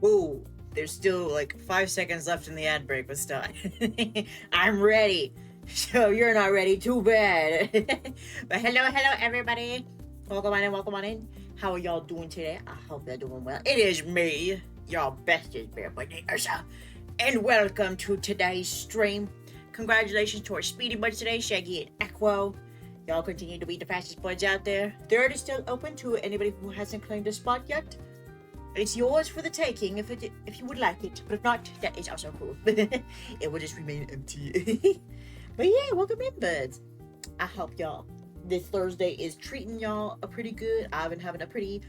Whoa, there's still like 5 seconds left in the ad break, but still, I'm ready. So you're not ready, too bad. But hello, everybody. Welcome on in, welcome on in. How are y'all doing today? I hope you're doing well. It is me, your bestest bear boy, Dae Ursa, and welcome to today's stream. Congratulations to our speedy buds today, Shaggy and Equo. Y'all continue to be the fastest buds out there. Third is still open to anybody who hasn't claimed a spot yet. It's yours for the taking if you would like it, but if not, that is also cool. It will just remain empty. But yeah, welcome in, buds. I hope y'all this Thursday is treating y'all a pretty good. I've been having a pretty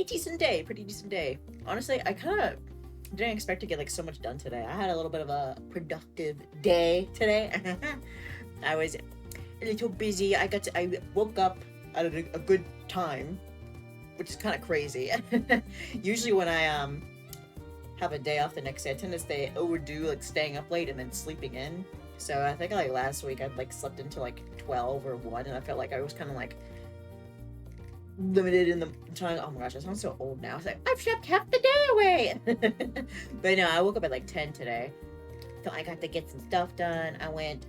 decent day. Pretty decent day. Honestly, I kind of didn't expect to get like so much done today. I had a little bit of a productive day today. I was a little busy. I woke up at a good time, which is kind of crazy. Usually when I have a day off the next day, I tend to stay overdo like staying up late and then sleeping in. So I think like last week I'd like slept until like 12 or 1, and I felt like I was kind of like limited in the time. Oh my gosh, I sound so old now. It's like I've slept half the day away. But no, I woke up at like 10 today. So I got to get some stuff done. I went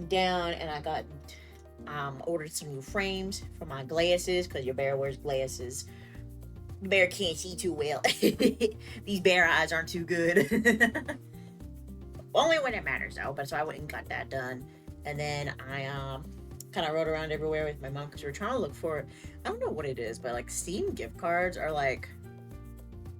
down and I got ordered some new frames for my glasses, because your bear wears glasses. The bear can't see too well. These bear eyes aren't too good. Only when it matters though. But so I went and got that done, and then I kind of rode around everywhere with my mom because we were trying to look for, I don't know what it is, but like Steam gift cards are like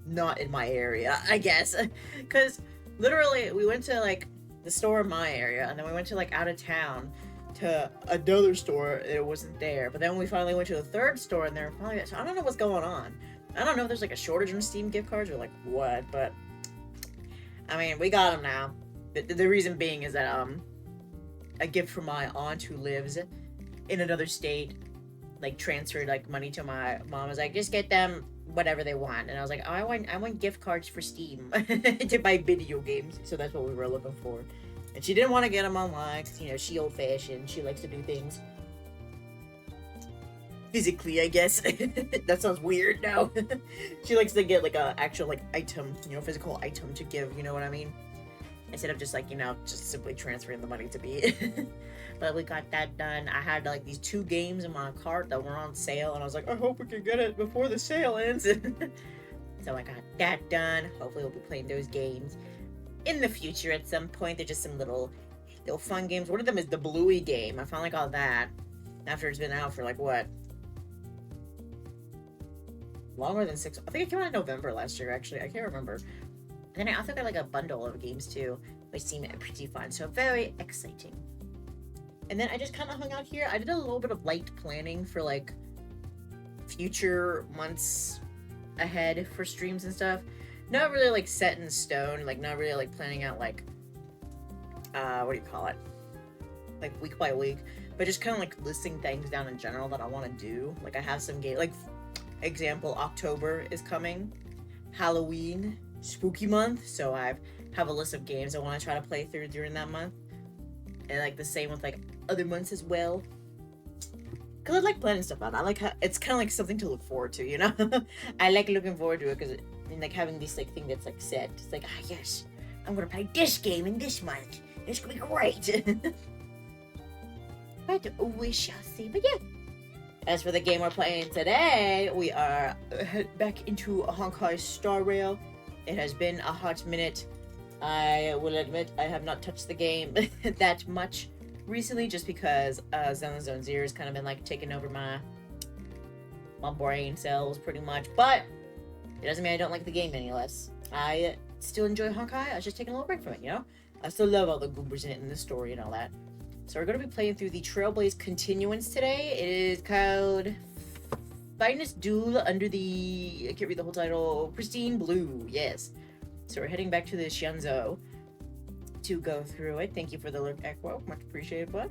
not in my area, I guess. Because literally we went to like the store in my area, and then we went to like out of town to another store. It wasn't there. But then we finally went to the third store, and they're finally. So I don't know what's going on. I don't know if there's like a shortage in Steam gift cards or like what. But I mean, we got them now. The reason being is that a gift from my aunt who lives in another state like transferred like money to my mom. I was like, just get them whatever they want, and I was like, oh, I want gift cards for Steam to buy video games. So that's what we were looking for. And she didn't want to get them online because, you know, she old-fashioned. She likes to do things physically, I guess. That sounds weird now. She likes to get like a actual like item, you know, physical item to give, you know what I mean? Instead of just like, you know, just simply transferring the money to me. But we got that done. I had like these 2 games in my cart that were on sale, and I was like, I hope we can get it before the sale ends. So I got that done. Hopefully we'll be playing those games in the future at some point. They're just some little fun games. One of them is the Bluey game. I finally got that after it's been out for like what, longer than 6. I think it came out in November last year, actually. I can't remember. And then I also got like a bundle of games too, which seemed pretty fun. So very exciting. And then I just kind of hung out here. I did a little bit of light planning for like future months ahead for streams and stuff. Not really like set in stone, like not really like planning out like what do you call it, like week by week, but just kind of like listing things down in general that I want to do. Like I have some game, like example, October is coming, Halloween, spooky month, so I have a list of games I want to try to play through during that month, and like the same with like other months as well. Cause I like planning stuff out. I like how it's kind of like something to look forward to, you know. I like looking forward to it because I mean, like having this like thing that's like set. It's like, ah, yes, I'm gonna play this game in this month. It's gonna be great. But we shall see. But yeah. As for the game we're playing today, we are back into Honkai Star Rail. It has been a hot minute. I will admit I have not touched the game that much recently, just because Xianzhou 0 has kind of been like taking over my brain cells pretty much. But it doesn't mean I don't like the game any less. I still enjoy Honkai. I was just taking a little break from it, you know? I still love all the goobers in it and the story and all that. So we're going to be playing through the Trailblaze Continuance today. It is called Finest Duel under the, I can't read the whole title, Pristine Blue, yes. So we're heading back to the Xianzhou to go through it. Thank you for the lurk, Echo. Much appreciated, bud.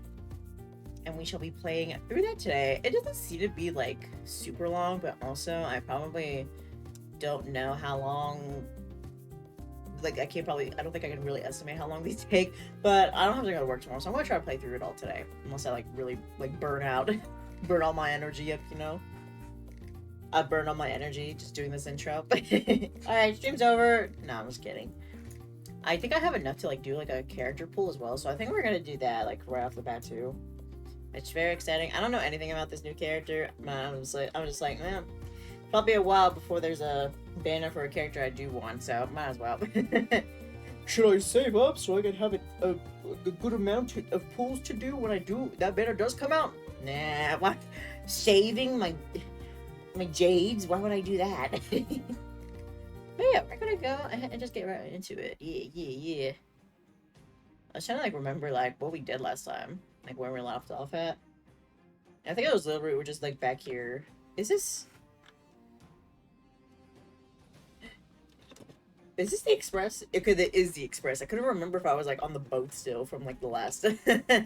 And we shall be playing through that today. It doesn't seem to be like super long, but also I probably don't know how long. Like I don't think I can really estimate how long these take, but I don't have to go to work tomorrow, so I'm gonna try to play through it all today. Unless I like really like burn all my energy up, you know. I burned all my energy just doing this intro. Alright, stream's over. No, I'm just kidding. I think I have enough to like do like a character pool as well, so I think we're gonna do that like right off the bat too. It's very exciting. I don't know anything about this new character. I'm just like, man, probably a while before there's a banner for a character I do want, so might as well. Should I save up so I can have a good amount of pools to do when that banner does come out? Nah, what? Saving my jades? Why would I do that? But yeah, we're gonna go ahead and just get right into it. Yeah. I was trying to like remember like what we did last time, like where we left off at. I think it was literally we're just like back here. Is this the express? It is the express. I couldn't remember if I was like on the boat still from like the last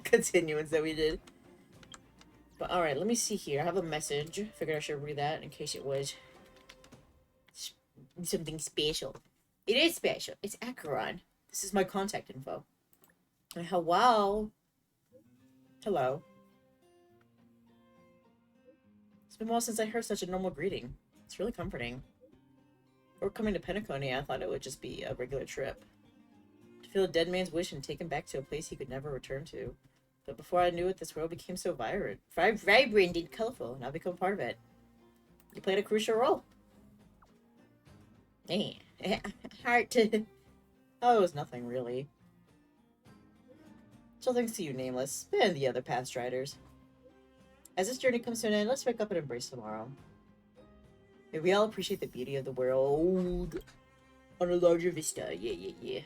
continuance that we did. But alright, let me see here. I have a message. Figured I should read that in case it was something special. It is special. It's Acheron. This is my contact info. And hello. Hello. It's been a while since I heard such a normal greeting. It's really comforting. Before coming to Penacony, I thought it would just be a regular trip. To feel a dead man's wish and take him back to a place he could never return to. But before I knew it, this world became so vibrant and colorful, and I've become part of it. You played a crucial role. Hey, hard to... Oh, it was nothing, really. So thanks to you, Nameless, and the other past riders. As this journey comes to an end, let's wake up and embrace tomorrow. May we all appreciate the beauty of the world on a larger vista. Yeah.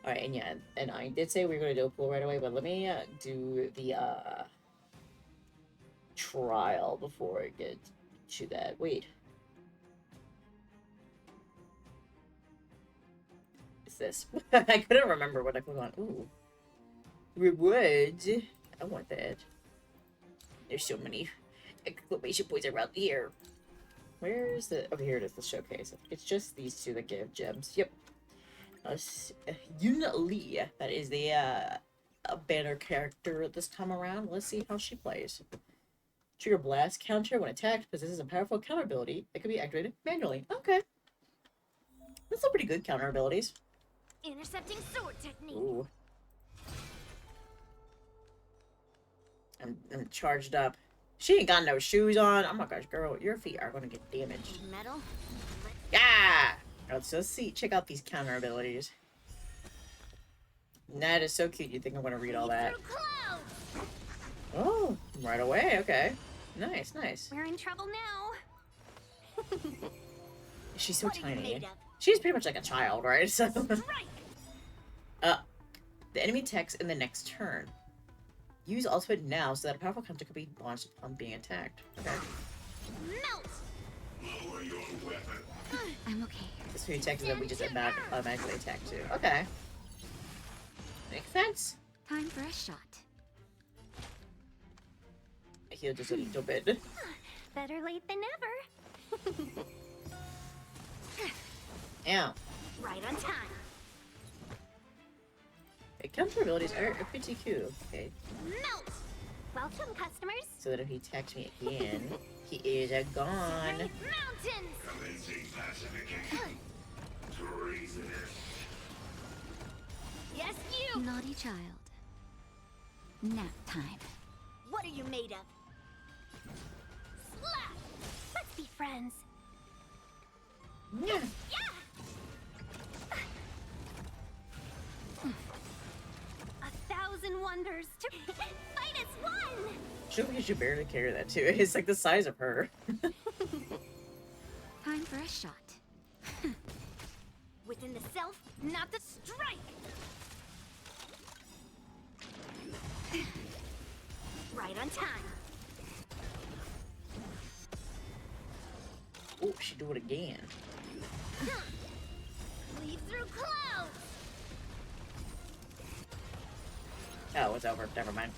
Alright, and yeah, and I did say we were going to do a pool right away, but let me do the trial before I get to that. Wait. What's this? I couldn't remember what I put on. Ooh. Rewards. I want that. There's so many exclamation points around here. Where is the... Over here it is, the showcase. It's just these two that give gems. Yep. Yuna Lee. That is the banner character this time around. Let's see how she plays. Trigger blast counter when attacked possesses a powerful counter ability that can be activated manually. Okay. That's some pretty good counter abilities. Intercepting sword technique. Ooh. I'm charged up. She ain't got no shoes on. Oh my gosh, girl, your feet are gonna get damaged. Metal. Yeah. Let's see. Check out these counter abilities. That is so cute. You think I'm gonna read all that? Oh, right away. Okay. Nice. We're in trouble now. She's so tiny. She's pretty much like a child, right? So. The enemy attacks in the next turn. Use ultimate now so that a powerful counter can be launched upon being attacked. Okay. Melt. Lower your weapon. I'm okay. This new attack that we just automatically attack too. Okay. Makes sense. Time for a shot. I heal just a little bit. Better late than never. Ow. Right on time. Okay, counter abilities are pretty cool. Okay. Melt. Welcome, customers. So that if he attacks me again, he is gone. Mountains. Commencing pacification. Treasonous. Yes, you. Naughty child. Nap time. What are you made of? Slap. Let's be friends. Yeah. Yeah. 1,000 wonders to fight as one. She should barely carry that too. It's like the size of her. Time for a shot. Within the self, not the strike. Right on time. Oh, she do it again. Leave through clouds. Oh, it's over. Never mind.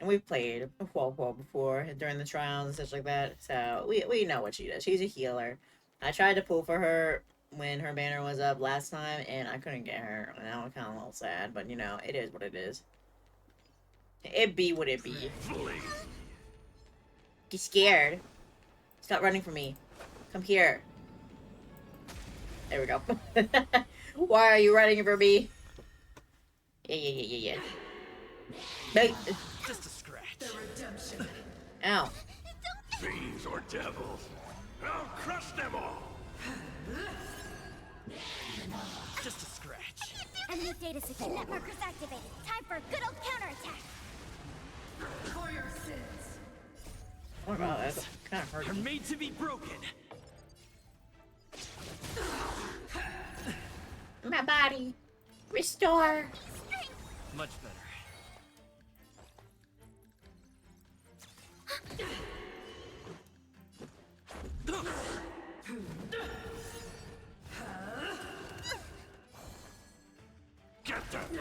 And we've played Wall before during the trials and such like that, so we know what she does. She's a healer. I tried to pull for her when her banner was up last time, and I couldn't get her. Now I'm kind of a little sad, but you know, it is what it is. It be what it be. Flee. Get scared. Stop running from me. Come here. There we go. Why are you running from me? Yeah. Hey. Just a scratch. Ow. Fiends or devils. I'll crush them all. Just a scratch. Enemy data secure net markers activated. Time for a good old counterattack. Oh my god, that's kind of Are hurting. made to be broken. My body. Restore. Much better. Get them.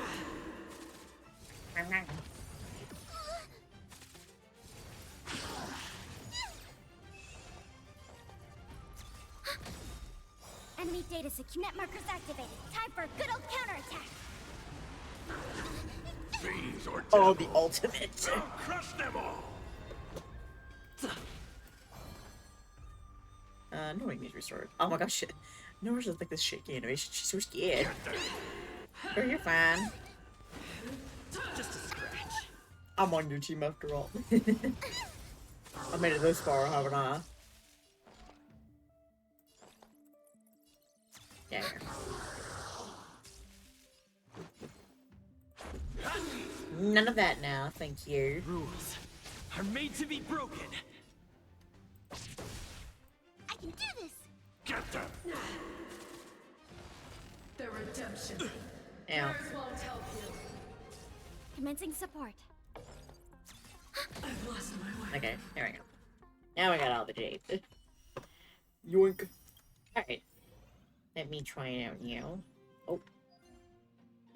Enemy data secure net markers activated. Time for a good old counterattack. Fiends or devils. Oh, the ultimate. I'll crush them all. Knowing needs restored. Oh my gosh, shit. Nora's just like this shaky animation. She's so scared. Oh, you're fine. Just a scratch. I'm on your team after all. I made it this far, haven't I? Yeah. None of that now, thank you. Rules are made to be broken. I can do this. Get them. The redemption. Ow. Yours won't help you. Commencing support. I've lost my way. Okay, there we go. Now we got all the jade. Yoink. Alright. Let me try it out now. Oh.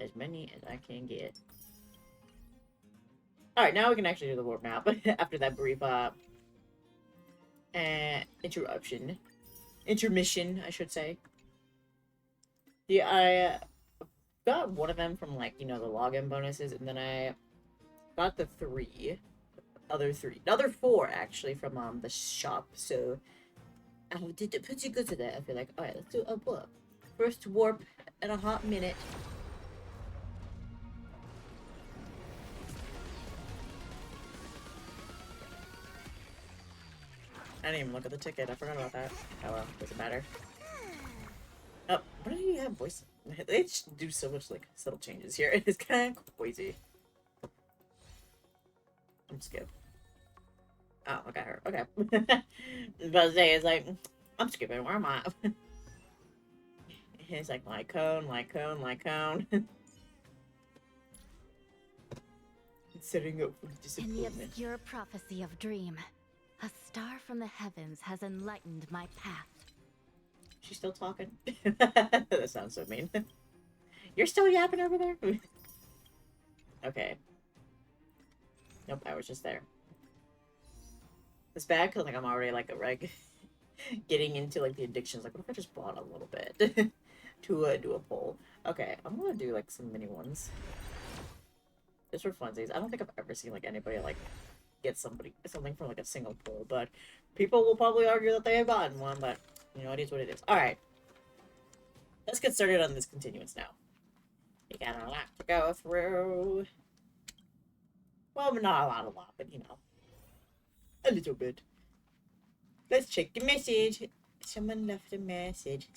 As many as I can get. Alright, now we can actually do the warp map after that brief interruption. Intermission, I should say. Yeah, I got one of them from, like, you know, the login bonuses, and then I got the other four, actually, from, the shop, so I did it pretty good today. I feel like, alright, let's do a warp. First warp in a hot minute. I didn't even look at the ticket. I forgot about that. Oh well, doesn't matter. Oh, why do you have voice? They just do so much like subtle changes here. It's kind of crazy. I'm skip. Oh, I got her. Okay. I was about to say, it's like, I'm skipping. Where am I? It's like cone. It's setting up for In the disappointment. obscure prophecy of Dream, a star from the heavens has enlightened my path. She's still talking? That sounds so mean. You're still yapping over there? Okay. Nope, I was just there. It's bad because like I'm already like getting into like the addictions. Like, what if I just bought a little bit to do a poll? Okay, I'm gonna do like some mini ones just for funsies. I don't think I've ever seen like anybody like get something from like a single poll, but people will probably argue that they have gotten one. But you know, it is what it is. All right, let's get started on this continuance now. We got a lot to go through. Well, not a lot, but you know, a little bit. Let's check the message. Someone left a message.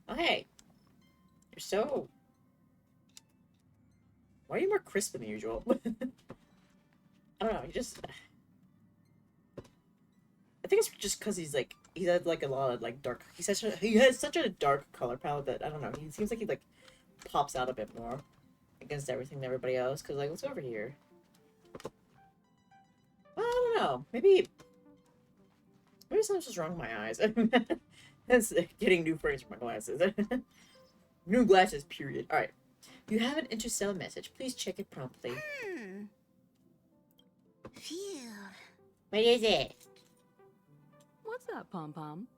Oh, hey. You're so... Why are you more crisp than usual? I don't know, you just... I think it's just because he's like... He had like a lot of like dark... He has such a dark color palette that, I don't know, he seems like he like pops out a bit more against everything and everybody else. Because like, what's over here? Well, I don't know. Maybe something's just wrong with my eyes. That's getting new frames for my glasses. New glasses, period. Alright. You have an interstellar message. Please check it promptly. Phew. What is it? What's that, Pom-Pom?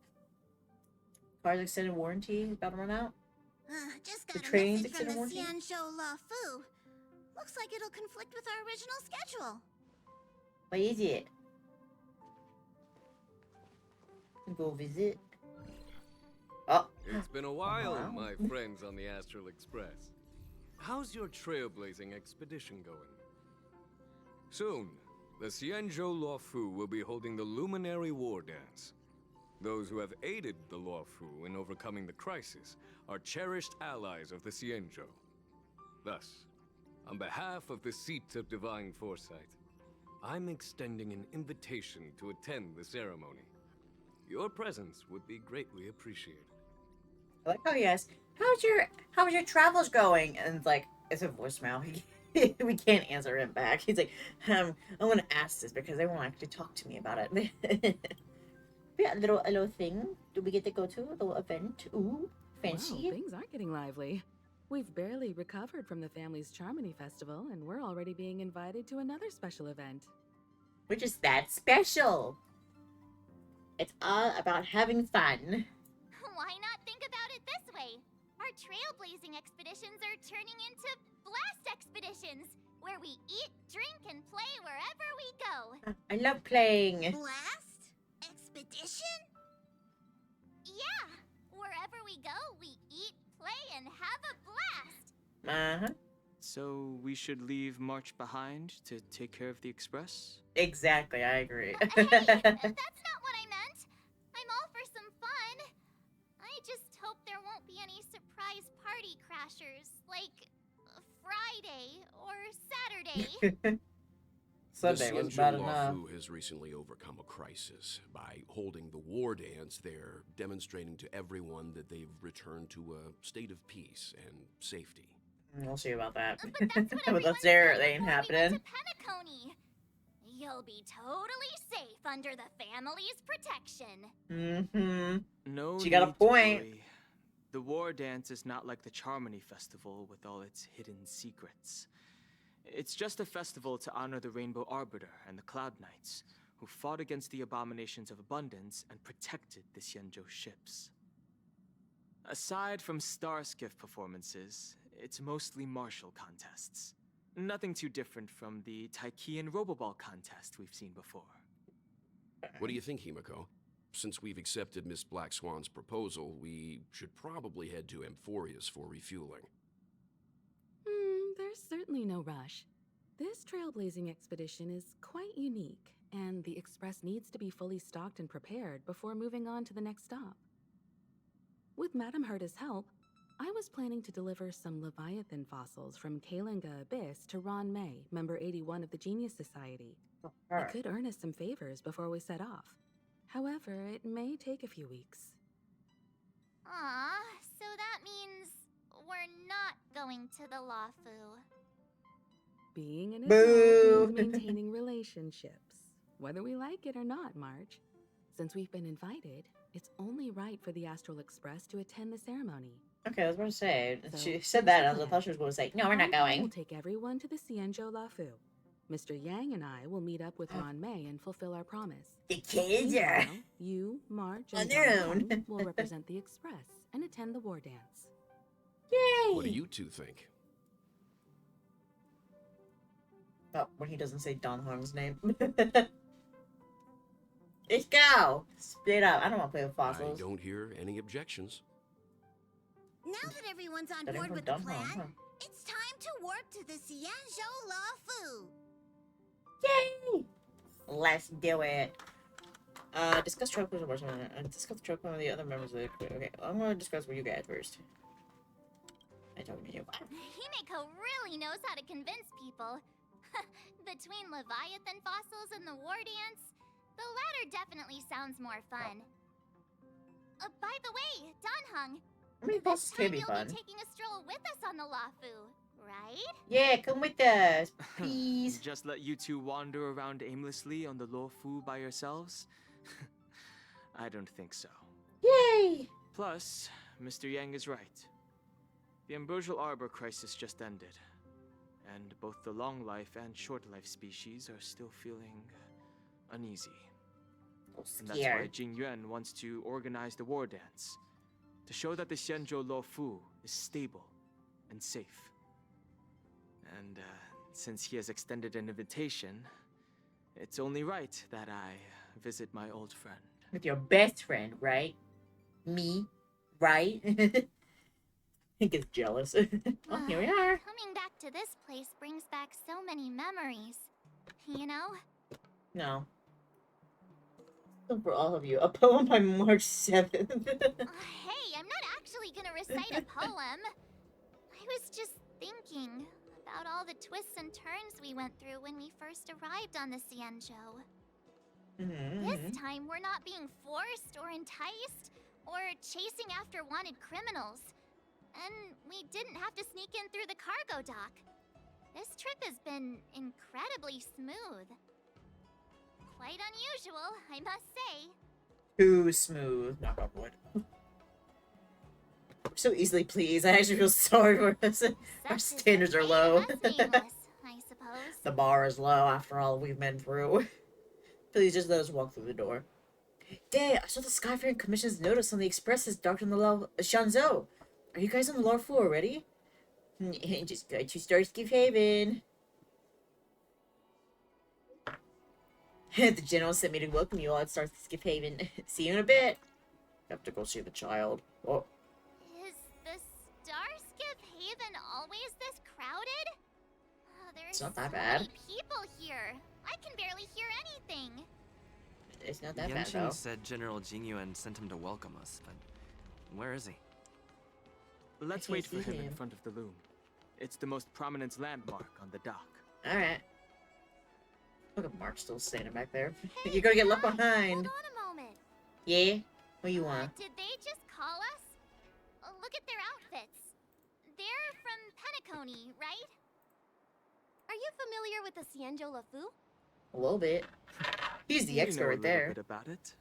Car's extended warranty is about to run out? Just The got a train's message from extended the warranty? Xianzhou La Fu. Looks like it'll conflict with our original schedule. What is it? Go visit. Oh. It's been a while, Wow. my friends on the Astral Express. How's your trailblazing expedition going? Soon, the Xianzhou Luofu will be holding the Luminary Wardance. Those who have aided the Luofu in overcoming the crisis are cherished allies of the Xianzhou. Thus, on behalf of the Seat of Divine Foresight, I'm extending an invitation to attend the ceremony. Your presence would be greatly appreciated. I like how he asks, how's your travels going? And it's like, it's a voicemail. We can't answer him back. He's like, I want to ask this because they won't actually talk to me about it. Yeah, a little thing. Do we get to go to a little event? Ooh, fancy. Wow, things are getting lively. We've barely recovered from the family's Charmony Festival, and we're already being invited to another special event. Which is that special? It's all about having fun. Why not think about it this way? Our trailblazing expeditions are turning into blast expeditions, where we eat, drink, and play wherever we go. I love playing. Blast? Expedition? Yeah, wherever we go, we eat, play, and have a blast. Uh-huh. So we should leave March behind to take care of the express? Exactly, I agree. Hey, that's not what I meant. I'm all for some fun. I just hope there won't be any surprise party crashers, like Friday or Saturday. Sunday the was Xianzhou bad enough. Luofu has recently overcome a crisis. By holding the Wardance, they're demonstrating to everyone that they've returned to a state of peace and safety. We'll see about that. But that's what But everyone let's there, said they ain't before we happening. went to Penacony. You'll be totally safe under the family's protection. Mm-hmm. No She got a need to point. worry. The War Dance is not like the Charmony Festival with all its hidden secrets. It's just a festival to honor the Rainbow Arbiter and the Cloud Knights, who fought against the abominations of abundance and protected the Xianzhou ships. Aside from star skiff performances, it's mostly martial contests. Nothing too different from the Taikian Roboball contest we've seen before. What do you think, Himiko? Since we've accepted Miss Black Swan's proposal, we should probably head to Amphorius for refueling. There's certainly no rush. This trailblazing expedition is quite unique, and the Express needs to be fully stocked and prepared before moving on to the next stop. With Madame Herta's help, I was planning to deliver some Leviathan fossils from Kalinga Abyss to Ron May, member 81 of the Genius Society. It could earn us some favors before we set off. However, it may take a few weeks. Aw, so that means we're not going to the Luofu. Being an Boo! adult means maintaining relationships, whether we like it or not, March. Since we've been invited, it's only right for the Astral Express to attend the ceremony. Okay, I was going to say, So, she said that, here's the I thought she was going to say, no, we're not Honkai will going. take everyone to the Xianzhou Luofu. Mr. Yang and I will meet up with Ron May and fulfill our promise. The kids are Meanwhile, you, March, on and their Don own. Hung will represent the Express and attend the war dance. Yay! What do you two think? Oh, when he doesn't say Don Hong's name. Let's go! Split up. I don't want to play with I fossils. don't hear any objections. Now that everyone's on That board ain't with from the Don Hong, plan, huh? it's time to warp to the Xianzhou Luofu. Yay! Let's do it. Discuss trope with discuss the trope with the other members of the crew. Okay, I'm gonna discuss with you guys first. I talking to you. Himiko really knows how to convince people. Between Leviathan fossils and the war dance, the latter definitely sounds more fun. By the way, Don Hung, I mean, this fossils time can be you'll fun. be taking a stroll with us on the Luofu, right? Yeah, come with us, please. Just let you two wander around aimlessly on the Luofu by yourselves? I don't think so. Yay! Plus, Mr. Yang is right. The Ambrosial Arbor crisis just ended, and both the long life and short life species are still feeling uneasy. And that's why Scared. Jing Yuan wants to organize the war dance, to show that the Xianzhou Luofu is stable and safe. And since he has extended an invitation, it's only right that I visit my old friend. With your best friend, right? Me, right? He gets jealous. Oh, here we are. Coming back to this place brings back so many memories. You know? No. For all of you, a poem by March 7th. Hey, I'm not actually gonna recite a poem. I was just thinking about all the twists and turns we went through when we first arrived on the Xianzhou. This time, we're not being forced or enticed or chasing after wanted criminals. And we didn't have to sneak in through the cargo dock. This trip has been incredibly smooth. Quite unusual, I must say. Too smooth. Knock on wood. We're so easily pleased. I actually feel sorry for us. Our Such is standards the are fate low. of us nameless, I suppose. The bar is low after all we've been through. Please just let us walk through the door. Dae, I saw the Skyfaring Commission's notice on the expresses docked in the Xianzhou. Are you guys on the lower floor already? Just go to Starskip Haven. The general sent me to welcome you all at Starskip Haven. See you in a bit. Have to go see the child. Oh, Is the Starskip Haven always this crowded? Oh, there's It's not that so bad. many people here. I can barely hear anything. it's not that bad Yanqing though. said General Jingyuan sent him to welcome us, but where is he? Let's can't wait for see him in him. front of the loom. It's the most prominent landmark on the dock. Alright. Look at Mark still standing back there. You're gonna get left Guys, behind. Hold on a moment. Yeah? What you want? Did they just call us? Look at their outfits. They're from Penacony, right? Are you familiar with the Xianzhou Lafu? A little bit. He's the We expert know a right little there. bit about it.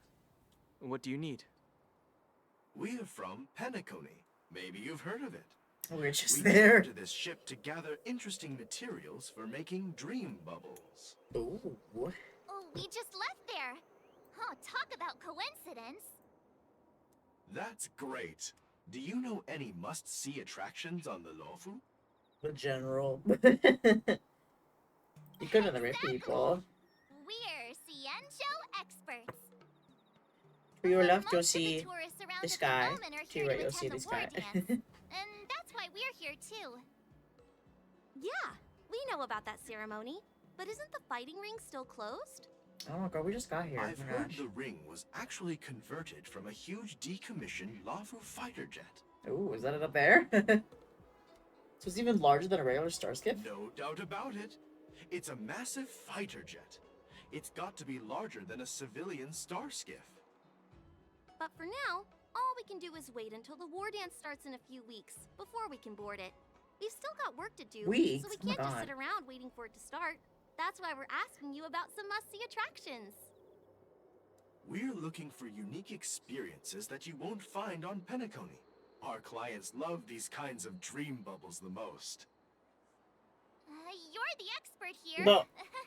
What do you need? We're from Penacony. Maybe you've heard of it. We're just We there. came to this ship to gather interesting materials for making dream bubbles. Ooh. Oh, we just left there. Oh, talk about coincidence. That's great. Do you know any must-see attractions on the Lofu? The general. You couldn't have the right people. We're Xianzhou experts. To your left, Most you'll of the see tourists around this at the guy. moment are To your here right, to you'll see attend this the guy. war dance. And that's why we're here too. Yeah, we know about that ceremony. But isn't the fighting ring still closed? Oh my god, we just got here. I've Oh my heard gosh. the ring was actually converted from a huge decommissioned Lofu fighter jet. Ooh, is that it up there? So it's even larger than a regular Starskip? No doubt about it. It's a massive fighter jet. It's got to be larger than a civilian star skiff. But for now, all we can do is wait until the war dance starts in a few weeks before we can board it. We've still got work to do, Weeks? so we Oh my can't just God. sit around waiting for it to start. That's why we're asking you about some must-see attractions. We're looking for unique experiences that you won't find on Penacony. Our clients love these kinds of dream bubbles the most. You're the expert here. No,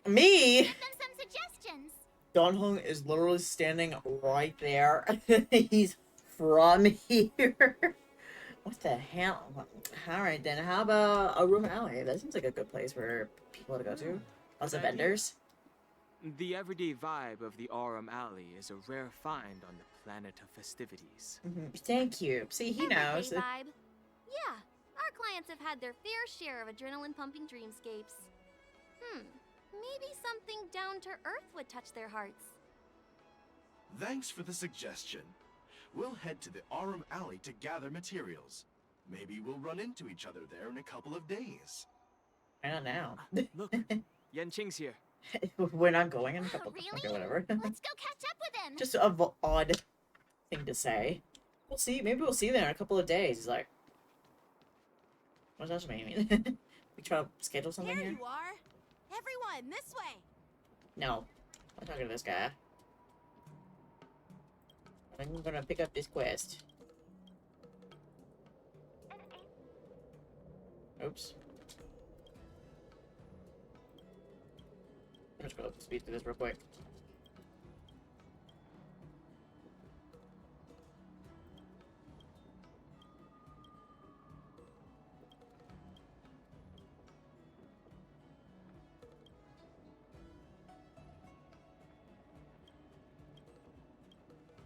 me? Give them some suggestions. Don Hung is literally standing right there. He's from here. What the hell? Alright then, how about a room alley? That seems like a good place for people to go to. Lots of Good idea. vendors. The everyday vibe of the Aurum Alley is a rare find on the planet of festivities. Thank you. See, he Everyday knows. vibe. Yeah, our clients have had their fair share of adrenaline-pumping dreamscapes. Maybe something down to earth would touch their hearts. Thanks for the suggestion. We'll head to the Aurum Alley to gather materials. Maybe we'll run into each other there in a couple of days. I don't know. Look, Yanqing's here. We're not going in a couple. Really? Okay, whatever. Let's go catch up with him. Just a odd thing to say. We'll see. Maybe we'll see there in a couple of days. He's like, what does that mean? We try to schedule something There here? you are. Everyone, this way. No. I'm talking to this guy. I'm gonna pick up this quest. Oops. I'm just gonna speed through this real quick.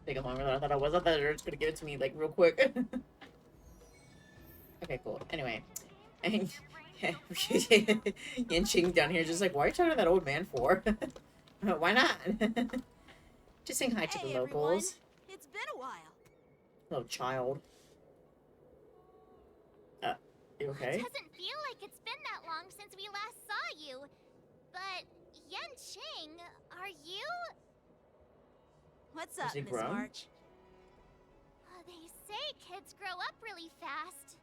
Taking longer than I thought it was. I thought they were just gonna give it to me like real quick. Okay, cool. Anyway, and Yanqing's down here just like, why are you talking to that old man for? Why not? Just saying hi to the locals. Everyone. It's been a while. Little child. You okay? It doesn't feel like it's been that long since we last saw you. But Yanqing, are you? What's Has up, he Miss grown? March? They say kids grow up really fast.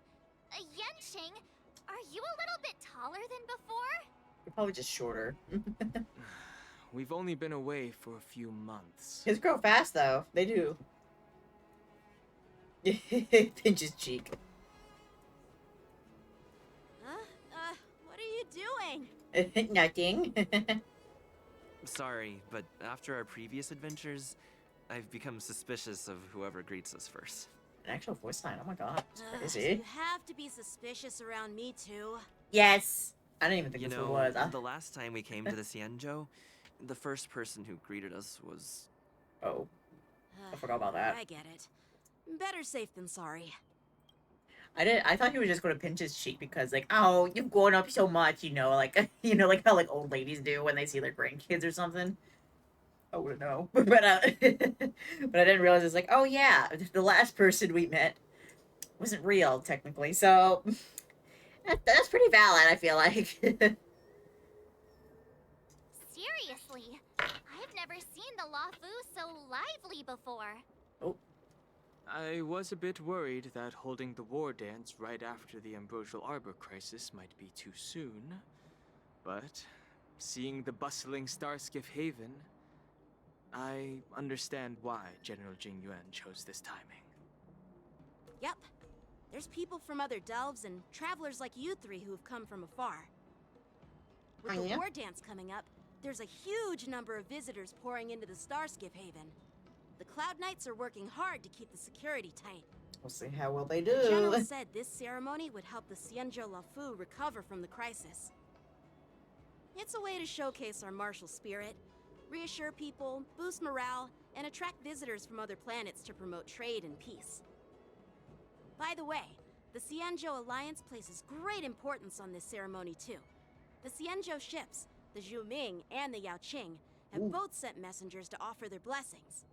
Yanqing, are you a little bit taller than before? You're probably just shorter. We've only been away for a few months. Kids grow fast though. They do. Pinch his cheek. What are you doing? Nothing. Sorry, but after our previous adventures, I've become suspicious of whoever greets us first. An actual voice line. Oh my god. It's You crazy. have to be suspicious around me too. Yes. I didn't even think You this know, was. the last time we came to the Xianzhou, the first person who greeted us was... Oh. I forgot about that. I get it. Better safe than sorry. I thought he was just gonna pinch his cheek because like, oh, you've grown up so much, you know, like like how like old ladies do when they see their grandkids or something. I wouldn't know. But but I didn't realize it's like, oh yeah, the last person we met wasn't real technically. So that's pretty valid, I feel like. Seriously, I've never seen the Lafu so lively before. I was a bit worried that holding the war dance right after the Ambrosial Arbor crisis might be too soon. But seeing the bustling Starskiff Haven, I understand why General Jing Yuan chose this timing. Yep. There's people from other delves and travelers like you three who have come from afar. With the war dance coming up, there's a huge number of visitors pouring into the Starskiff Haven. The Cloud Knights are working hard to keep the security tight. We'll see how well they do. The General said this ceremony would help the Xianzhou Lafu recover from the crisis. It's a way to showcase our martial spirit, reassure people, boost morale, and attract visitors from other planets to promote trade and peace. By the way, the Xianzhou Alliance places great importance on this ceremony too. The Xianzhou ships, the Zhuming and the Yaoqing, have both sent messengers to offer their blessings.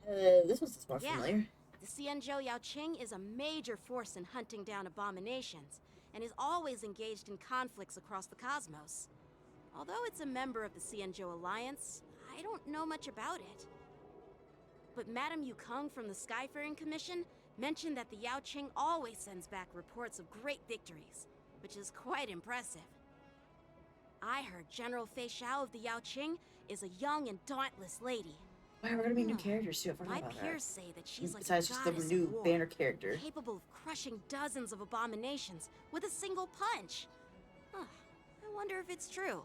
This was more familiar. The Xianzhou Yaoqing is a major force in hunting down abominations, and is always engaged in conflicts across the cosmos. Although it's a member of the Xianzhou Alliance, I don't know much about it. But Madame Yukong from the Skyfaring Commission mentioned that the Yaoqing always sends back reports of great victories, which is quite impressive. I heard General Fei Xiao of the Yaoqing is a young and dauntless lady. Wow, we're gonna be new characters too. I forgot My about peers say that she's like a besides just the goddess new of war, banner character. capable of crushing dozens of abominations with a single punch. Huh. I wonder if it's true.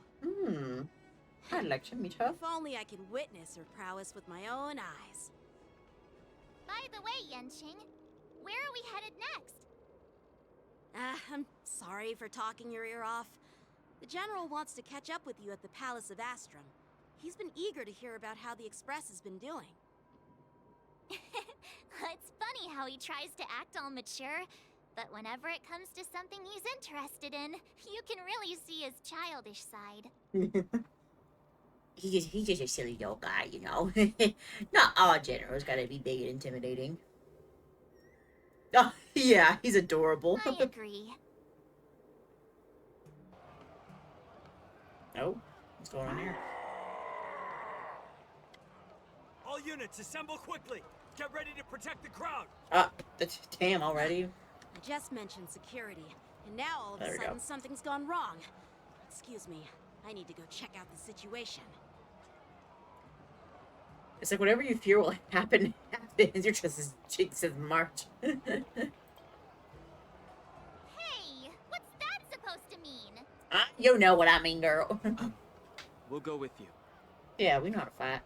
I'd like to meet her. If only I could witness her prowess with my own eyes. By the way, Yanqing, where are we headed next? I'm sorry for talking your ear off. The General wants to catch up with you at the Palace of Astrum. He's been eager to hear about how the Express has been doing. It's funny how he tries to act all mature, but whenever it comes to something he's interested in, you can really see his childish side. He's just a silly little guy, you know. Not all generals gotta be big and intimidating. Oh, yeah, he's adorable. I agree. Oh, what's going on here? All units, assemble quickly. Get ready to protect the crowd. Damn, already? I just mentioned security, and now all of a There we sudden go. something's gone wrong. Excuse me, I need to go check out the situation. It's like whatever you fear will happen, happens. You're just as cheek says March. Hey, what's that supposed to mean? You know what I mean, girl. We'll go with you. Yeah, we know how to fight.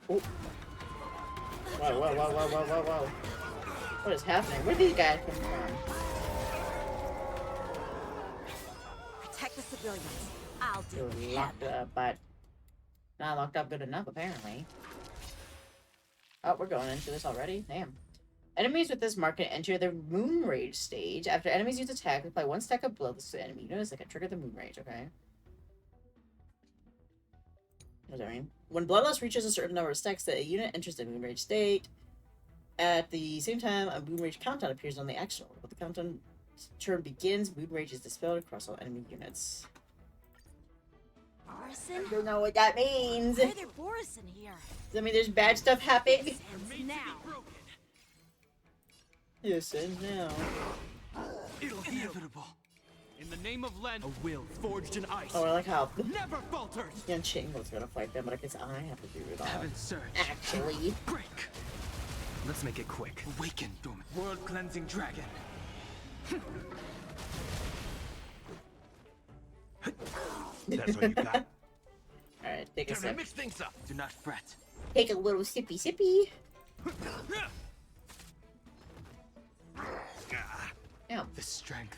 Oh. Whoa. What is happening? Where did these guys come from? Protect the civilians. I'll deal You're with him. locked up, but not locked up good enough, apparently. Oh, we're going into this already? Damn. Enemies with this mark can enter the Moon Rage stage. After enemies use attack, apply 1 stack of blows to the enemy. Notice I can trigger the Moon Rage, okay? What does that mean? When Bloodlust reaches a certain number of stacks, the unit enters the Moon Rage state. At the same time, a Moon Rage countdown appears on the action order. When the countdown turn begins, Moon Rage is dispelled across all enemy units. Borison? I don't know what that means. Why are there Borison here? Does that mean there's bad stuff happening? And now. Yes, and now. It'll be inevitable. In the name of Len, a will forged in ice. Oh, I like how Never falters. Xianzhou was gonna fight them, but I guess I have to do it all. Heaven's surge. Actually. Break. Let's make it quick. Awaken, Doom. World cleansing dragon. That's all you got? Alright, take a Time to sip. mix things up. Do not fret. Take a little sippy sippy. Yeah. The strength.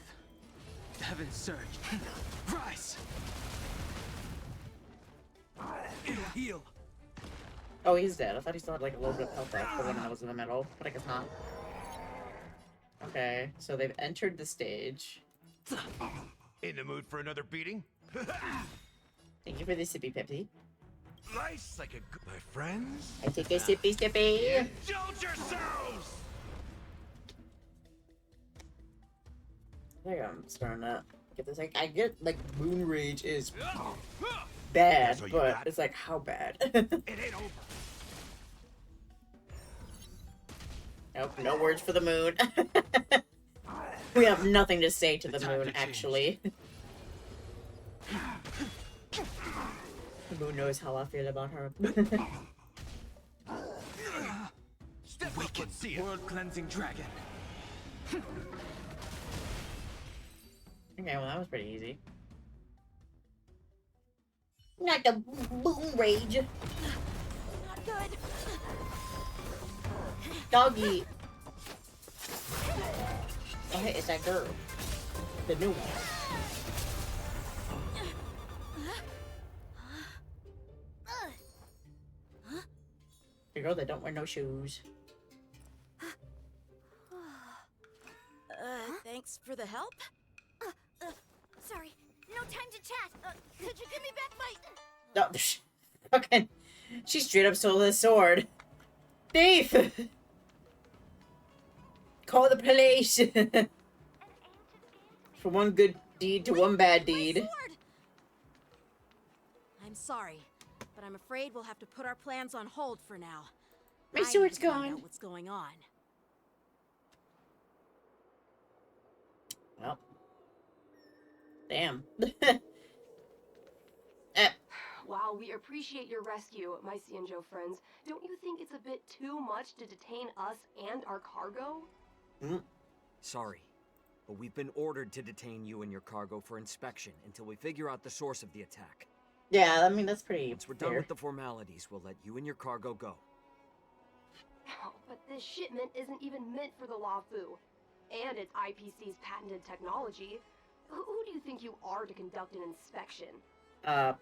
The heaven's surge. Rise. It'll heal. Oh, he's dead. I thought he still had like a little bit of health left, the one that was in the middle, but I guess not. Okay, so they've entered the stage. In the mood for another beating? Thank you for the sippy pippy. Nice like a good... My friends? I take a sippy sippy. Indulge yourselves! There you go, I'm starting to get this. Like, I get like Moon Rage is bad, That's all you but got? it's like how bad? It ain't over. Nope, no words for the moon. We have nothing to say to the time moon, to change. actually. The moon knows how I feel about her. Awaken, world cleansing dragon. Okay, well that was pretty easy. Not the Moon Rage. Not good. Doggy. Oh hey, it's that girl. The new one. The girl that don't wear no shoes. Thanks for the help. Sorry, no time to chat. Could you give me back my... No, fucking. She straight up stole his sword. Thief! Call the police! From one good deed to one bad deed. Sword! I'm sorry, but I'm afraid we'll have to put our plans on hold for now. My I need sword's to find gone. out what's going on. Well. Damn. While we appreciate your rescue, my Xianzhou friends, don't you think it's a bit too much to detain us and our cargo? Sorry, but we've been ordered to detain you and your cargo for inspection until we figure out the source of the attack. Yeah, I mean, that's pretty Once we're done fair. with the formalities, we'll let you and your cargo go. Oh, but this shipment isn't even meant for the Lafu. And it's IPC's patented technology. Who do you think you are to conduct an inspection? The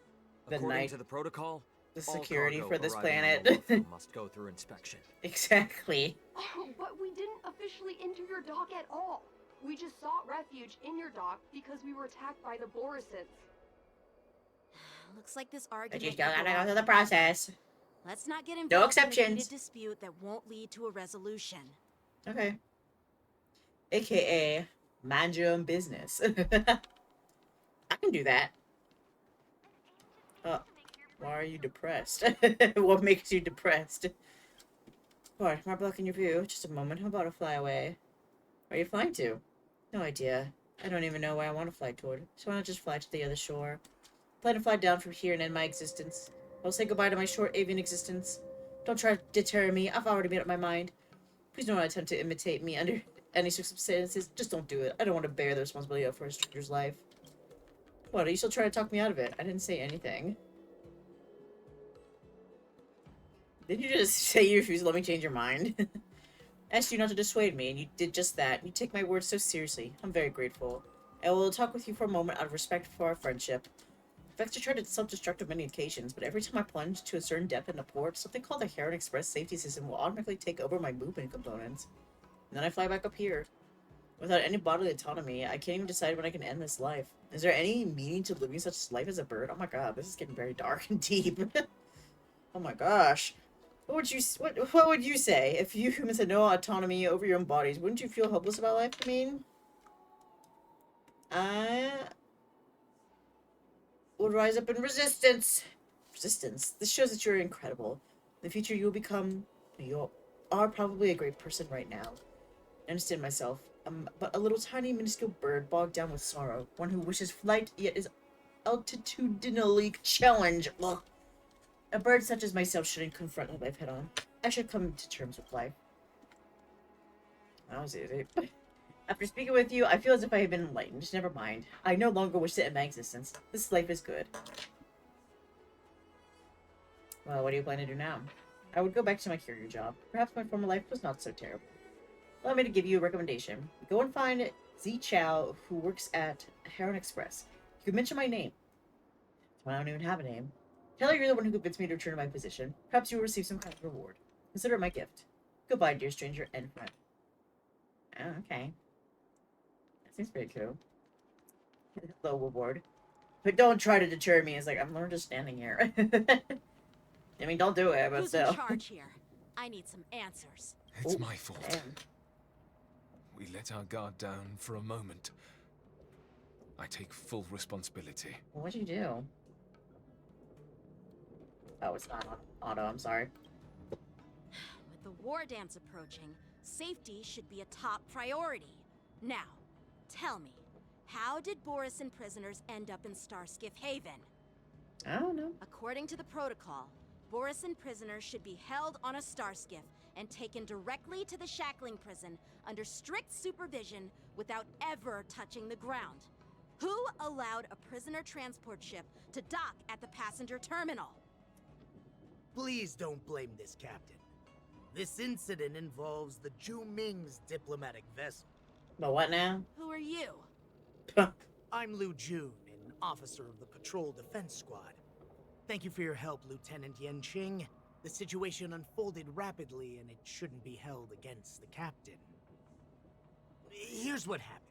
According night, to the protocol, the all security cargo for this arriving on planet. the Lafu must go through inspection. Exactly. Oh, but we didn't officially enter your dock at all. We just sought refuge in your dock because we were attacked by the Borisons. Looks like this But argument. you still could go gotta go on through the for months. process. Let's not get involved No in a exceptions. heated dispute that won't lead to a resolution. Okay. AKA, mind your own business. I can do that. Why are you depressed? What makes you depressed? What? Am I blocking your view? Just a moment. How about a fly away? Where are you flying to? No idea. I don't even know where I want to fly toward. So why not just fly to the other shore? Plan to fly down from here and end my existence. I'll say goodbye to my short avian existence. Don't try to deter me. I've already made up my mind. Please don't attempt to imitate me under any circumstances. Just don't do it. I don't want to bear the responsibility for a stranger's life. What, are you still trying to talk me out of it? I didn't say anything. Did you just say you refuse to let me change your mind? I asked you not to dissuade me, and you did just that. You take my words so seriously. I'm very grateful. I will talk with you for a moment out of respect for our friendship. I've actually tried to self-destruct on many occasions, but every time I plunge to a certain depth in a port, something called the Heron Express safety system will automatically take over my movement components. And then I fly back up here. Without any bodily autonomy, I can't even decide when I can end this life. Is there any meaning to living such life as a bird? Oh my god, this is getting very dark and deep. Oh my gosh. What would you say if you humans had no autonomy over your own bodies? Wouldn't you feel hopeless about life? I mean, I would rise up in resistance. Resistance. This shows that you're incredible. In the future, you will become. You are probably a great person right now. I understand myself. But a little tiny minuscule bird bogged down with sorrow. One who wishes flight yet is altitudinally challenged. Ugh. A bird such as myself shouldn't confront life head on. I should come to terms with life. That was easy. After speaking with you, I feel as if I have been enlightened. Never mind. I no longer wish to end my existence. This life is good. Well, what do you plan to do now? I would go back to my courier job. Perhaps my former life was not so terrible. Allow me to give you a recommendation. Go and find Zi Chao, who works at Heron Express. You can mention my name. I don't even have a name. Tell her you're the one who convinced me to return to my position. Perhaps you will receive some kind of reward. Consider it my gift. Goodbye, dear stranger and friend. Oh, okay. That seems pretty cool. Low reward. But don't try to deter me. It's like, I'm just standing here. I mean, don't do it, but Who's still. in charge here? I need some answers. It's my fault. Damn. We let our guard down for a moment. I take full responsibility. What'd you do? Oh, it's not on auto, I'm sorry. With the Wardance approaching, safety should be a top priority. Now, tell me, how did Borison prisoners end up in Starskiff Haven? I don't know. According to the protocol, Borison prisoners should be held on a Starskiff and taken directly to the shackling prison under strict supervision without ever touching the ground. Who allowed a prisoner transport ship to dock at the passenger terminal? Please don't blame this captain. This incident involves the Zhu Ming's diplomatic vessel. But what now? Who are you? I'm Liu Jun, an officer of the Patrol Defense Squad. Thank you for your help, Lieutenant Yanqing. The situation unfolded rapidly, and it shouldn't be held against the captain. Here's what happened.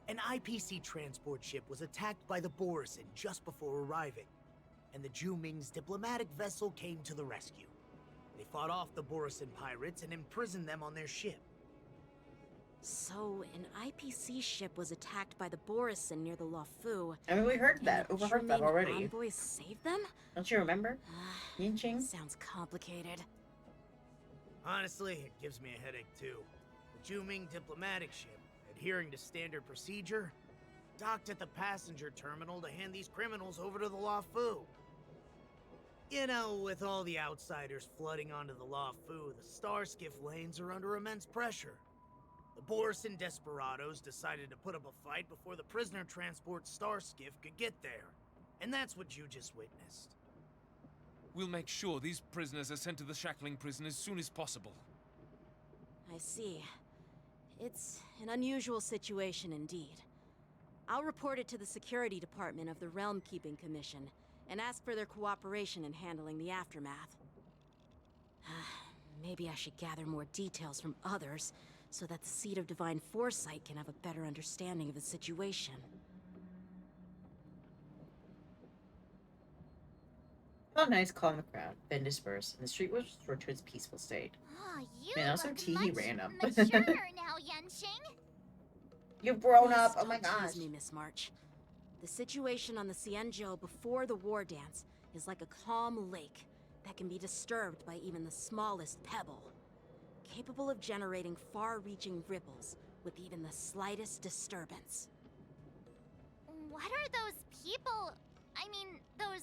An IPC transport ship was attacked by the Borison just before arriving, and the Zhu Ming's diplomatic vessel came to the rescue. They fought off the Borison pirates and imprisoned them on their ship. So, an IPC ship was attacked by the Borison near the Luofu. I mean, we heard that, overheard that already. Envoys saved them? Don't you remember? Yanqing? Sounds complicated. Honestly, it gives me a headache too. The Zhu Ming diplomatic ship, adhering to standard procedure, docked at the passenger terminal to hand these criminals over to the Luofu. You know, with all the outsiders flooding onto the Luofu, the Starskiff lanes are under immense pressure. The Borison desperados decided to put up a fight before the prisoner transport Starskiff could get there. And that's what you just witnessed. We'll make sure these prisoners are sent to the shackling prison as soon as possible. I see. It's an unusual situation indeed. I'll report it to the security department of the Realm Keeping Commission and ask for their cooperation in handling the aftermath. Maybe I should gather more details from others so that the Seat of Divine Foresight can have a better understanding of the situation. Oh, nice, calm the crowd, then disperse, and the street was restored to its peaceful state. Ah, you Man, also look Teehee much random. maturer now, Yanqing. You've grown up, Please oh my don't gosh. tease me, Miss March. The situation on the Xianzhou before the Wardance is like a calm lake that can be disturbed by even the smallest pebble, capable of generating far-reaching ripples with even the slightest disturbance. What are those people? I mean, those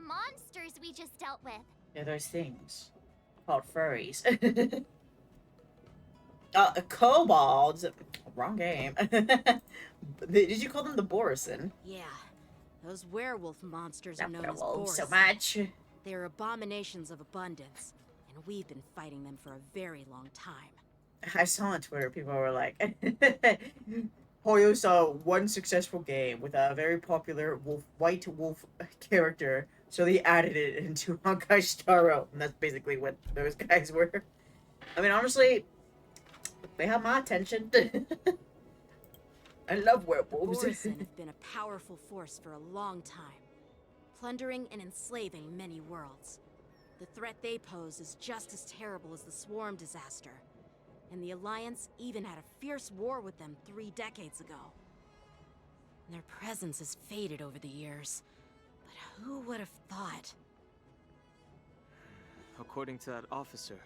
monsters we just dealt with? Yeah, those things called furries. Kobolds. Wrong game. Did you call them the Borison? Yeah, those werewolf monsters are Not known as werewolves so Borison. much. They're abominations of abundance, and we've been fighting them for a very long time. I saw on Twitter people were like, Hoyo saw one successful game with a very popular white wolf character, so they added it into Honkai Star Rail, and that's basically what those guys were. I mean, honestly, they have my attention. I love werewolves. Borisin have been a powerful force for a long time, plundering and enslaving many worlds. The threat they pose is just as terrible as the Swarm disaster, and the Alliance even had a fierce war with them 3 decades ago. Their presence has faded over the years, but who would have thought? According to that officer,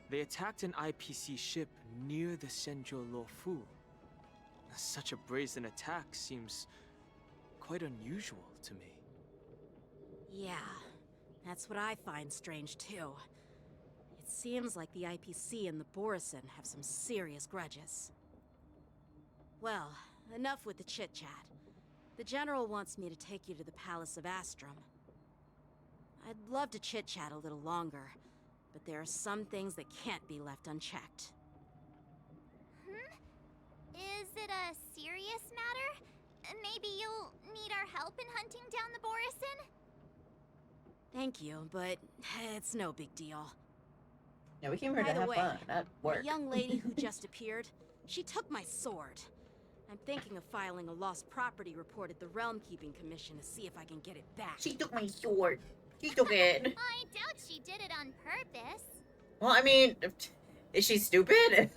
they attacked an IPC ship near the Xianzhou Luofu. Such a brazen attack seems quite unusual to me. Yeah, that's what I find strange too. It seems like the IPC and the Borisin have some serious grudges. Well, enough with the chit-chat. The General wants me to take you to the Palace of Astrum. I'd love to chit-chat a little longer, but there are some things that can't be left unchecked. Is it a serious matter? Maybe you'll need our help in hunting down the Borisin? Thank you, but it's no big deal. Yeah, we came here By to the have way, fun, not work. The young lady who just appeared, she took my sword. I'm thinking of filing a lost property report at the Realm Keeping Commission to see if I can get it back. She took my sword. She took it. I doubt she did it on purpose. Well, I mean, is she stupid?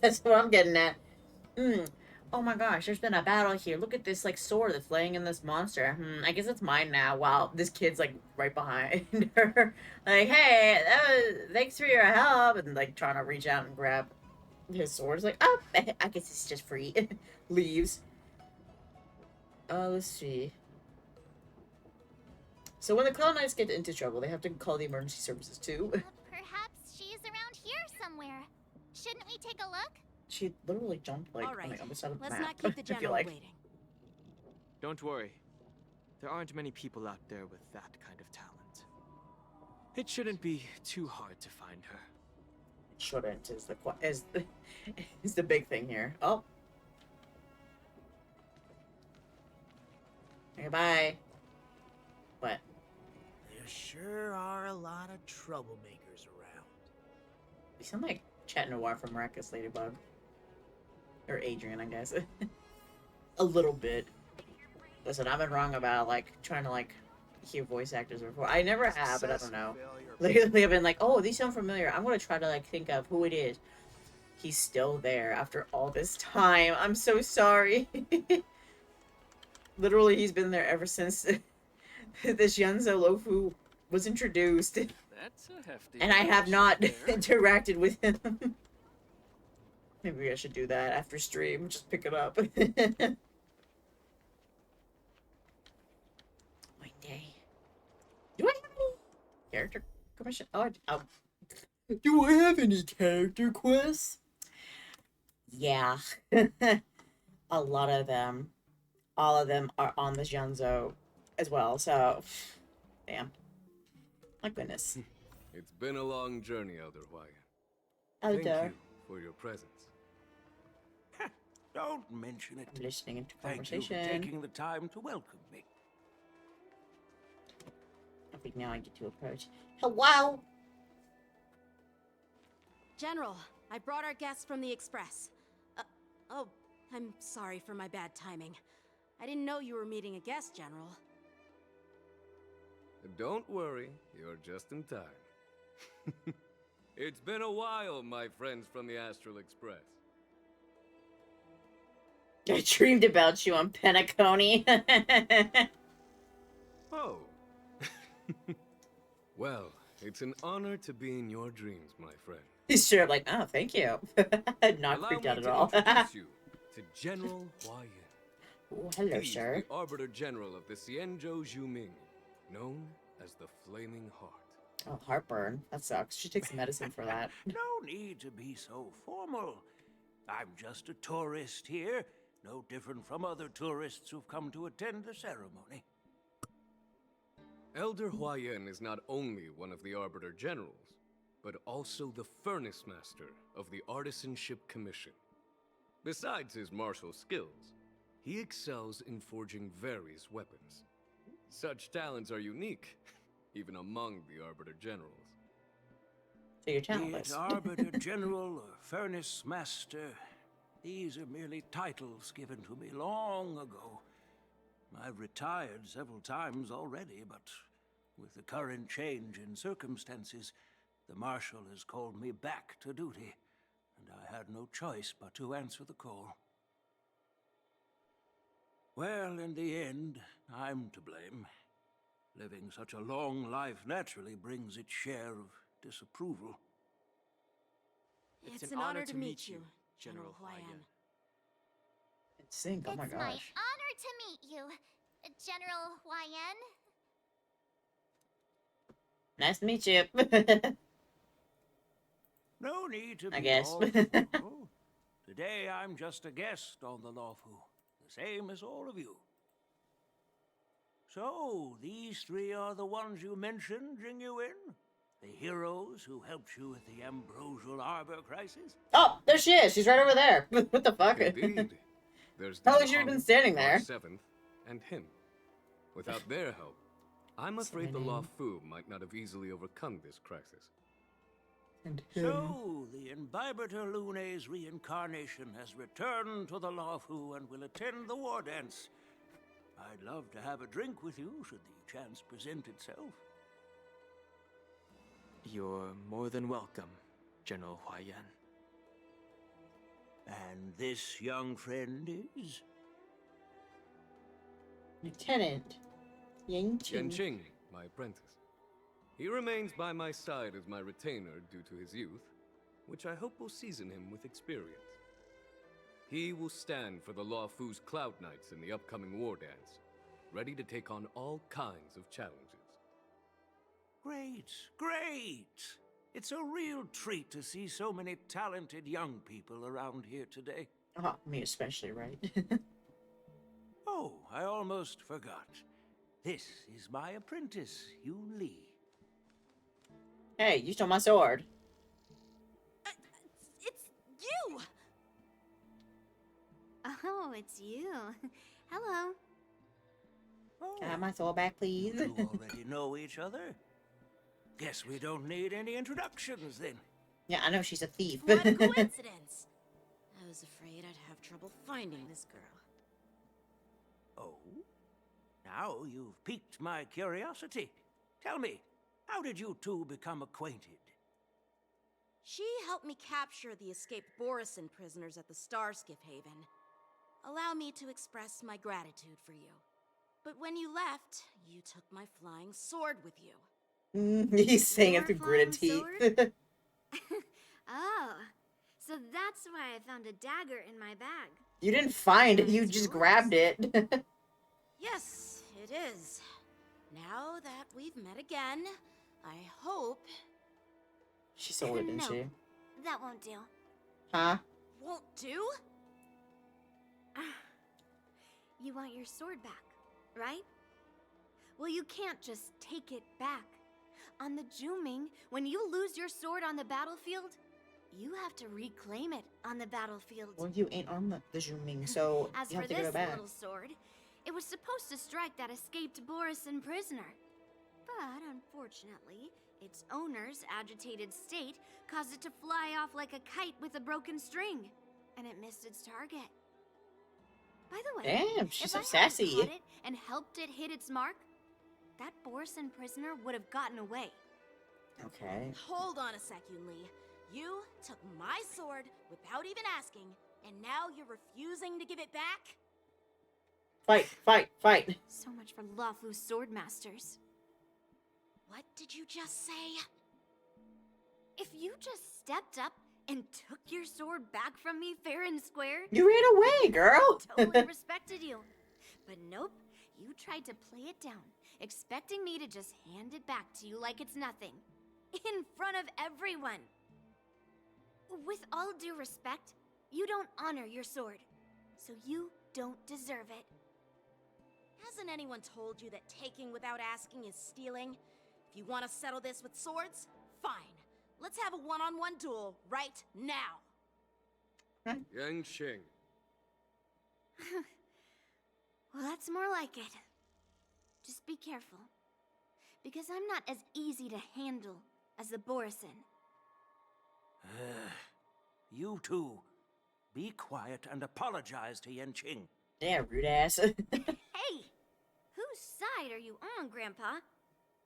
That's what I'm getting at. Oh my gosh, there's been a battle here. Look at this, like, sword that's laying in this monster. I guess it's mine now. Wow, this kid's, like, right behind her. Like, hey, thanks for your help. And, like, trying to reach out and grab his sword. It's like, oh, I guess it's just free. Leaves. Let's see. So when the Cloud Knights get into trouble, they have to call the emergency services too. Perhaps she's around here somewhere. Shouldn't we take a look? She literally jumped like All right, on the other side of the let's map. not keep the I feel General like. waiting. Don't worry. There aren't many people out there with that kind of talent. It shouldn't be too hard to find her. It shouldn't is the big thing here. Oh. Okay, bye. What? There sure are a lot of troublemakers around. You sound like Chat Noir from Miraculous Ladybug. Or Adrian, I guess. A little bit. Listen, I've been wrong about, like, trying to, like, hear voice actors before. I never have, but I don't know. Lately, I've been like, oh, these sound familiar. I'm gonna try to, like, think of who it is. He's still there after all this time. I'm so sorry. Literally, he's been there ever since the Xianzhou Luofu was introduced. That's a hefty And I have not there. interacted with him. Maybe I should do that after stream. Just pick it up. One day. Do I have any character commission? Oh, do I have any character quests? Yeah. A lot of them. All of them are on the Xianzhou as well, so... Damn. My goodness. It's been a long journey, Elder Hwaya. Elder. Thank you for your presence. Don't mention it. I'm listening into Thank you conversation. for taking the time to welcome me. I think now I get to approach. Hello? General, I brought our guests from the Express. Oh, I'm sorry for my bad timing. I didn't know you were meeting a guest, General. Don't worry, you're just in time. It's been a while, my friends from the Astral Express. I dreamed about you on Penacony. Oh. Well, it's an honor to be in your dreams, my friend. He's sure like, oh, thank you. Not Allow freaked me out at to all. introduce you to General Hwaya. Oh, hello, He's sir. the Arbiter General of the Xianzhou Zhuming, known as the Flaming Heart. Oh, heartburn. That sucks. She takes medicine for that. No need to be so formal. I'm just a tourist here, no different from other tourists who've come to attend the ceremony. Elder Huayan is not only one of the Arbiter Generals, but also the Furnace Master of the Artisanship Commission. Besides his martial skills, he excels in forging various weapons. Such talents are unique, even among the Arbiter Generals. So you're Be talentless. it Arbiter General or Furnace Master, these are merely titles given to me long ago. I've retired several times already, but with the current change in circumstances, the Marshal has called me back to duty, and I had no choice but to answer the call. Well, in the end, I'm to blame. Living such a long life naturally brings its share of disapproval. It's an honor to meet you, General Huayan. It's sync. Oh my It's my gosh. honor to meet you, General Huayan. Nice to meet you. No need to be I guess. all formal. Today I'm just a guest on the Lawfu, the same as all of you. So, these three are the ones you mentioned, Jingyuin? The heroes who helped you with the Ambrosial Arbor crisis? Oh, there she is. She's right over there. What the fuck? Indeed. There's How long DANK, has she been standing there? 7th, and him. Without their help, I'm afraid the Lawfu might not have easily overcome this crisis. And So, the Imbibitor Lune's reincarnation has returned to the Lawfu and will attend the Wardance. I'd love to have a drink with you should the chance present itself. You're more than welcome, General Huayan. And this young friend is? Lieutenant Yang Yanqing, my apprentice. He remains by my side as my retainer due to his youth, which I hope will season him with experience. He will stand for the Lawfu's Cloud Knights in the upcoming war dance, ready to take on all kinds of challenges. Great, great! It's a real treat to see so many talented young people around here today. Oh, me especially, right? Oh, I almost forgot. This is my apprentice, Yoon Lee. Hey, you stole my sword. It's you! Oh, it's you. Hello. Can I have my sword back, please? You already know each other? Guess we don't need any introductions then. Yeah, I know she's a thief. What a coincidence! I was afraid I'd have trouble finding this girl. Oh? Now you've piqued my curiosity. Tell me, how did you two become acquainted? She helped me capture the escaped Borisin prisoners at the Starskiff Haven. Allow me to express my gratitude for you. But when you left, you took my flying sword with you. He's saying it through gritted teeth. Oh, so that's why I found a dagger in my bag. You didn't find it, you just grabbed it. Yes, it is. Now that we've met again, I hope... She sold it, didn't she? That won't do. Huh? Won't do? You want your sword back, right? Well, you can't just take it back. On the Juming, when you lose your sword on the battlefield, you have to reclaim it on the battlefield. Well, you ain't on the Juming, so As you for have to give this it back. little sword, it was supposed to strike that escaped Borisin prisoner. But unfortunately, its owner's agitated state caused it to fly off like a kite with a broken string, and it missed its target. By the way, Damn, she's if so I hadn't sassy. caught it and helped it hit its mark, that Borisin prisoner would have gotten away. Okay. Hold on a sec, Yoon Lee. You took my sword without even asking, and now you're refusing to give it back? Fight, fight, fight. So much for Lawfu sword masters. What did you just say? If you just stepped up and took your sword back from me fair and square, You ran away, girl. totally respected you. But nope, you tried to play it down, expecting me to just hand it back to you like it's nothing. In front of everyone. With all due respect, you don't honor your sword. So you don't deserve it. Hasn't anyone told you that taking without asking is stealing? If you want to settle this with swords, fine. Let's have a one-on-one duel right now. Yang Qing. Well, that's more like it. Just be careful. Because I'm not as easy to handle as the Borisin. You two, be quiet and apologize to Yanqing. Yeah, rude ass. Hey! Whose side are you on, Grandpa?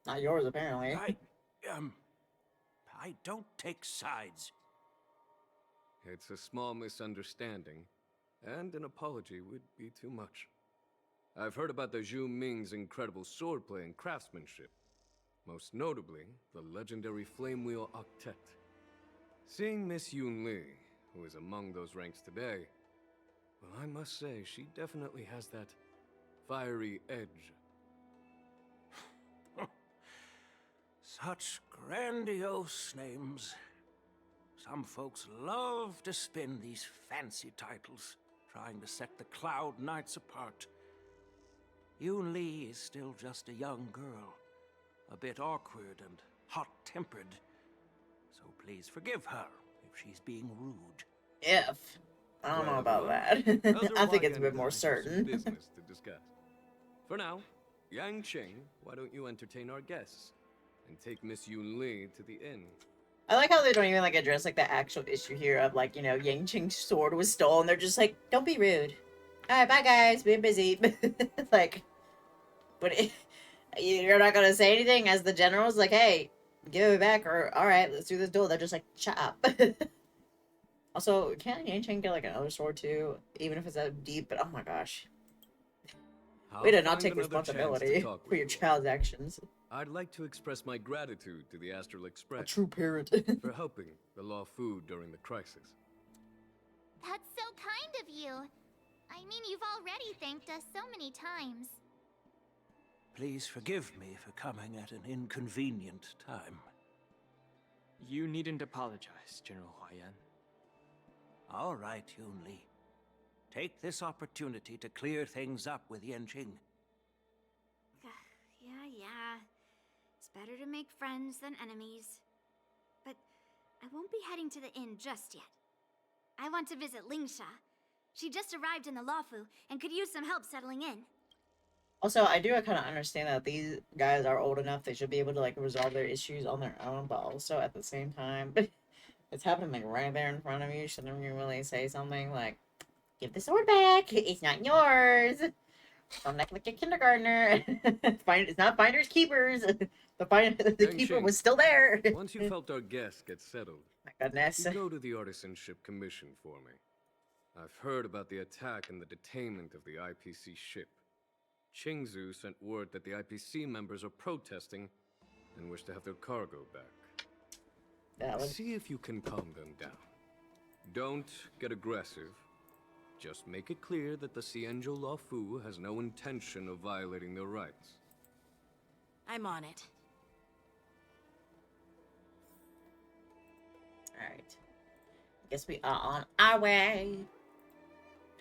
Not yours, apparently. I don't take sides. It's a small misunderstanding, and an apology would be too much. I've heard about the Zhu Ming's incredible swordplay and craftsmanship. Most notably, the legendary Flame Wheel Octet. Seeing Miss Yun Li, who is among those ranks today, well, I must say, she definitely has that fiery edge. Such grandiose names. Some folks love to spin these fancy titles, trying to set the Cloud Knights apart. Yun Li is still just a young girl, a bit awkward and hot-tempered. So please forgive her if she's being rude. If. I don't know about that. I think it's a bit more certain. Business to discuss. For now, Yang Qing, why don't you entertain our guests and take Miss Yun Li to the inn? I like how they don't even like address like the actual issue here of like, you know, Yang Qing's sword was stolen. They're just like, don't be rude. Alright, bye guys, being busy. Like, but you're not gonna say anything as the general's like, hey, give it back, or alright, let's do this duel. They're just like, chop. Also, can't Yang Qing get like another sword too? Even if it's that deep, but oh my gosh. Way to not take responsibility for your child's actions. I'd like to express my gratitude to the Astral Express. A true parent. For helping the Law Fu during the crisis. That's so kind of you. I mean, you've already thanked us so many times. Please forgive me for coming at an inconvenient time. You needn't apologize, General Huaiyan. All right, Yun Li. Take this opportunity to clear things up with Yanqing. Yeah. It's better to make friends than enemies. But I won't be heading to the inn just yet. I want to visit Lingsha. She just arrived in the Luofu and could use some help settling in. Also, I do kind of understand that these guys are old enough, they should be able to like resolve their issues on their own, but also at the same time, it's happening like right there in front of you. Shouldn't you really say something like, give the sword back, it's not yours. Don't act like a kindergartner. It's not finders keepers. The keeper was still there. Once you helped our guests get settled, my goodness. You go to the Artisanship Commission for me. I've heard about the attack and the detainment of the IPC ship. Qingzhou sent word that the IPC members are protesting and wish to have their cargo back. See if you can calm them down. Don't get aggressive. Just make it clear that the Xianzhou Law Fu has no intention of violating their rights. I'm on it. Alright. Guess we are on our way.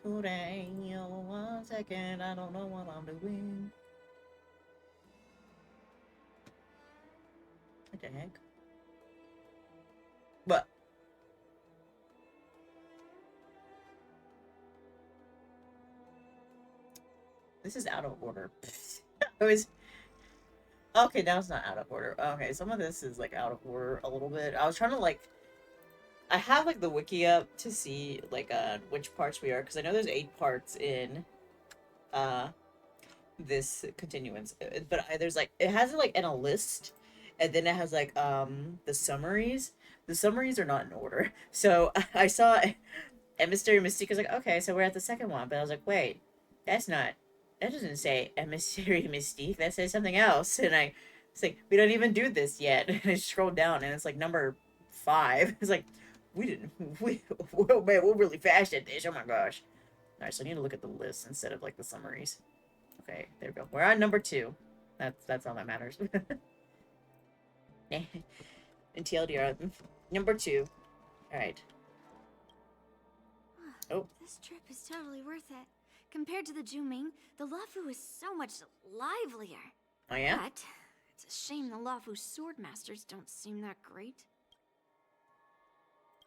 Today, 1 second, I don't know what I'm doing. What the heck? What? This is out of order. It was... Okay, now it's not out of order. Okay, some of this is like out of order a little bit. I was trying to like... I have like the wiki up to see like which parts we are, because I know there's 8 parts in this continuance, but there's like, it has it like in a list, and then it has like the summaries. The summaries are not in order. So I saw Emissary Mystique. I was like, okay, so we're at the second one, but I was like, wait, that doesn't say Emissary Mystique, that says something else. And I was like, we don't even do this yet. And I scrolled down and it's like number 5. It's like, we're really fast at this. Oh my gosh. Alright, so I need to look at the list instead of like the summaries. Okay, there we go. We're on number 2. That's all that matters. And TLDR, number 2. Alright. Oh. This trip is totally worth it. Compared to the Juming, the Luofu is so much livelier. Oh yeah? But it's a shame the Luofu swordmasters don't seem that great.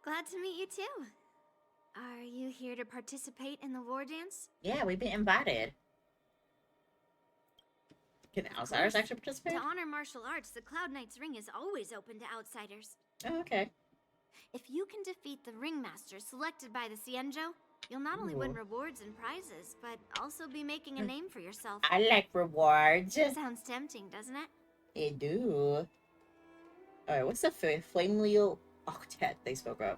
Glad to meet you too. Are you here to participate in the war dance? Yeah, we've been invited. Can outsiders actually participate? To honor martial arts, the Cloud Knight's ring is always open to outsiders. Oh, okay. If you can defeat the ringmaster selected by the Xianzhou, you'll not only win Ooh. rewards and prizes, but also be making a name for yourself. I like rewards. Sounds tempting, doesn't it? It do. Alright, what's the Flamelial Octet they spoke of?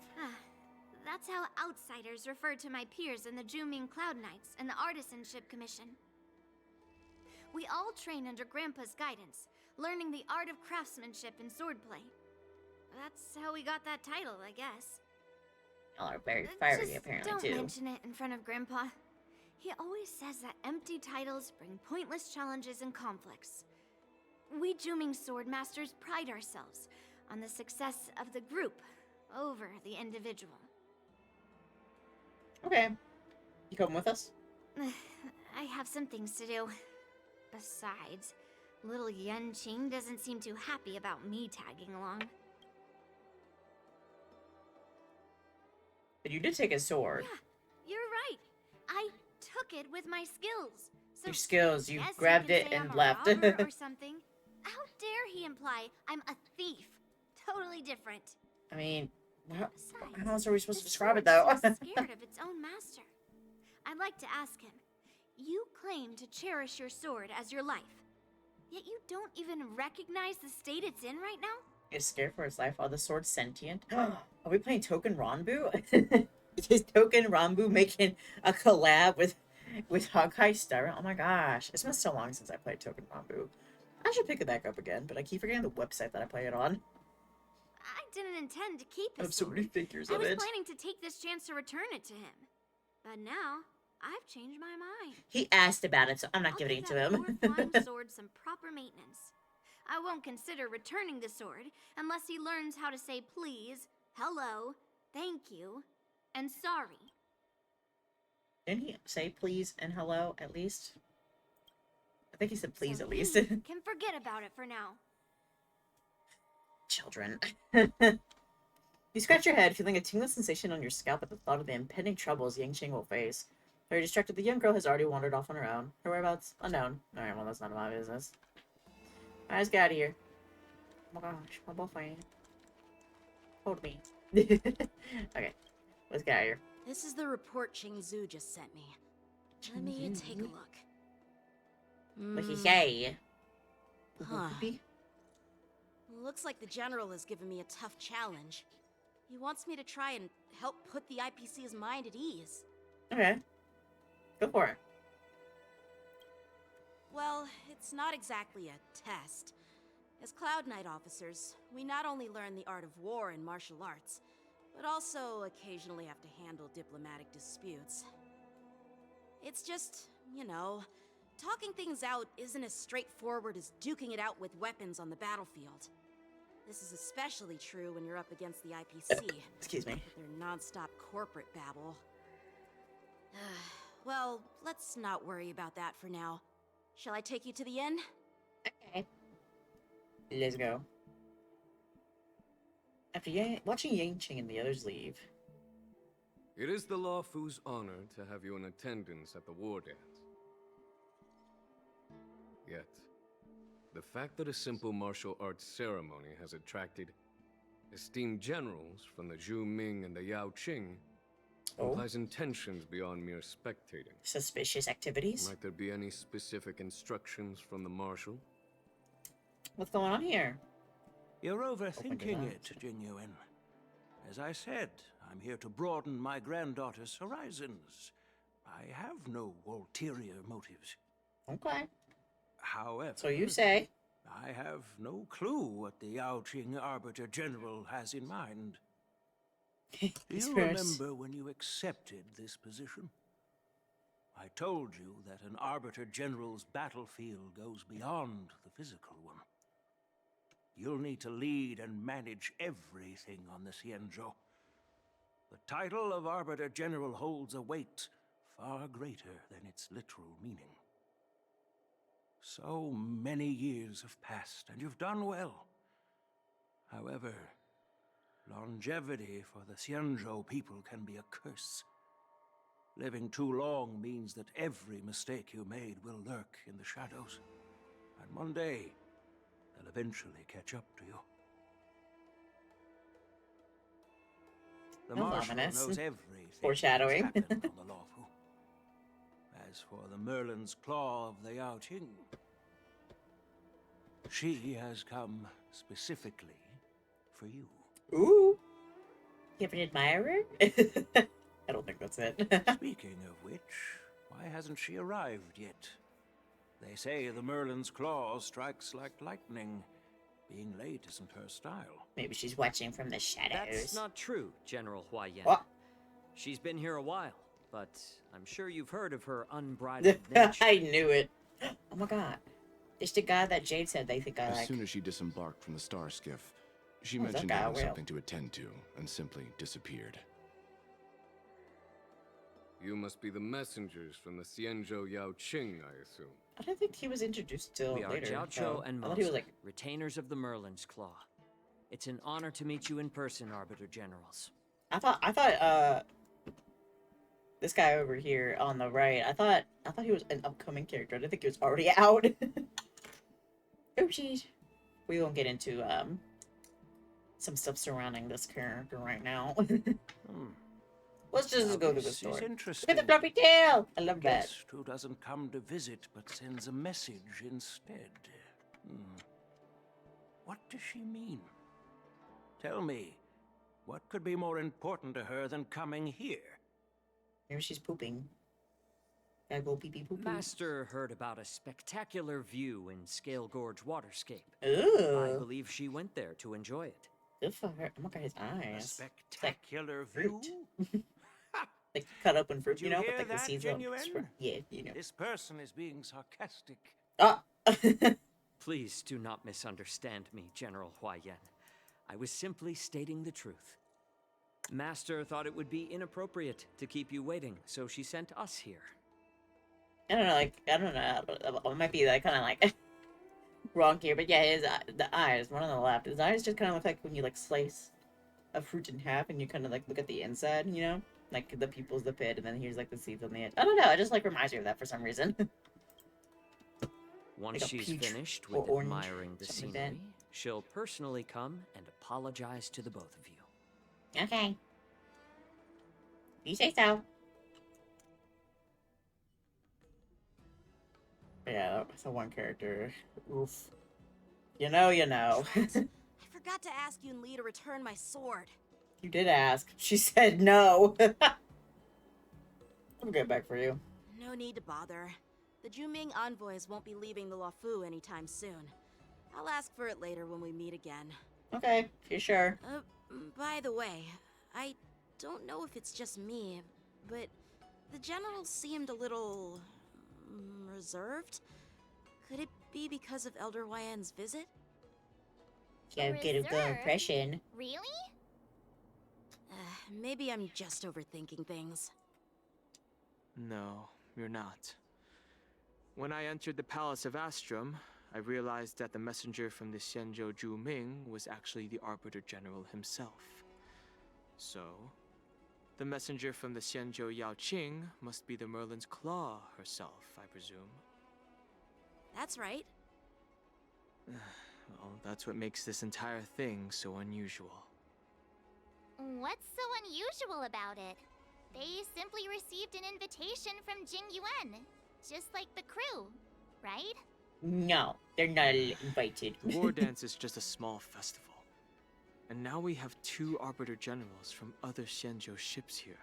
That's how outsiders refer to my peers in the Juming Cloud Knights and the Artisanship Commission. We all train under Grandpa's guidance, learning the art of craftsmanship and swordplay. That's how we got that title, I guess. Y'all are very fiery, Just apparently, don't too. mention it in front of Grandpa. He always says that empty titles bring pointless challenges and conflicts. We Juming Sword Masters pride ourselves on the success of the group over the individual. Okay. You coming with us? I have some things to do. Besides, little Yen Qing doesn't seem too happy about me tagging along. But you did take his sword. Yeah, you're right. I took it with my skills. So Your skills, you guess grabbed can it say and I'm left. a robber or something. How dare he imply I'm a thief? Totally different. I mean, how Besides, else are we supposed to the describe it, sword's though? so scared of its own master. I'd like to ask him. You claim to cherish your sword as your life, yet you don't even recognize the state it's in right now? Is scared for his life. Are the swords sentient? Are we playing Token Ranbu? Is Token Ranbu making a collab with Honkai Star? Oh my gosh. It's been so long since I played Token Ranbu. I should pick it back up again, but I keep forgetting the website that I play it on. I didn't intend to keep I his have so sword. many figures I of was it. planning to take this chance to return it to him. But now, I've changed my mind. He asked about it, so I'm not I'll giving it give to that him. poor flying sword some proper maintenance. I won't consider returning the sword unless he learns how to say please, hello, thank you, and sorry. Didn't he say please and hello, at least? I think he said please, So at least. he can forget about it for now. Children. You scratch your head, feeling a tingling sensation on your scalp at the thought of the impending troubles Yang Qing will face. Very distracted, the young girl has already wandered off on her own. Her whereabouts? Unknown. Alright, well, that's none of my business. Alright, let's get out of here. Oh my gosh, my boyfriend. Hold me. Okay, let's get out of here. This is the report Xianzhou just sent me. Let me take a look. Looky hey. Huh. Looks like the general has given me a tough challenge. He wants me to try and help put the IPC's mind at ease. Okay. Go for it. Well, it's not exactly a test. As Cloud Knight officers, we not only learn the art of war and martial arts, but also occasionally have to handle diplomatic disputes. It's just, you know, talking things out isn't as straightforward as duking it out with weapons on the battlefield. This is especially true when you're up against the IPC. Excuse me. With their non-stop corporate babble. Well, let's not worry about that for now. Shall I take you to the inn? Okay. Let's go. After watching Yang Qing and the others leave. It is the Law Fu's honor to have you in attendance at the war dance. Yet, the fact that a simple martial arts ceremony has attracted esteemed generals from the Zhu Ming and the Yao Qing implies intentions beyond mere spectating. Suspicious activities? Might there be any specific instructions from the marshal? What's going on here? You're overthinking it, Genuine. As I said, I'm here to broaden my granddaughter's horizons. I have no ulterior motives. Okay. However, So you say. I have no clue what the Yao Qing Arbiter General has in mind. Do you remember when you accepted this position? I told you that an Arbiter General's battlefield goes beyond the physical one. You'll need to lead and manage everything on the Xianzhou. The title of Arbiter General holds a weight far greater than its literal meaning. So many years have passed, and you've done well. However, Longevity for the Xianzhou people can be a curse. Living too long means that every mistake you made will lurk in the shadows. And one day, they'll eventually catch up to you. The Marshal knows everything Foreshadowing. that's happened on the Lawfu. As for the Merlin's Claw of the Yao Qing, she has come specifically for you. Ooh. You have an admirer? I don't think that's it. Speaking of which, why hasn't she arrived yet? They say the Merlin's Claw strikes like lightning. Being late isn't her style. Maybe she's watching from the shadows. That's not true, General Huaiyan. What? She's been here a while, but I'm sure you've heard of her unbridled nature. I knew it. Oh my god. It's the guy that Jade said they think I like. As soon as she disembarked from the star skiff, she Oh, that mentioned guy having will. something to attend to and simply disappeared. You must be the messengers from the Xianzhou Yao Qing, I assume. I don't think he was introduced till We are later. Jiaoqiu and I thought Mosa, he was like, retainers of the Merlin's Claw. It's an honor to meet you in person, Arbiter Generals. I thought this guy over here on the right, I thought he was an upcoming character. I didn't think he was already out. Oopsies. We won't get into some stuff surrounding this character right now. Let's just go to the This story. is Look interesting. at the floppy tail! I love that. Guest who doesn't come to visit but sends a message instead. What does she mean? Tell me, what could be more important to her than coming here? Maybe she's pooping. Gotta go pee pee poo poo. Master heard about a spectacular view in Scale Gorge Waterscape. Ooh. I believe she went there to enjoy it. Good for her. Oh my god, his eyes. Spectacular view? Like cut open fruit, Did you you know, hear with like the that, seeds Genuine? Yeah, you know. This person is being sarcastic. Ah! Please do not misunderstand me, General Huaiyan. I was simply stating the truth. Master thought it would be inappropriate to keep you waiting, so she sent us here. I don't know, like, I don't know. I might be like kind of like wrong here, but yeah, his the eyes, one on the left, his eyes just kind of look like when you like slice a fruit in half and you kind of like look at the inside, you know, like the pupil's the pit, and then here's like the seeds on the edge. I don't know. It just like reminds me of that for some reason. Once Like a she's peach finished or with orange, admiring the something like that. scenery, she'll personally come and apologize to the both of you. Okay. You say so. Yeah, that's the one character. Oof. You know, you know. I forgot to ask Yun Li to return my sword. You did ask. She said no. I'll get back for you. No need to bother. The Juming envoys won't be leaving the Luofu anytime soon. I'll ask for it later when we meet again. Okay, you sure? By the way, I don't know if it's just me, but the general seemed a little reserved. Could it be because of Elder Huaiyan's visit? Yeah, get a good impression. Really? Maybe I'm just overthinking things. No, you're not. When I entered the Palace of Astrum, I realized that the messenger from the Xianzhou Juming was actually the Arbiter General himself. So, the messenger from the Xianzhou Yao Qing must be the Merlin's Claw herself, I presume. That's right. Well, that's what makes this entire thing so unusual. What's so unusual about it? They simply received an invitation from Jing Yuan, just like the crew, right? No, they're not invited. Wardance is just a small festival. And now we have 2 Arbiter Generals from other Xianzhou ships here.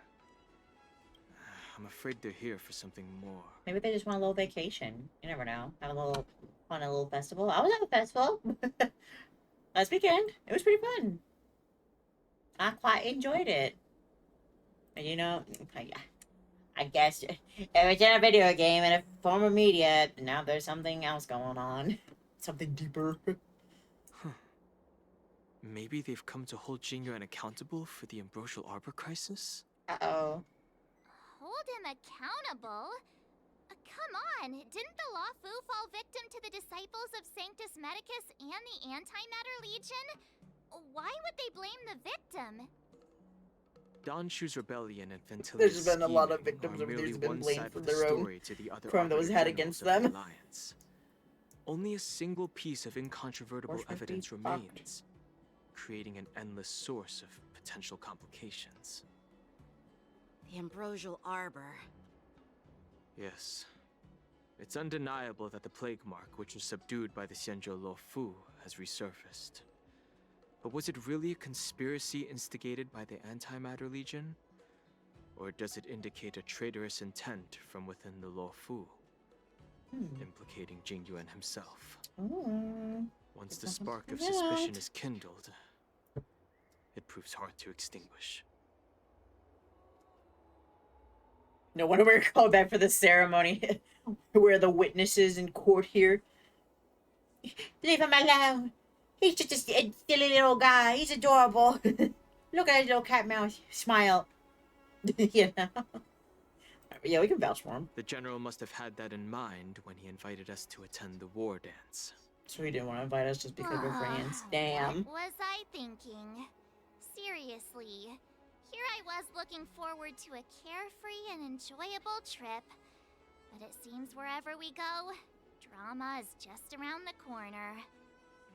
I'm afraid they're here for something more. Maybe they just want a little vacation. You never know. Have a little fun, a little festival. I was at a festival last weekend. It was pretty fun. I quite enjoyed it. And you know, I guess if it's in a video game and a form of media, now there's something else going on. Something deeper. Maybe they've come to hold Jingyuan accountable for the Ambrosial Arbor crisis? Uh-oh. Hold him accountable? Come on, didn't the Luofu fall victim to the disciples of Sanctus Medicus and the Antimatter Legion? Why would they blame the victim? Danshu's rebellion and Ventila's There's been a lot of scheming victims are over there merely who've been one blamed side for of the their own story to the other crime that was arbiter had generals against of the them. Alliance. Only a single piece of incontrovertible Watch my evidence feet remains, creating an endless source of potential complications. The ambrosial arbor. Yes. It's undeniable that the plague mark, which was subdued by the Xianzhou Luofu, has resurfaced. But was it really a conspiracy instigated by the Antimatter Legion? Or does it indicate a traitorous intent from within the Luofu, implicating Jingyuan himself? Once the spark of suspicion is kindled, it proves hard to extinguish. No wonder we're called back for the ceremony. Where the witnesses in court here. Leave him alone. He's just a silly little guy. He's adorable. Look at his little cat mouth smile. You know? Yeah, we can vouch for him. The general must have had that in mind when he invited us to attend the war dance. So he didn't want to invite us just because we're friends. Damn. What was I thinking? Seriously. Here I was looking forward to a carefree and enjoyable trip. But it seems wherever we go, drama is just around the corner.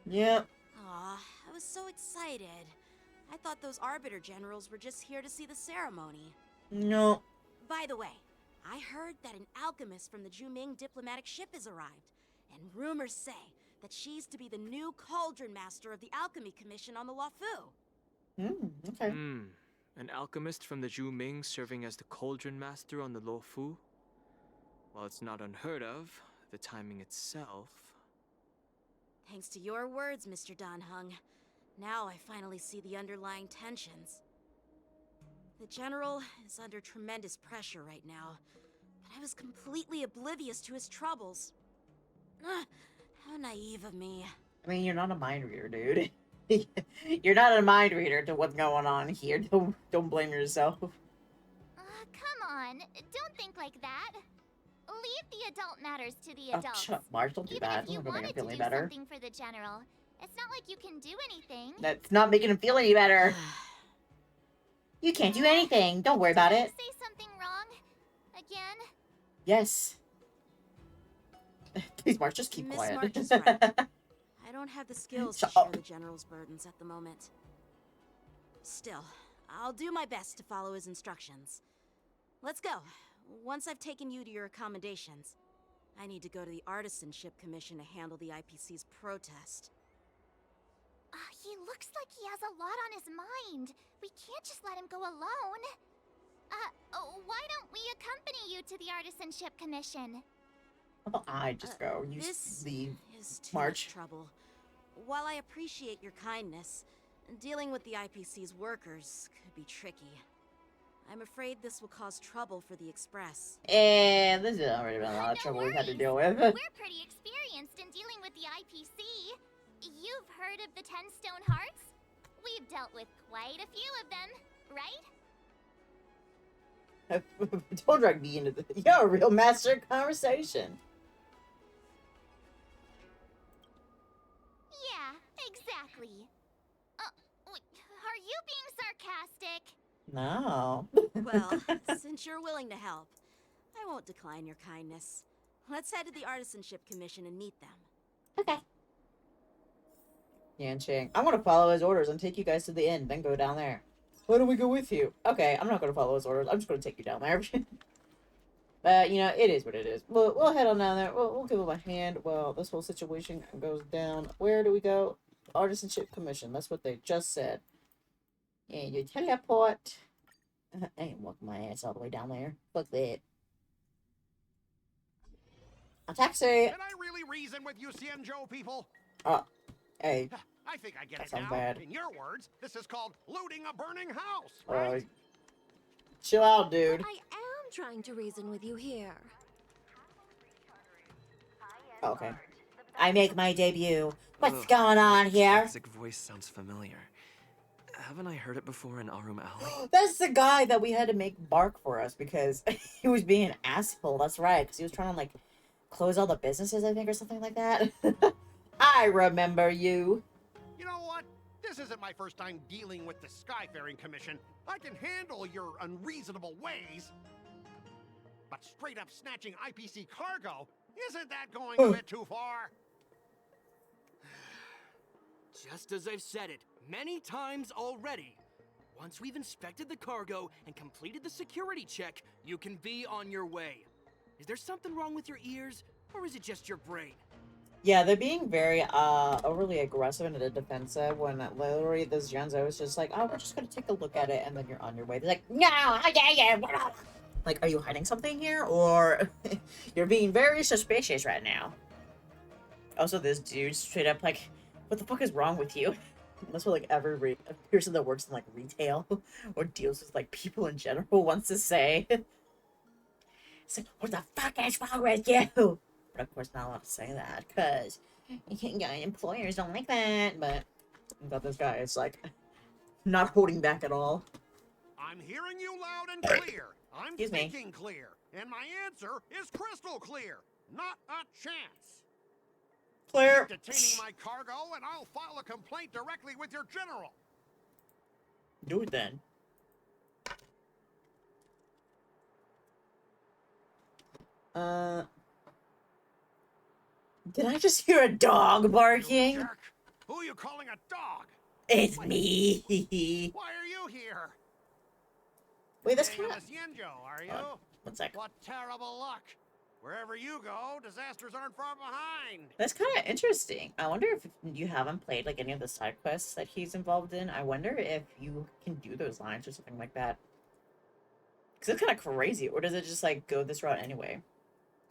Yep. Aw, I was so excited. I thought those Arbiter Generals were just here to see the ceremony. No. By the way, I heard that an alchemist from the Juming diplomatic ship has arrived. And rumors say that she's to be the new Cauldron Master of the Alchemy Commission on the Luofu. Okay. An alchemist from the Juming serving as the Cauldron Master on the Luofu? While it's not unheard of, the timing itself... Thanks to your words, Mr. Danheng. Now I finally see the underlying tensions. The General is under tremendous pressure right now, but I was completely oblivious to his troubles. How naive of me. I mean, you're not a mind reader, dude. You're not a mind reader to what's going on here. Don't blame yourself. Come on, don't think like that. Leave the adult matters to the Oh, adults. shut up, Marge. Don't do Even that. if you I'm gonna make wanted him to feel any do better. something for the General, it's not like you can do anything. That's not making him feel any better. You can't do anything. Don't worry about it. Say something wrong? Again? Yes. Please, Marge, just keep Miss quiet. March is right. I don't have the skills to Shut share up. the General's burdens at the moment. Still, I'll do my best to follow his instructions. Let's go. Once I've taken you to your accommodations, I need to go to the Artisanship Commission to handle the IPC's protest. He looks like he has a lot on his mind. We can't just let him go alone. Why don't we accompany you to the Artisanship Commission? How about I just go? You This leave. is too March. much trouble. While I appreciate your kindness, dealing with the IPC's workers could be tricky. I'm afraid this will cause trouble for the Express. And this has already been a lot of trouble we've had to deal with. We're pretty experienced in dealing with the IPC. You've heard of the 10 Stone Hearts? We've dealt with quite a few of them, right? Don't drag me into this. You're a real master of conversation. Yeah, exactly. Are you being sarcastic? No. Well, since you're willing to help, I won't decline your kindness. Let's head to the Artisanship Commission and meet them. Okay. Yanching. I'm gonna follow his orders and take you guys to the inn, then go down there. Why don't we go with you? Okay, I'm not gonna follow his orders. I'm just gonna take you down there. But, you know, it is what it is. We'll head on down there. We'll give him a hand while this whole situation goes down. Where do we go? Artisanship Commission. That's what they just said. And you teleport. I ain't walking my ass all the way down there. Fuck that. A taxi. Can I really reason with you Xianzhou people? Hey. I think I get That it sounds now. bad. In your words, this is called looting a burning house, right? Chill out, dude. I am trying to reason with you here. Okay. I make my debut. What's Ugh, going on that here? toxic voice sounds familiar. Haven't I heard it before in Arum Alley? That's the guy that we had to make bark for us because he was being an asshole. That's right, because he was trying to, like, close all the businesses, I think, or something like that. I remember you. You know what? This isn't my first time dealing with the Skyfaring Commission. I can handle your unreasonable ways. But straight up snatching IPC cargo, isn't that going a bit too far? Just as I've said it many times already. Once we've inspected the cargo and completed the security check, you can be on your way. Is there something wrong with your ears, or is it just your brain? Yeah, they're being very overly aggressive and defensive when literally this Xianzhou is just like, oh, we're just gonna take a look at it and then you're on your way. They're like, no, yeah. Like, are you hiding something here? Or you're being very suspicious right now. Also, this dude straight up like, what the fuck is wrong with you? That's what like every person that works in like retail or deals with like people in general wants to say. It's like, what the fuck is wrong with you? But of course, not allowed to say that because employers don't like that. But I thought this guy is like not holding back at all. I'm hearing you loud and clear. I'm Excuse me. thinking clear, and my answer is crystal clear. Not a chance. Clear. Keep detaining my cargo, and I'll file a complaint directly with your general. Do it then. Did I just hear a dog barking? You jerk. Who are you calling a dog? It's Wait, me. Why are you here? Wait, that's Staying kind in of. the Xianzhou, are you? One sec. What terrible luck. Wherever you go, disasters aren't far behind. That's kind of interesting. I wonder if you haven't played like any of the side quests that he's involved in. I wonder if you can do those lines or something like that. Because it's kind of crazy. Or does it just like go this route anyway?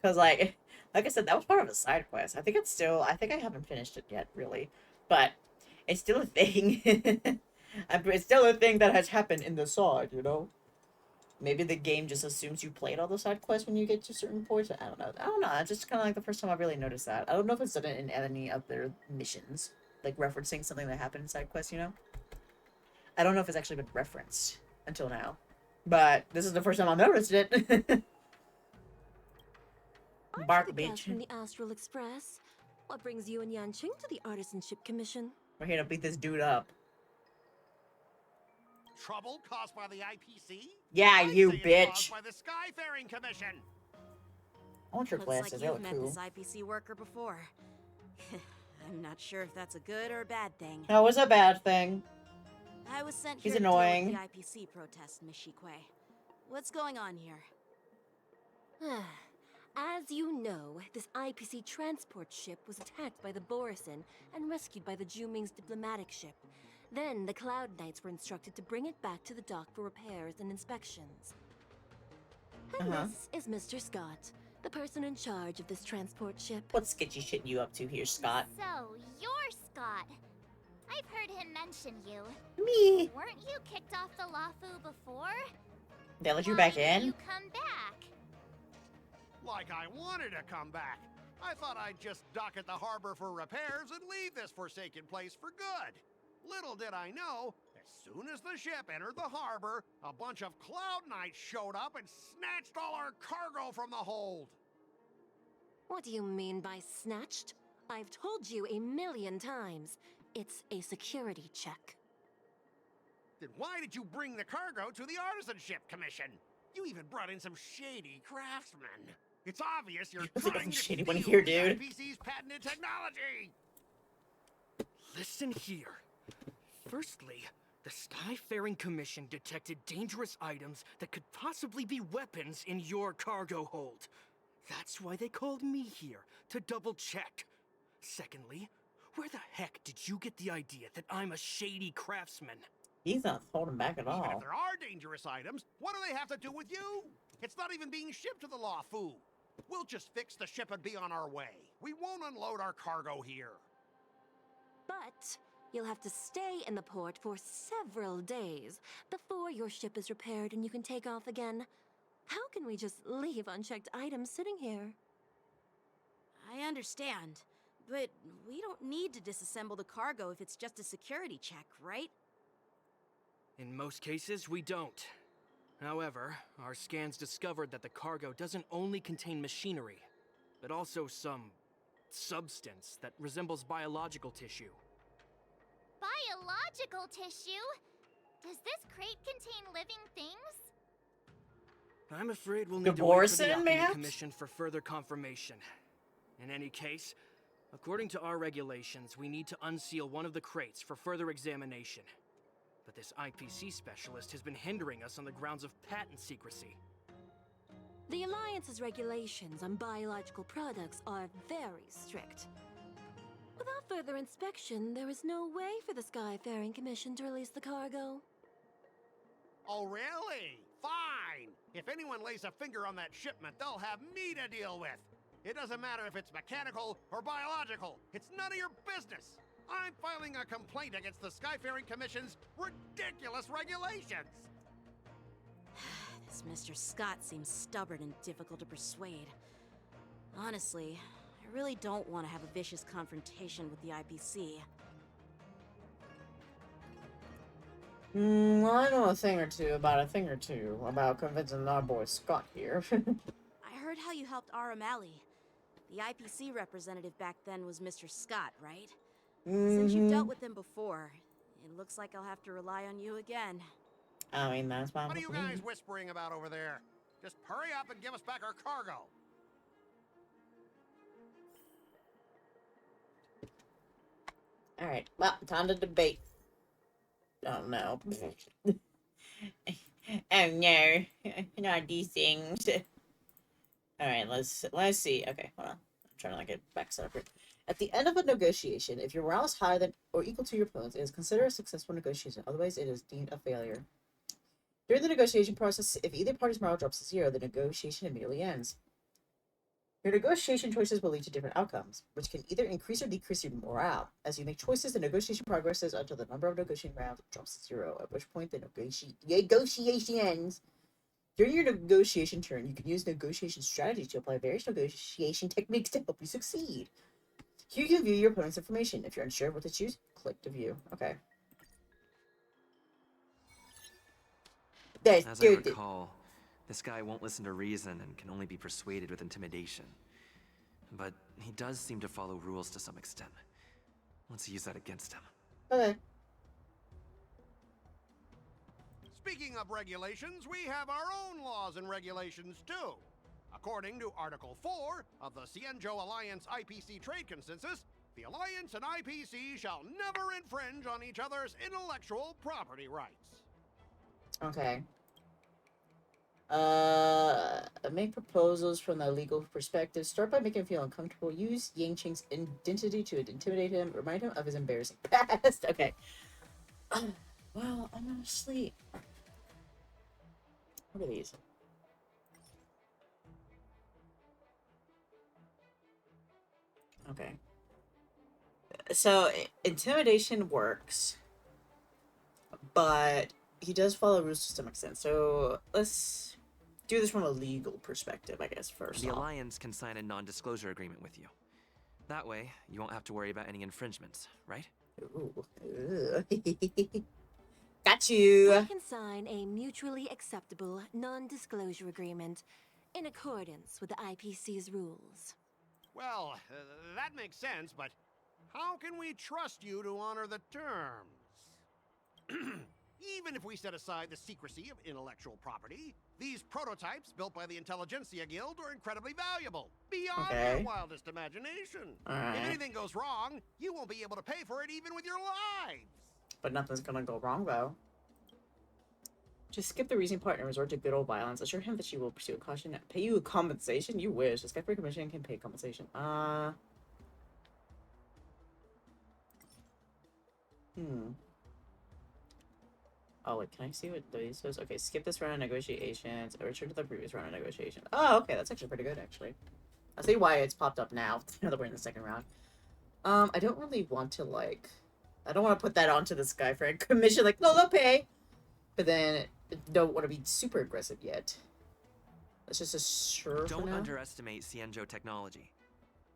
Because like I said, that was part of a side quest. I think it's still. I think I haven't finished it yet, really. But it's still a thing. It's still a thing that has happened in the side, you know? Maybe the game just assumes you played all the side quests when you get to certain points. I don't know. It's just kind of like the first time I really noticed that. I don't know if it's done it in any other missions. Like referencing something that happened in side quests, you know? I don't know if it's actually been referenced until now. But this is the first time I noticed it. Bark, the guest bitch. from the Astral Express. What brings you and Yanqing to the Artisanship Commission? We're here to beat this dude up. Trouble caused by the IPC? Yeah, I'd you say it's bitch. caused by the Skyfaring Commission. I want your Looks glasses. like They you've look met cool. this IPC worker before. I'm not sure if that's a good or a bad thing. That was a bad thing. I was sent He's here annoying. to deal with the IPC protest, Miss Shikwe. What's going on here? As you know, this IPC transport ship was attacked by the Borison and rescued by the Juming's diplomatic ship. Then the Cloud Knights were instructed to bring it back to the dock for repairs and inspections. And this is Mr. Scott, the person in charge of this transport ship. What sketchy shit you up to here, Scott? So, you're Scott. I've heard him mention you. Me. Weren't you kicked off the Lafu before? They let you Why back did in? you come back? Like I wanted to come back. I thought I'd just dock at the harbor for repairs and leave this forsaken place for good. Little did I know, as soon as the ship entered the harbor, a bunch of Cloud Knights showed up and snatched all our cargo from the hold. What do you mean by snatched? I've told you 1,000,000 times. It's a security check. Then why did you bring the cargo to the Artisanship Commission? You even brought in some shady craftsmen. It's obvious you're trying to shady steal one here, the dude. IPC's patented technology. Listen here. Firstly, the Skyfaring Commission detected dangerous items that could possibly be weapons in your cargo hold. That's why they called me here, to double check. Secondly, where the heck did you get the idea that I'm a shady craftsman? He's not holding back at Even all. if there are dangerous items, what do they have to do with you? It's not even being shipped to the Lafu. We'll just fix the ship and be on our way. We won't unload our cargo here. But you'll have to stay in the port for several days before your ship is repaired and you can take off again. How can we just leave unchecked items sitting here? I understand, but we don't need to disassemble the cargo if it's just a security check, right? In most cases, we don't. However, our scans discovered that the cargo doesn't only contain machinery, but also some substance that resembles biological tissue. biological tissue. Does this crate contain living things? I'm afraid we'll need to wait for the Gaborson, Alchemy perhaps? Commission for further confirmation. In any case, according to our regulations, we need to unseal one of the crates for further examination. But this IPC specialist has been hindering us on the grounds of patent secrecy. The Alliance's regulations on biological products are very strict. Without further inspection, there is no way for the Skyfaring Commission to release the cargo. Oh, really? Fine! If anyone lays a finger on that shipment, they'll have me to deal with. It doesn't matter if it's mechanical or biological. It's none of your business. I'm filing a complaint against the Skyfaring Commission's ridiculous regulations. This Mr. Scott seems stubborn and difficult to persuade. Honestly, I really don't want to have a vicious confrontation with the IPC. I know a thing or two about convincing our boy Scott here. I heard how you helped Aramali. The IPC representative back then was Mr. Scott, right? Since you've dealt with him before, it looks like I'll have to rely on you again. I mean, that's fine. What are you guys whispering about over there? Just hurry up and give us back our cargo. Alright, well, time to debate. Oh no. Oh no. Not these things. Alright, let's see. Okay, hold on. I'm trying to like get back set up here. At the end of a negotiation, if your morale is higher than or equal to your opponent's, it is considered a successful negotiation. Otherwise, it is deemed a failure. During the negotiation process, if either party's morale drops to 0, the negotiation immediately ends. Your negotiation choices will lead to different outcomes, which can either increase or decrease your morale. As you make choices, the negotiation progresses until the number of negotiating rounds drops to 0, at which point the negotiation ends. During your negotiation turn, you can use negotiation strategies to apply various negotiation techniques to help you succeed. Here you can view your opponent's information. If you're unsure of what to choose, click to view. Okay. As I recall, this guy won't listen to reason and can only be persuaded with intimidation. But he does seem to follow rules to some extent. Let's use that against him. Okay. Speaking of regulations, we have our own laws and regulations too. According to Article 4 of the Xianzhou Alliance IPC Trade Consensus, the Alliance and IPC shall never infringe on each other's intellectual property rights. Okay. Make proposals from the legal perspective. Start by making him feel uncomfortable. Use Yang Qing's identity to intimidate him. Remind him of his embarrassing past. Okay. Well, I'm gonna sleep. What are these? Okay. So, intimidation works, but he does follow rules to some extent. So, let's do this from a legal perspective, I guess, first The off. Alliance can sign a non-disclosure agreement with you. That way, you won't have to worry about any infringements, right? Ooh. Got you! We can sign a mutually acceptable non-disclosure agreement in accordance with the IPC's rules. Well, that makes sense, but how can we trust you to honor the terms? Even if we set aside the secrecy of intellectual property, these prototypes built by the Intelligentsia Guild are incredibly valuable, beyond your wildest imagination. If anything goes wrong, you won't be able to pay for it even with your lives. But nothing's gonna go wrong, though. Just skip the reasoning part and resort to good old violence. Assure him that she will pursue a caution and pay you a compensation. You wish. The Skyfaring Commission can pay compensation. Oh, wait, can I see what these says? Okay, skip this round of negotiations. Return to the previous round of negotiations. Oh, okay, that's actually pretty good, actually. I see why it's popped up now, now that we're in the second round. I don't really want to, like... I don't want to put that onto the Skyfaring Commission, like, no, they'll pay! But then, don't want to be super aggressive yet. Let's just assure for Don't now. underestimate Xianzhou technology.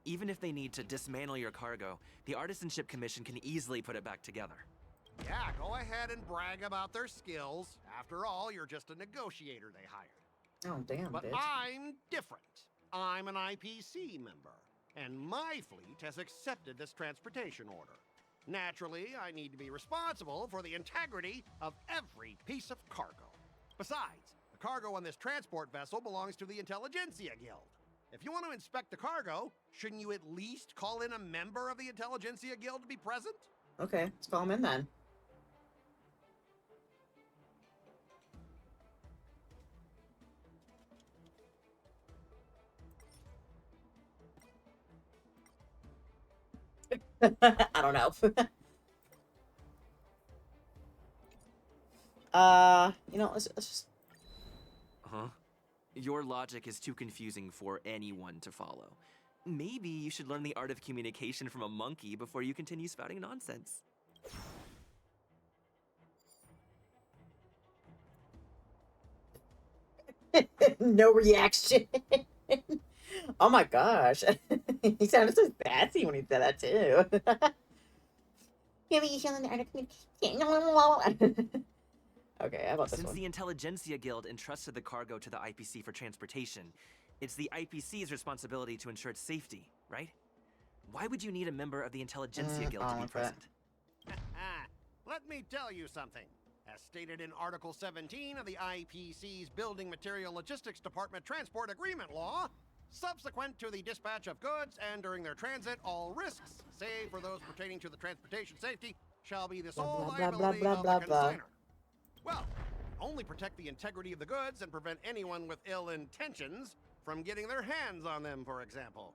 Even if they need to dismantle your cargo, the Artisanship Commission can easily put it back together. Yeah, go ahead and brag about their skills. After all, you're just a negotiator they hired. Oh, damn, But bitch. I'm different. I'm an IPC member, and my fleet has accepted this transportation order. Naturally, I need to be responsible for the integrity of every piece of cargo. Besides, the cargo on this transport vessel belongs to the Intelligentsia Guild. If you want to inspect the cargo, shouldn't you at least call in a member of the Intelligentsia Guild to be present? Okay, let's call him in then. I don't know. You know, let's just... Huh? Your logic is too confusing for anyone to follow. Maybe you should learn the art of communication from a monkey before you continue spouting nonsense. No reaction. Oh my gosh. He sounded so sassy when he said that too. Okay, how about this Since one? the Intelligentsia Guild entrusted the cargo to the IPC for transportation, it's the IPC's responsibility to ensure its safety, right? Why would you need a member of the Intelligentsia Guild to be present? Let me tell you something. As stated in Article 17 of the IPC's Building Material Logistics Department Transport Agreement Law, subsequent to the dispatch of goods and during their transit, all risks, save for those pertaining to the transportation safety, shall be the sole liability of the consignor. Well, only protect the integrity of the goods and prevent anyone with ill intentions from getting their hands on them, for example.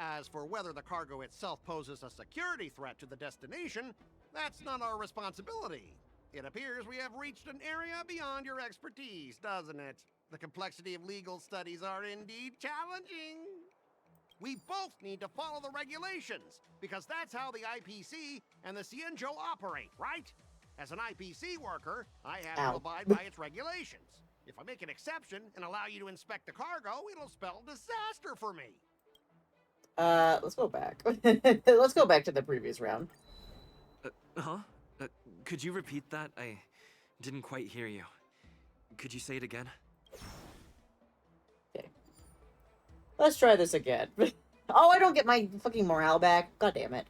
As for whether the cargo itself poses a security threat to the destination, that's not our responsibility. It appears we have reached an area beyond your expertise, doesn't it? The complexity of legal studies are indeed challenging. We both need to follow the regulations, because that's how the IPC and the Xianzhou operate, right? As an IPC worker, I have to abide by its regulations. If I make an exception and allow you to inspect the cargo, it'll spell disaster for me. Let's go back. Let's go back to the previous round. Could you repeat that? I didn't quite hear you. Could you say it again? Okay. Let's try this again. Oh, I don't get my fucking morale back. God damn it.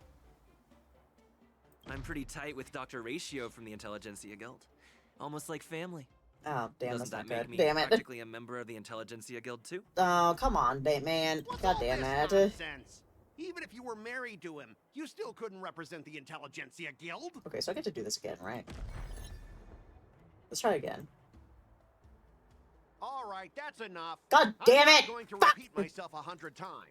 I'm pretty tight with Dr. Ratio from the Intelligentsia Guild. Almost like family. Oh, damn, Doesn't that's that not make good. me Damn it. practically a member of the Intelligentsia Guild too? Oh, come on, man. God damn it. Nonsense. Even if you were married to him, you still couldn't represent the Intelligentsia Guild. Okay, so I get to do this again, right? Let's try again. All right, that's enough. God damn it! I'm not going to repeat myself 100 times.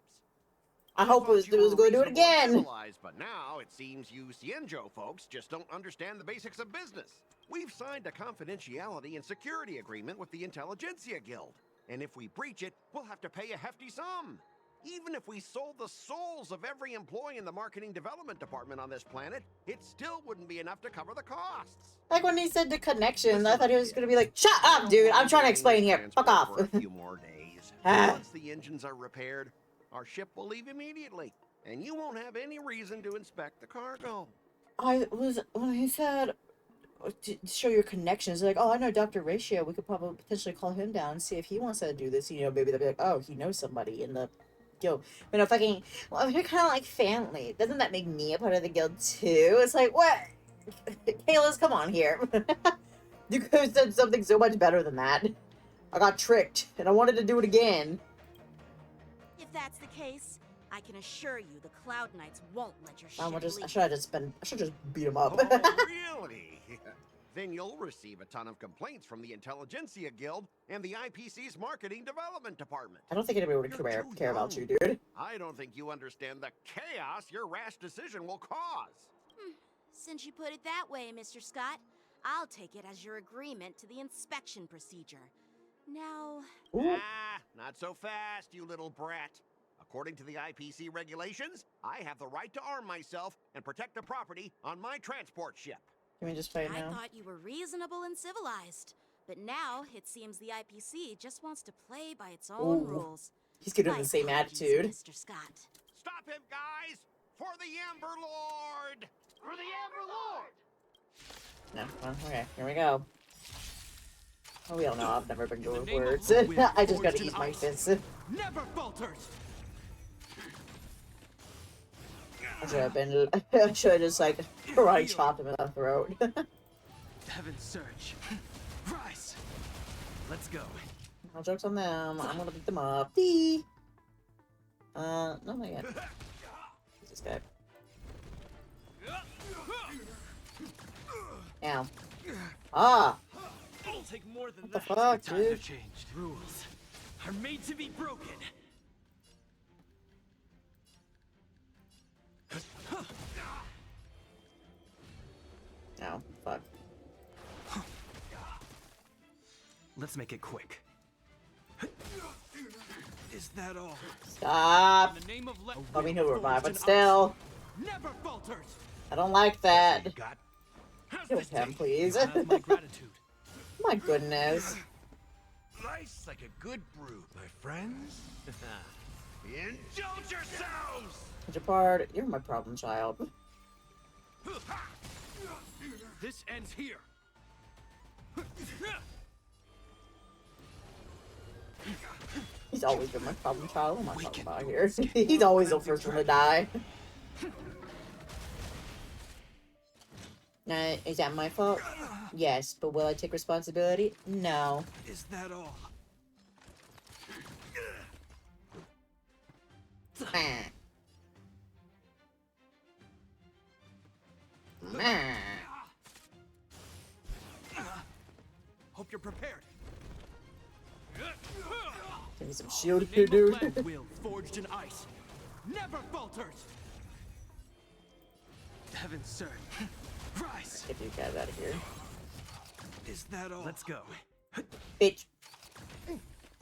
I hope it was going to do it again. But now it seems you Xianzhou folks just don't understand the basics of business. We've signed a confidentiality and security agreement with the Intelligentsia Guild, and if we breach it, we'll have to pay a hefty sum. Even if we sold the souls of every employee in the marketing development department on this planet, it still wouldn't be enough to cover the costs. Like when he said the connections, I thought he was going to be like, shut up, dude. I'm trying to explain here. Fuck off. For a few more days. Once the engines are repaired, our ship will leave immediately, and you won't have any reason to inspect the cargo. When he said, to show your connections, like, oh, I know Dr. Ratio. We could probably potentially call him down and see if he wants to do this. You know, maybe they'll be like, oh, he knows somebody in the guild. But no, fucking, well, you're kind of like family. Doesn't that make me a part of the guild too? It's like, what? Kayla's, come on here. You could have said something so much better than that. I got tricked, and I wanted to do it again. If that's the case, I can assure you the Cloud Knights won't let your ship I should just beat him up. Oh, really? Then you'll receive a ton of complaints from the Intelligentsia Guild and the IPC's Marketing Development Department. I don't think anybody would care about you, dude. I don't think you understand the chaos your rash decision will cause. Since you put it that way, Mr. Scott, I'll take it as your agreement to the inspection procedure. Now... Not so fast, you little brat. According to the IPC regulations, I have the right to arm myself and protect the property on my transport ship. Can we just fight I now? thought you were reasonable and civilized, but now it seems the IPC just wants to play by its own rules. He's gonna have the same attitude. Mr. Scott. Stop him, guys! For the Amber Lord! For the Amber Lord! No, well, okay, here we go. Oh, we all know I've never been good with words. I just gotta eat my fists. Never falters! I should have been. I should have just like karate chopped him in the throat. Heaven's surge. Rise. Let's go. No jokes on them. I'm gonna beat them up. Dee. No, not yet. Who's this guy? Ow. Ah! It'll take more than What the that. fuck, Times dude? have changed. Rules are made to be broken. Oh, fuck. Let's make it quick. Is that all? Stop! In the name of I mean, he'll revive, but still. Never falters. I don't like that. How's Kill this him, taste? please. You have my gratitude. My goodness. Nice like a good brew, my friends. Indulge yourselves! Japard, you're my problem child. This ends here. He's always been my problem child. What am I talking about here? He's always the first one to die. Now, is that my fault? Yes, but will I take responsibility? No. Is that all? Hope you're prepared. Give me some shield here, dude. Will forged in ice never falters. Heaven's surge. Rise. Get you guys out of here. Is that all? Let's go. Bitch.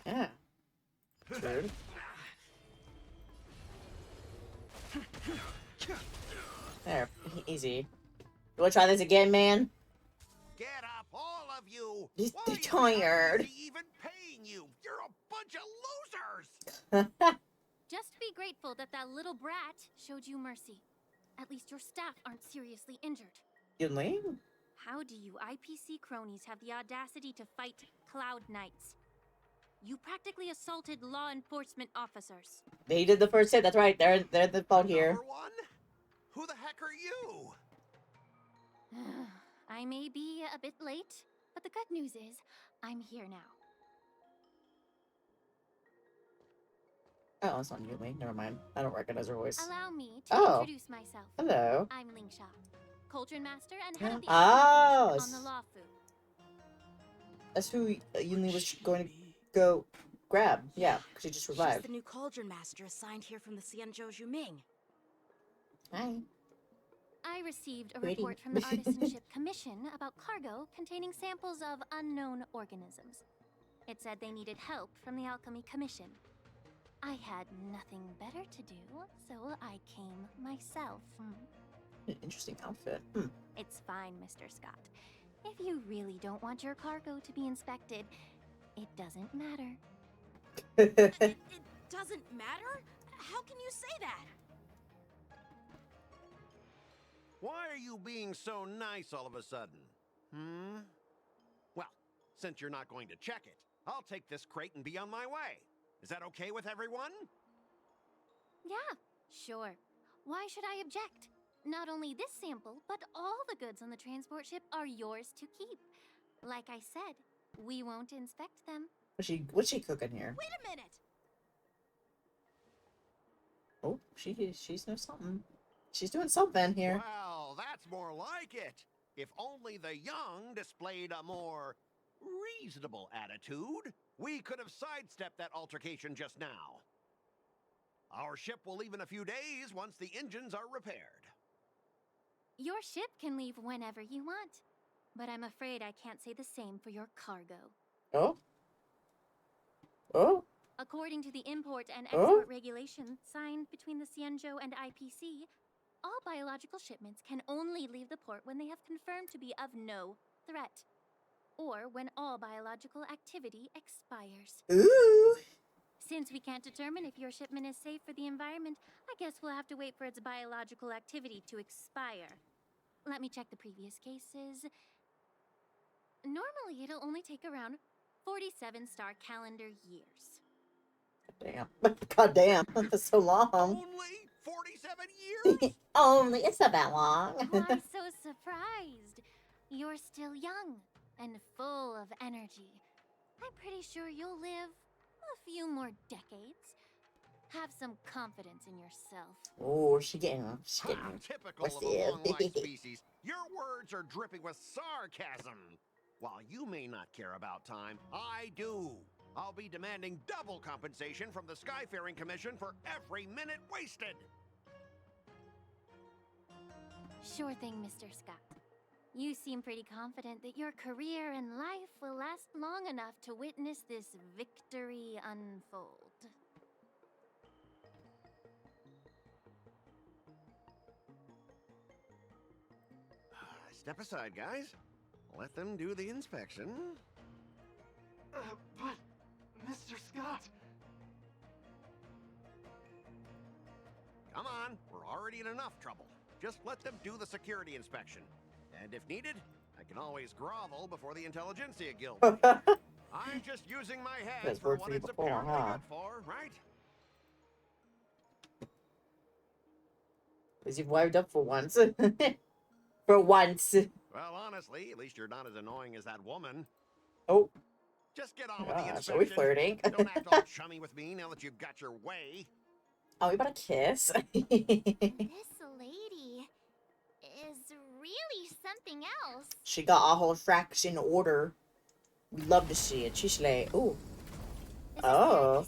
Yeah. Dude. There. Easy. You wanna try this again, man? Get up, all of you! He's Why tired. is he even paying you? You're a bunch of losers! Just be grateful that that little brat showed you mercy. At least your staff aren't seriously injured. Yunli? How do you IPC cronies have the audacity to fight Cloud Knights? You practically assaulted law enforcement officers. They did the first hit. That's right. They're the fault here. Number one? Who the heck are you? I may be a bit late, but the good news is I'm here now. Oh, it's not Yunli. Never mind. I don't recognize her voice. Allow me to Oh. introduce myself. Hello. I'm Lingsha, Cauldron Master and head of the Oh, on the Law Fu. That's who Yunli was going to go grab. Yeah, because she just She's revived. the new Cauldron Master assigned here from the Xianzhou Juming. Hi. I received a Waiting. report from the Artisanship Commission about cargo containing samples of unknown organisms. It said they needed help from the Alchemy Commission. I had nothing better to do, so I came myself. Interesting outfit. It's fine, Mr. Scott. If you really don't want your cargo to be inspected, it doesn't matter. It doesn't matter? How can you say that? Why are you being so nice all of a sudden? Well, since you're not going to check it, I'll take this crate and be on my way. Is that okay with everyone? Yeah, sure. Why should I object? Not only this sample, but all the goods on the transport ship are yours to keep. Like I said, we won't inspect them. What's she cooking here? Wait a minute! Oh, she's doing something. She's doing something here. Well, that's more like it. If only the young displayed a more reasonable attitude, we could have sidestepped that altercation just now. Our ship will leave in a few days once the engines are repaired. Your ship can leave whenever you want, but I'm afraid I can't say the same for your cargo. Oh? Oh? According to the import and export regulations signed between the Xianzhou and IPC, all biological shipments can only leave the port when they have confirmed to be of no threat, or when all biological activity expires. Ooh! Since we can't determine if your shipment is safe for the environment, I guess we'll have to wait for its biological activity to expire. Let me check the previous cases. Normally, it'll only take around 47 star calendar years. Damn. God damn. That's so long. Only 47 years? Only, it's not that long. Why so surprised? You're still young and full of energy. I'm pretty sure you'll live a few more decades. Have some confidence in yourself. Oh, she getting Typical of a long-life species. Your words are dripping with sarcasm. While you may not care about time, I do. I'll be demanding double compensation from the Skyfaring Commission for every minute wasted. Sure thing, Mr. Scott. You seem pretty confident that your career and life will last long enough to witness this victory unfold. Step aside, guys. Let them do the inspection. But, Mr. Scott... Come on, we're already in enough trouble. Just let them do the security inspection. And if needed, I can always grovel before the Intelligentsia Guild. I'm just using my head That's for worked what for you it's before, apparently huh? good for, right? Because you've wired up for once. For once. Well, honestly, at least you're not as annoying as that woman. Oh. Just get on with the inspection. Are we flirting? Don't act all chummy with me now that you've got your way. Oh, we about to kiss? This lady is really something else. She got a whole fraction order. We love to see it. She's like, ooh. Oh.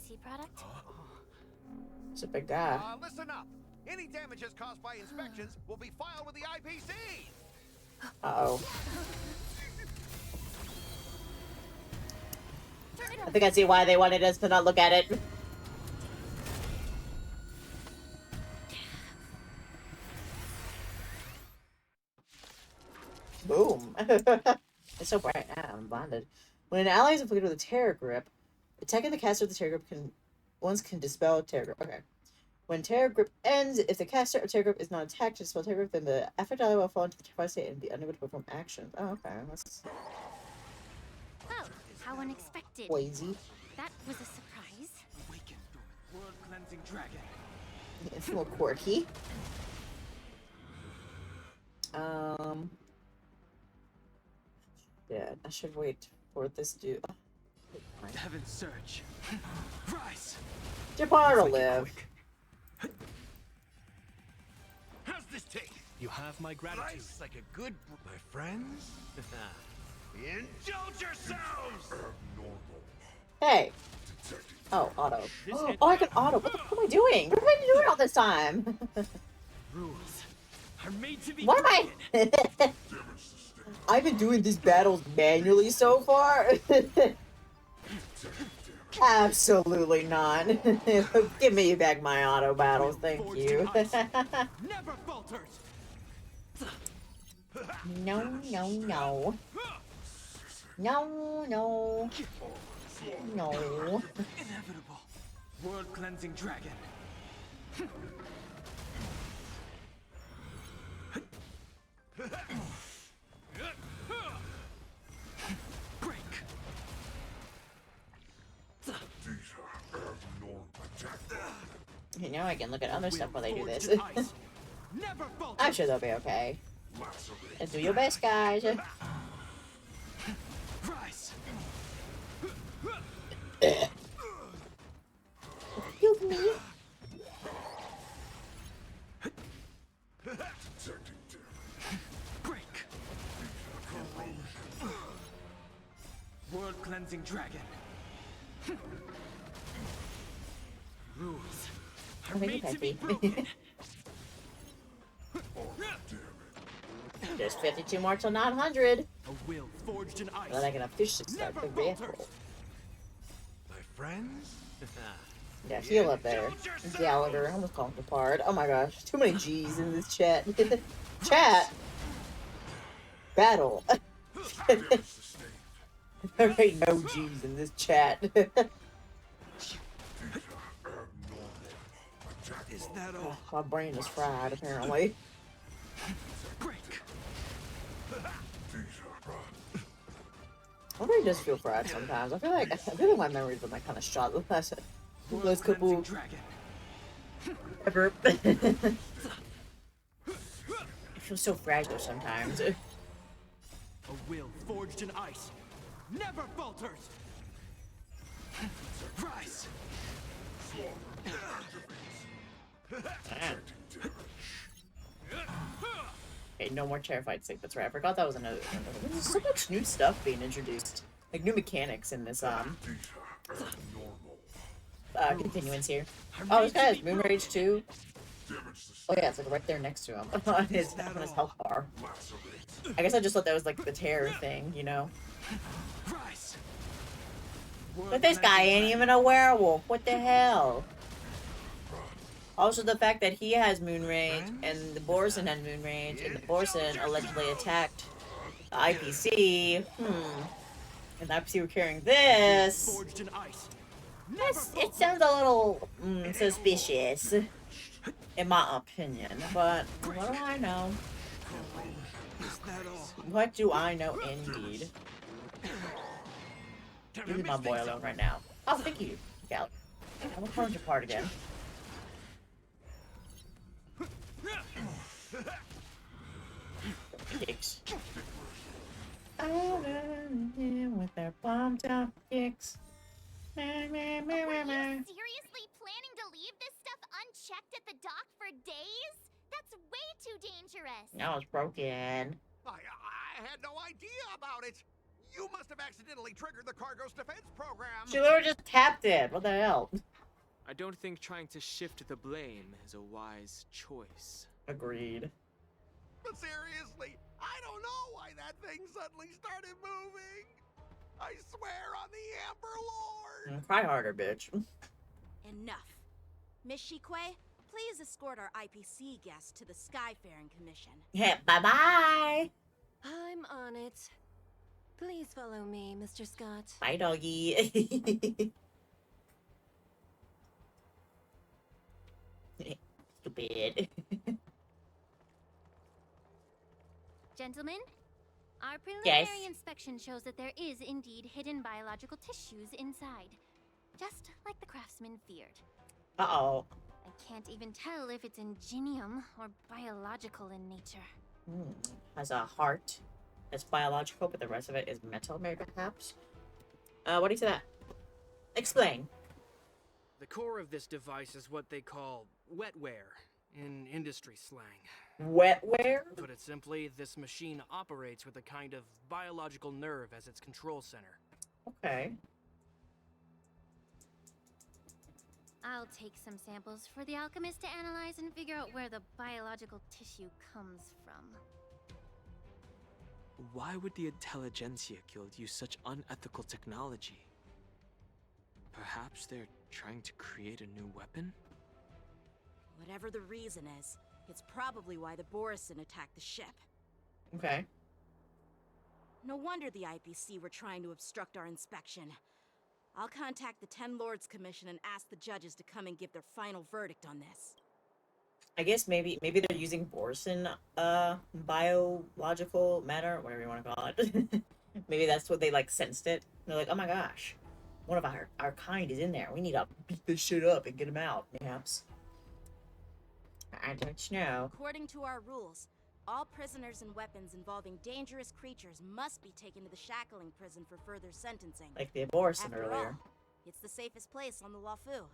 It's a big guy. Listen up. Any damages caused by inspections will be filed with the IPC. Uh-oh. I think I see why they wanted us to not look at it. Boom. It's so bright. Ah, I'm blinded. When an ally is inflicted with a terror grip, attacking the caster with the terror grip can dispel terror grip. Okay. When terror grip ends, if the caster of terror grip is not attacked to dispel terror grip, then the affected ally will fall into the terrified state and be unable to perform actions. Oh, okay. That's Oh, how unexpected. crazy. That was a surprise. Awaken, world cleansing dragon. It's a little quirky. Yeah, I should wait for this dude. Heaven's surge. Rise. Japar will live. How's this take? You have my gratitude. Nice, like a good... My friends? Indulge yourselves! Hey. Oh, auto. Oh, I can auto. What the fuck am I doing? What have I been doing all this time? Rules are made to be. What am I? I've been doing these battles manually so far. Absolutely not. Give me back my auto battles, thank you. Never falters. No, no, no. No, no. No. Inevitable. World cleansing dragon. Break. You know, I can look at other stuff while they do this. Never falters. I'm sure they'll be okay. Let's do your best, guys. Rise. Excuse me. Break. World cleansing dragon. Rules are made to be broken. There's 52 more till 900. A will forged in ice. Then I can officially start the vehicle. My friends? Yeah, heal up there. Gallagher. I almost called him apart. Oh my gosh. Too many G's in this chat. Chat. Battle. There ain't no G's in this chat. Is that all? My brain is fried, apparently. Break. My brain does feel fried sometimes. I feel like my memories have been kind of shot the last couple Ever. I feel so fragile sometimes. A will forged in ice never falters. Rise. Okay, no more terrified sleep. That's right. I forgot that was another. There's so much new stuff being introduced, like new mechanics in this continuance here. Oh, this guy has Moon Rage too. Oh yeah, it's like right there next to him on his health bar. I guess I just thought that was like the terror thing, you know. But this guy ain't even a werewolf. What the hell? Also, the fact that he has Moon Rage and the Borson had Moon Rage and the Borson allegedly attacked the IPC. And the IPC were carrying this. It sounds a little suspicious, in my opinion. But what do I know? What do I know, indeed? Leave my boy alone right now. Oh, thank you, Gal. What part your part again? Kicks. With their bomb top kicks. Were you seriously planning to leave this stuff unchecked at the dock for days? That's way too dangerous. Now it's broken. I had no idea about it. You must have accidentally triggered the cargo's defense program. She literally just tapped it. What the hell? I don't think trying to shift the blame is a wise choice. Agreed. But seriously, I don't know why that thing suddenly started moving. I swear on the Amber Lord. Cry harder, bitch. Enough. Miss Shikwe, please escort our IPC guests to the Skyfaring Commission. Yeah, bye-bye. I'm on it. Please follow me, Mr. Scott. Bye, doggy. Stupid. Gentlemen, our preliminary Yes. inspection shows that there is indeed hidden biological tissues inside. Just like the craftsman feared. Uh-oh. I can't even tell if it's ingenium or biological in nature. Has a heart that's biological, but the rest of it is metal, maybe perhaps? What do you say that? Explain. The core of this device is what they call wetware in industry slang. Wetware? Put it simply, this machine operates with a kind of biological nerve as its control center. Okay. I'll take some samples for the alchemist to analyze and figure out where the biological tissue comes from. Why would the Intelligentsia Guild use such unethical technology? Perhaps they're trying to create a new weapon? Whatever the reason is, it's probably why the Borison attacked the ship. Okay. No wonder the IPC were trying to obstruct our inspection. I'll contact the Ten Lords Commission and ask the judges to come and give their final verdict on this. I guess maybe they're using Borson, biological matter, whatever you want to call it. Maybe that's what they, like, sensed it. They're like, oh my gosh, one of our kind is in there. We need to beat this shit up and get him out, perhaps. I don't know. According to our rules, all prisoners and weapons involving dangerous creatures must be taken to the shackling prison for further sentencing. Like the Borson After earlier. all, it's the safest place on the Luofu.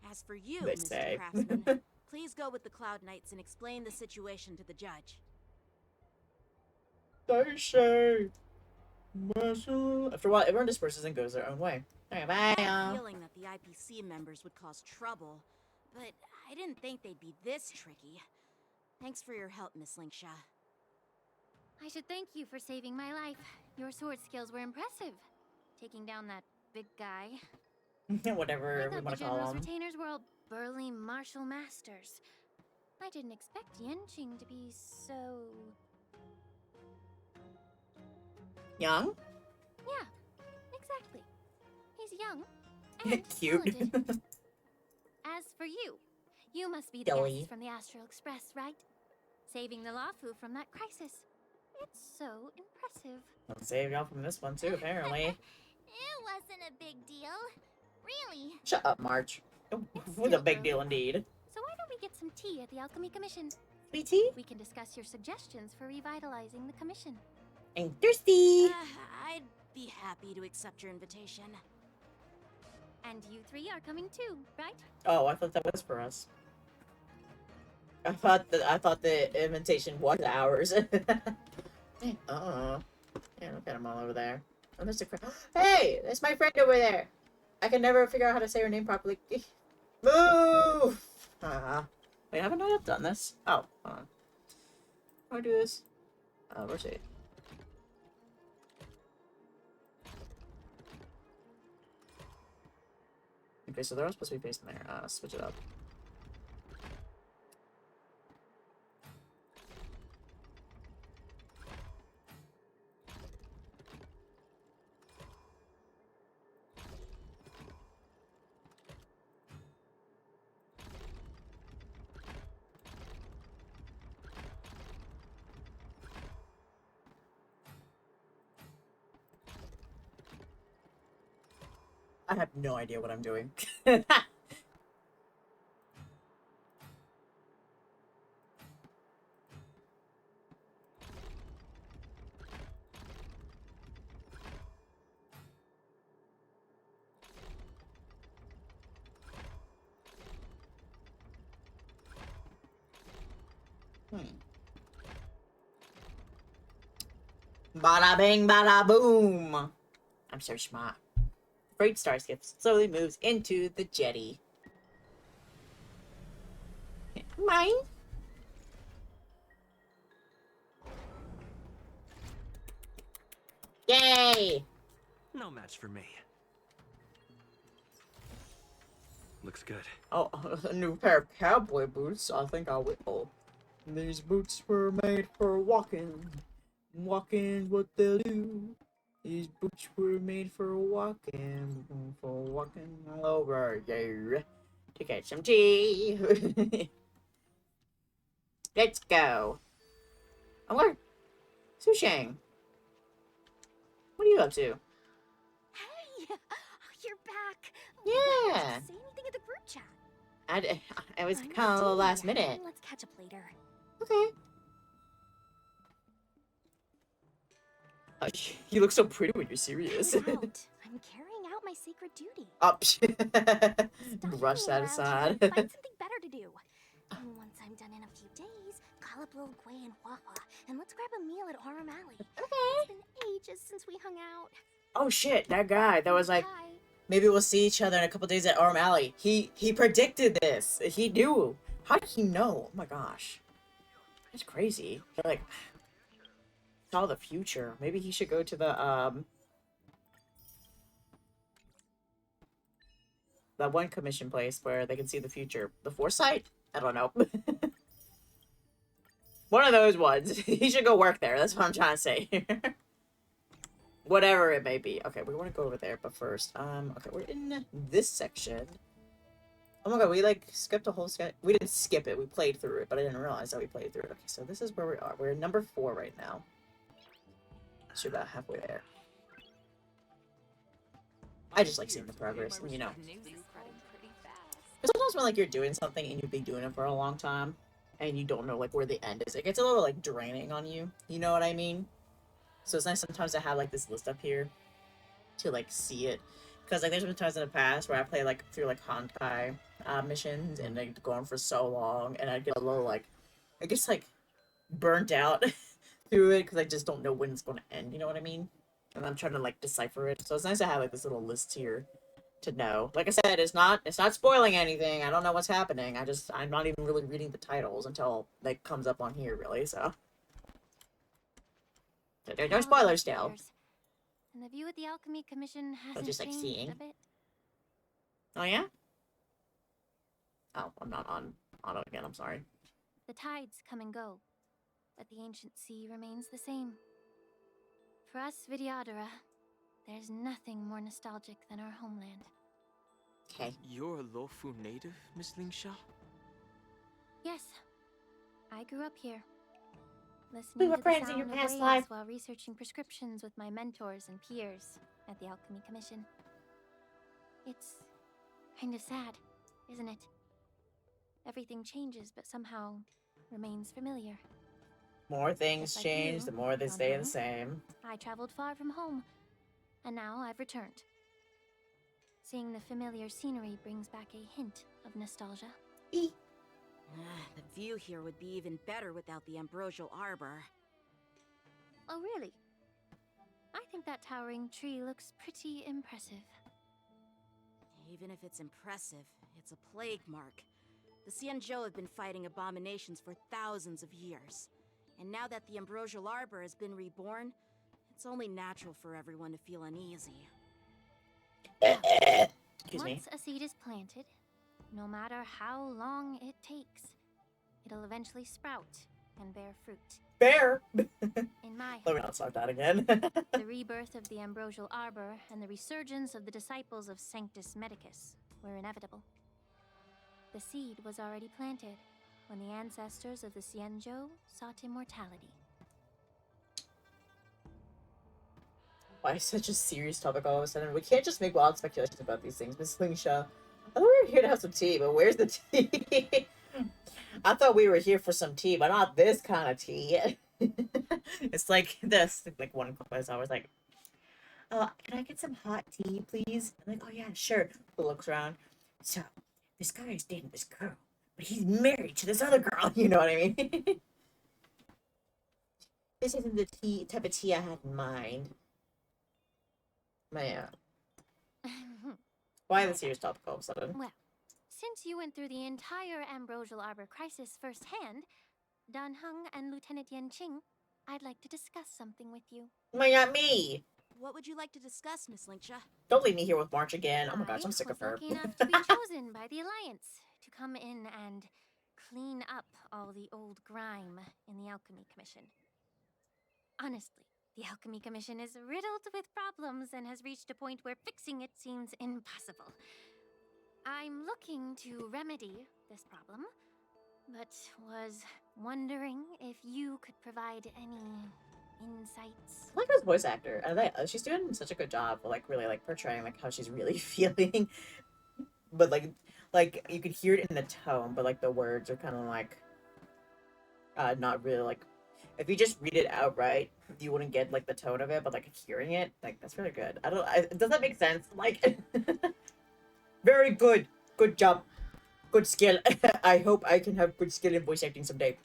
As for you, They Mr. say. Craftsman, please go with the Cloud Knights and explain the situation to the judge. They say. After a while, everyone disperses and goes their own way. Alright, bye, I had a y'all. feeling that the IPC members would cause trouble, but I didn't think they'd be this tricky. Thanks for your help, Miss Linksha. I should thank you for saving my life. Your sword skills were impressive. Taking down that big guy. Whatever I we thought want the to call general's them. retainers were all burly martial masters. I didn't expect Yenching to be so... Young? Yeah, exactly. He's young and Cute. talented. As for you, you must be the Silly. guest from the Astral Express, right? Saving the Luofu from that crisis. It's so impressive. I'll save y'all from this one too, apparently. It wasn't a big deal. Really. Shut up, March. What a big deal indeed. So why don't we get some tea at the Alchemy Commission? Sweet tea? We can discuss your suggestions for revitalizing the commission. I'm thirsty. I'd be happy to accept your invitation. And you three are coming too, right? Oh, I thought that was for us. I thought the invitation was ours. Yeah, look at him all over there. Oh, there's a hey, that's my friend over there. I can never figure out how to say her name properly. Move! Wait, haven't I done this? Oh, hold on. How do I do this? Where's it? Okay, so they're all supposed to be facing there. Switch it up. I have no idea what I'm doing. Bada bing, bada boom. I'm so smart. Freight starship slowly moves into the jetty. Mine? Yay! No match for me. Looks good. Oh, a new pair of cowboy boots. I think I will. These boots were made for walking. Walking what they'll do. These boots were made for walking all over, yeah. To get some tea. Let's go. Oh, where? Sushang. What are you up to? Hey, you're back. Yeah. Why didn't you say anything in the group chat? I was kind of last minute. Let's catch up later. Okay. You look so pretty when you're serious. I'm carrying out my sacred duty. Up. Brush that aside. Find something better to do. And once I'm done in a few days, call up Lil Gui and Huahua, and let's grab a meal at Aurum Alley. Okay. It's been ages since we hung out. Oh shit, that guy that was like, maybe we'll see each other in a couple days at Aurum Alley. He predicted this. He knew. How did he know? Oh my gosh. That's crazy. They're like, saw the future. Maybe he should go to the that one commission place where they can see the future. The foresight? I don't know. One of those ones. He should go work there. That's what I'm trying to say. Whatever it may be. Okay, we want to go over there, but first, okay, we're in this section. Oh my god, we like skipped a whole sketch. We didn't skip it. We played through it, but I didn't realize that we played through it. Okay, so this is where we are. We're in number 4 right now. So about halfway there. I just like seeing the progress, you know. Sometimes when like you're doing something and you've been doing it for a long time and you don't know like where the end is, it gets a little like draining on you. You know what I mean? So it's nice sometimes to have like this list up here to like see it. Because like there's been times in the past where I play like through like Honkai missions and they go on for so long and I get a little like, I guess like burnt out through it because I just don't know when it's going to end. You know what I mean? And I'm trying to like decipher it. So it's nice to have like this little list here to know. Like I said, it's not spoiling anything. I don't know what's happening. I'm not even really reading the titles until like comes up on here really. So there's no spoilers still. And the view at the Alchemy Commission hasn't just like changed seeing. a bit. Oh yeah? Oh, I'm not on it again. I'm sorry. The tides come and go, but the ancient sea remains the same. For us Vidyadhara, there's nothing more nostalgic than our homeland. Okay. You're a Luofu native, Miss Lingsha? Yes, I grew up here. We Listening were to the friends in sound your of past waves life. while researching prescriptions with my mentors and peers at the Alchemy Commission. It's kinda sad, isn't it? Everything changes, but somehow remains familiar. More things Just like change, you, the more they Don stay the Hung. same. I traveled far from home, and now I've returned. Seeing the familiar scenery brings back a hint of nostalgia. The view here would be even better without the ambrosial arbor. Oh, really? I think that towering tree looks pretty impressive. Even if it's impressive, it's a plague mark. The Xianzhou have been fighting abominations for thousands of years. And now that the ambrosial arbor has been reborn, it's only natural for everyone to feel uneasy. Excuse me. Once a seed is planted, no matter how long it takes, it'll eventually sprout and bear fruit. Bear! In my Let me not start that again. the rebirth of the ambrosial arbor and the resurgence of the disciples of Sanctus Medicus were inevitable. The seed was already planted when the ancestors of the Xianzhou sought immortality. Why such a serious topic all of a sudden? We can't just make wild speculations about these things, Miss Lingshaw. I thought we were here to have some tea, but where's the tea? I thought we were here for some tea, but not this kind of tea. It's like this. Like one place I was like, can I get some hot tea, please? I'm like, oh yeah, sure. Who looks around? So, this guy is dating this girl, but he's married to this other girl. You know what I mean? This isn't the tea type of tea I had in mind. Man. Why the serious topic all of a sudden? Well, since you went through the entire ambrosial arbor crisis firsthand, Dan Heng and Lieutenant Yan Qing, I'd like to discuss something with you. Why not me? What would you like to discuss, Miss Lingsha? Don't leave me here with March again. Oh my gosh, I'm sick of her. Lucky enough to be chosen by the Alliance to come in and clean up all the old grime in the Alchemy Commission. Honestly, the Alchemy Commission is riddled with problems and has reached a point where fixing it seems impossible. I'm looking to remedy this problem, but was wondering if you could provide any insights. I like this voice actor. She's doing such a good job of like really like portraying like how she's really feeling. But like you could hear it in the tone, but like the words are kind of like not really like if you just read it outright, you wouldn't get like the tone of it, but like hearing it, like that's really good. Does that make sense? Like very good. Good job. Good skill. I hope I can have good skill in voice acting someday.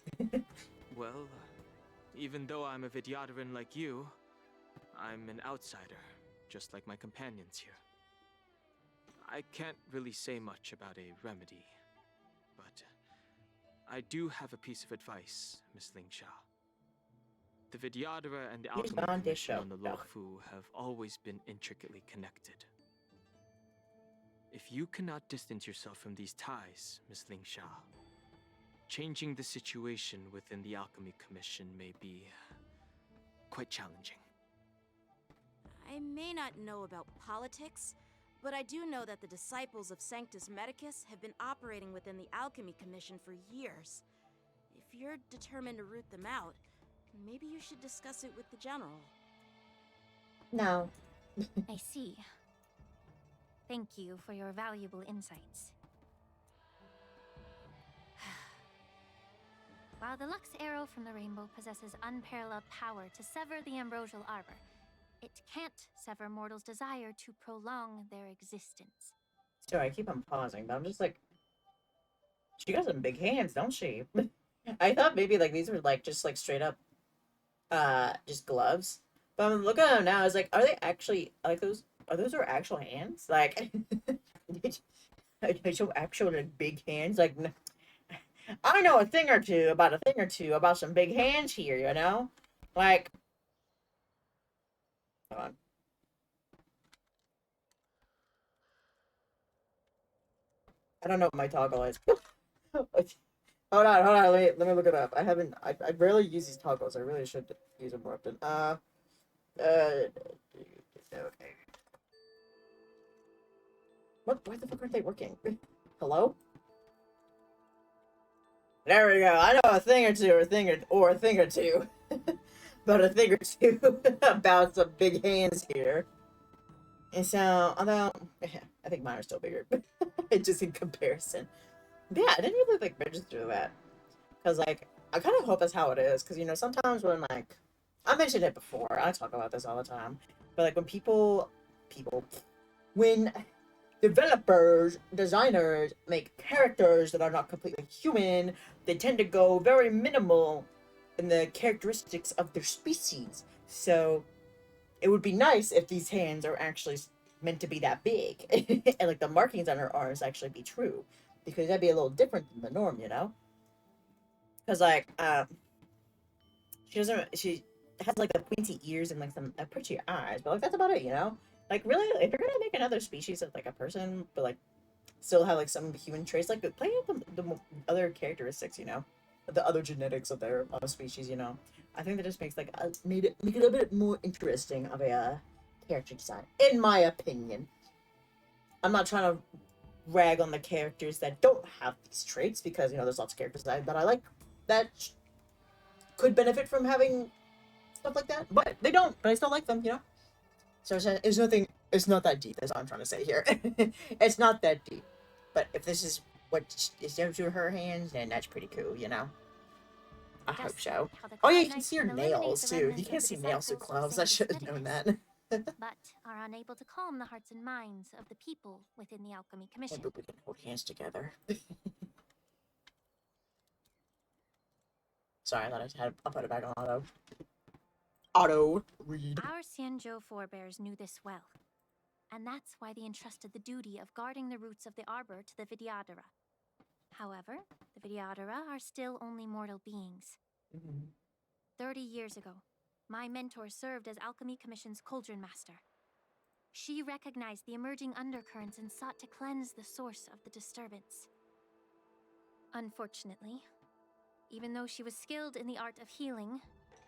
Well, even though I'm a Vidyadharan like you, I'm an outsider, just like my companions here. I can't really say much about a remedy, but I do have a piece of advice, Miss Lingsha. The Vidyadhara and the Alchemy Commission on the Luofu have always been intricately connected. If you cannot distance yourself from these ties, Miss Lingsha, changing the situation within the Alchemy Commission may be quite challenging. I may not know about politics, but I do know that the disciples of Sanctus Medicus have been operating within the Alchemy Commission for years. If you're determined to root them out, maybe you should discuss it with the General. No. I see. Thank you for your valuable insights. While the Lux Arrow from the Rainbow possesses unparalleled power to sever the ambrosial arbor, it can't sever mortals' desire to prolong their existence. Sorry, I keep on pausing, but I'm just like, she got some big hands, don't she? I thought maybe like these were like just like straight up, just gloves. But I'm looking at them now. I was like, are they actually like those? Are those her actual hands? Like, so actual like big hands? Like, I know a thing or two about some big hands here. You know, like, hold on. I don't know what my toggle is. Hold on. Let me look it up. I rarely use these toggles. I really should use them more often. Okay. What? Why the fuck aren't they working? Hello? There we go. I know a thing or two, or a thing or two. But a thing or two about some big hands here. And so, although I think mine are still bigger, just in comparison. But yeah, I didn't really like register that because like I kind of hope that's how it is because you know sometimes when like I mentioned it before, I talk about this all the time, but like when when developers, designers make characters that are not completely human, they tend to go very minimal in the characteristics of their species. So it would be nice if these hands are actually meant to be that big, and like the markings on her arms actually be true, because that'd be a little different than the norm, you know. Because like she has like the pointy ears and like some pretty eyes, but like that's about it, you know. Like really, if you're gonna make another species of like a person, but like still have like some human traits, like play up the other characteristics, you know, the other genetics of their species, you know. I think that just makes like make it a little bit more interesting of a character design, in my opinion. I'm not trying to rag on the characters that don't have these traits because you know there's lots of characters that I like that could benefit from having stuff like that, but they don't. But I still like them, you know. So it's nothing. It's not that deep. That's all I'm trying to say here. It's not that deep. But if this is what is down to her hands, then that's pretty cool, you know. I hope so. Oh yeah, you can see her nails too. You can't see nails through gloves. I should have known that. But are unable to calm the hearts and minds of the people within the Alchemy Commission. Maybe we can hold hands together. Sorry, I thought I'll put it back on auto. Auto read. Our Xianzhou forebears knew this well, and that's why they entrusted the duty of guarding the roots of the arbor to the Vidyadhara. However, the Vidyadhara are still only mortal beings. 30 years ago, my mentor served as Alchemy Commission's Cauldron Master. She recognized the emerging undercurrents and sought to cleanse the source of the disturbance. Unfortunately, even though she was skilled in the art of healing,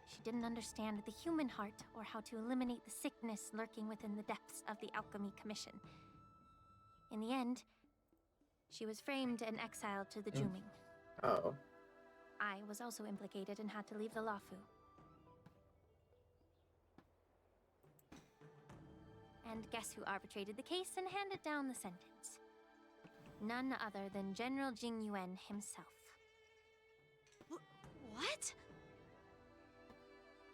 she didn't understand the human heart or how to eliminate the sickness lurking within the depths of the Alchemy Commission. In the end, she was framed and exiled to the Juming. Oh. I was also implicated and had to leave the Lafu. And guess who arbitrated the case and handed down the sentence? None other than General Jing Yuan himself. What?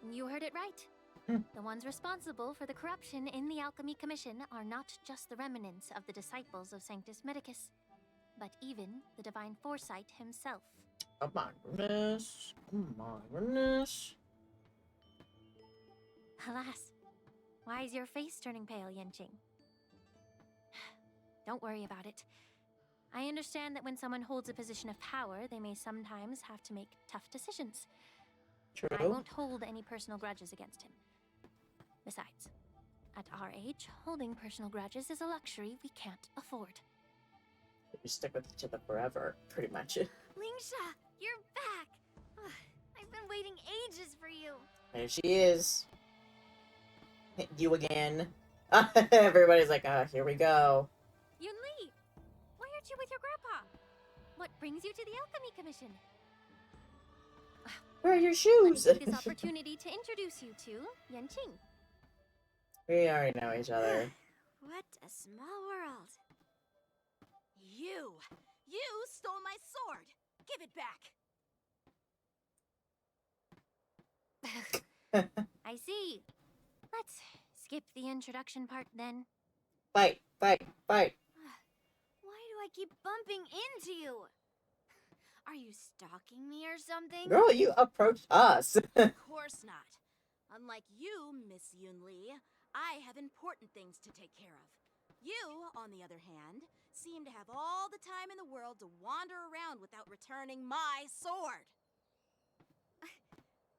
You heard it right. The ones responsible for the corruption in the Alchemy Commission are not just the remnants of the disciples of Sanctus Medicus, but even the Divine Foresight himself. Oh my goodness. Oh my goodness. Alas, why is your face turning pale, Yanqing? Don't worry about it. I understand that when someone holds a position of power, they may sometimes have to make tough decisions. True. I won't hold any personal grudges against him. Besides, at our age, holding personal grudges is a luxury we can't afford. We stick with each other forever, pretty much. Lingsha, you're back! Ugh, I've been waiting ages for you. There she is. You again. Everybody's like, here we go. Yunli, why aren't you with your grandpa? What brings you to the Alchemy Commission? Where are your shoes? Let me take this opportunity to introduce you to Yanqing. We already know each other. What a small world. You stole my sword. Give it back. I see. Let's skip the introduction part then. Fight. Why do I keep bumping into you? Are you stalking me or something? Girl, you approached us. Of course not. Unlike you, Miss Yunli, I have important things to take care of. You, on the other hand, seem to have all the time in the world to wander around without returning my sword.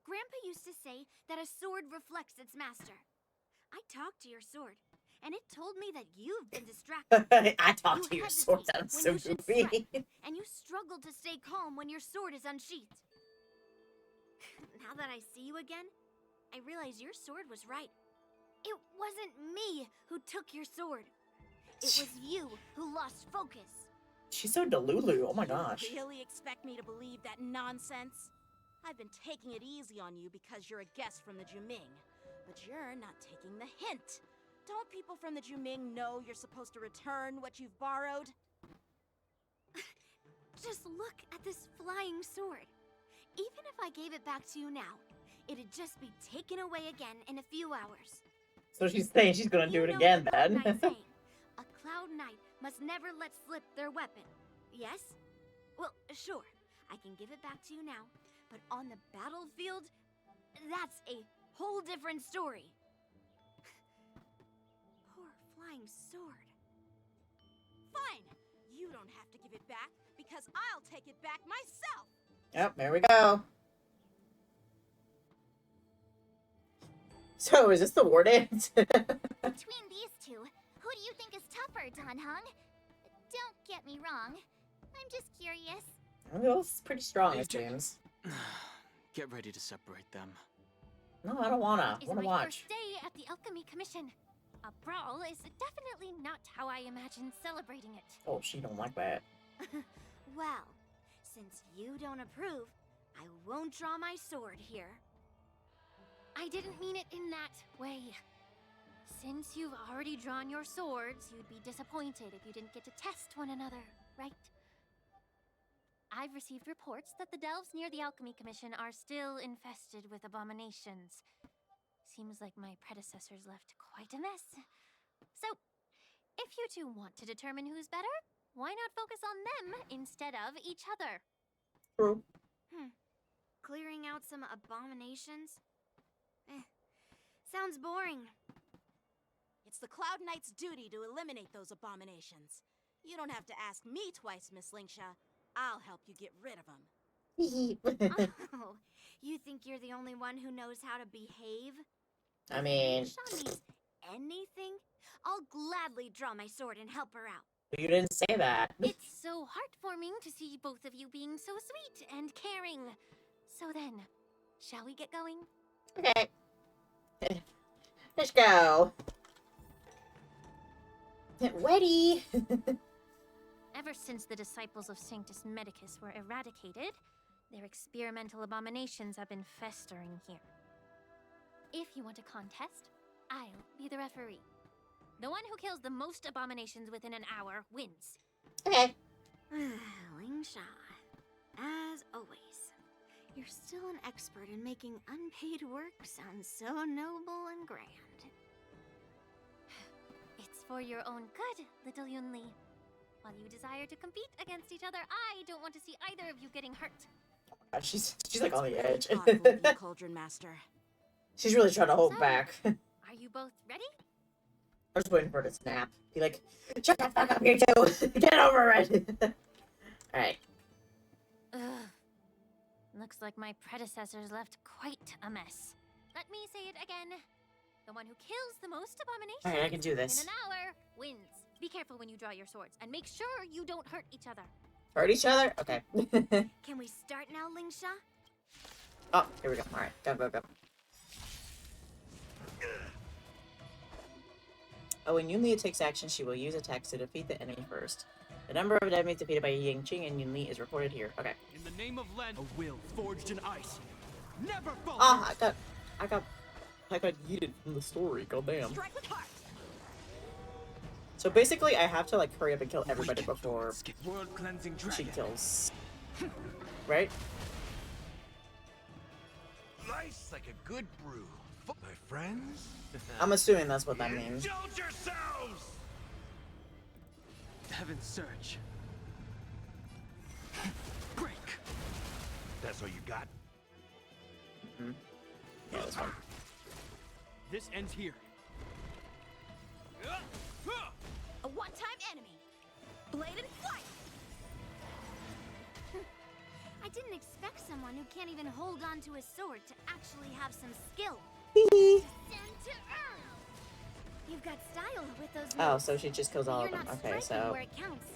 Grandpa used to say that a sword reflects its master. I talked to your sword, and it told me that you've been distracted. I talked to your sword. That was so goofy. And you struggle to stay calm when your sword is unsheathed. Now that I see you again, I realize your sword was right. It wasn't me who took your sword. It was you who lost focus. She's so delulu. Oh my gosh. You really expect me to believe that nonsense? I've been taking it easy on you because you're a guest from the Juming. But you're not taking the hint. Don't people from the Juming know you're supposed to return what you've borrowed? Just look at this flying sword. Even if I gave it back to you now, it'd just be taken away again in a few hours. So she's saying she's gonna do it again then. A Cloud Knight must never let slip their weapon. Yes? Well, sure. I can give it back to you now. But on the battlefield, that's a whole different story. Poor flying sword. Fine! You don't have to give it back, because I'll take it back myself! Yep, there we go. So, is this the Wardance? Between these two, who do you think is tougher, Dan Heng? Don't get me wrong. I'm just curious. Well, it's pretty strong, it seems. Get ready to separate them. No, I don't wanna. I wanna my watch. First day at the Alchemy Commission. A brawl is definitely not how I imagined celebrating it. Oh, she don't like that. Well, since you don't approve, I won't draw my sword here. I didn't mean it in that way. Since you've already drawn your swords, you'd be disappointed if you didn't get to test one another, right? I've received reports that the delves near the Alchemy Commission are still infested with abominations. Seems like my predecessors left quite a mess. So, if you two want to determine who's better, why not focus on them instead of each other? True. Clearing out some abominations? Sounds boring. It's the Cloud Knight's duty to eliminate those abominations. You don't have to ask me twice, Miss Lingsha. I'll help you get rid of them. Oh, you think you're the only one who knows how to behave? I mean... If Sean needs anything, I'll gladly draw my sword and help her out. You didn't say that. It's so heartwarming to see both of you being so sweet and caring. So then, shall we get going? Okay. Let's go. Ready. Ever since the disciples of Sanctus Medicus were eradicated, their experimental abominations have been festering here. If you want a contest, I'll be the referee. The one who kills the most abominations within an hour wins. Okay. Lingsha, as always, you're still an expert in making unpaid work sound so noble and grand. It's for your own good, little Yunli. While you desire to compete against each other, I don't want to see either of you getting hurt. God, she's like on the edge. Cauldron Master. She's really trying to hold back. Are you both ready? I was waiting for her to snap. Be like, shut the fuck up, you two! Get over it! Alright. Ugh. Looks like my predecessors left quite a mess. Let me say it again. The one who kills the most abominations Alright, I can do this. in an hour wins. Be careful when you draw your swords, and make sure you don't hurt each other. Hurt each other? Okay. Can we start now, Lingsha? Oh, here we go. Alright, go, go, go. Oh, when Yunli takes action, she will use attacks to defeat the enemy first. The number of enemies defeated by Yingqing and Yunli is recorded here. Okay. In the name of Len, a will forged in ice. Never fall. Ah, I got yeeted from the story. Goddamn. Strike with heart. So basically, I have to like hurry up and kill everybody before World cleansing she dragon. kills. Right? Nice like a good brew. My friends? I'm assuming that's what that means. Indulge yourselves! Heaven's Surge. Break. That's all you got? Mm-hmm. Yeah, that's fine. This ends here. A one-time enemy. Blade and flight. I didn't expect someone who can't even hold on to a sword to actually have some skill. Descend to earth. You've got style with those moves. Oh, so she just kills all of You're them. not Okay, striking so. where it counts.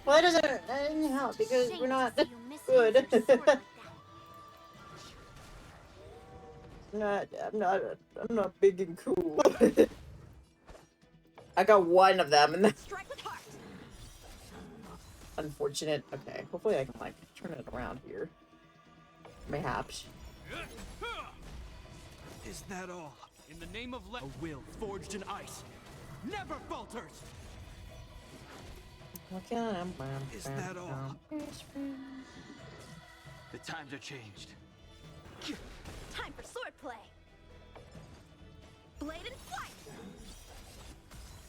Well, that doesn't help because we're not Shame to see you misuse your good. sword like that. I'm not big and cool. I got one of them, and that's Strike with heart. unfortunate. Okay, hopefully I can like turn it around here. Mayhaps. Is that all? In the name of a will forged in ice never falters. Is that all? The times are changed. Time for swordplay. Blade and flight.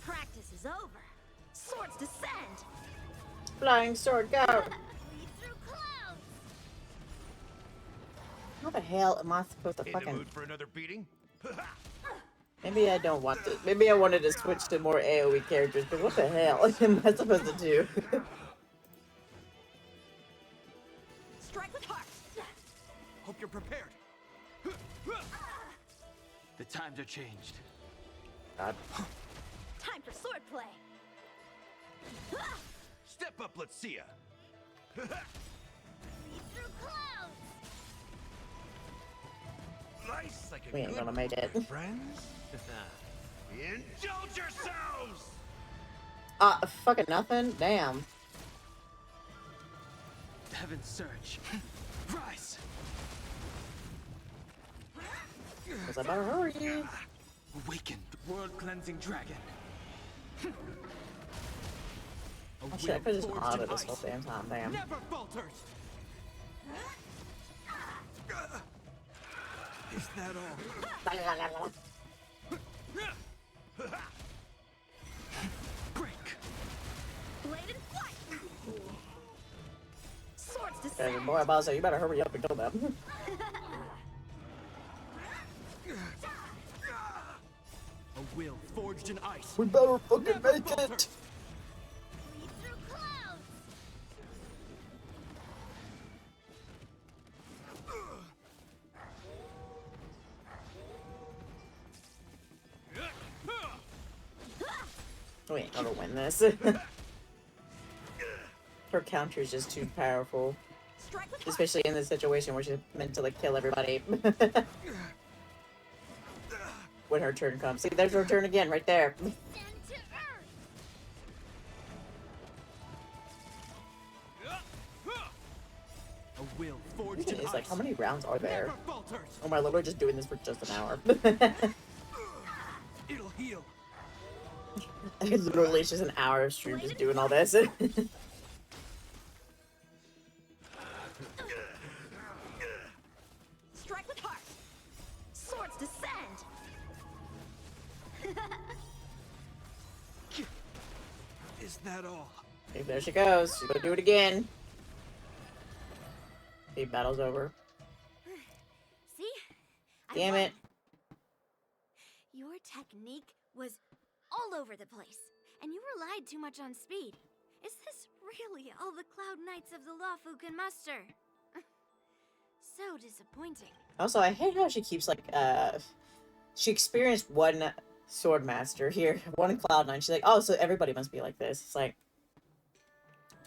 Practice is over. Swords descend. Flying sword, go! Lead through clouds. How the hell am I supposed to In the fucking... mood for another beating? Maybe I don't want to. Maybe I wanted to switch to more AoE characters, but what the hell am I supposed to do? Strike with heart. Hope you're prepared. The times are changed. God. Time for swordplay. Step up, let's see ya. Lead through clouds. Nice, like a We ain't good gonna make it. friends. Indulge yourselves. Fucking nothing? Damn. Heaven's surge. Rise. Cause I better hurry. Awakened world-cleansing dragon. Oh shit, I could've just auto this whole damn time, damn. Never falters. Is that all? Break. Blade and flight. Swords Okay, descend. boy, Bowser, you better hurry up and kill them. A will forged in ice. We better fucking make it! Lead through clouds. We ain't gonna win this. Her counter is just too powerful. Especially in this situation where she's meant to like kill everybody. When her turn comes. See, there's her turn again, right there. A will forged in It's like, ice. how many rounds are there? Never falters. Oh my, literally just doing this for just an hour. It'll heal. Literally, it's just an hour of stream just doing all this. Strike with heart. Swords descend. Is that all? Okay, there she goes. She's gonna do it again. Okay, battle's over. See? I Damn won. it. Your technique was all over the place, and you relied too much on speed. Is this really all the Cloud Knights of the Lawfu can muster? So disappointing. Also, I hate how she keeps like she experienced one sword master here, one Cloud Nine. She's like, oh, so everybody must be like this. It's like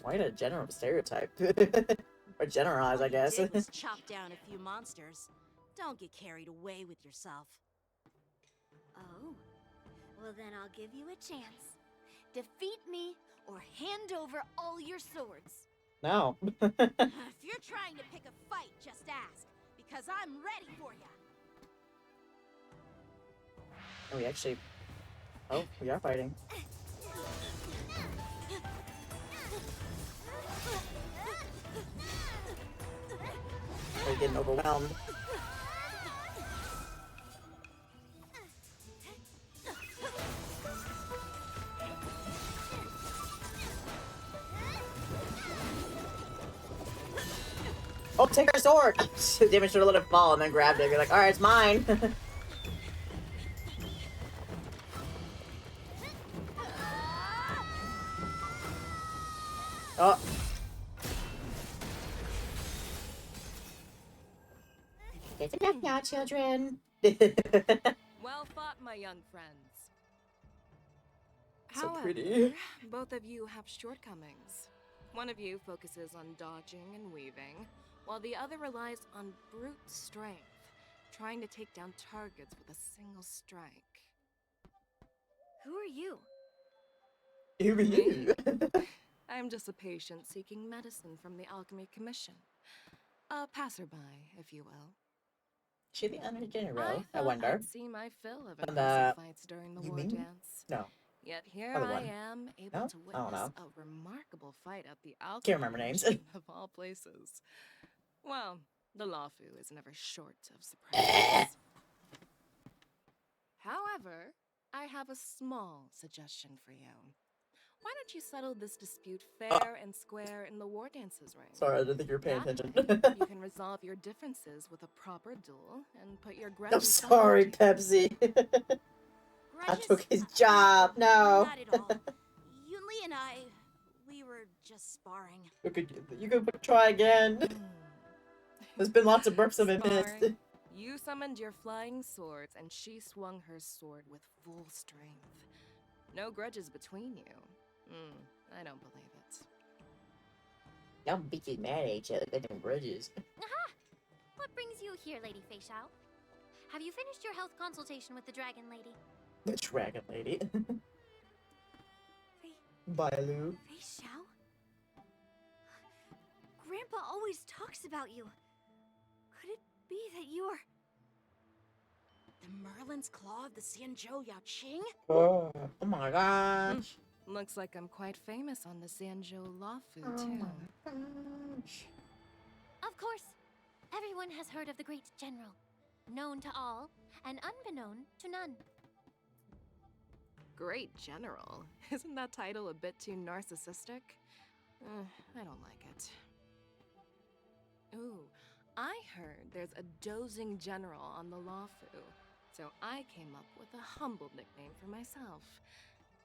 quite a general stereotype. Or generalize, I guess. All you did was chop down a few monsters. Don't get carried away with yourself. Oh. Well, then I'll give you a chance. Defeat me or hand over all your swords. No. If you're trying to pick a fight, just ask, because I'm ready for you. Oh, we actually. Oh, we are fighting. We're getting overwhelmed. Oh, take her sword! Damn it, should have let it fall and then grabbed it. You're like, alright, it's mine. Oh. It's enough now, children. Well fought, my young friends. So However, pretty. both of you have shortcomings. One of you focuses on dodging and weaving, while the other relies on brute strength, trying to take down targets with a single strike. Who are you? Who are you? I'm just a patient seeking medicine from the Alchemy Commission. A passerby, if you will. She the Honor I General, I thought wonder. I'd see my fill of And impressive fights during the you war mean? dance. No. Yet here Other I one. am, able No? to I don't witness know. a remarkable fight at the alchemy Can't remember names. Commission, of all places. Well, the Lawfu is never short of surprises. However, I have a small suggestion for you. Why don't you settle this dispute fair and square in the war dances ring? Sorry, I didn't think you were paying That attention. way, you can resolve your differences with a proper duel and put your grudges I'm behind sorry, you. Pepsi. I took his job. No. Not at all. Yunli and I, we were just sparring. You could try again. There's been lots of burps that have been missed. Sparring. You summoned your flying swords, and she swung her sword with full strength. No grudges between you. I don't believe it. Y'all bitches mad at each other. They don't grudges. Aha! What brings you here, Lady Fei Xiao? Have you finished your health consultation with the Dragon Lady? The Dragon Lady. Bye, Lou. Fei Xiao? Grandpa always talks about you. Could it be that you're... The Merlin's Claw of the Xianzhou Yaoqing? Oh my gosh. Looks like I'm quite famous on the Xianzhou Lawfu, Oh too. my gosh. Of course. Everyone has heard of the Great General. Known to all, and unbeknown to none. Great General? Isn't that title a bit too narcissistic? I don't like it. Ooh, I heard there's a dozing general on the Lawfu, so I came up with a humble nickname for myself.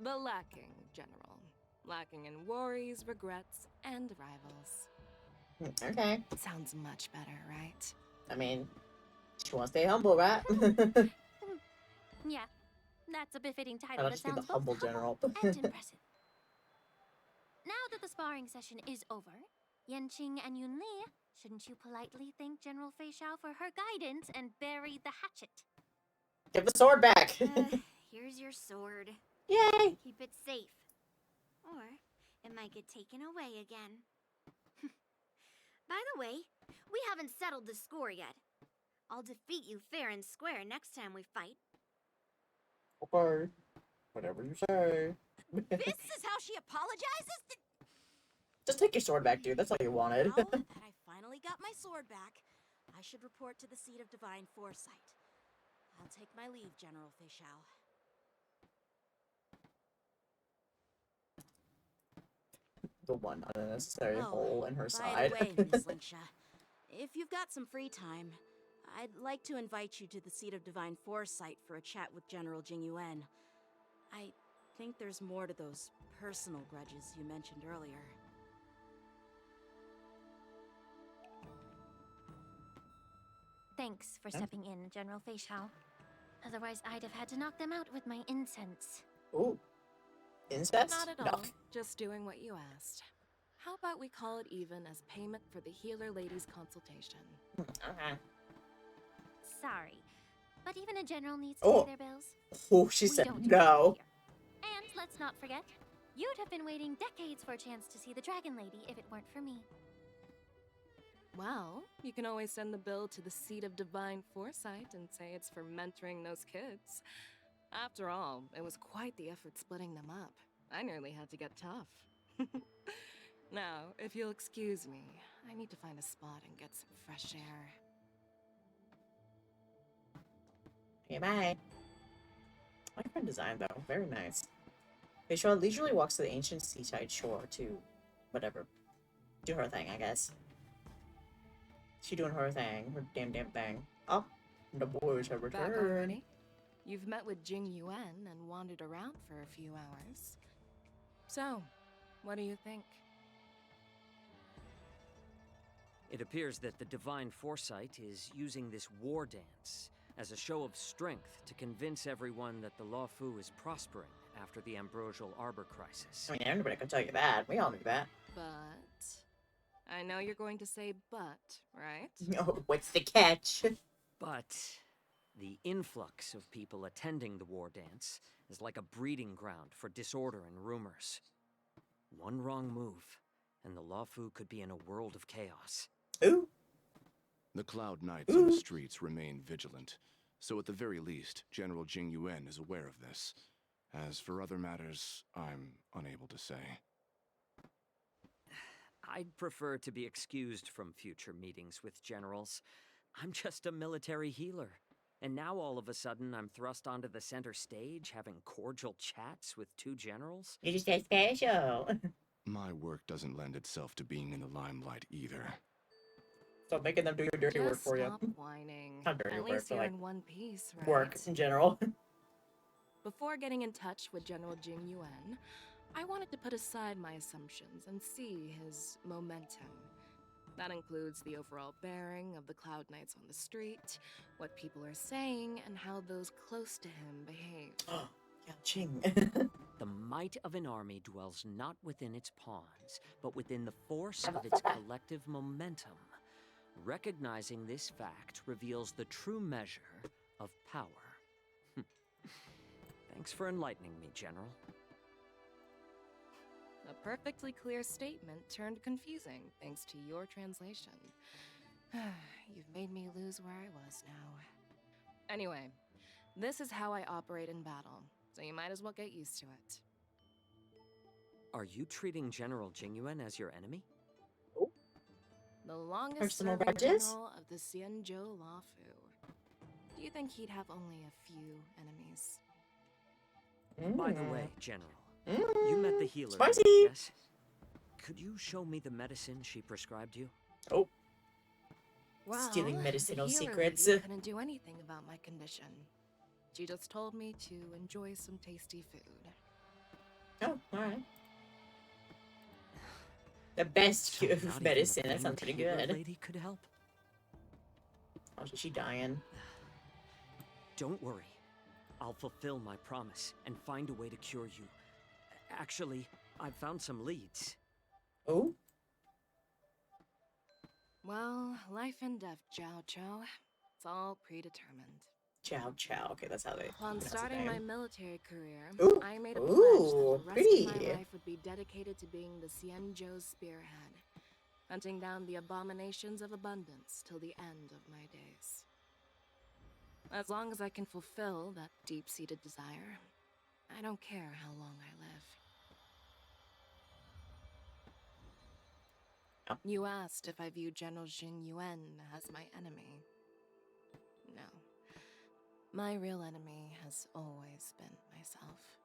The Lacking General. Lacking in worries, regrets, and rivals. Okay. Sounds much better, right? I mean, she wants to stay humble, right? Yeah, that's a befitting I'll title that just be the sounds both humble general. and impressive. Now that the sparring session is over, Yanqing and Yunli, shouldn't you politely thank General Fei Xiao for her guidance and bury the hatchet? Give the sword back. Here's your sword. Yay! Keep it safe. Or it might get taken away again. By the way, we haven't settled the score yet. I'll defeat you fair and square next time we fight. Okay. Whatever you say. This is how she apologizes? Just take your sword back, dude. That's all you wanted. Now that I finally got my sword back, I should report to the seat of divine foresight. I'll take my leave, General Fei Xiao. The one unnecessary hole in her By side. the way, Miss Linksha, if you've got some free time, I'd like to invite you to the seat of divine foresight for a chat with General Jingyuan. I think there's more to those personal grudges you mentioned earlier. Thanks for stepping in, General Fei Xiao. Otherwise, I'd have had to knock them out with my incense. Ooh. Incense? Not at No. all. Just doing what you asked. How about we call it even as payment for the healer lady's consultation? Okay. Sorry, but even a general needs to Oh. pay their bills. Oh, she We said don't do no. that here. And let's not forget, you'd have been waiting decades for a chance to see the Dragon Lady if it weren't for me. Well, you can always send the bill to the seat of divine foresight and say it's for mentoring those kids. After all, it was quite the effort splitting them up. I nearly had to get tough. Now, if you'll excuse me, I need to find a spot and get some fresh air. Okay, bye. I like her design, though. Very nice. Fei leisurely walks to the ancient seaside shore to, whatever, do her thing, I guess. She doing her thing, her damn thing. Oh, the boys have Back returned. already? You've met with Jing Yuan and wandered around for a few hours. So, what do you think? It appears that the Divine Foresight is using this war dance as a show of strength to convince everyone that the Lawfu is prospering after the Ambrosial Arbor crisis. I mean, anybody can tell you that. We all knew that. But... I know you're going to say but, right? Oh, what's the catch? But the influx of people attending the war dance is like a breeding ground for disorder and rumors. One wrong move, and the Lawfu could be in a world of chaos. Ooh. The Cloud Knights on the streets remain vigilant, so at the very least, General Jing Yuan is aware of this. As for other matters, I'm unable to say. I'd prefer to be excused from future meetings with generals. I'm just a military healer. And now all of a sudden I'm thrust onto the center stage having cordial chats with two generals? You just say special. My work doesn't lend itself to being in the limelight either. Stop making them do your dirty work for you. Stop whining. Not dirty At work, least but you're like in one piece, right? work in general. Before getting in touch with General Jing Yuan, I wanted to put aside my assumptions and see his momentum. That includes the overall bearing of the Cloud Knights on the street, what people are saying, and how those close to him behave. Yeah, Ching. The might of an army dwells not within its pawns, but within the force of its collective momentum. Recognizing this fact reveals the true measure of power. Thanks for enlightening me, General. A perfectly clear statement turned confusing thanks to your translation. You've made me lose where I was now. Anyway, this is how I operate in battle, so you might as well get used to it. Are you treating General Jing Yuan as your enemy? The longest Personal serving grudges? general of the Xianzhou Lafu. Do you think he'd have only a few enemies? By the way, General, you met the healer, Spicy! yes? Could you show me the medicine she prescribed you? Oh. Well, Stealing medicinal the healer secrets. lady couldn't do anything about my condition. She just told me to enjoy some tasty food. Oh, alright. The best cure of medicine. That sounds pretty good. Lady could help. Oh, is she dying? Don't worry. I'll fulfill my promise and find a way to cure you. Actually, I've found some leads. Oh? Well, life and death, Jiao Chou. It's all predetermined. Chow Chow. Okay, that's how they. Upon pronounce his starting my name. military career, Ooh. I made a Ooh, pledge that the rest of pretty. my life would be dedicated to being the Xianzhou spearhead, hunting down the abominations of abundance till the end of my days. As long as I can fulfill that deep-seated desire, I don't care how long I live. Oh. You asked if I view General Jing Yuan as my enemy. No. My real enemy has always been myself.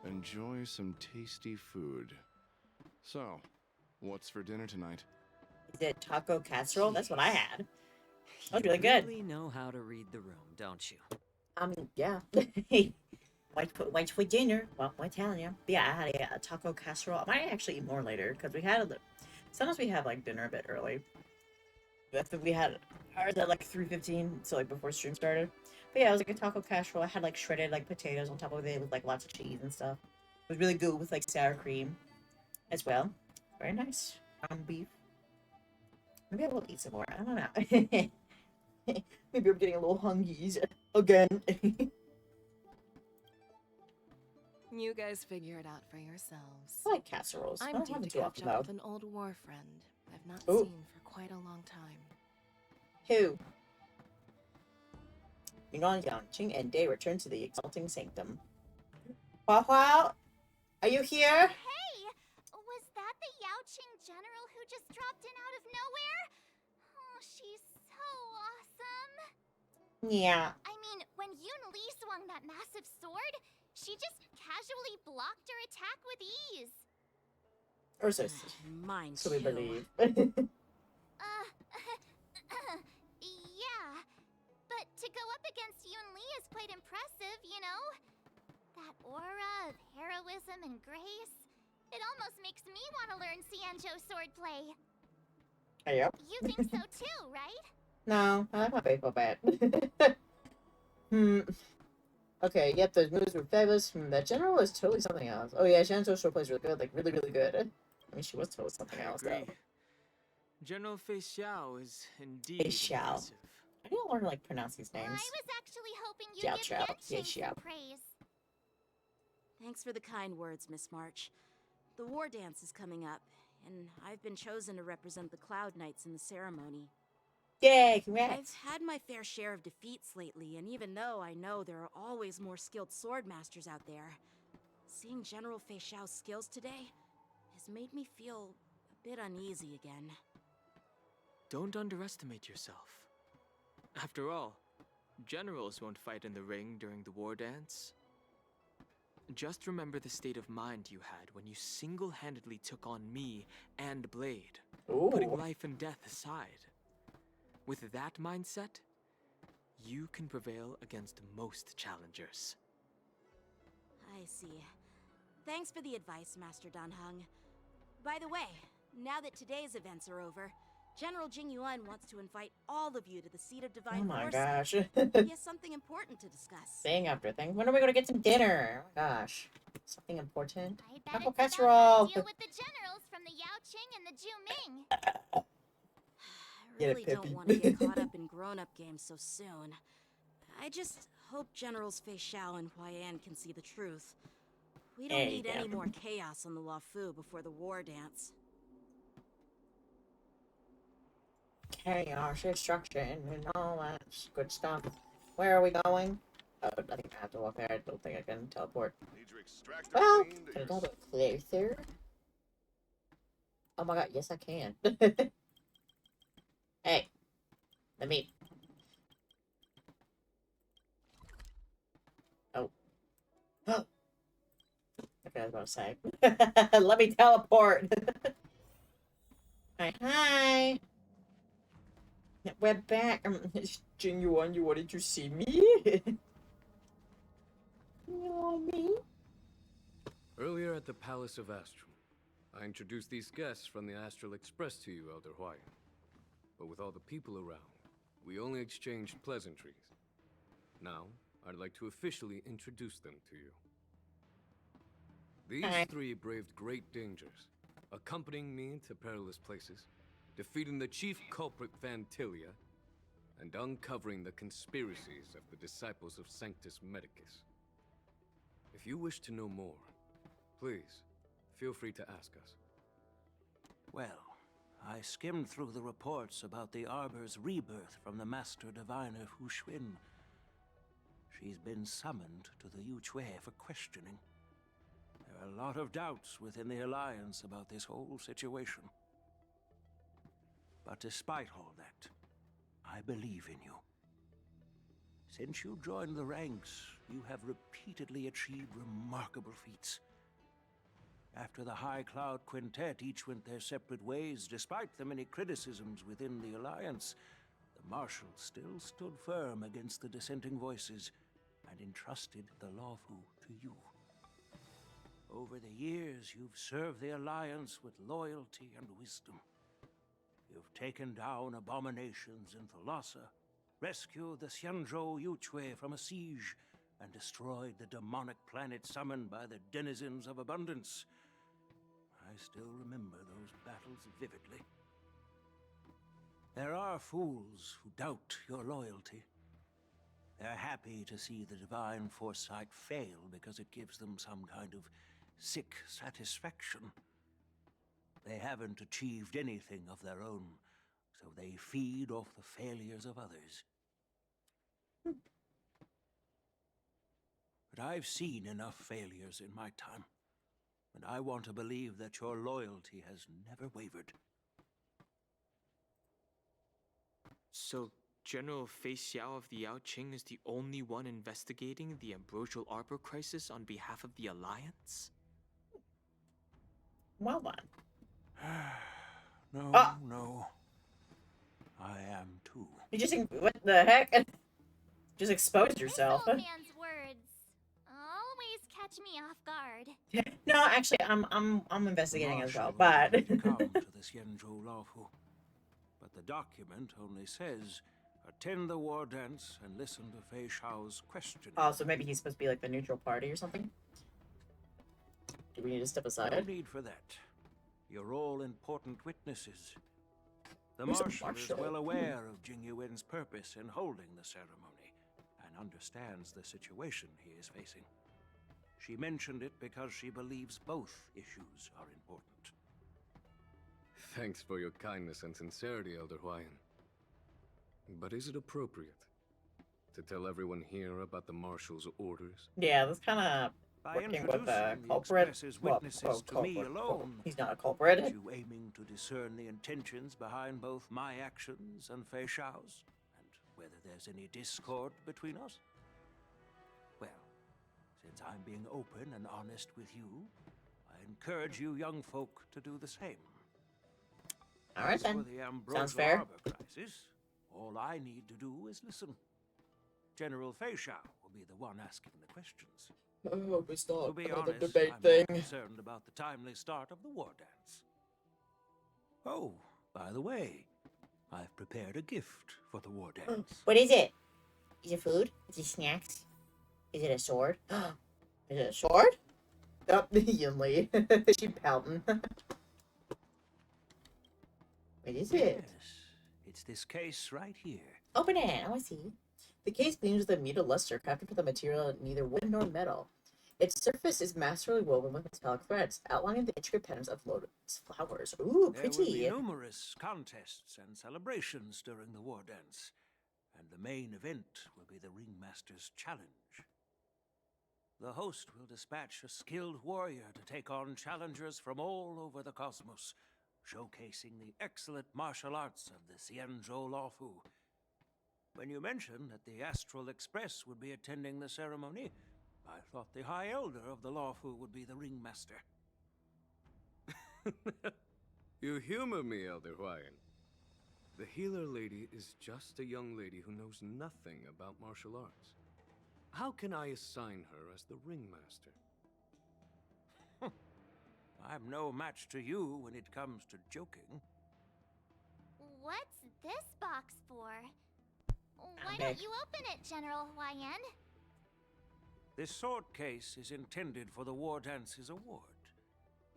Enjoy some tasty food. So, what's for dinner tonight? Is it taco casserole? That's what I had. That was really You good. really know how to read the room, don't you? I mean, yeah. White for dinner. Well, I'm telling you. But yeah, I had a taco casserole. I might actually eat more later because we had sometimes we have like dinner a bit early. I think we had ours at like 3:15, so like before stream started. But yeah, it was like a taco casserole. I had like shredded like potatoes on top of it with like lots of cheese and stuff. It was really good with like sour cream as well. Very nice. Beef. Maybe I will eat some more. I don't know. Maybe I'm getting a little hungies again. You guys figure it out for yourselves. I like casseroles. I I'm don't due have to them too catch often, up though. with an old war friend I've not Ooh. seen for quite a long time. Who? Yuan Yangqing and Dae return to the exalting sanctum. Hua Hua, are you here? Hey! Was that the Yaoqing general who just dropped in out of nowhere? Oh, she's so awesome! Yeah. I mean, when Yun Li swung that massive sword, she just casually blocked her attack with ease. Ursa. Mine So we too. believe. Yeah. But to go up against Yun Li is quite impressive, you know? That aura of heroism and grace. It almost makes me want to learn Xianzhou swordplay. Yep. You think so too, right? No, I like my baseball bat. Okay, yep, those moves were fabulous. That general is totally something else. Oh yeah, Xianzhou short plays really good, like really, really good. I mean, she was totally something else though. General Fei Xiao is indeed Fei Xiao. impressive. I don't learn to like pronounce these names. I was actually hoping you'd Xiao give Chao, Fei Yanqing Xiao. some praise. Thanks for the kind words, Miss March. The war dance is coming up, and I've been chosen to represent the Cloud Knights in the ceremony. Yay, congrats! I've had my fair share of defeats lately, and even though I know there are always more skilled swordmasters out there, seeing General Fei Xiao's skills today has made me feel a bit uneasy again. Don't underestimate yourself. After all, generals won't fight in the ring during the war dance. Just remember the state of mind you had when you single-handedly took on me and Blade, putting life and death aside. With that mindset, you can prevail against most challengers. I see. Thanks for the advice, Master Dan Heng. By the way, now that today's events are over, General Jing Yuan wants to invite all of you to the seat of divine Oh my foresight. gosh. He has something important to discuss. Thing after thing. When are we gonna get some dinner? Oh my gosh. Something important. I bet Taco it's about casserole. to deal with the generals from the Yao Qing and the Ju Ming. I really don't want to get caught up in grown-up games so soon. I just hope Generals Fei Xiao and Huaiyan can see the truth. We don't need any more chaos on the Luofu before the war dance. Chaos, destruction, and all that good stuff. Where are we going? Oh, I think I have to walk there. I don't think I can teleport. Well, can I teleport closer? Oh my god, yes I can. Hey, let me... Oh. Oh. Okay, I was about to say. Let me teleport. Hi. We're back. It's Jing Yuan. You wanted to see me? You want me? Earlier at the Palace of Astral, I introduced these guests from the Astral Express to you, Elder Huayan. But with all the people around, we only exchanged pleasantries. Now, I'd like to officially introduce them to you. These three braved great dangers, accompanying me to perilous places, defeating the chief culprit Vantilia, and uncovering the conspiracies of the disciples of Sanctus Medicus. If you wish to know more, please, feel free to ask us. Well, I skimmed through the reports about the Arbor's rebirth from the Master Diviner Hu Xuan. She's been summoned to the Yu Chui for questioning. There are a lot of doubts within the Alliance about this whole situation. But despite all that, I believe in you. Since you joined the ranks, you have repeatedly achieved remarkable feats. After the High Cloud Quintet each went their separate ways, despite the many criticisms within the Alliance, the Marshal still stood firm against the dissenting voices and entrusted the Luofu to you. Over the years, you've served the Alliance with loyalty and wisdom. You've taken down abominations in Thalassa, rescued the Xianzhou Yu Chui from a siege, and destroyed the demonic planet summoned by the denizens of abundance. I still remember those battles vividly. There are fools who doubt your loyalty. They're happy to see the divine foresight fail because it gives them some kind of sick satisfaction. They haven't achieved anything of their own, so they feed off the failures of others. But I've seen enough failures in my time, and I want to believe that your loyalty has never wavered. So, General Fei Xiao of the Yao Qing is the only one investigating the Ambrosial Arbor crisis on behalf of the Alliance? Well then. No. I am too. You just... What the heck? Just exposed yourself. This old man's words always catch me off guard. No, actually, I'm investigating as well, but... Come to the Xianzhou Luofu. But the document only says, attend the war dance and listen to Fei Xiao's questioning. Oh, so maybe he's supposed to be like the neutral party or something? Do we need to step aside? No need for that. You're all important witnesses. The Marshal is well aware of Jing Yuan's purpose in holding the ceremony, and understands the situation he is facing. She mentioned it because she believes both issues are important. Thanks for your kindness and sincerity, Elder Huayan. But is it appropriate to tell everyone here about the Marshal's orders? Yeah, that's kind of By working with the introducing the culprit. Express's Well, witnesses to me alone, he's not a culprit. aren't you aiming to discern the intentions behind both my actions and Fei Xiao's, and whether there's any discord between us? Well, since I'm being open and honest with you, I encourage you young folk to do the same. All right, As then. for the Sounds Ambrosial fair. Arbor crisis, all I need to do is listen. General Fei Xiao will be the one asking the questions. Oh, we start To be another honest, debate I'm thing. more concerned about the timely start of the Wardance. Oh, by the way, I've prepared a gift for the Wardance. What is it? Is it food? Is it snacks? Is it a sword? Is it a sword? Oh, Yunli. She pouting. What is it? Yes, it's this case right here. Open it. I want to see. The case gleams with a muted luster crafted from the material neither wood nor metal. Its surface is masterly woven with metallic threads, outlining the intricate patterns of lotus flowers. Ooh, There will pretty. be numerous contests and celebrations during the Wardance, and the main event will be the Ringmaster's Challenge. The host will dispatch a skilled warrior to take on challengers from all over the cosmos, showcasing the excellent martial arts of the Xianzhou Lawfu. When you mentioned that the Astral Express would be attending the ceremony, I thought the High Elder of the Lawfu would be the Ringmaster. You humor me, Elder Huayan. The healer lady is just a young lady who knows nothing about martial arts. How can I assign her as the ringmaster? I'm no match to you when it comes to joking. What's this box for? Why Okay. don't you open it, General Huayan? This sword case is intended for the Wardance's award.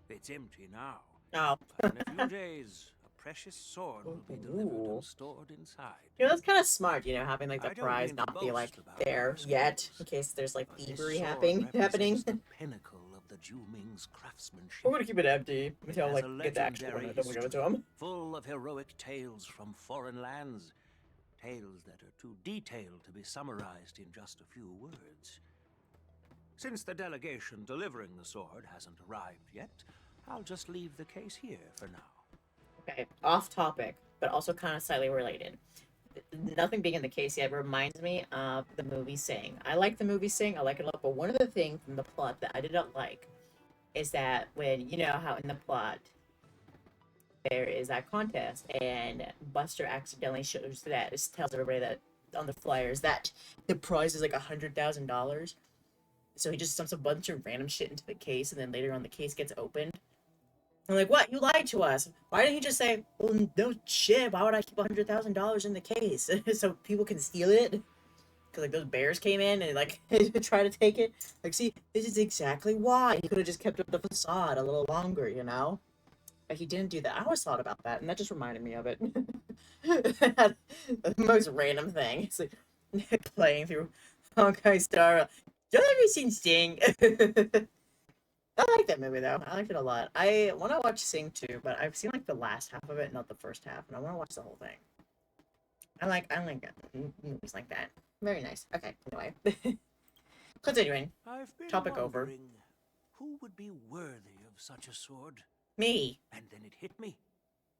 It's empty now. Oh. But in a few days, a precious sword will be delivered and stored inside. You know, that's kind of smart, you know, having like the I don't prize mean to not be boast like about there my yet, skills, in case there's like This thievery sword happening. represents the pinnacle of the Juming's craftsmanship. We're gonna keep it empty It until has like a get the actual legendary one, then we give it to history, him. full of heroic tales from foreign lands. Tales that are too detailed to be summarized in just a few words. Since the delegation delivering the sword hasn't arrived yet, I'll just leave the case here for now. Okay, off topic, but also kind of slightly related. Nothing being in the case yet reminds me of the movie Sing. I like the movie Sing, I like it a lot, but one of the things from the plot that I did not like is that when, you know how in the plot there is that contest and Buster accidentally shows that, tells everybody that on the flyers that the prize is like $100,000. So he just dumps a bunch of random shit into the case, and then later on the case gets opened. I'm like, what? You lied to us. Why didn't you just say, well, no shit, why would I keep $100,000 in the case? So people can steal it? Because, like, those bears came in and, like, try to take it. Like, see, this is exactly why. He could have just kept up the facade a little longer, you know? But he didn't do that. I always thought about that, and that just reminded me of it. The most random thing. It's like, playing through Honkai Star. Have you seen Sting? I like that movie though. I liked it a lot. I want to watch Sing too, but I've seen like the last half of it, not the first half, and I want to watch the whole thing. I like movies like that. Very nice. Okay, anyway. Continuing. I've been Topic over. wondering who would be worthy of such a sword? Me. And then it hit me.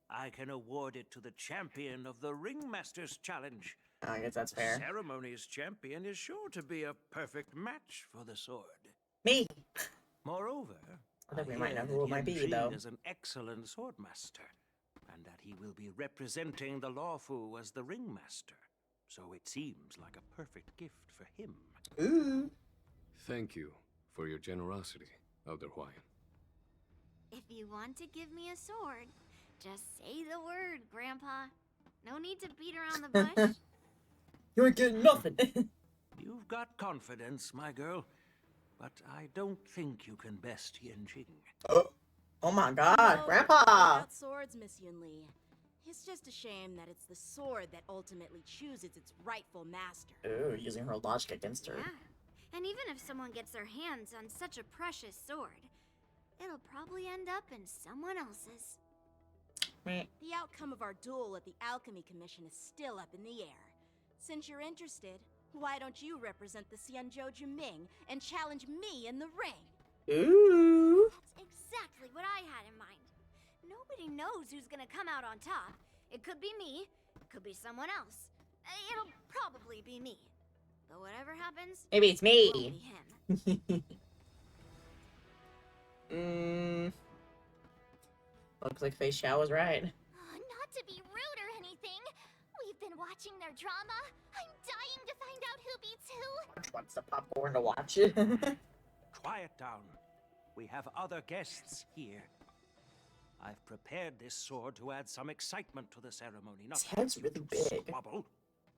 I can award it to the champion of the Ringmaster's Challenge. I guess that's The fair. ceremony's champion is sure to be a perfect match for the sword. Me. Moreover, I think we hear might know that who it might be, Yan Jing though. is an excellent swordmaster, and that he will be representing the Lawfu as the Ringmaster. So it seems like a perfect gift for him. Ooh. Thank you for your generosity, Elder Huayan. If you want to give me a sword, just say the word, Grandpa. No need to beat around the bush. You ain't getting nothing. You've got confidence, my girl, but I don't think you can best Yan Jing. Oh my god, No, Grandpa! About swords, Miss Yunli. It's just a shame that it's the sword that ultimately chooses its rightful master. Ooh, using her logic against her. Yeah. And even if someone gets their hands on such a precious sword, it'll probably end up in someone else's. The outcome of our duel at the Alchemy Commission is still up in the air. Since you're interested, why don't you represent the Xianzhou Juming and challenge me in the ring? Ooh. That's exactly what I had in mind. Nobody knows who's gonna come out on top. It could be me, it could be someone else. It'll probably be me. But whatever happens, Maybe it's it won't me. be him. Looks like Fei Xiao was right. Not to be rude or anything. We've been watching their drama. I'm dying to find out who beats who. Wants the popcorn to watch. Quiet down. We have other guests here. I've prepared this sword to add some excitement to the ceremony. His head's really big. Squabble.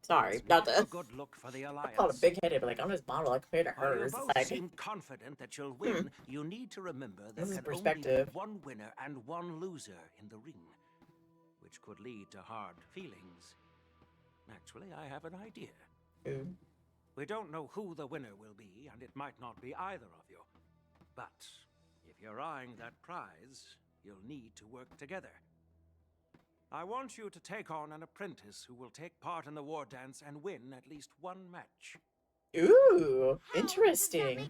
Sorry, It's not not to. a good look for the I Alliance. call it big-headed, but like I'm his model. Like compared to While you hers, both it's like seem confident that you'll win, you need to remember there This is can only perspective. be one winner and one loser in the ring, which could lead to hard feelings. Actually, I have an idea. We don't know who the winner will be, and it might not be either of you. But if you're eyeing that prize, you'll need to work together. I want you to take on an apprentice who will take part in the war dance and win at least one match. Ooh, interesting.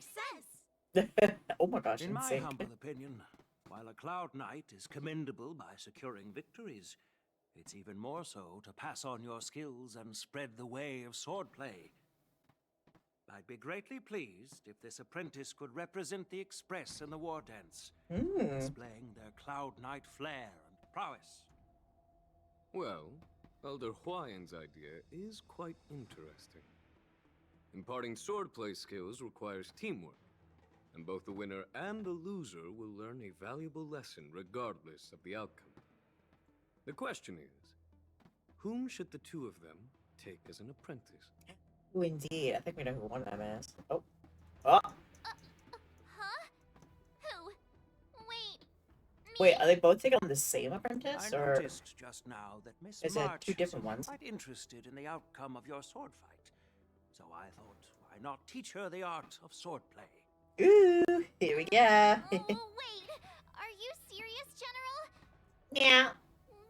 Oh my gosh, In my insane. humble opinion, while a Cloud Knight is commendable by securing victories, it's even more so to pass on your skills and spread the way of swordplay. I'd be greatly pleased if this apprentice could represent the Express in the war dance, displaying their Cloud Knight flair and prowess. Well, Elder Huayan's idea is quite interesting. Imparting swordplay skills requires teamwork, and both the winner and the loser will learn a valuable lesson regardless of the outcome. The question is, whom should the two of them take as an apprentice? Ooh, indeed. I think we know who one of them is. Oh. Oh. Huh? Who? Wait. Wait, are they both taking on the same apprentice, I or noticed just now that Miss is it March two different seemed ones? quite interested in the outcome of your sword fight. So I thought, why not teach her the art of swordplay? Ooh, here we go. Wait, are you serious, General? Yeah.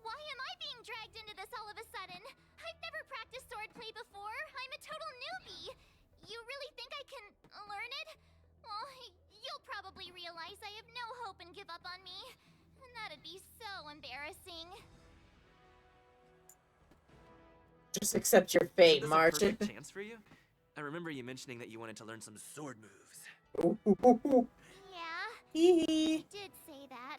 Why am I being dragged into this all of a sudden? I've never practiced swordplay before. I'm a total newbie. You really think I can learn it? Well, you'll probably realize I have no hope and give up on me. And that'd be so embarrassing. Just accept your fate, Isn't this a March. perfect chance for you? I remember you mentioning that you wanted to learn some sword moves. Yeah, Hee. I did say that.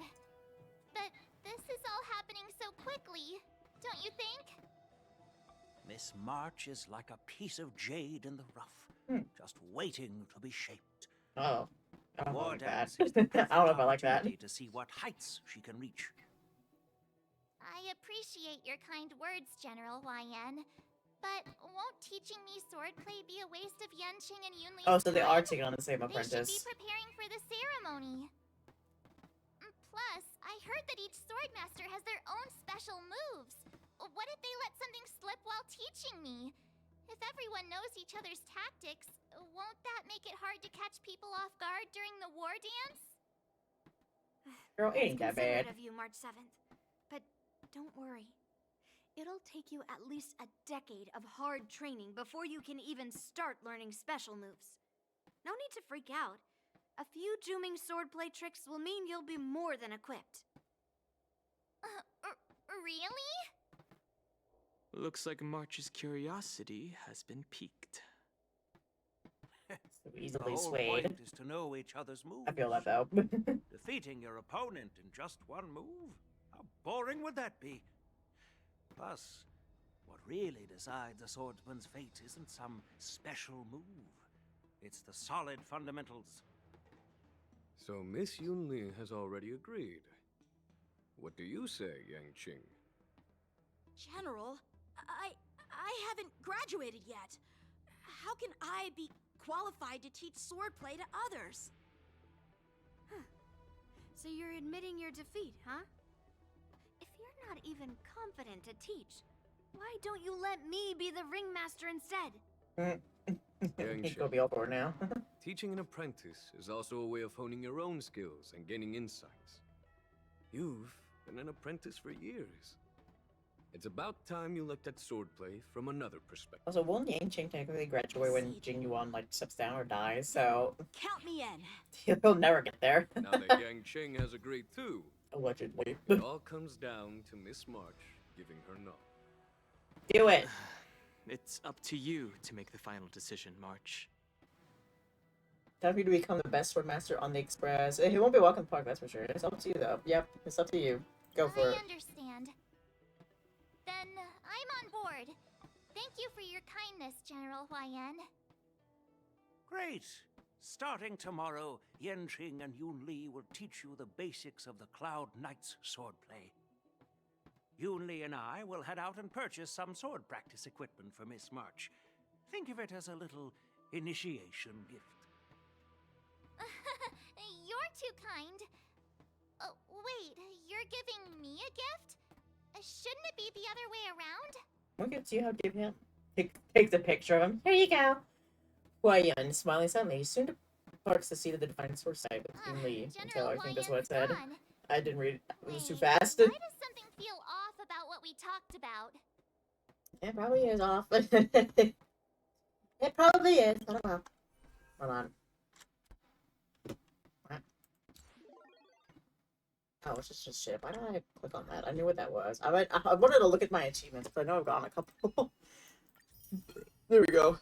But this is all happening so quickly, don't you think? Miss March is like a piece of jade in the rough, just waiting to be shaped. Oh, I don't War like that. dance is the I don't know if I like that. opportunity to see what heights she can reach. I appreciate your kind words, General YN. But won't teaching me swordplay be a waste of Yanqing and Yunli's Oh, so they are time? taking on the same They should be apprentice. preparing for the ceremony. Plus, I heard that each swordmaster has their own special moves. What if they let something slip while teaching me? If everyone knows each other's tactics, won't that make it hard to catch people off guard during the war dance? Girl, it ain't that Considerate bad. of you, March 7th. But don't worry. It'll take you at least a decade of hard training before you can even start learning special moves. No need to freak out. A few Juming swordplay tricks will mean you'll be more than equipped. Really? Looks like March's curiosity has been piqued. So The easily whole swayed. point is to know each other's moves. I feel that though. Defeating your opponent in just one move? How boring would that be? Plus, what really decides a swordsman's fate isn't some special move. It's the solid fundamentals. So Miss Yunli has already agreed. What do you say, Yang Qing? General, I haven't graduated yet. How can I be qualified to teach swordplay to others? So you're admitting your defeat, huh? If you're not even confident to teach, why don't you let me be the ringmaster instead? He's gonna be awkward now. Teaching an apprentice is also a way of honing your own skills and gaining insights. You've been an apprentice for years. It's about time you looked at swordplay from another perspective. Also, won't Yanqing technically graduate when Jing Yuan like steps down or dies? So Count me in. he'll never get there. Now that Yang Qing has agreed too, Allegedly. it all comes down to Miss March giving her nod. Do it. It's up to you to make the final decision, March. Time for you to become the best swordmaster on the Express. He won't be walking the park, that's for sure. It's up to you, though. Yep, it's up to you. Go for it. I understand. Then I'm on board. Thank you for your kindness, General Huayan. Great. Starting tomorrow, Yanqing and Yun Li will teach you the basics of the Cloud Knight's swordplay. Yun Li and I will head out and purchase some sword practice equipment for Miss March. Think of it as a little initiation gift. You're too kind. Wait, you're giving me a gift? Shouldn't it be the other way around? What gift do you have to give him? Take the picture of him. Here you go. Huayan, smiling suddenly, soon departs the seat of the divine sword side with Yun Li. Until I think that's what it said. I didn't read it. It was too fast. Why does something feel off about what we talked about? It probably is off. It probably is. I don't know. Hold on. What? Oh, it's just a ship. Why did I click on that? I knew what that was. I wanted to look at my achievements, but I know I've gotten a couple. There we go.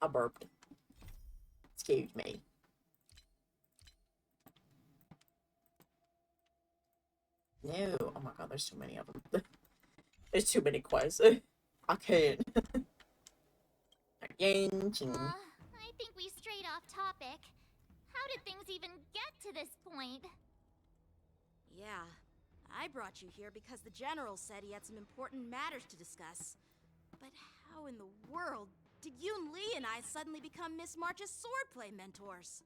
I burped. Excuse me. No. Oh my god, there's too many of them. There's too many quests. I can't. Yanqing. I think we strayed off topic. How did things even get to this point? Yeah, I brought you here because the General said he had some important matters to discuss. But how in the world did Yun Li and I suddenly become Miss March's swordplay mentors?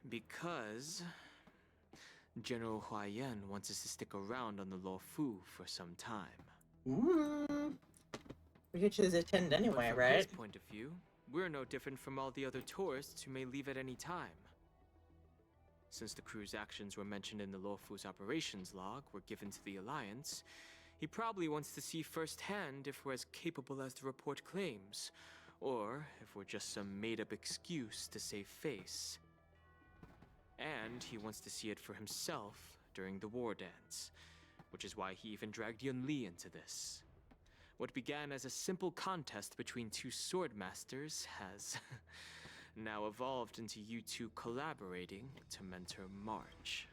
Because General Huayan wants us to stick around on the Luo Fu for some time. We could choose attend anyway, From right? his point of view, we're no different from all the other tourists who may leave at any time. Since the crew's actions were mentioned in the Luo Fu's operations log were given to the Alliance, he probably wants to see firsthand if we're as capable as the report claims, or if we're just some made-up excuse to save face. And he wants to see it for himself during the Wardance, which is why he even dragged Yun Li into this. What began as a simple contest between two sword masters has now evolved into you two collaborating to mentor March.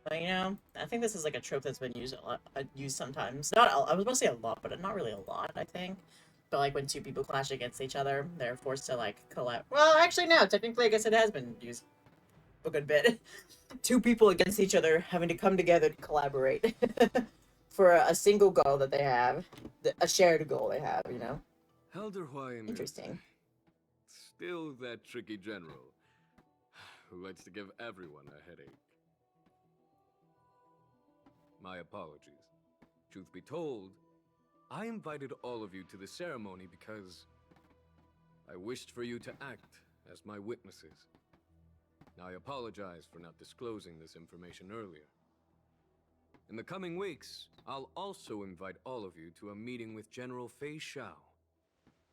But, you know, I think this is like a trope that's been used a lot, used sometimes. Not, I was going to say a lot, but not really a lot, I think. But like when two people clash against each other, they're forced to like collab. Well, actually, no. Technically, I guess it has been used a good bit. Two people against each other having to come together to collaborate for a single goal that they have, a shared goal they have. You know. Elder Huayan. Interesting. Still that tricky general who likes to give everyone a headache. My apologies. Truth be told, I invited all of you to the ceremony because I wished for you to act as my witnesses. I apologize for not disclosing this information earlier. In the coming weeks, I'll also invite all of you to a meeting with General Fei Xiao,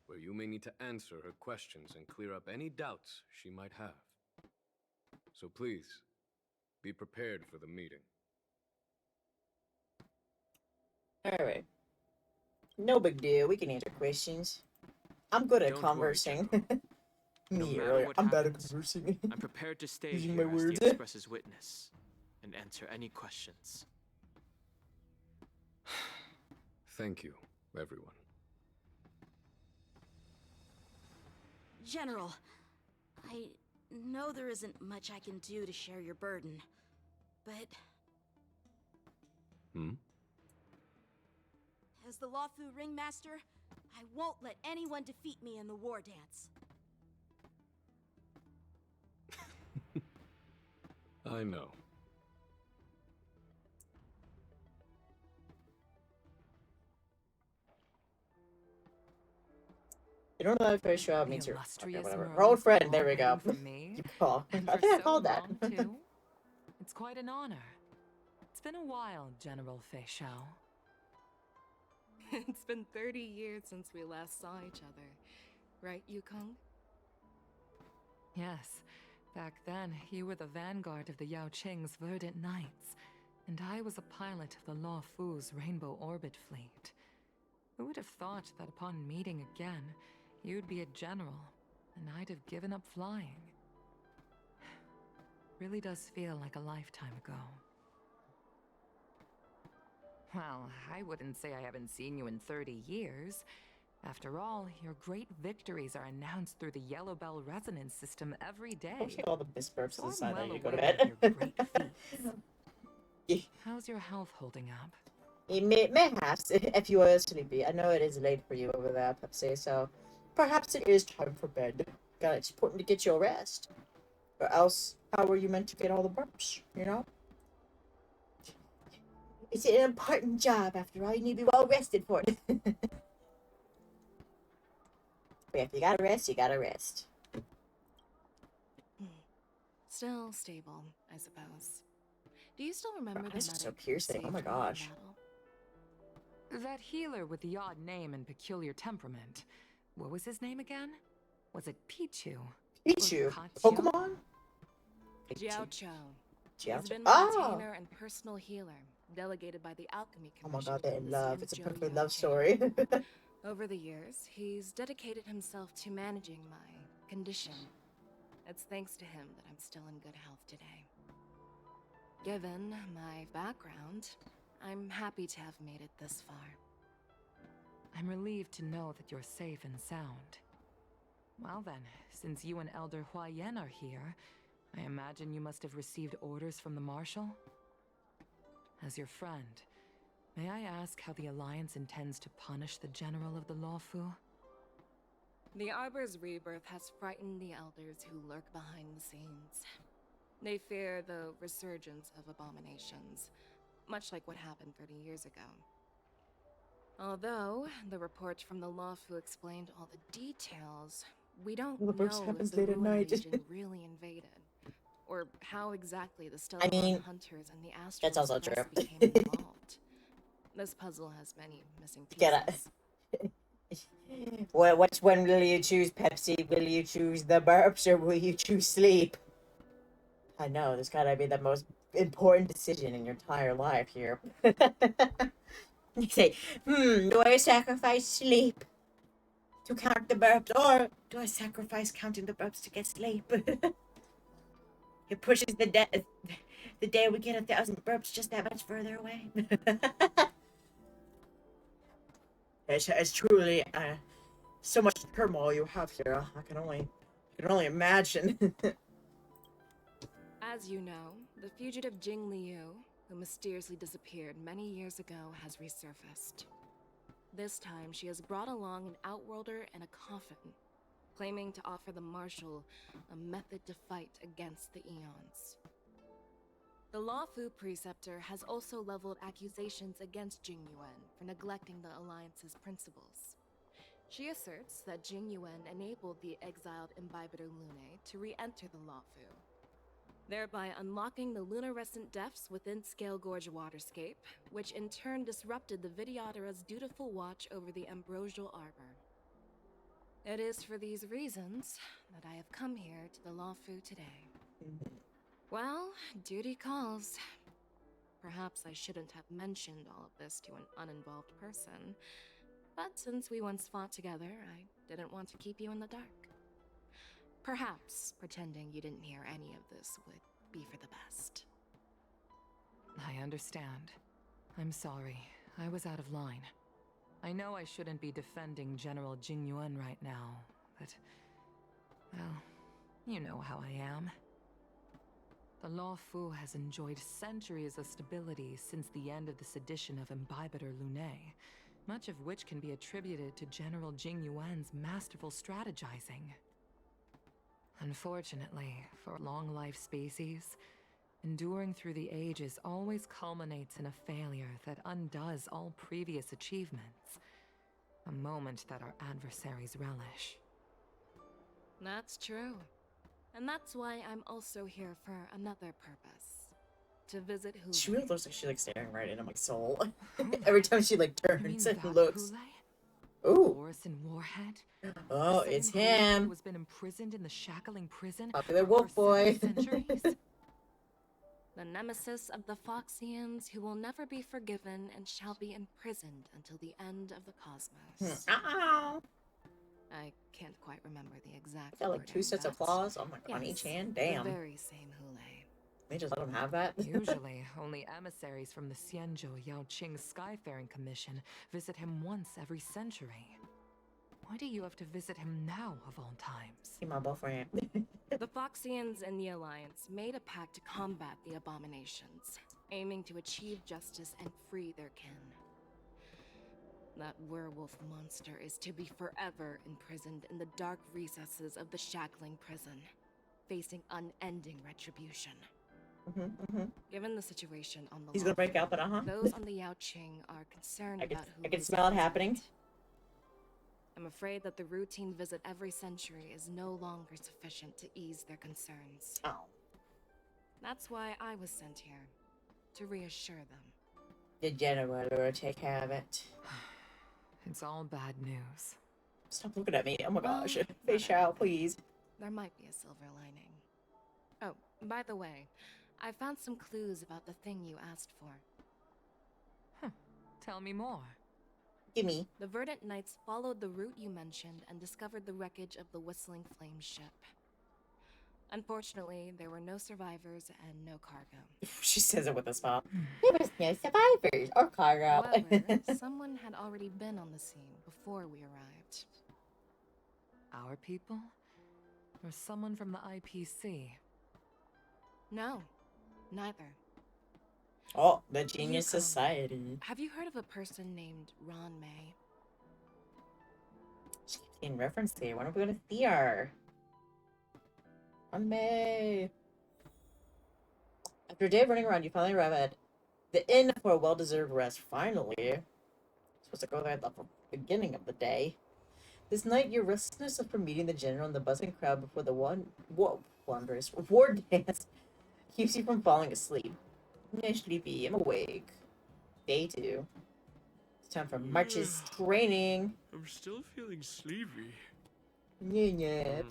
where you may need to answer her questions and clear up any doubts she might have. So please, be prepared for the meeting. Alright. No big deal. We can answer questions. I'm good at conversing. Me earlier. I'm bad at conversing. I'm prepared to stay Using here my as words. the Express's witness and answer any questions. Thank you, everyone. General, I know there isn't much I can do to share your burden, but as the Luofu Ringmaster, I won't let anyone defeat me in the war dance. I know. don't know if I show up The means you're okay, illustrious whatever. Merle Old is friend, all there we go. waiting for me. You call. And I for think I so called that. long, too. It's quite an honor. It's been a while, General Fei Xiao. It's been 30 years since we last saw each other. Right, Yukong? Yes. Back then, you were the vanguard of the Yao Qing's Verdant Knights, and I was a pilot of the Law Fu's Rainbow Orbit fleet. Who would have thought that upon meeting again, you'd be a general, and I'd have given up flying? Really does feel like a lifetime ago. Well, I wouldn't say I haven't seen you in 30 years. After all, your great victories are announced through the Yellow Bell resonance system every day. Okay, all the misburps So aside, I'm I well need to go to aware bed. of your great feats. How's your health holding up? It may have, if you are sleepy. I know it is late for you over there, Pepsi, so perhaps it is time for bed. It's important to get your rest. Or else, how are you meant to get all the burps, you know? It's an important job, after all. You need to be well rested for it. But if you gotta rest, you gotta rest. Still stable, I suppose. Do you still remember the This is so medic who piercing. Oh saved my me in gosh. battle? That healer with the odd name and peculiar temperament. What was his name again? Was it Pichu? Pichu? Or Kachu? Pokemon? Jiao Cho. Jiao He's Cho. been my Oh! retainer and personal healer, delegated by the Alchemy Oh my Commission. god, they're to in the love. It's a Xianzhou perfect Yao love Qing. story. Over the years, he's dedicated himself to managing my condition. It's thanks to him that I'm still in good health today. Given my background, I'm happy to have made it this far. I'm relieved to know that you're safe and sound. Well then, since you and Elder Huayan are here, I imagine you must have received orders from the Marshal? As your friend, may I ask how the Alliance intends to punish the General of the Lawfu? The Arbor's rebirth has frightened the elders who lurk behind the scenes. They fear the resurgence of abominations, much like what happened 30 years ago. Although the report from the Lawfu explained all the details, we don't Well, the burst know happens if the late at Ruin night. Legion really invaded, or how exactly the Stellar mean, Hunters and the Astral that's also Express true. became involved. This puzzle has many missing pieces. Well, which one will you choose, Pepsi? Will you choose the burps or will you choose sleep? I know, this gotta be the most important decision in your entire life here. You say, do I sacrifice sleep to count the burps, or do I sacrifice counting the burps to get sleep? It pushes the day we get 1,000 burps just that much further away. It's truly so much turmoil you have here. I can only imagine. As you know, the fugitive Jing Liu, who mysteriously disappeared many years ago, has resurfaced. This time, she has brought along an outworlder and a coffin, claiming to offer the Marshal a method to fight against the Eons. The Lawfu Preceptor has also leveled accusations against Jing Yuan for neglecting the Alliance's principles. She asserts that Jing Yuan enabled the exiled Imbibitor Lunae to re-enter the Lawfu, thereby unlocking the lunarescent depths within Scale Gorge Waterscape, which in turn disrupted the Vidyadhara's dutiful watch over the Ambrosial Arbor. It is for these reasons that I have come here to the Lawfu today. Well, duty calls. Perhaps I shouldn't have mentioned all of this to an uninvolved person, but since we once fought together, I didn't want to keep you in the dark. Perhaps pretending you didn't hear any of this would be for the best. I understand. I'm sorry. I was out of line. I know I shouldn't be defending General Jing Yuan right now, but... well, you know how I am. The Lawfu has enjoyed centuries of stability since the end of the sedition of Imbibitor Lunae, much of which can be attributed to General Jing Yuan's masterful strategizing. Unfortunately, for long-life species, enduring through the ages always culminates in a failure that undoes all previous achievements. A moment that our adversaries relish. That's true. And that's why I'm also here for another purpose. To visit Hule. She really looks like she's like staring right into my soul. Every time she like turns and looks. Ooh. Borisin Warhead? Oh, The it's same Hule him. who has been imprisoned in the shackling prison Popular for wolf over boy. 7 centuries? The nemesis of the Foxians who will never be forgiven and shall be imprisoned until the end of the cosmos. Ow. I can't quite remember the exact Got like 2 sets of claws. Oh my god, on each hand. Damn. The very same Hule. They just let him have that. Usually, only emissaries from the Xianzhou Yaoqing Skyfaring Commission visit him once every century. Why do you have to visit him now, of all times? He's my boyfriend. The Foxians and the Alliance made a pact to combat the abominations, aiming to achieve justice and free their kin. That werewolf monster is to be forever imprisoned in the dark recesses of the shackling prison, facing unending retribution. Given the situation on the He's gonna break out, but those on the Yaoqing are concerned about who I can is smell it present. happening. I'm afraid that the routine visit every century is no longer sufficient to ease their concerns. Oh. That's why I was sent here, to reassure them. The general will take care of it. It's all bad news. Stop looking at me. Oh my gosh. Well, Fish out, please. There might be a silver lining. Oh, by the way, I found some clues about the thing you asked for. Tell me more. Gimme. The Verdant Knights followed the route you mentioned and discovered the wreckage of the Whistling Flame ship. Unfortunately, there were no survivors and no cargo. She says it with a smile. There was no survivors or cargo. However, someone had already been on the scene before we arrived. Our people? Or someone from the IPC? No, neither. Oh, the Genius Newcomer. Society. Have you heard of a person named Ron May? She keeps getting referenced here. Why don't we go to see her? On May. After a day of running around, you finally arrive at the inn for a well-deserved rest. Finally. Supposed to go there at the beginning of the day. This night, your restlessness from meeting the general and the buzzing crowd before the wondrous war dance keeps you from falling asleep. I'm sleepy. I'm awake. Day 2. It's time for March's training. I'm still feeling sleepy. Yeah.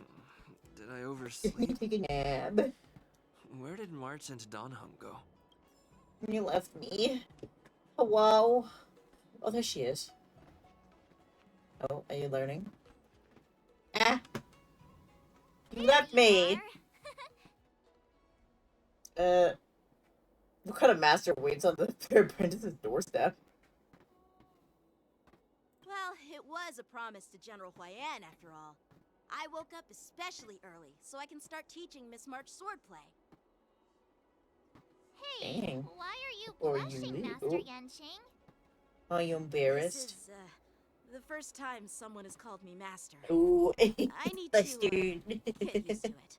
Did I oversleep? Take a nap. Where did March and Donhum go? You left me. Hello. Oh, there she is. Oh, are you learning? Ah! You left me! What kind of master waits on the apprentice's doorstep? Well, it was a promise to General Huayan, after all. I woke up especially early, so I can start teaching Miss March swordplay. Hey, Dang. why are you Or you blushing, leave. Master Oh. Yanqing? Are you embarrassed? This is, the first time someone has called me master. Ooh, I need to, dude. get used to it.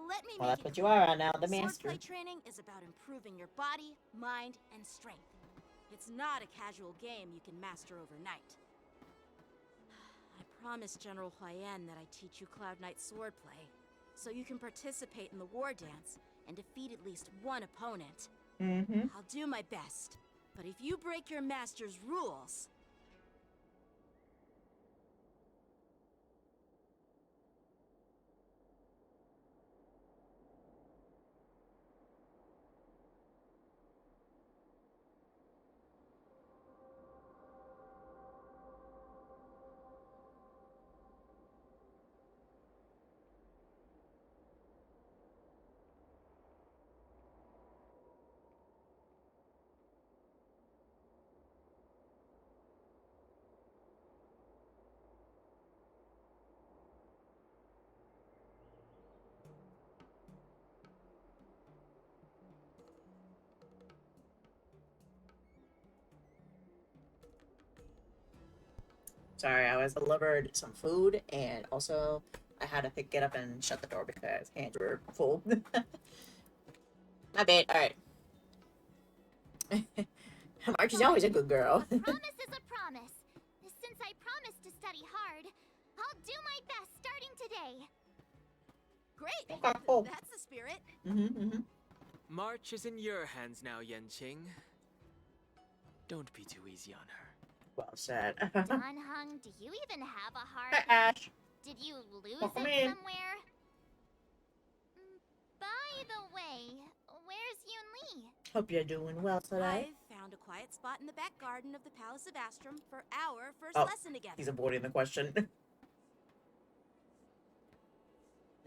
Let me Well, make that's it what you clear. are right now, the master. Swordplay training is about improving your body, mind, and strength. It's not a casual game you can master overnight. I promised General Huayan that I'd teach you Cloud Knight swordplay, so you can participate in the war dance and defeat at least one opponent. I'll do my best, but if you break your master's rules... Sorry, I was delivered some food, and also I had to get up and shut the door because hands were full. My bad. All right. March is always a good girl. A promise is a promise. do my best starting today. Great. Okay, cool. That's the spirit. March is in your hands now, Yanqing. Don't be too easy on her. Well said. Don Hung, do you even have a heart? Hi, Ash. Did you lose Welcome it in. somewhere? By the way, where's Yun Li? Hope you're doing well today. I've found a quiet spot in the back garden of the Palace of Astrum for our first Oh, lesson together. he's avoiding the question.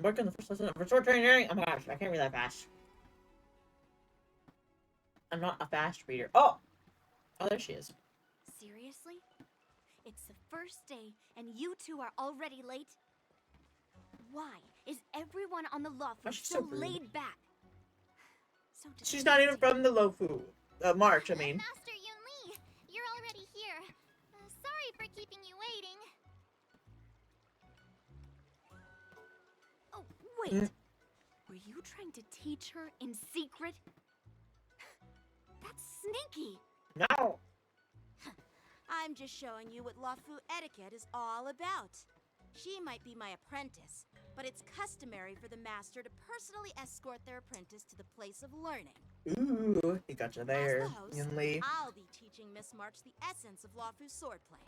Working the first lesson of sword training. Oh my gosh, I can't read that fast. I'm not a fast reader. Oh, there she is. Seriously? It's the first day, and you two are already late? Why is everyone on the loft Why is she so so rude? laid back? So She's not even from the Lofu. March, I mean. Master Yun Li, you're already here. Sorry for keeping you waiting. Oh, wait. Were you trying to teach her in secret? That's sneaky. No. I'm just showing you what Luofu etiquette is all about. She might be my apprentice, but it's customary for the master to personally escort their apprentice to the place of learning. Ooh, he got you there, As the host, Yun Li. I'll be teaching Miss March the essence of Luofu's swordplay,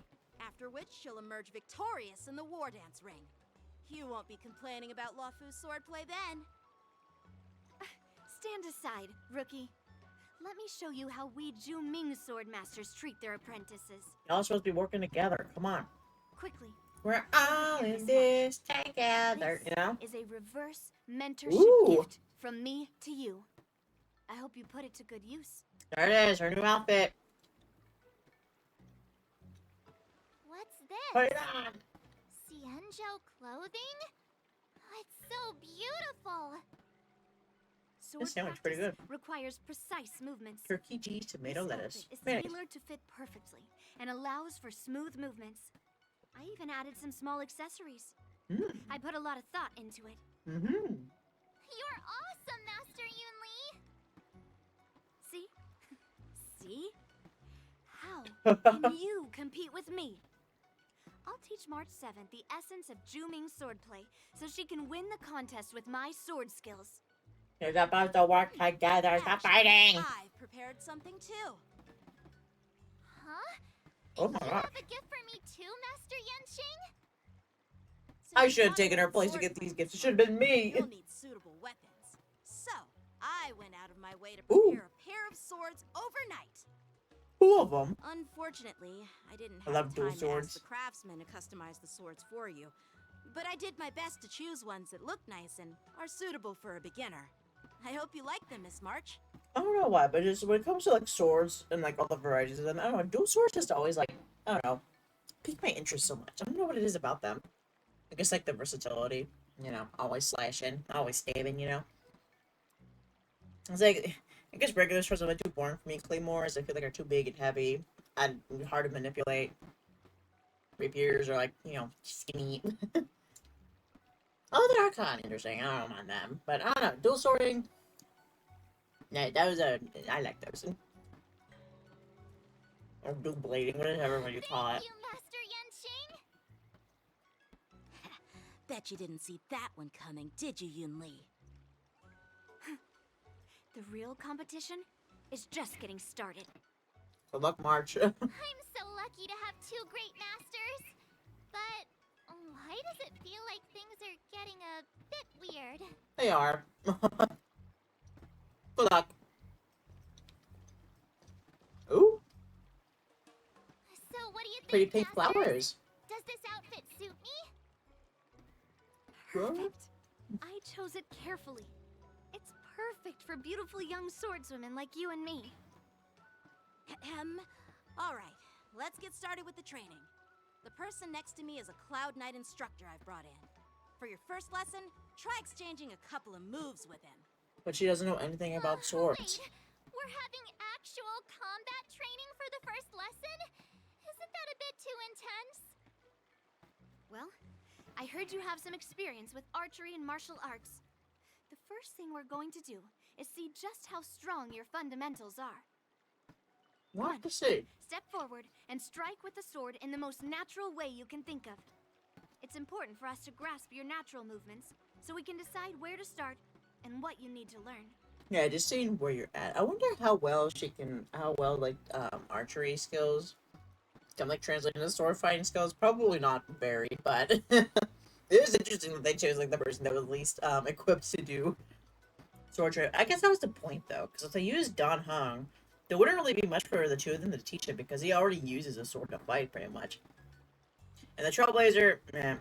after which she'll emerge victorious in the Wardance ring. You won't be complaining about Luofu's swordplay then. Stand aside, rookie. Let me show you how we Ju-Ming sword masters treat their apprentices. Y'all supposed to be working together. Come on. Quickly. We're all in this together, you know? Is a reverse mentorship Ooh. gift from me to you. I hope you put it to good use. There it is, her new outfit. What's this? Put it on. Xianzhou clothing? It's so beautiful. Sword This sandwich pretty good. practice requires precise movements. Turkey cheese, tomato, This lettuce. outfit is Mayonnaise. tailored to fit perfectly and allows for smooth movements. I even added some small accessories. I put a lot of thought into it. You're awesome, Master Yun Li. See? See? How can you compete with me? I'll teach March 7th the essence of Ju-Ming swordplay so she can win the contest with my sword skills. You're about to work together. Stop fighting. I've prepared something too. Huh? Oh my You god. have a gift for me too, Master Yanqing? I should have taken her place to get these gifts. It should have been me. You'll need suitable weapons. So, I went out of my way to prepare a pair of swords overnight. Two of them. Unfortunately, I didn't I have love dual time to swords. ask the craftsman to customize the swords for you. But I did my best to choose ones that look nice and are suitable for a beginner. I hope you like them, Miss March. I don't know why, but just when it comes to like swords and like all the varieties of them, I don't know. Dual swords just always like, I don't know, pique my interest so much. I don't know what it is about them. I guess like the versatility, you know, always slashing, always stabbing, you know. It's like, I guess regular swords are like too boring for me. Claymores, I feel like are too big and heavy and hard to manipulate. Rapiers are like, you know, skinny. Oh, they are kind of interesting. I don't mind them, but I don't know. Dual swording. Yeah, that was a. I like those. Or dual blading, whatever you call it. You, Master Yanqing? Bet you didn't see that one coming, did you, Yun Li? The real competition is just getting started. Good luck, March. I'm so lucky to have two great masters. But why does it feel like things are getting a bit weird? They are. Good luck. Ooh, So what do you think, pretty pink Masters? flowers. Does this outfit suit me? Perfect. I chose it carefully. It's perfect for beautiful young swordswomen like you and me. Alright, let's get started with the training. The person next to me is a Cloud Knight instructor I've brought in. For your first lesson, try exchanging a couple of moves with him. But she doesn't know anything about swords. Wait, we're having actual combat training for the first lesson? Isn't that a bit too intense? Well, I heard you have some experience with archery and martial arts. The first thing we're going to do is see just how strong your fundamentals are. What to see? Step forward and strike with the sword in the most natural way you can think of. It's important for us to grasp your natural movements, so we can decide where to start and what you need to learn. Yeah, just seeing where you're at. I wonder how well like archery skills can like translate into sword fighting skills. Probably not very, but it is interesting that they chose like the person that was least equipped to do sword trade. I guess that was the point though, because if they used Don Hung, there wouldn't really be much for the two of them to teach him because he already uses a sword to fight pretty much. And the Trailblazer, man,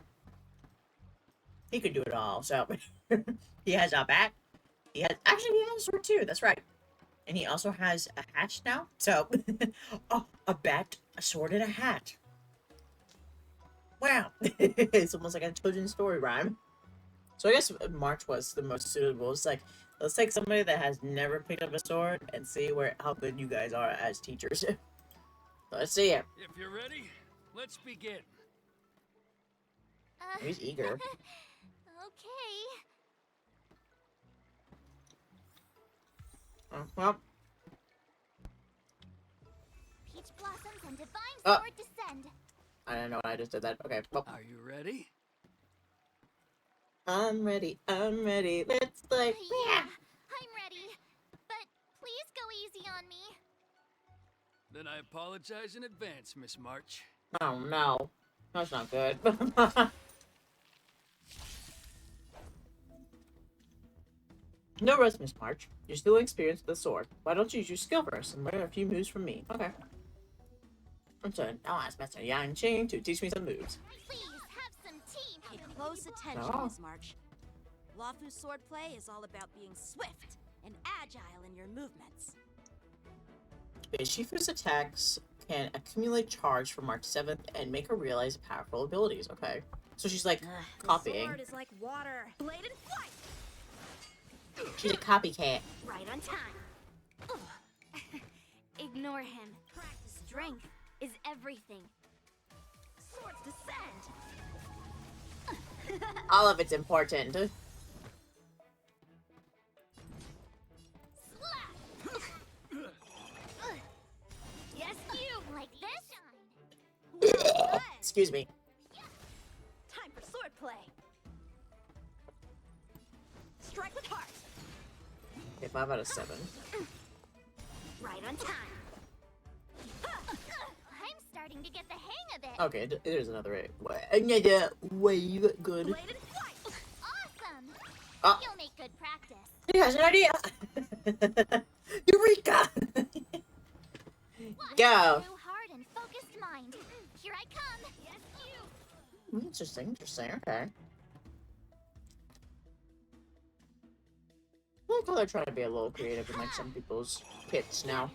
he could do it all. So he has a bat. He has a sword too. That's right. And he also has a hatch now. So oh, a bat, a sword, and a hat. Wow, it's almost like a children's story rhyme. So I guess March was the most suitable. It's like, let's take somebody that has never picked up a sword and see how good you guys are as teachers. Let's see it. If you're ready, let's begin. He's eager. Okay. Well. Peach blossoms and divine Oh. sword descend. I don't know why I just did that. Okay. Well. Are you ready? I'm ready. I'm ready. Let's play. Yeah, I'm ready. But please go easy on me. Then I apologize in advance, Miss March. Oh no. That's not good. No rush, Miss March. You're still experienced with the sword. Why don't you use your skill first and learn a few moves from me? Okay. So I'll ask Master Yang to teach me some moves. Please have some tea. Pay close attention, Oh. Miss March. Lawfu swordplay is all about being swift and agile in your movements. Shifu's attacks can accumulate charge for March 7th and make her realize powerful abilities. Okay. So she's like copying. The sword is like water. Blade and flight. She's a copycat. Right on time. Ignore him. Strength is everything. Swords descend. All of it's important. Yes, you like this? Excuse me. Time for swordplay. Strike with heart. Okay, 5 out of 7. Right on time. I'm starting to get the hang of it. Okay, there's another another wave. Good. Blade and flight. Awesome. Ah. You'll make good practice. He has an idea. Eureka! Go. True heart and focused mind. Here I come. Yes, you. Interesting. Interesting. Okay. Look how they're trying to be a little creative in like some people's pits now.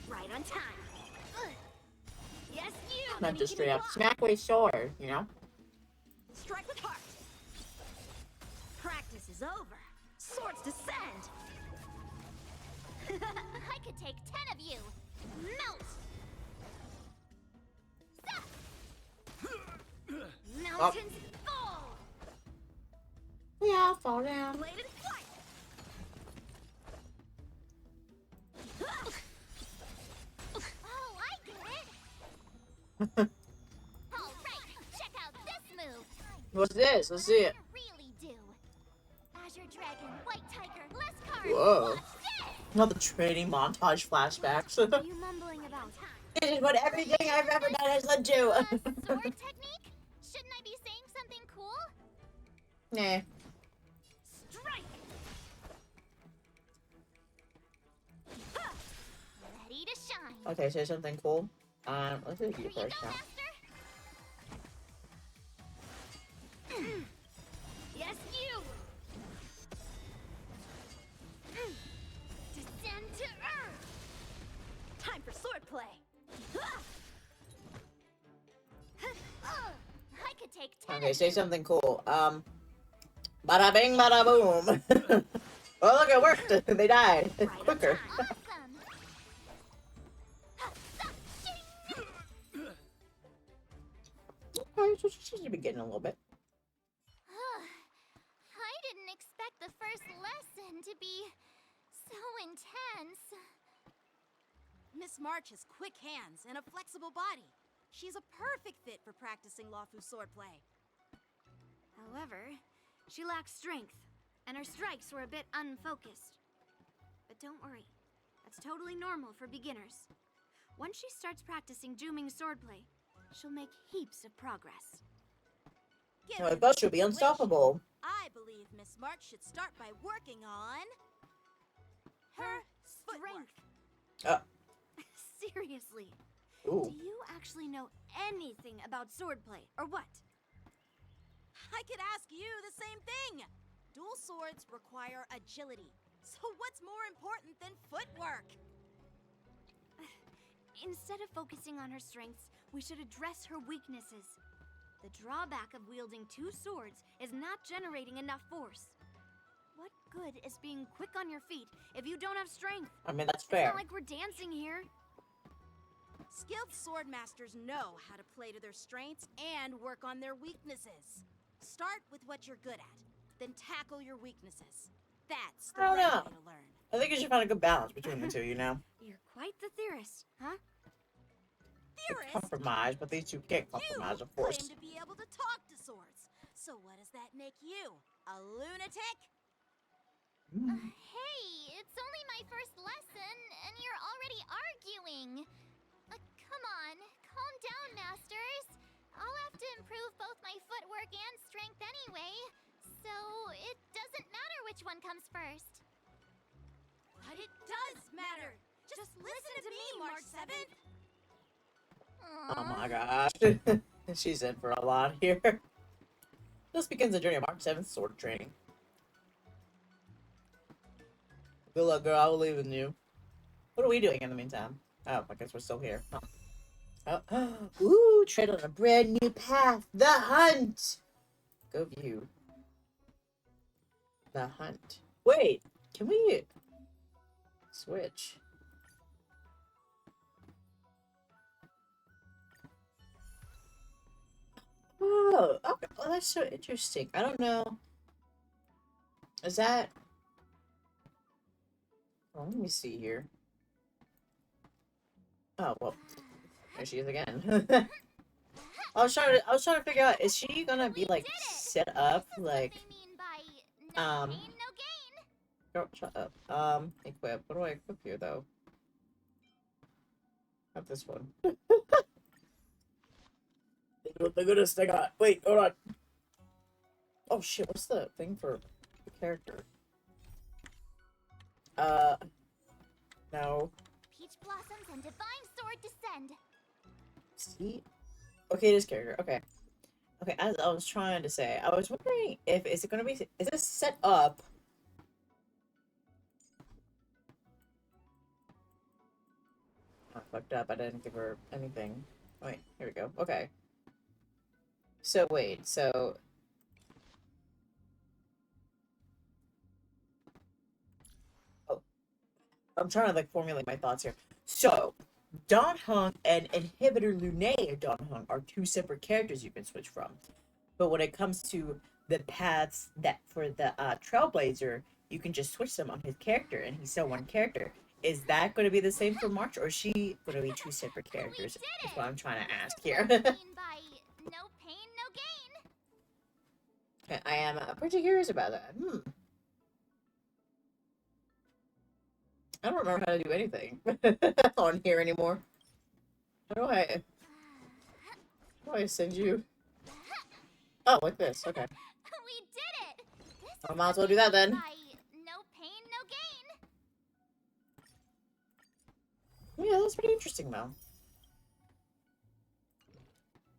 Right on time. Yes, you. Not just straight up smack with sword, you know? Strike with heart. Practice is over. Swords descend. I could take 10 of you. Melt. Mountains fall. Yeah, fall down. Blade and flight. Oh, I get it. All right, check out this move. What's this? Let's see it. Really do. Azure Dragon, White Tiger, less cards. Whoa. Watch this. Not the training montage flashbacks. What are you mumbling about? This is what everything I've ever done has led to. Sword technique? Shouldn't I be saying something cool? Nah. Strike. Ready to shine. Okay, say something cool. Let's do you first now. Yes, you. Descend to earth. Time for swordplay. I could take 10. Okay, say something cool. Bada bing, bada boom. Oh, look, it worked. They died quicker. Okay, so she should be getting a little bit. I didn't expect the first lesson to be so intense. Miss March has quick hands and a flexible body. She's a perfect fit for practicing Lawfu swordplay. However, she lacks strength, and her strikes were a bit unfocused. But don't worry, that's totally normal for beginners. Once she starts practicing Juming swordplay, she'll make heaps of progress. Oh my gosh, she'll be unstoppable. I believe Miss March should start by working on her strength. Seriously, Ooh. do you actually know anything about swordplay, or what? I could ask you the same thing. Dual swords require agility. So what's more important than footwork? Instead of focusing on her strengths, we should address her weaknesses. The drawback of wielding two swords is not generating enough force. What good is being quick on your feet if you don't have strength? I mean, that's fair. It's not like we're dancing here. Skilled sword masters know how to play to their strengths and work on their weaknesses. Start with what you're good at, then tackle your weaknesses. That's the I don't right know. way to learn. I think you should find a good balance between the two, you know? You're quite the theorist, huh? Theorist? Compromise, but these two can't compromise, of course. Claim to be able to talk to swords. So what does that make you? A lunatic? Hey, it's only my first lesson, and you're already arguing. Come on, calm down, Masters. I'll have to improve both my footwork and strength anyway, so it doesn't matter which one comes first. But it does matter. Just listen to me, March 7th. Oh my gosh. She's in for a lot here. This begins the journey of March 7th sword training. Good luck, girl. I will leave with you. What are we doing in the meantime? Oh, I guess we're still here. Oh. Ooh, tread on a brand new path. The hunt! Go view. The hunt. Wait, can we switch? Oh, okay. Oh, that's so interesting. I don't know. Is that... Oh, let me see here. Oh, well. There she is again. I was trying to figure out, is she gonna be like set up like girl, shut up. Equip. What do I equip here though? Not this one. The goodest I got. Wait, hold on. Oh shit, what's the thing for the character? No. Peach blossoms and divine sword descend. See? Okay, this character. Okay. Okay, as I was trying to say, I was wondering if is this set up? I fucked up. I didn't give her anything. Wait, here we go. Okay. So wait, so I'm trying to like formulate my thoughts here. So, Dan Heng and Inhibitor Lunae Dan Heng are two separate characters you can switch from. But when it comes to the paths that for the Trailblazer, you can just switch them on his character and he's still one character. Is that going to be the same for March, or is she going to be two separate characters? That's what I'm trying to ask here. By no pain, no gain. I am pretty curious about that. I don't remember how to do anything on here anymore. How do I send you? Oh, like this. Okay. We did it. I might as well do that then. By no pain, no gain. Yeah, that's pretty interesting though.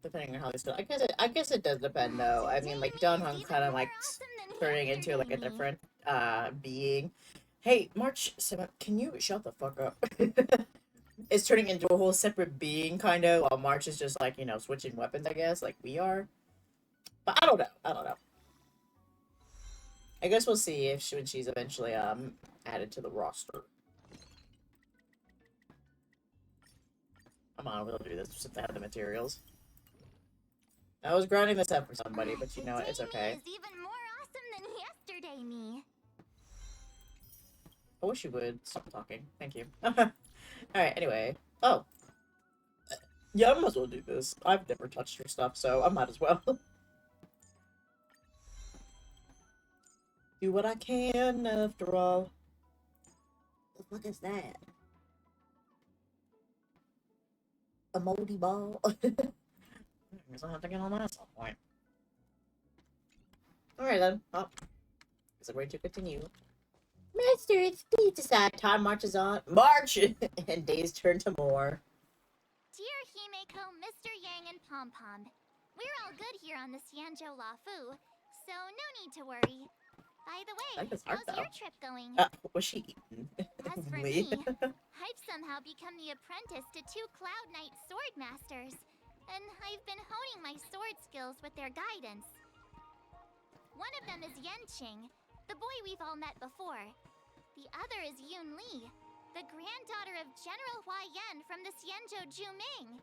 Depending on how this goes. I guess it does depend though. I mean, like Dan Heng kind of like turning into like a different being. Hey, March 7th, can you shut the fuck up? It's turning into a whole separate being, kind of, while March is just, like, you know, switching weapons, I guess, like we are. But I don't know. I guess we'll see if when she's eventually, added to the roster. Come on, we'll do this since I have the materials. I was grinding this up for somebody, but you know what, it's okay. Is even more awesome than yesterday, me. I wish you would stop talking. Thank you. Alright, anyway. Oh. Yeah, I might as well do this. I've never touched her stuff, so I might as well. Do what I can after all. The fuck is that? A moldy ball? Guess I'll have to get on that at some point. Alright then. Oh. Is it ready to continue? Masters, please decide time marches on. March! And days turn to more. Dear Himeko, Mr. Yang, and Pom Pom, we're all good here on the Xianzhou Lafu, so no need to worry. By the way, how's your trip going? Was she eaten? As for me, I've somehow become the apprentice to 2 Cloud Knight sword masters, and I've been honing my sword skills with their guidance. One of them is Yanqing, the boy we've all met before. The other is Yun Li, the granddaughter of General Hua Yan from the Xianzhou Juming.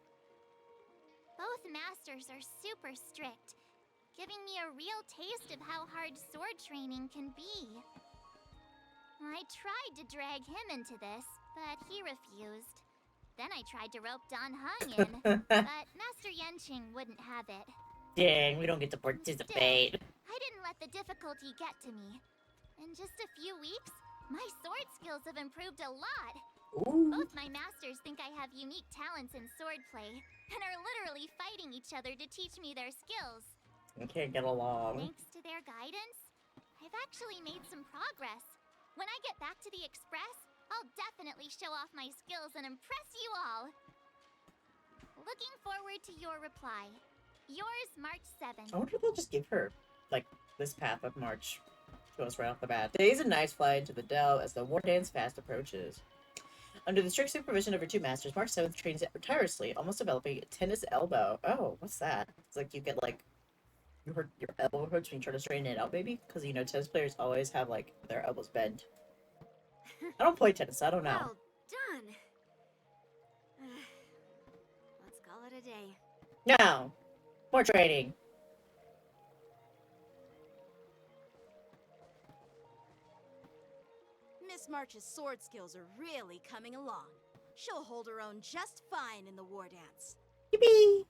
Both masters are super strict, giving me a real taste of how hard sword training can be. I tried to drag him into this, but he refused. Then I tried to rope Dan Heng in, but Master Yanqing wouldn't have it. Dang, we don't get to participate. I didn't let the difficulty get to me. In just a few weeks, my sword skills have improved a lot. Ooh. Both my masters think I have unique talents in swordplay, and are literally fighting each other to teach me their skills. We can't get along. Thanks to their guidance, I've actually made some progress. When I get back to the Express, I'll definitely show off my skills and impress you all. Looking forward to your reply. Yours, March 7th. I wonder if they'll just give her, like, this path of March. Goes right off the bat. Days and nights fly into the Dell as the Wardance fast approaches. Under the strict supervision of her 2 masters, March 7th trains tirelessly, almost developing a tennis elbow. Oh, what's that? It's like you get, like, your elbow hurts when you try to straighten it out, maybe? Because, you know, tennis players always have, like, their elbows bent. I don't play tennis, I don't know. Well done. Let's call it a day. No! More training! Miss March's sword skills are really coming along. She'll hold her own just fine in the Wardance. Yippee!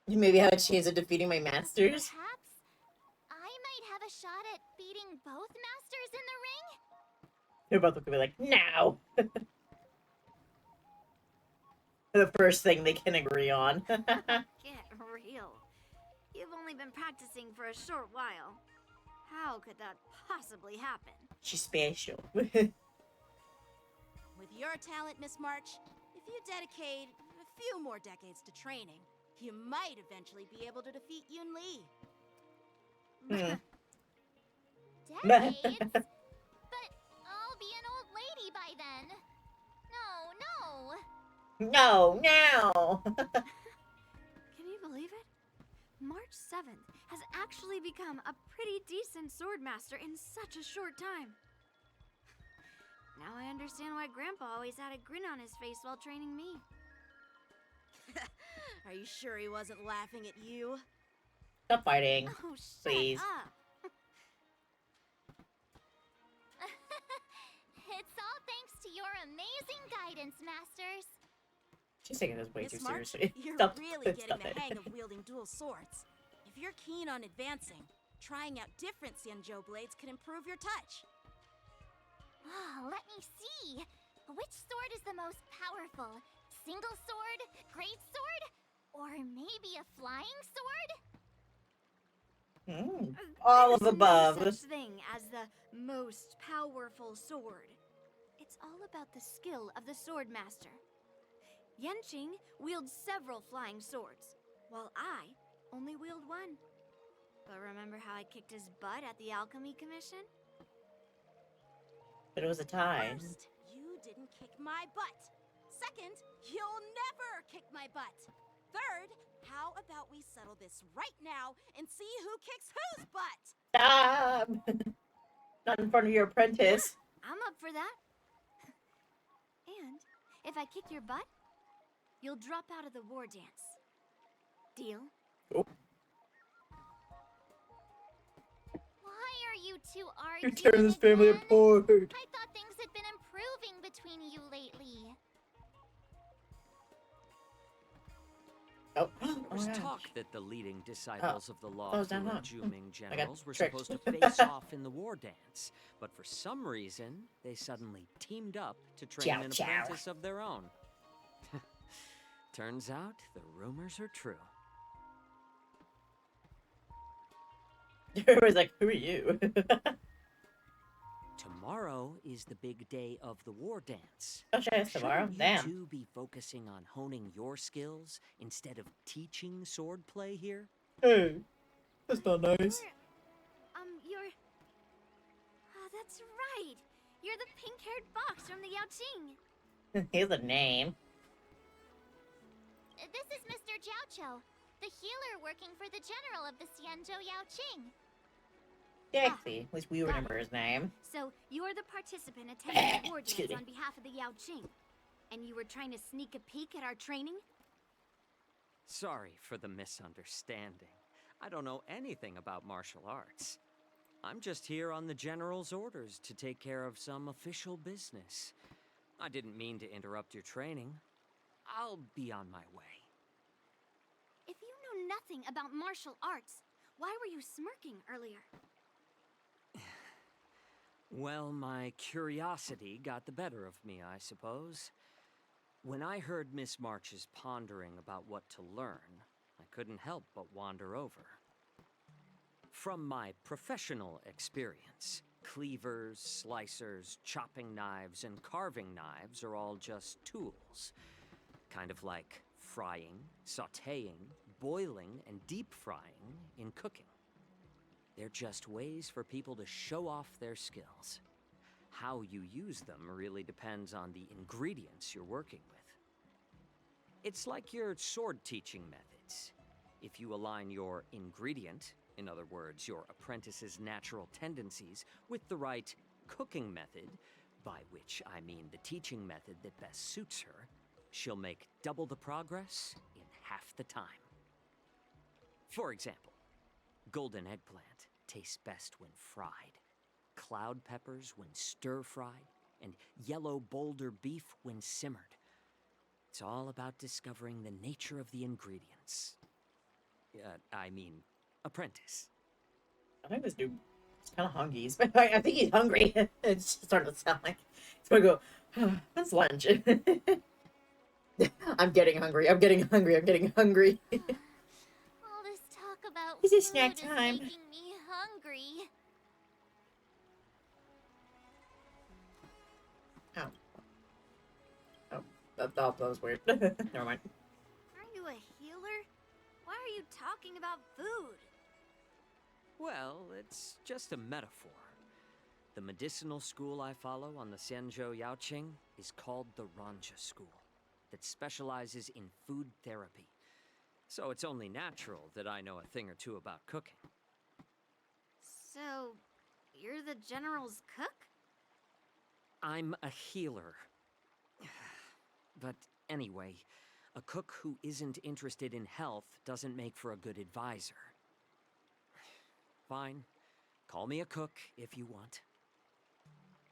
You maybe have a chance of defeating my masters? Perhaps I might have a shot at beating both masters in the ring? They're both gonna be like, no! The first thing they can agree on. Get real. You've only been practicing for a short while. How could that possibly happen? She's special. With your talent, Miss March, if you dedicate a few more decades to training, you might eventually be able to defeat Yun Li. Decades? But I'll be an old lady by then. No, no! Can you believe it? March 7th has actually become a pretty decent swordmaster in such a short time. Now I understand why Grandpa always had a grin on his face while training me. Are you sure he wasn't laughing at you? Stop fighting. Oh, shut please. up. It's all thanks to your amazing guidance, masters. She's taking this way Miss too March, seriously. you're Stop. really Stop getting the it. hang of wielding dual swords. If you're keen on advancing, trying out different Xianzhou blades can improve your touch. Oh, let me see. Which sword is the most powerful? Single sword? Great sword? Or maybe a flying sword? All of the There's above. no such thing as the most powerful sword. It's all about the skill of the sword master. Yanqing wields several flying swords, while I only wield one. But remember how I kicked his butt at the Alchemy Commission? But it was a tie. First, you didn't kick my butt. Second, you'll never kick my butt. Third, how about we settle this right now and see who kicks whose butt? Stop! Not in front of your apprentice. I'm up for that. And if I kick your butt, you'll drop out of the war dance. Deal? Oh. Why are you two You arguing tear this family again? apart. I thought things had been improving between you lately. Oh, oh There's my gosh. talk that the leading disciples of the Law that was Fu down and low. Juming I got generals were tricked. supposed to face off in the war dance, but for some reason, they suddenly teamed up to train Chow an chow. apprentice of their own. Turns out the rumors are true. Everybody's like, who are you? Tomorrow is the big day of the war dance. Oh, shit, it's tomorrow? Shouldn't you Damn. two be focusing on honing your skills instead of teaching swordplay here? Hey, that's not nice. You're... Oh, that's right. You're the pink-haired fox from the Yaoqing. Here's a name. This is Mr. Jiaoqiu, the healer working for the general of the Xianzhou Yaoqing. Dixie. At least we remember his name. So, you're the participant attending the war Just dance kidding. on behalf of the Yaoqing. And you were trying to sneak a peek at our training? Sorry for the misunderstanding. I don't know anything about martial arts. I'm just here on the general's orders to take care of some official business. I didn't mean to interrupt your training. I'll be on my way. If you know nothing about martial arts, why were you smirking earlier? Well, my curiosity got the better of me, I suppose. When I heard Miss March's pondering about what to learn, I couldn't help but wander over. From my professional experience, cleavers, slicers, chopping knives, and carving knives are all just tools. Kind of like frying, sautéing, boiling, and deep frying in cooking. They're just ways for people to show off their skills. How you use them really depends on the ingredients you're working with. It's like your sword teaching methods. If you align your ingredient, in other words, your apprentice's natural tendencies, with the right cooking method, by which I mean the teaching method that best suits her, she'll make double the progress in half the time. For example, golden eggplant tastes best when fried, cloud peppers when stir-fried, and yellow boulder beef when simmered. It's all about discovering the nature of the ingredients. I mean, apprentice. I think this dude is kind of hungry. I think he's hungry. It's starting to sound like he's gonna go, that's lunch. I'm getting hungry. I'm getting hungry. I'm getting hungry. All this talk about Is it food snack is time? making me hungry. That was weird. Never mind. Are you a healer? Why are you talking about food? Well, it's just a metaphor. The medicinal school I follow on the Xianzhou Yaoqing is called the Ranja School, that specializes in food therapy. So it's only natural that I know a thing or two about cooking. So, you're the general's cook? I'm a healer. But anyway, a cook who isn't interested in health doesn't make for a good advisor. Fine. Call me a cook if you want.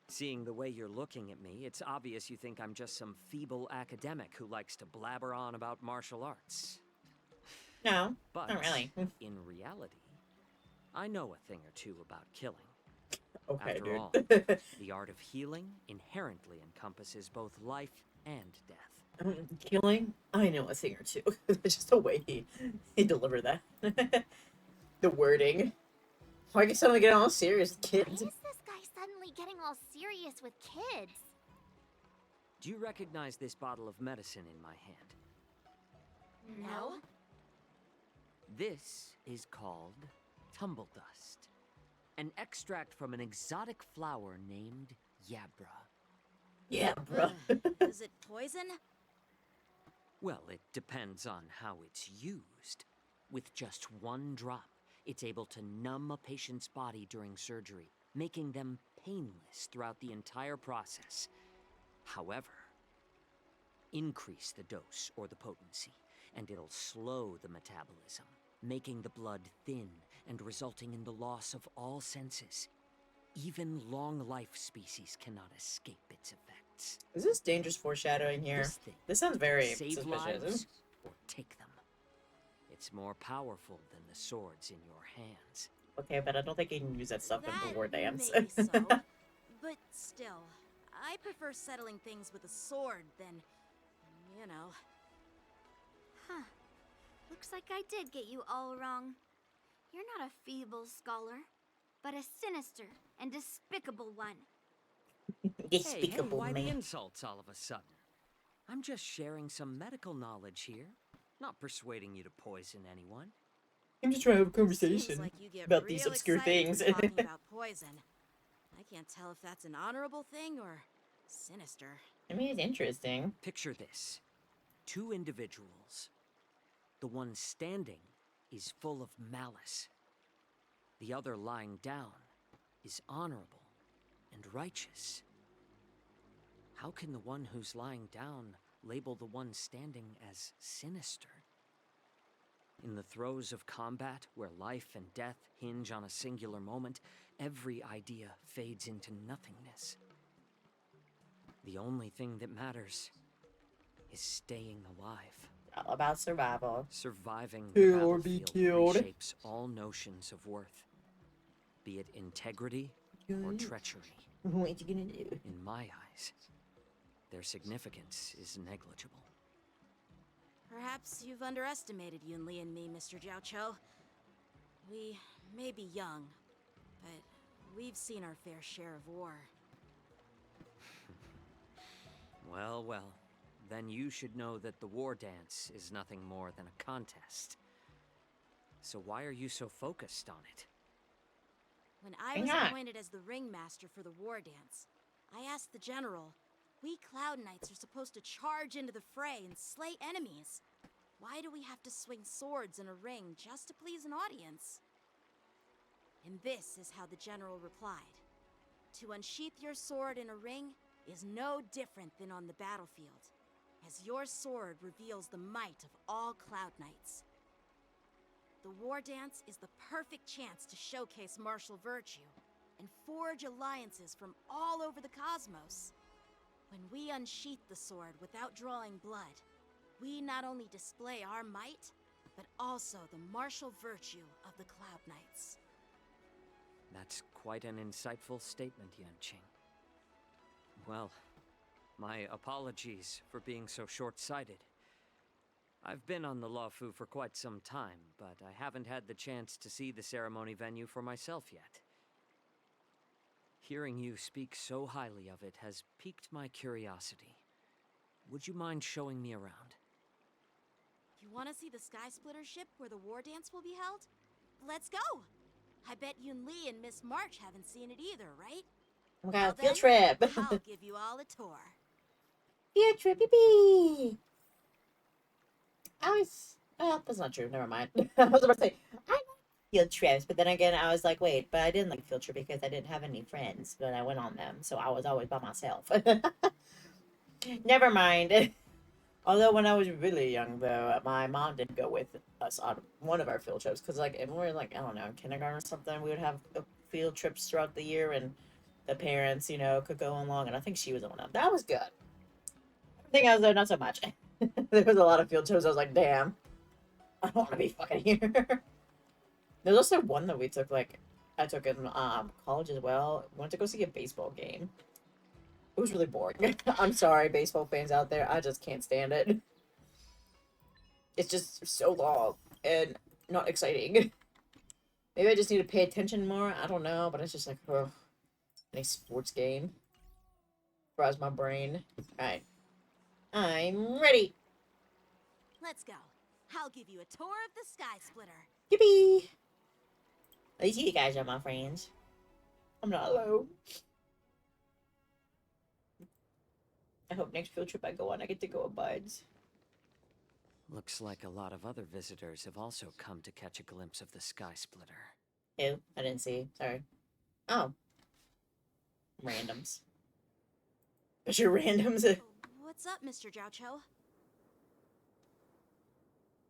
Seeing the way you're looking at me, it's obvious you think I'm just some feeble academic who likes to blabber on about martial arts. No, But not really. in reality, I know a thing or two about killing. Okay, After dude. all, the art of healing inherently encompasses both life and death. Killing? I know a thing or two. It's just the way he delivered that. The wording. Why are you suddenly getting all serious with Why kids? is this guy suddenly getting all serious with kids? Do you recognize this bottle of medicine in my hand? No. This is called tumble dust, an extract from an exotic flower named Yabra. Yeah, bro. Is it poison? Well, it depends on how it's used. With just one drop, it's able to numb a patient's body during surgery, making them painless throughout the entire process. However, increase the dose or the potency, and it'll slow the metabolism, making the blood thin and resulting in the loss of all senses. Even long-life species cannot escape its effects. Is this dangerous foreshadowing here? This thing, This sounds very save suspicious. lives or take them. It's more powerful than the swords in your hands. Okay, but I don't think you can use that stuff in the Wardance. Maybe so. But still, I prefer settling things with a sword than, you know. Huh. Looks like I did get you all wrong. You're not a feeble scholar, but a sinister and despicable one. Hey, why the insults all of a sudden? I'm just sharing some medical knowledge here, not persuading you to poison anyone. I'm just trying to have a Seems conversation like you get about these real obscure excited things. talking about poison. I can't tell if that's an honorable thing or sinister. I mean, it's interesting. Picture this. Two individuals. The one standing is full of malice. The other lying down is honorable and righteous. How can the one who's lying down label the one standing as sinister? In the throes of combat, where life and death hinge on a singular moment, every idea fades into nothingness. The only thing that matters is staying alive. All about survival. Surviving Kill the or be battlefield killed. reshapes all notions of worth, be it integrity or treachery. What you gonna do? In my eyes, their significance is negligible. Perhaps you've underestimated Yunli and me, Mr. Jiaoqiu. We may be young, but we've seen our fair share of war. Well, well, then you should know that the Wardance is nothing more than a contest. So why are you so focused on it? When I was appointed as the ringmaster for the Wardance, I asked the general, we Cloud Knights are supposed to charge into the fray and slay enemies. Why do we have to swing swords in a ring just to please an audience? And this is how the general replied. To unsheath your sword in a ring is no different than on the battlefield, as your sword reveals the might of all Cloud Knights. The Wardance is the perfect chance to showcase martial virtue and forge alliances from all over the cosmos. When we unsheath the sword without drawing blood, we not only display our might, but also the martial virtue of the Cloud Knights. That's quite an insightful statement, Yanqing. Well, my apologies for being so short-sighted. I've been on the Luofu for quite some time, but I haven't had the chance to see the ceremony venue for myself yet. Hearing you speak so highly of it has piqued my curiosity. Would you mind showing me around? You want to see the Sky Splitter ship where the Wardance will be held? Let's go! I bet Yunli and Miss March haven't seen it either, right? Oh my god, Well field trip! then, I'll give you all a tour. Field trip, pee. Well, that's not true. Never mind. I was about to say, I like field trips, but then again, I was like, wait, but I didn't like field trip because I didn't have any friends when I went on them, so I was always by myself. Never mind. Although when I was really young, though, my mom did go with us on one of our field trips, because, like, if we were, like, I don't know, in kindergarten or something, we would have field trips throughout the year, and the parents, you know, could go along, and I think she was on one of them. That was good. Everything else, though, not so much. There was a lot of field trips. I was like, damn, I don't want to be fucking here. There's also one that we took, like, I took in college as well. We went to go see a baseball game. It was really boring. I'm sorry, baseball fans out there. I just can't stand it. It's just so long and not exciting. Maybe I just need to pay attention more. I don't know, but it's just like, ugh. Any sports game fries my brain. Alright. I'm ready. Let's go. I'll give you a tour of the Sky Splitter. Yippee! At least you guys are my friends. I'm not alone. I hope next field trip I go on, I get to go with buds. Looks like a lot of other visitors have also come to catch a glimpse of the Sky Splitter. Ew, I didn't see. Sorry. Oh. Randoms. But your randoms. What's up, Mr. Jiaoqiu?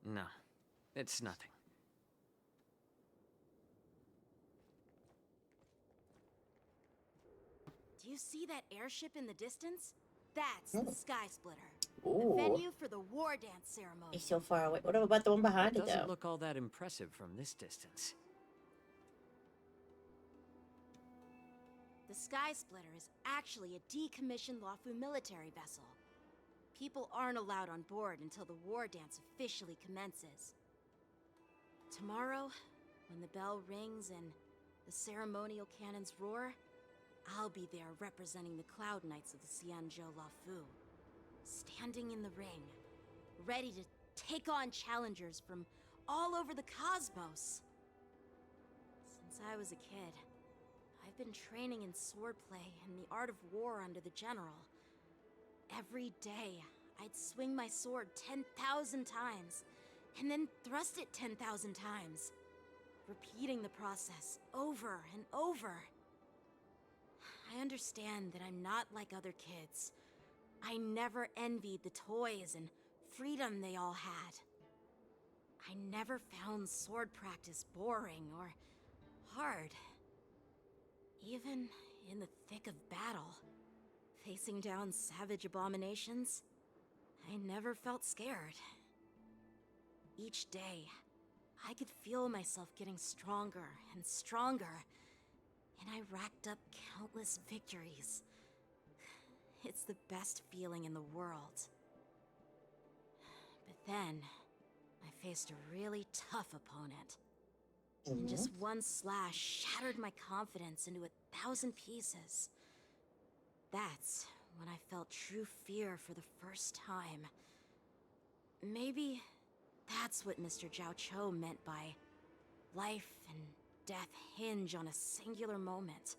No, it's nothing. Do you see that airship in the distance? That's the Sky Splitter. Ooh. The venue for the Wardance ceremony. It's so far away. What about the one behind it, Doesn't though? look all that impressive from this distance. The Sky Splitter is actually a decommissioned Lawfu military vessel. People aren't allowed on board until the war dance officially commences. Tomorrow, when the bell rings and the ceremonial cannons roar, I'll be there representing the Cloud Knights of the Xianzhou Lawfu, standing in the ring, ready to take on challengers from all over the cosmos. Since I was a kid, I've been training in swordplay and the art of war under the general. Every day, I'd swing my sword 10,000 times, and then thrust it 10,000 times, repeating the process over and over. I understand that I'm not like other kids. I never envied the toys and freedom they all had. I never found sword practice boring or hard. Even in the thick of battle, facing down savage abominations, I never felt scared. Each day, I could feel myself getting stronger and stronger, and I racked up countless victories. It's the best feeling in the world. But then, I faced a really tough opponent. And just one slash shattered my confidence into 1,000 pieces. That's when I felt true fear for the first time. Maybe that's what Mr. Zhao Cho meant by life and death hinge on a singular moment.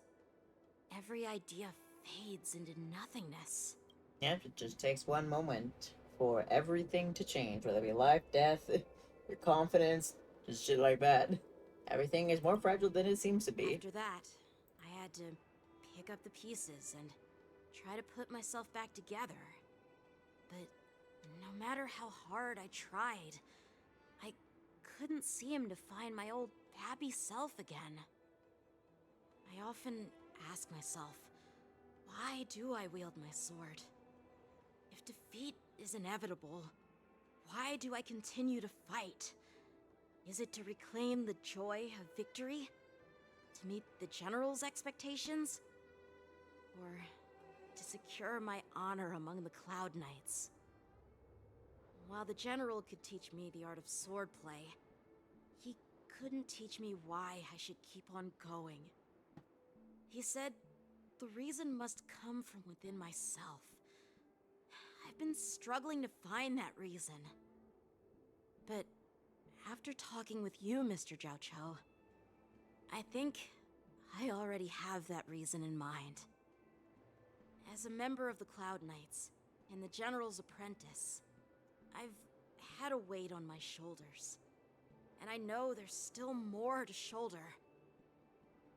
Every idea fades into nothingness. Yeah, it just takes one moment for everything to change, whether it be life, death, your confidence, just shit like that. Everything is more fragile than it seems to be. After that, I had to pick up the pieces and try to put myself back together. But no matter how hard I tried, I couldn't seem to find my old happy self again. I often ask myself, why do I wield my sword? If defeat is inevitable, why do I continue to fight? Is it to reclaim the joy of victory? To meet the general's expectations? Or to secure my honor among the Cloud Knights? While the general could teach me the art of swordplay, he couldn't teach me why I should keep on going. He said the reason must come from within myself. I've been struggling to find that reason. But after talking with you, Mr. Zhao Cho, I think I already have that reason in mind. As a member of the Cloud Knights and the General's apprentice, I've had a weight on my shoulders. And I know there's still more to shoulder.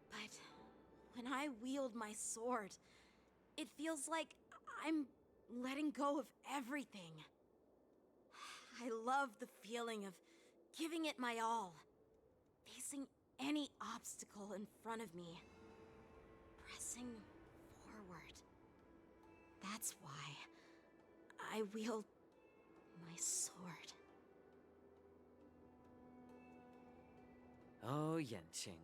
But when I wield my sword, it feels like I'm letting go of everything. I love the feeling of giving it my all, facing any obstacle in front of me, pressing forward. That's why I wield my sword. Oh, Yanqing.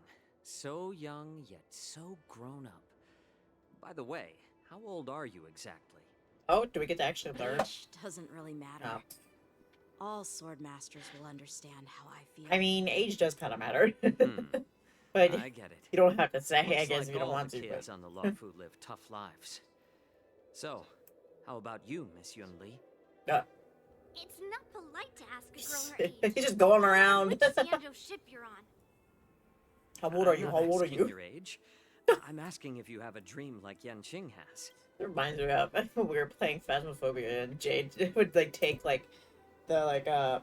So young, yet so grown up. By the way, how old are you exactly? Oh, do we get to actually learn? Age doesn't really matter. Oh. All sword masters will understand how I feel. I mean, age does kind of matter. I But get it. you don't have to say, Looks I guess, like if you don't all want the to. kids But... on the Lawfu live tough lives. So, how about you, Miss Yunli? It's not polite to ask a girl her age. He's just going around. Which Xianzhou ship you're on? How old are you? I'm How not old are asking you? your age. I'm asking if you have a dream like Yanqing has. It reminds me of when we were playing Phasmophobia and Jade would like take like the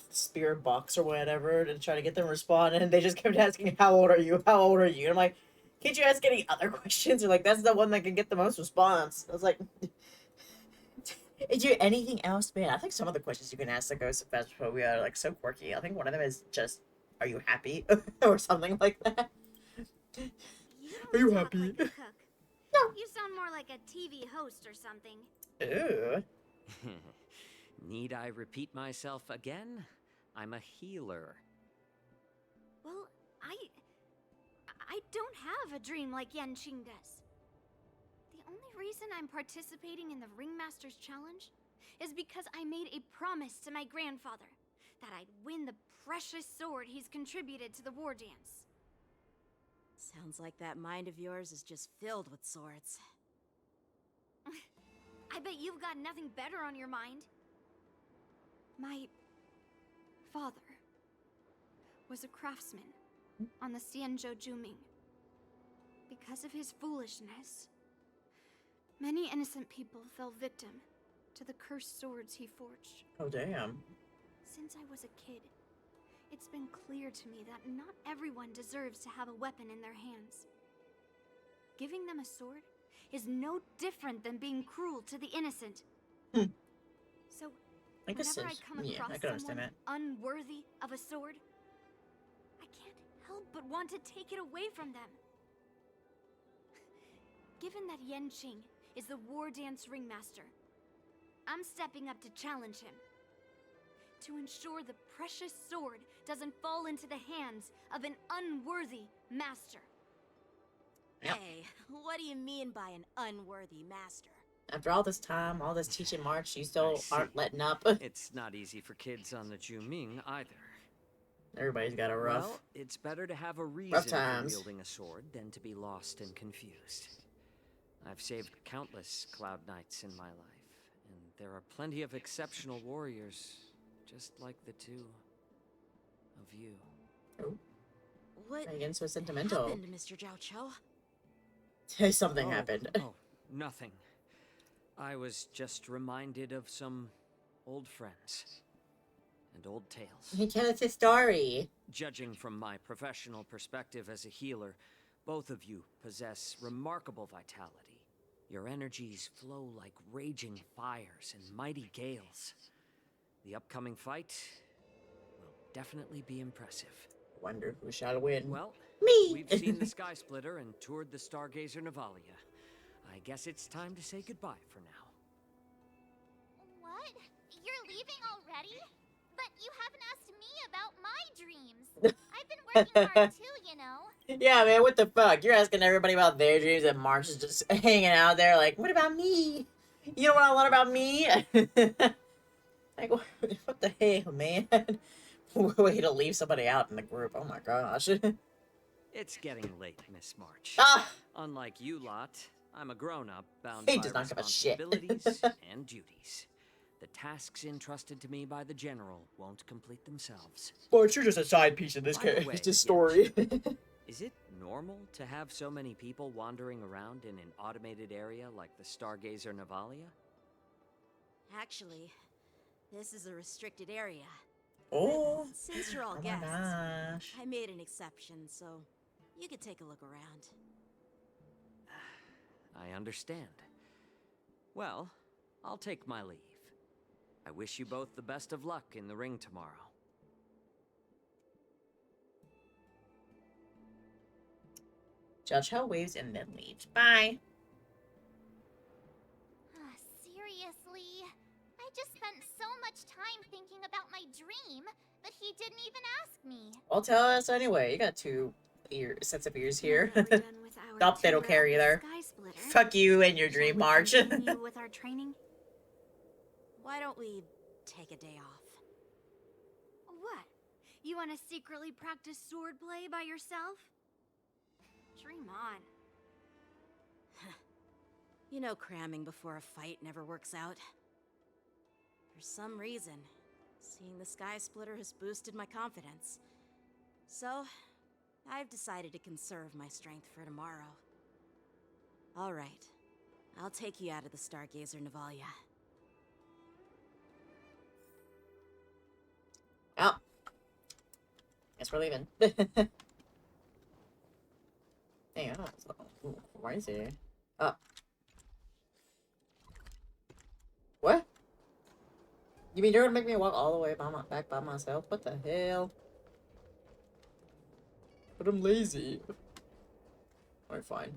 spirit box or whatever to try to get them to respond, and they just kept asking, "How old are you? How old are you?" And I'm like, "Can't you ask any other questions?" Or like, "That's the one that can get the most response." I was like, "Is there anything else, man?" I think some of the questions you can ask the ghosts of Phasmophobia are like so quirky. I think one of them is just, "Are you happy?" or something like that. Are you happy? Like a cook. No. You sound more like a TV host or something. Ooh. Need I repeat myself again? I'm a healer. Well, I don't have a dream like Yanqing does. The only reason I'm participating in the Ringmaster's Challenge is because I made a promise to my grandfather that I'd win the precious sword he's contributed to the war dance. Sounds like that mind of yours is just filled with swords. I bet you've got nothing better on your mind. My father was a craftsman on the Xianzhou Juming. Because of his foolishness, many innocent people fell victim to the cursed swords he forged. Oh, damn. Since I was a kid, it's been clear to me that not everyone deserves to have a weapon in their hands. Giving them a sword is no different than being cruel to the innocent. So, whenever I come across someone unworthy of a sword, I can't help but want to take it away from them. Given that Yanqing is the war dance ringmaster, I'm stepping up to challenge him. To ensure the precious sword doesn't fall into the hands of an unworthy master. Yep. Hey, what do you mean by an unworthy master? After all this time, all this teaching March, you still aren't letting up. It's not easy for kids on the Juming either. Everybody's got a rough. Well, it's better to have a reason for times. wielding a sword than to be lost and confused. I've saved countless Cloud Knights in my life, and there are plenty of exceptional warriors, just like the two of you. Oh. What Again, so sentimental. happened, Mr. Zhao Cho? Something happened. Oh, nothing. I was just reminded of some old friends and old tales. He tell us a story. Judging from my professional perspective as a healer, both of you possess remarkable vitality. Your energies flow like raging fires and mighty gales. The upcoming fight will definitely be impressive. Wonder who shall win. Well, me. We've seen the Sky Splitter and toured the Stargazer Navalia. I guess it's time to say goodbye for now. What? You're leaving already? But you haven't asked me about my dreams. I've been working hard too, you know. Yeah, man, what the fuck? You're asking everybody about their dreams and March is just hanging out there like, what about me? You don't want to learn about me? Like, what the hell, man? Way to leave somebody out in the group. Oh my gosh. It's getting late, Miss March. Ah! Unlike you lot, I'm a grown-up bound He by does not give a shit. responsibilities and duties. The tasks entrusted to me by the General won't complete themselves. March, you're just a side piece of this By the way, this story. Is it normal to have so many people wandering around in an automated area like the Stargazer Navalia? Actually, this is a restricted area. Oh. But since you're all Oh my guests, gosh. I made an exception, so you could take a look around. I understand. Well, I'll take my leave. I wish you both the best of luck in the ring tomorrow. Judge Ho waves and then leaves. Bye. Seriously? I just spent so much time thinking about my dream, but he didn't even ask me. Well, tell us anyway. You got two sets of ears here. Stop, they don't care either. Fuck you and your dream, March. Continue with our training? Why don't we take a day off? What? You want to secretly practice swordplay by yourself? Dream on. You know cramming before a fight never works out. For some reason, seeing the Sky Splitter has boosted my confidence. So, I've decided to conserve my strength for tomorrow. Alright, I'll take you out of the Stargazer Navalia. Oh. Guess we're leaving. Hey, oh, why is it? Oh. What? You mean you're gonna make me walk all the way back by myself? What the hell? But I'm lazy. Alright, fine.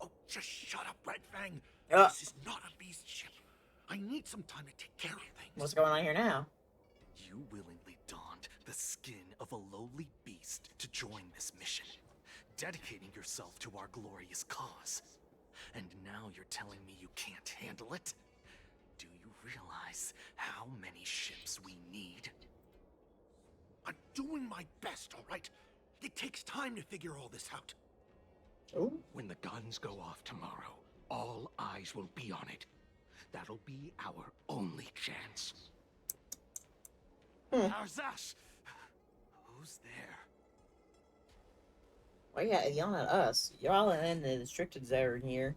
Oh, just shut up, Red Fang. Yeah. This is not a beast ship. I need some time to take care of things. What's going on here now? You willingly donned the skin of a lowly beast to join this mission, dedicating yourself to our glorious cause. And now you're telling me you can't handle it? Do you realize how many ships we need? I'm doing my best, all right? It takes time to figure all this out. Ooh. When the guns go off tomorrow, all eyes will be on it. That'll be our only chance. How's that? Who's there? Why you yelling at us? You're all in the restricted zone here.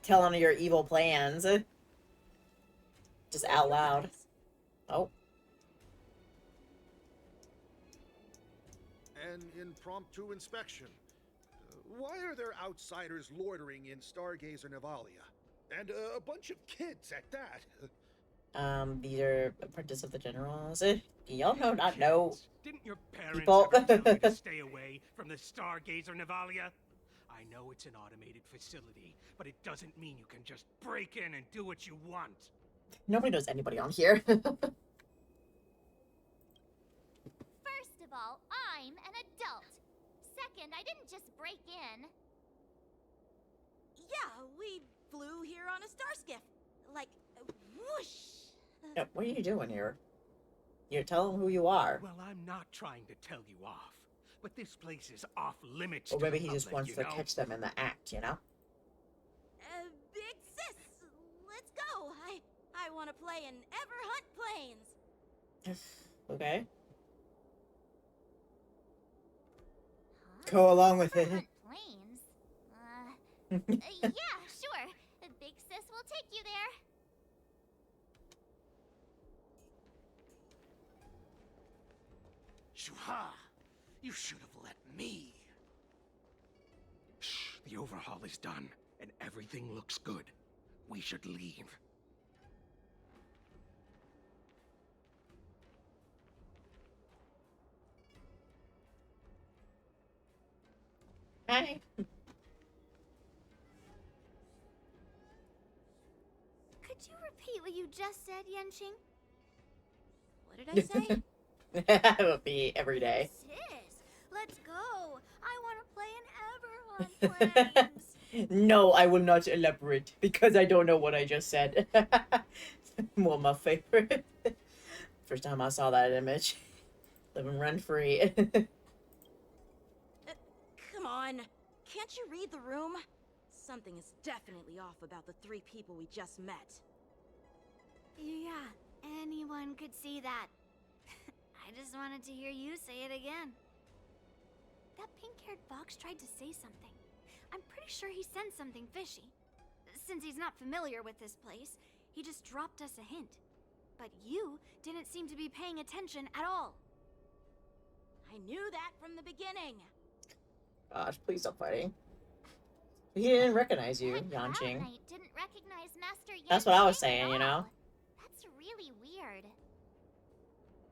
Telling your evil plans. Just out loud. Oh. An impromptu inspection. Why are there outsiders loitering in Stargazer Navalia? And a bunch of kids at that. These are apprentices of the generals. Y'all not know. Didn't your parents people. ever tell you to stay away from the Stargazer Navalia? I know it's an automated facility, but it doesn't mean you can just break in and do what you want. Nobody knows anybody on here. First of all, I'm an adult. Second, I didn't just break in. Yeah, we flew here on a star skiff. Like, whoosh. Yeah, what are you doing here? You tell them who you are. Well, I'm not trying to tell you off, but this place is off limits. Or to maybe the he just public, wants to catch them in the act, you know? Big sis, let's go. I want to play in Ever Hunt Planes. Okay. Go along with it. Planes? Yeah, sure. Big sis will take you there. Shuha! You should have let me. Shh, the overhaul is done, and everything looks good. We should leave. Hi. Could you repeat what you just said, Yenching? What did I say? That would be every day. Sis, let's go. I want to play in Ever Hunt Planes. No, I will not elaborate because I don't know what I just said. Well, my favorite. First time I saw that image. Living rent free. Come on. Can't you read the room? Something is definitely off about the 3 people we just met. Yeah, anyone could see that. I just wanted to hear you say it again. That pink-haired fox tried to say something. I'm pretty sure he sensed something fishy. Since he's not familiar with this place, he just dropped us a hint. But you didn't seem to be paying attention at all. I knew that from the beginning. Gosh, please stop fighting. He didn't recognize you, Cloud Yanqing. Knight didn't recognize Master Yan That's what I was Qing at saying, you know? all. That's really weird.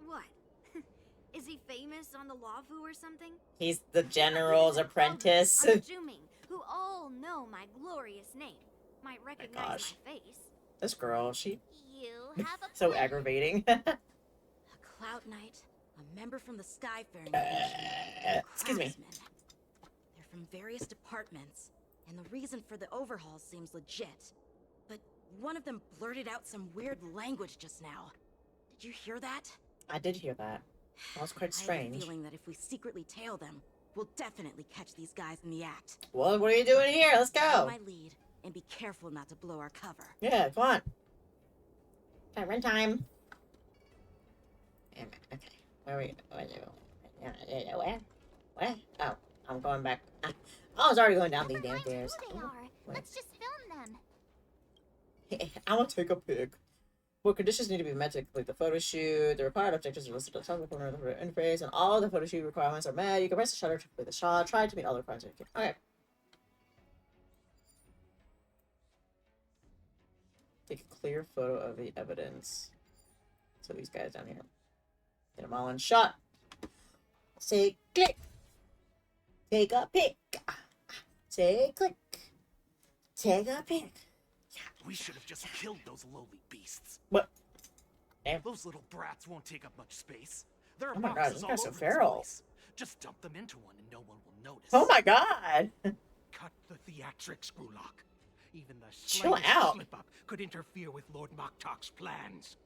What? Is he famous on the Lavu or something? He's the general's apprentice. I'm Juming, who all know my glorious name. Might recognize gosh. my face. This girl, she You have a so plan. aggravating. A Cloud Knight, a member from the Skyfaring Division. Excuse me. Craftsmen. They're from various departments, and the reason for the overhaul seems legit. But one of them blurted out some weird language just now. Did you hear that? I did hear that. That was quite I have a strange. feeling that if we secretly tail them, we'll definitely catch these guys in the act. Well, what are you doing here? Let's Follow go. my lead, and be careful not to blow our cover. Yeah, come on. Okay, run time. Okay, where are we? Where? Where? Oh, I'm going back. I was already going down these damn stairs. Who they are. Let's just film them. I'm gonna take a pic. What conditions need to be met to complete the photo shoot? The required objectives are listed at the top of the corner of the photo interface, and all the photo shoot requirements are met. You can press the shutter to complete the shot. Try to meet all the requirements. Okay. Take a clear photo of the evidence. So these guys down here. Get them all in shot. Say click. Take a pic. Say click. Take a pic. Yeah. We should have just killed those lowly beasts. What? Damn. Those little brats won't take up much space. There are Oh my god, boxes this all guy's so over this feral. place. Just dump them into one and no one will notice. Oh my god! Cut the theatrics, Grulock. Even the Chill slightest out. slip-up could interfere with Lord Moktok's plans.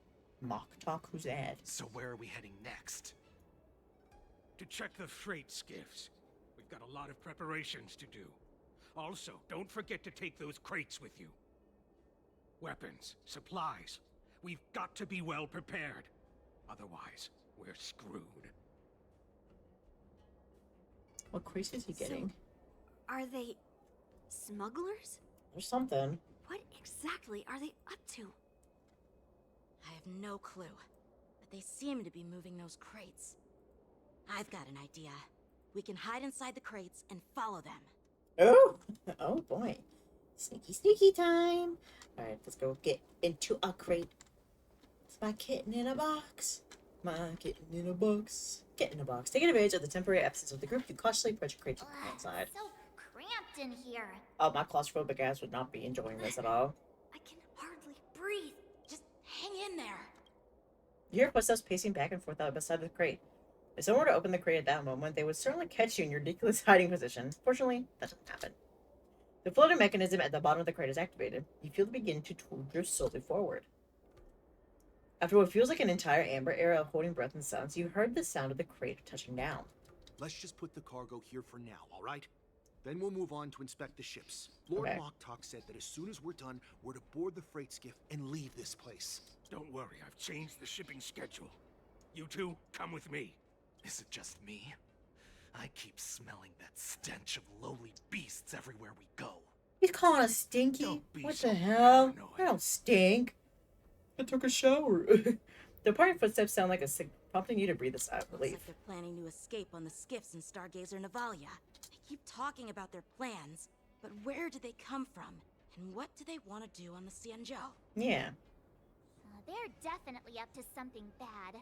Moktok, who's that? So where are we heading next? To check the freight skiffs. We've got a lot of preparations to do. Also, don't forget to take those crates with you. Weapons, supplies. We've got to be well prepared. Otherwise, we're screwed. What crates is he getting? Are they smugglers? Or something. What exactly are they up to? I have no clue, but they seem to be moving those crates. I've got an idea. We can hide inside the crates and follow them. Oh! Oh boy. Sneaky, sneaky time. Alright, let's go get into a crate. It's my kitten in a box. My kitten in a box. Get in a box. Taking advantage of the temporary absence of the group, you cautiously approach a crate to the inside. So cramped in here. Oh, my claustrophobic ass would not be enjoying this at all. I can hardly breathe. Just hang in there. You hear footsteps pacing back and forth out beside the crate. If someone were to open the crate at that moment, they would certainly catch you in your ridiculous hiding position. Fortunately, that doesn't happen. The floating mechanism at the bottom of the crate is activated. You feel it begin to drift slowly forward. After what feels like an entire amber era of holding breath and silence, you heard the sound of the crate touching down. Let's just put the cargo here for now, all right? Then we'll move on to inspect the ships. Lord Moktok said that as soon as we're done, we're to board the freight skiff and leave this place. Don't worry, I've changed the shipping schedule. You two, come with me. Is it just me? I keep smelling that stench of lowly beasts everywhere we go. He's calling us stinky? What the hell? I don't stink. I took a shower. The parting footsteps sound like a signal, prompting you to breathe a sigh of relief. Looks like they're planning to escape on the skiffs in Stargazer Navalia. They keep talking about their plans, but where do they come from? And what do they want to do on the Xianzhou? Yeah. They're definitely up to something bad.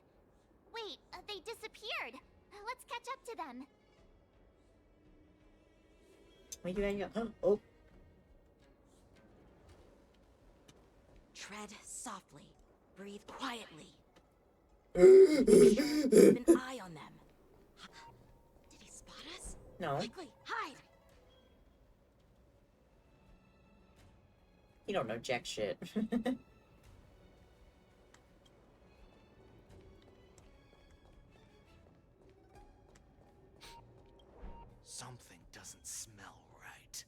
Wait, they disappeared. Let's catch up to them. Wait, you go. Oh. Tread softly. Breathe quietly. Keep an eye on them. Did he spot us? No. Quickly, hide! You don't know jack shit. Something doesn't smell right.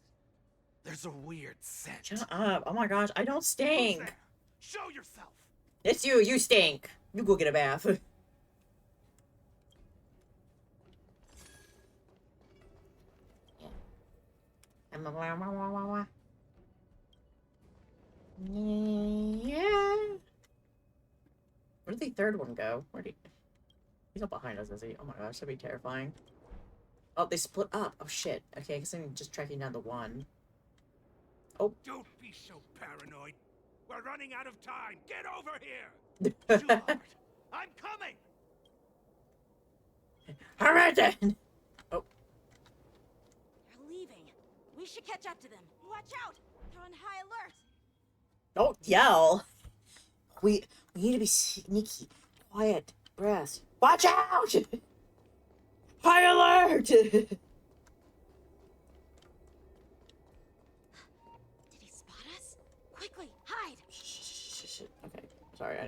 There's a weird scent. Shut up. Oh my gosh, I don't stink. Show yourself. It's you. You stink. You go get a bath. Yeah. Where did the third one go? Where'd he... He's not behind us, is he? Oh my gosh, that'd be terrifying. Oh, they split up. Oh shit. Okay, I guess I'm just tracking down the one. Oh. Don't be so paranoid. We're running out of time. Get over here. I'm coming. Alright then. Oh. They're leaving. We should catch up to them. Watch out! They're on high alert. Don't yell. We need to be sneaky. Quiet. Breath. Watch out! High alert! Did he spot us? Quickly, hide! Okay, sorry, I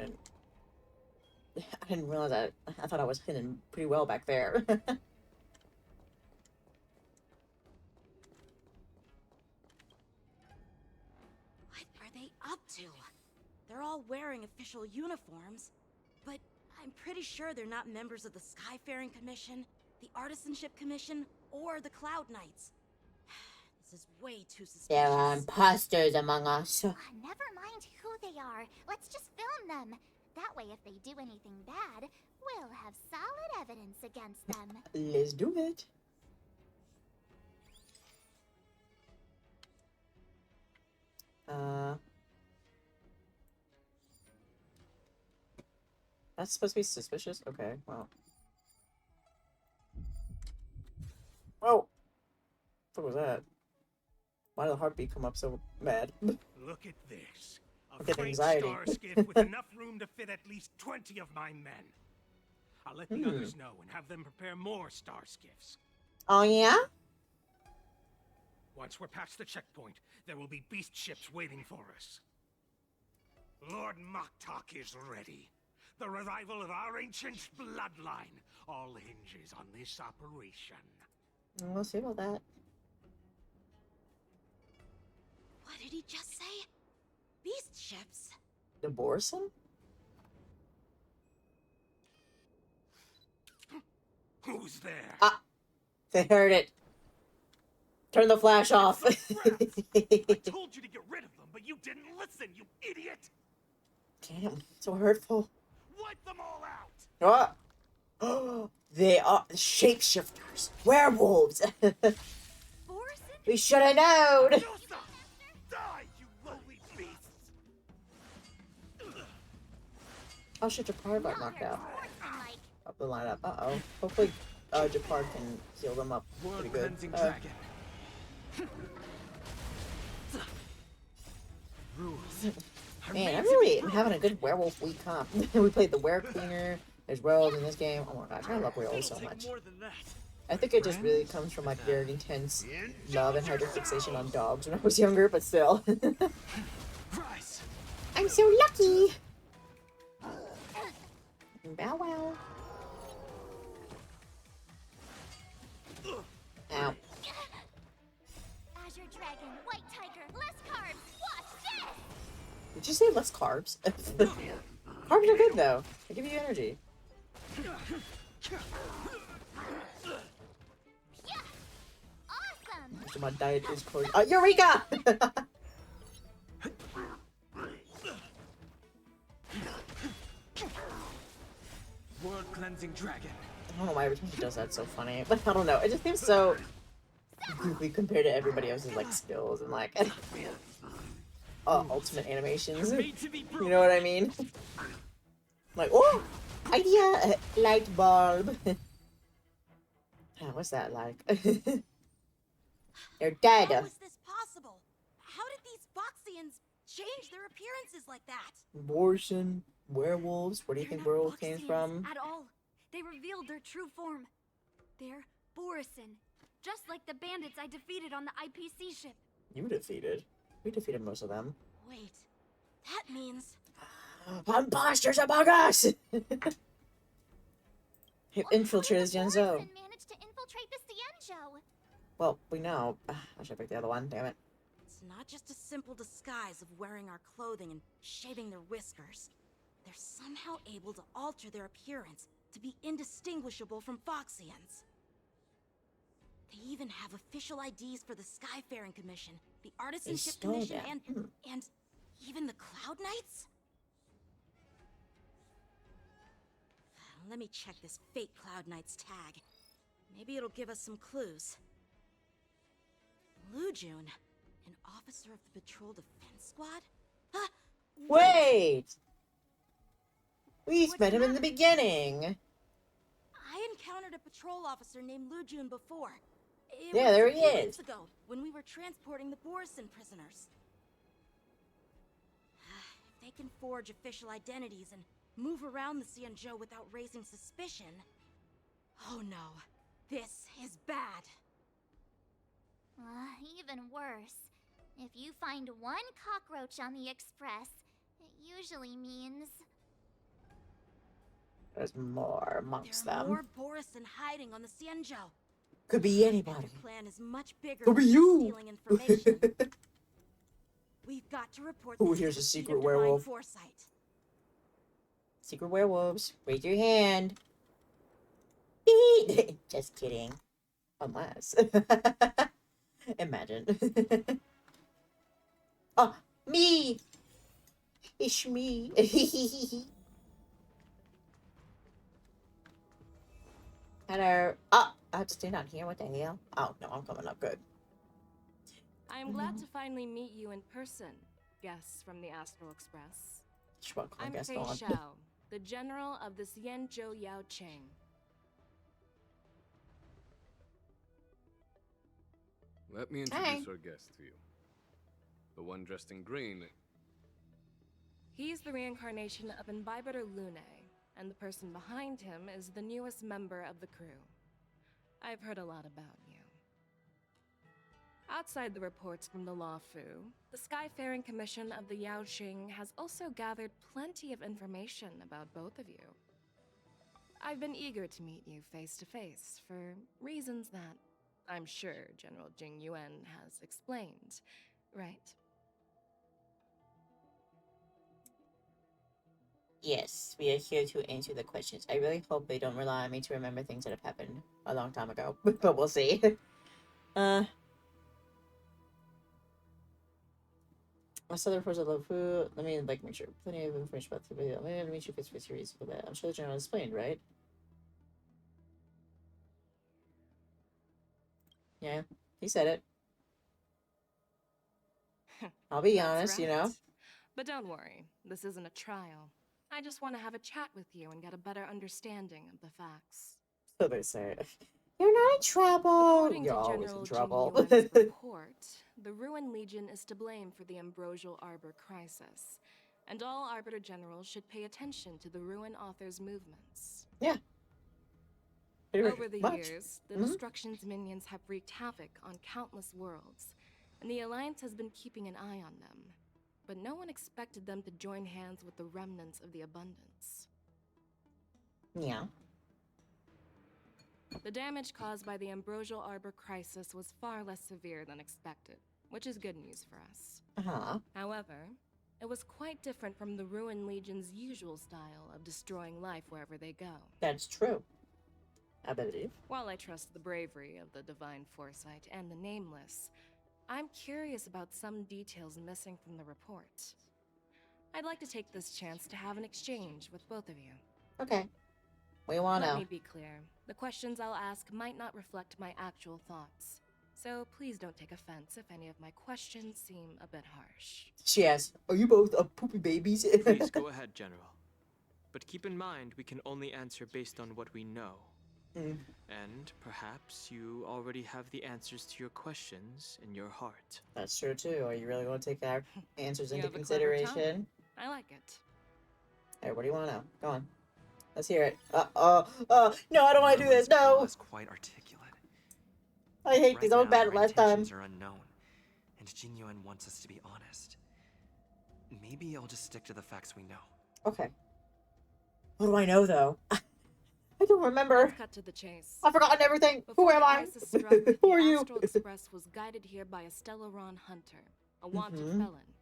didn't realize that. I thought I was hidden pretty well back there. What are they up to? They're all wearing official uniforms, but I'm pretty sure they're not members of the Skyfaring Commission, the Artisanship Commission, or the Cloud Knights. This is way too suspicious. There are imposters among us. Never mind who they are. Let's just film them. That way, if they do anything bad, we'll have solid evidence against them. Let's do it. That's supposed to be suspicious? Okay, well. Whoa! What was that? Why did the heartbeat come up so mad? Look at this. I A get freight anxiety. star skiff with enough room to fit at least 20 of my men. I'll let the others know and have them prepare more star skiffs. Oh, yeah? Once we're past the checkpoint, there will be beast ships waiting for us. Lord Moktok is ready. The revival of our ancient bloodline all hinges on this operation. We'll see about that. What did he just say? Beast ships? The Borson? Who's there? Ah! They heard it. Turn the flash off. I told you to get rid of them, but you didn't listen, you idiot! Damn, so hurtful. Wipe them all out! What? Oh, they are shapeshifters. Werewolves. We should have known. Die, you lowly beasts! Oh shit, Japard got knocked out. Up the lineup. Uh-oh. Hopefully, Japard can heal them up pretty good. Man, I'm really having a good werewolf week, huh? We played the were cleaner. There's werewolves in this game. Oh my gosh, I love werewolves so much. I think it just really comes from like very intense love and hyperfixation on dogs when I was younger, but still. I'm so lucky! Bow wow. Ow. Azure Dragon, White Tiger, less carbs. Watch this! Did you say less carbs? Carbs are good though. They give you energy. Awesome! So my diet is called Eureka! World cleansing dragon. I don't know why every time she does that, it's so funny. But I don't know. It just seems so goofy compared to everybody else's like skills and like ultimate animations. You know what I mean? Like, oh, idea, light bulb. What's that like? They're dead. How is this possible? How did these Boxians change their appearances like that? Abortion, werewolves. Where do you think werewolves came from? At all. They revealed their true form. They're Borison. Just like the bandits I defeated on the IPC ship. You defeated. We defeated most of them. Wait, that means... Imposters among us! He infiltrated Xianzhou. Managed to infiltrate the Xianzhou. Well, we know. I should pick the other one, damn it. It's not just a simple disguise of wearing our clothing and shaving their whiskers. They're somehow able to alter their appearance to be indistinguishable from Foxians. They even have official IDs for the Skyfaring Commission, the Artisanship Commission, and even the Cloud Knights? Let me check this fake Cloud Knight's tag. Maybe it'll give us some clues. Lujun, an officer of the Patrol Defense Squad? Huh? Wait! We met him in the beginning. I encountered a patrol officer named Lujun before. It Yeah, was there a he few is. weeks ago, when we were transporting the Borison prisoners. If they can forge official identities and move around the Xianzhou without raising suspicion... Oh no, this is bad. Even worse. If you find one cockroach on the Express, it usually means... There's more amongst There are them. more Borison hiding on the Xianzhou. Could be anybody. The plan is much bigger Could be than you. stealing information. We've got to report Ooh, this here's to a the secret Seat of Divine werewolf. Foresight. Secret werewolves. Raise your hand. Beep. Just kidding. Unless. Imagine. Oh, me! It's me. Hello. Oh, I have to stay down here. What the hell? Oh, no, I'm coming up. Good. I am glad to finally meet you in person, guests from the Astral Express. I'm Fei Xiao, the general of the Xianzhou Yaoqing. Let me introduce our guest to you. The one dressed in green. He's the reincarnation of Imbibitor Lune, and the person behind him is the newest member of the crew. I've heard a lot about you. Outside the reports from the Law Fu, the Skyfaring Commission of the Yaoqing has also gathered plenty of information about both of you. I've been eager to meet you face to face for reasons that I'm sure General Jing Yuan has explained, right? Yes, we are here to answer the questions. I really hope they don't rely on me to remember things that have happened a long time ago, but we'll see. I saw the reports of love food. Let me make sure plenty of information about the video. Maybe I meet you face to face series for that. I'm sure the general explained, right? Yeah, he said it. I'll be honest, you know. But don't worry, this isn't a trial. I just want to have a chat with you and get a better understanding of the facts. So they say. You're not in trouble. According You're to always General in trouble. Jing Yuan's report, the Ruin Legion is to blame for the Ambrosial Arbor crisis, and all Arbiter Generals should pay attention to the Ruin Author's movements. Yeah. Over the years, the Destruction's minions have wreaked havoc on countless worlds, and the Alliance has been keeping an eye on them. But no one expected them to join hands with the remnants of the Abundance. Yeah. The damage caused by the Ambrosial Arbor crisis was far less severe than expected, which is good news for us. However, it was quite different from the Ruin Legion's usual style of destroying life wherever they go. That's true. I believe. While I trust the bravery of the Divine Foresight and the Nameless, I'm curious about some details missing from the report. I'd like to take this chance to have an exchange with both of you. Okay. We want to Let know. me be clear. The questions I'll ask might not reflect my actual thoughts. So please don't take offense if any of my questions seem a bit harsh. She asks, are you both poopy babies? Please go ahead, General. But keep in mind, we can only answer based on what we know. And perhaps you already have the answers to your questions in your heart. That's true too. Are you really going to take our answers You into have a clever tongue. consideration? I like it. Hey, what do you want to know? Go on. Let's hear it. No, I don't want to do this. No. Is quite articulate. I hate these. I was bad at last time. Are unknown, and Jing Yuan wants us to be honest. Maybe I'll just stick to the facts we know. Okay. What do I know though? I don't remember. Let's cut to the chase. I've forgotten everything. Before Who am I? crisis struck, Who are the you? Astral Express was guided here by a Stellaron hunter, a wanted felon,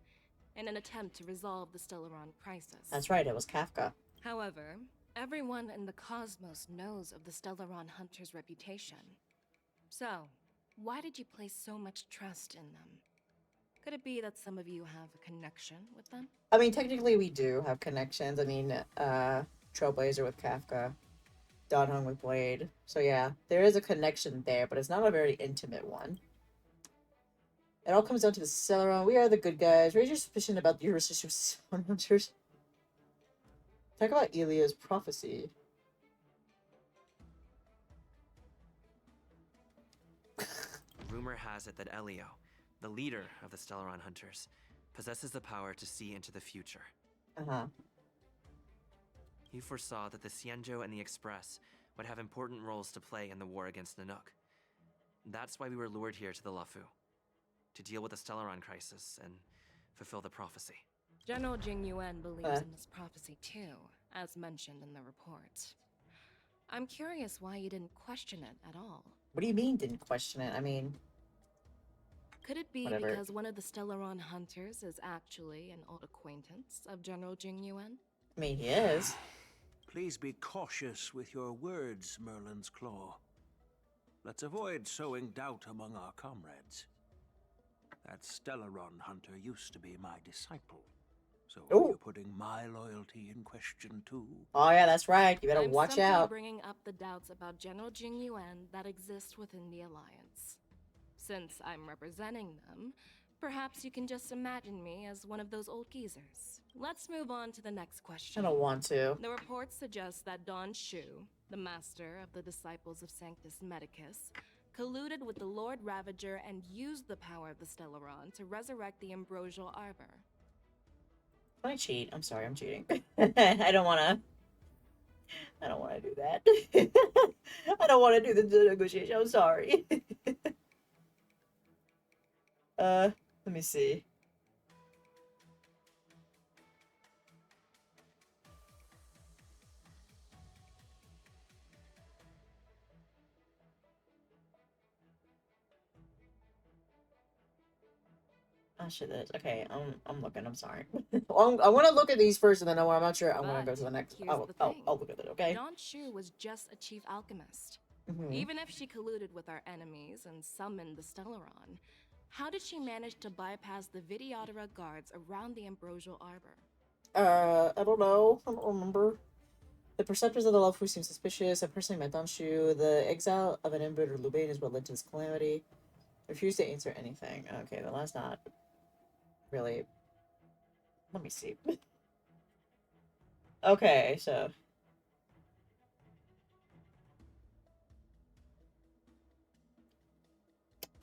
in an attempt to resolve the Stellaron crisis. That's right. It was Kafka. However, everyone in the cosmos knows of the Stellaron hunter's reputation. So, why did you place so much trust in them? Could it be that some of you have a connection with them? I mean, technically we do have connections. I mean, Trailblazer with Kafka, Dawn Hung with Blade. So yeah, there is a connection there, but it's not a very intimate one. It all comes down to the Celeron. We are the good guys. Raise your suspicion about the Ursa hunters. Talk about Elia's prophecy. Rumor has it that Elio, the leader of the Stellaron Hunters, possesses the power to see into the future. He foresaw that the Xianzhou and the Express would have important roles to play in the war against Nanook. That's why we were lured here to the Lafu, to deal with the Stellaron crisis and fulfill the prophecy. General Jing Yuan believes in this prophecy too, as mentioned in the report. I'm curious why you didn't question it at all. What do you mean didn't question it? I mean... Could it be whatever. because one of the Stellaron hunters is actually an old acquaintance of General Jing Yuan? I mean, he is. Please be cautious with your words, Merlin's Claw. Let's avoid sowing doubt among our comrades. That Stellaron hunter used to be my disciple. So are you putting my loyalty in question too? Oh yeah, that's right. You better watch simply out. Bringing up the doubts about General Jing Yuan that exist within the Alliance. Since I'm representing them, perhaps you can just imagine me as one of those old geezers. Let's move on to the next question. I don't want to. The report suggests that Don Shu, the master of the disciples of Sanctus Medicus, colluded with the Lord Ravager and used the power of the Stellaron to resurrect the Ambrosial Arbor. Can I cheat? I'm sorry, I'm cheating. I don't wanna do that. I don't wanna do the negotiation. I'm sorry. Let me see. Oh shit, that is okay. I'm looking. I'm sorry. I'm gonna look at these first, and then I'm not sure. I'm gonna go to the next. Here's the thing. I'll look at it. Okay. Danshu was just a chief alchemist. Mhm. Even if she colluded with our enemies and summoned the Stellaron, how did she manage to bypass the Vidyadhara guards around the Ambrosial Arbor? I don't know. I don't remember. The perceptors of the Luofu seem suspicious. I personally met Danshu. The exile of an embittered Lubain is what led to this calamity. Refuse to answer anything. Okay, well that's not really. Let me see. Okay, so.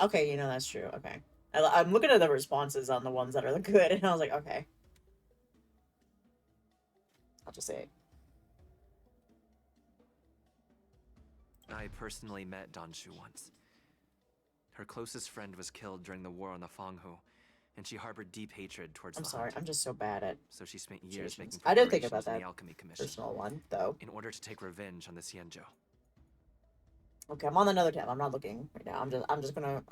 Okay, that's true. Okay. I'm looking at the responses on the ones that are good, and I was like, okay. I'll just say it. I personally met Danshu once. Her closest friend was killed during the war on the Fanghu, and she harbored deep hatred towards I'm the sorry, hunt. I'm just so bad at. So she spent years making I didn't think preparations about in that the Alchemy Commission personal one, though. in order to take revenge on the Xianzhou. Okay, I'm on another tab. I'm not looking right now. I'm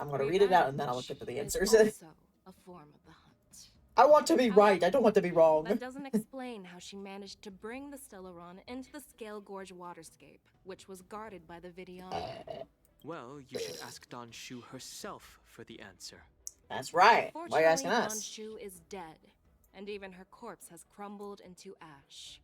gonna read it out and then I'll look at the answers. Also a form of the hunt. I want to be right. I don't want to be wrong. That doesn't explain how she managed to bring the Stellaron into the Scale Gorge waterscape, which was guarded by the Vidyadhara. Well, you should ask Danshu herself for the answer. That's right. Why are you asking us? Danshu is dead, and even her corpse has crumbled into ash.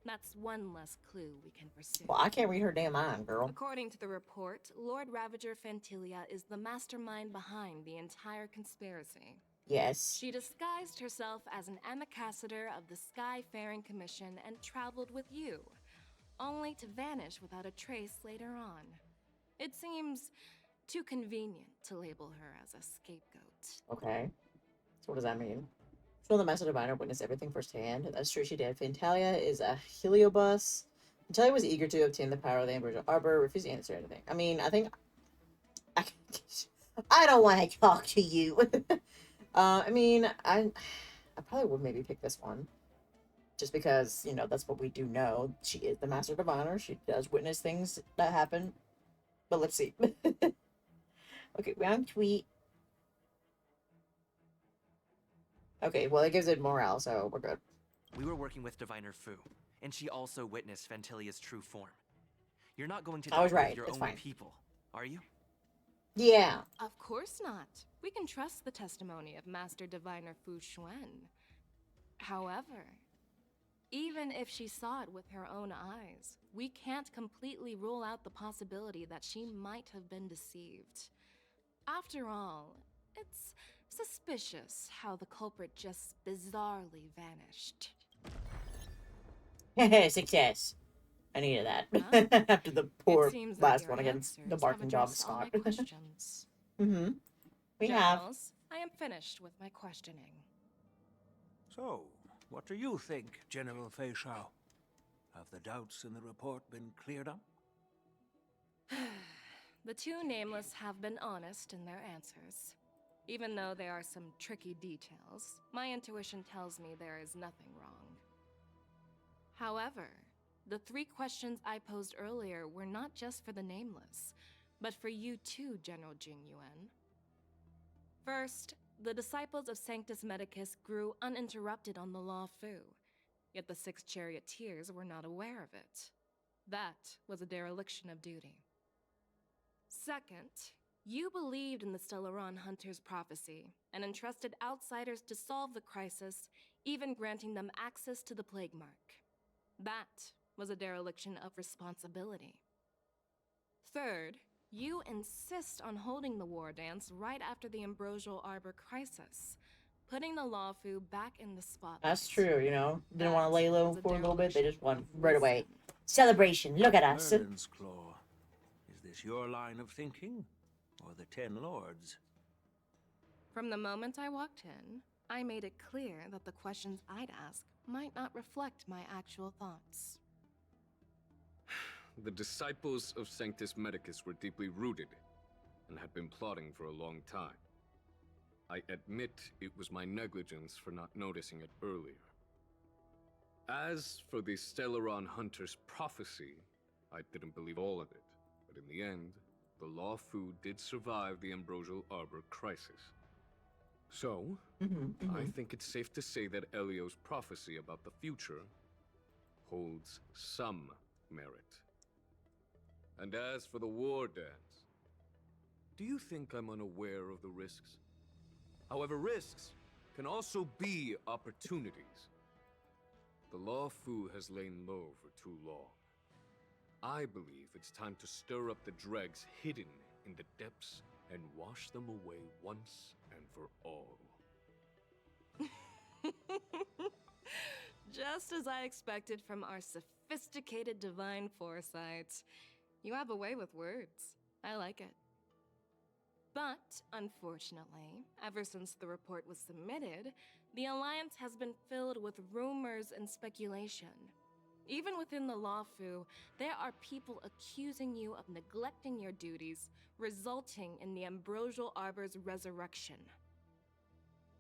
That's one less clue we can pursue. Well, I can't read her damn mind, girl. According to the report, Lord Ravager Fantilia is the mastermind behind the entire conspiracy. Yes. She disguised herself as an ambassador of the Skyfaring Commission and traveled with you, only to vanish without a trace later on. It seems too convenient to label her as a scapegoat. Okay. So what does that mean? So the Master Diviner witnessed everything firsthand. That's true, she did. Fantalia is a heliobus. Fantalia was eager to obtain the power of the Ambrosial Arbor, refused to answer anything. I mean, I think... I don't want to talk to you. I mean, I probably would maybe pick this one. Just because, that's what we do know. She is the Master Diviner. She does witness things that happen. But let's see. Okay, round tweet. Okay, well, it gives it morale, so we're good. We were working with Diviner Fu, and she also witnessed Fantilia's true form. You're not going to I was die with right. your It's own fine. people, are you? Yeah. Of course not. We can trust the testimony of Master Diviner Fu Xuan. However, even if she saw it with her own eyes, we can't completely rule out the possibility that she might have been deceived. After all, it's suspicious how the culprit just bizarrely vanished. Success. I needed that. Well, After the poor it seems that last your one against the answers barking have dog addressed all Scott. my questions. Mm-hmm. We have. Generals, I am finished with my questioning. So, what do you think, General Fei Shao? Have the doubts in the report been cleared up? The two nameless have been honest in their answers. Even though there are some tricky details, my intuition tells me there is nothing wrong. However, the three questions I posed earlier were not just for the nameless, but for you too, General Jing Yuan. First, the disciples of Sanctus Medicus grew uninterrupted on the Law Fu, yet the six charioteers were not aware of it. That was a dereliction of duty. Second, you believed in the Stellaron Hunter's prophecy and entrusted outsiders to solve the crisis, even granting them access to the Plague Mark. That was a dereliction of responsibility. Third, you insist on holding the Wardance right after the Ambrosial Arbor crisis, putting the Lawfu back in the spotlight. That's true, Didn't want to lay low for a little bit. They just went right wisdom. away. Celebration. Look at us. Merlin's Claw. Is this your line of thinking? or the Ten Lords? From the moment I walked in, I made it clear that the questions I'd ask might not reflect my actual thoughts. The disciples of Sanctus Medicus were deeply rooted and had been plotting for a long time. I admit it was my negligence for not noticing it earlier. As for the Stellaron Hunter's prophecy, I didn't believe all of it, but in the end, the Law Fu did survive the Ambrosial Arbor crisis. So, I think it's safe to say that Elio's prophecy about the future holds some merit. And as for the Wardance, do you think I'm unaware of the risks? However, risks can also be opportunities. The Law Fu has lain low for too long. I believe it's time to stir up the dregs hidden in the depths and wash them away once and for all. Just as I expected from our sophisticated divine foresight. You have a way with words. I like it. But, unfortunately, ever since the report was submitted, the Alliance has been filled with rumors and speculation. Even within the Law Fu, there are people accusing you of neglecting your duties, resulting in the Ambrosial Arbor's resurrection.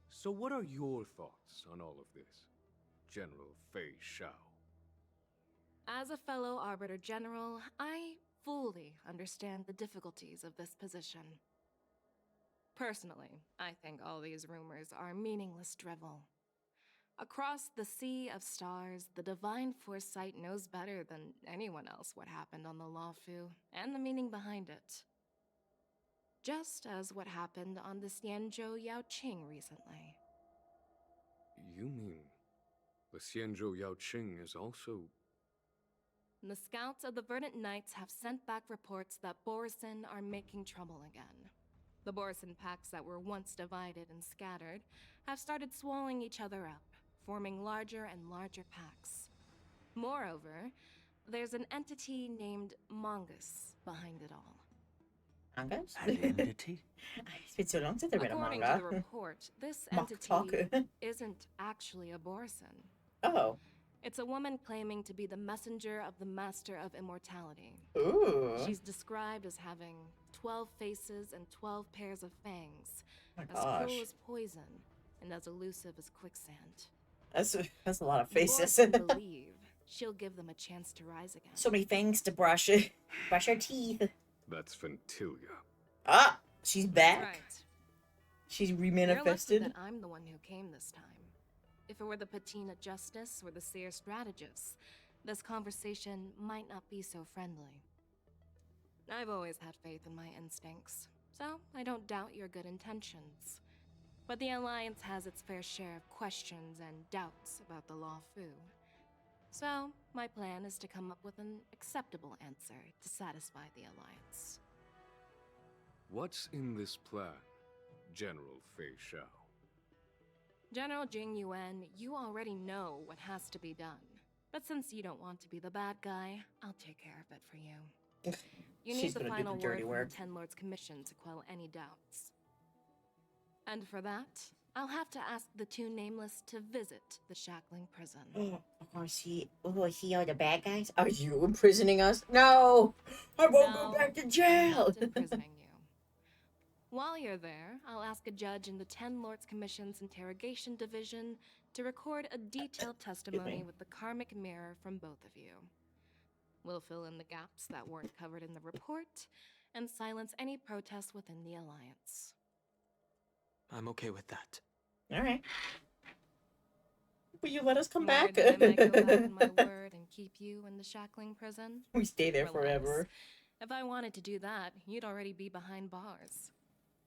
So what are your thoughts on all of this, General Fei Xiao? As a fellow Arbiter General, I fully understand the difficulties of this position. Personally, I think all these rumors are meaningless drivel. Across the sea of stars, the divine foresight knows better than anyone else what happened on the Law Fu and the meaning behind it. Just as what happened on the Xianzhou Yaoqing recently. You mean the Xianzhou Yaoqing is also... The scouts of the Verdant Knights have sent back reports that Borisin are making trouble again. The Borisin packs that were once divided and scattered have started swallowing each other up, forming larger and larger packs. Moreover, there's an entity named Mongoose behind it all. Mangas? An entity? It's been so long since I read a According manga. to the report, this Mock entity isn't actually a Borisin. Oh. It's a woman claiming to be the messenger of the Master of Immortality. Ooh. She's described as having 12 faces and 12 pairs of fangs, Oh my as gosh. cruel as poison, and as elusive as quicksand. That's a lot of faces. Borisin believe she'll give them a chance to rise again. So many things to brush. Brush her teeth. That's Ventilia. Ah, she's back. Right. She's You're lucky remanifested. that I'm the one who came this time. If it were the Patina Justice or the Seer Strategist, this conversation might not be so friendly. I've always had faith in my instincts, so I don't doubt your good intentions. But the Alliance has its fair share of questions and doubts about the Law Fu. So, my plan is to come up with an acceptable answer to satisfy the Alliance. What's in this plan, General Fei Xiao? General Jing Yuan, you already know what has to be done. But since you don't want to be the bad guy, I'll take care of it for you. You need She's the gonna do final the word dirty from work. the Ten Lords Commission to quell any doubts. And for that, I'll have to ask the two Nameless to visit the Shackling prison. Oh, he are the bad guys? Are you imprisoning us? No! I won't go back to jail! I'm not imprisoning you. While you're there, I'll ask a judge in the Ten Lords Commission's Interrogation Division to record a detailed testimony with the karmic mirror from both of you. We'll fill in the gaps that weren't covered in the report, and silence any protests within the Alliance. I'm okay with that. Alright. Will you let us come Worried back? that I might go back on my word and keep you in the Shackling prison? We stay there Relax. forever. If I wanted to do that, you'd already be behind bars.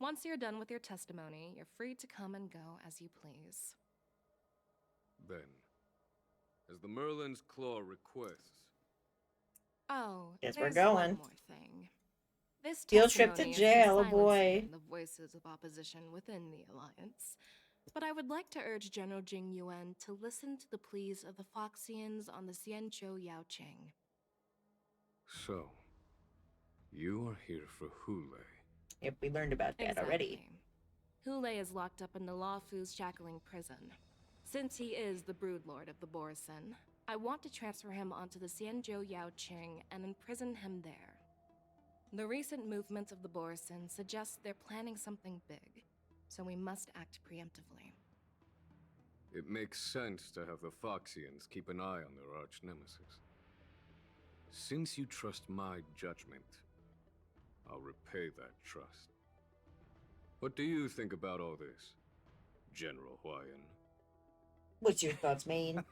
Once you're done with your testimony, you're free to come and go as you please. Then, as the Merlin's Claw requests... Oh, Guess we're there's one going. more thing. This Field trip to testimony is jail, for oh boy. silencing the voices of opposition within the Alliance. But I would like to urge General Jing Yuan to listen to the pleas of the Foxians on the Xianzhou Yaoqing. So, you are here for Hule. Yep, we learned about that already. Hule is locked up in the Lawfu's shackling prison. Since he is the broodlord of the Borison, I want to transfer him onto the Xianzhou Yaoqing and imprison him there. The recent movements of the Borison suggest they're planning something big, so we must act preemptively. It makes sense to have the Foxians keep an eye on their arch-nemesis. Since you trust my judgment, I'll repay that trust. What do you think about all this, General Huayan? What's your thoughts, Maine?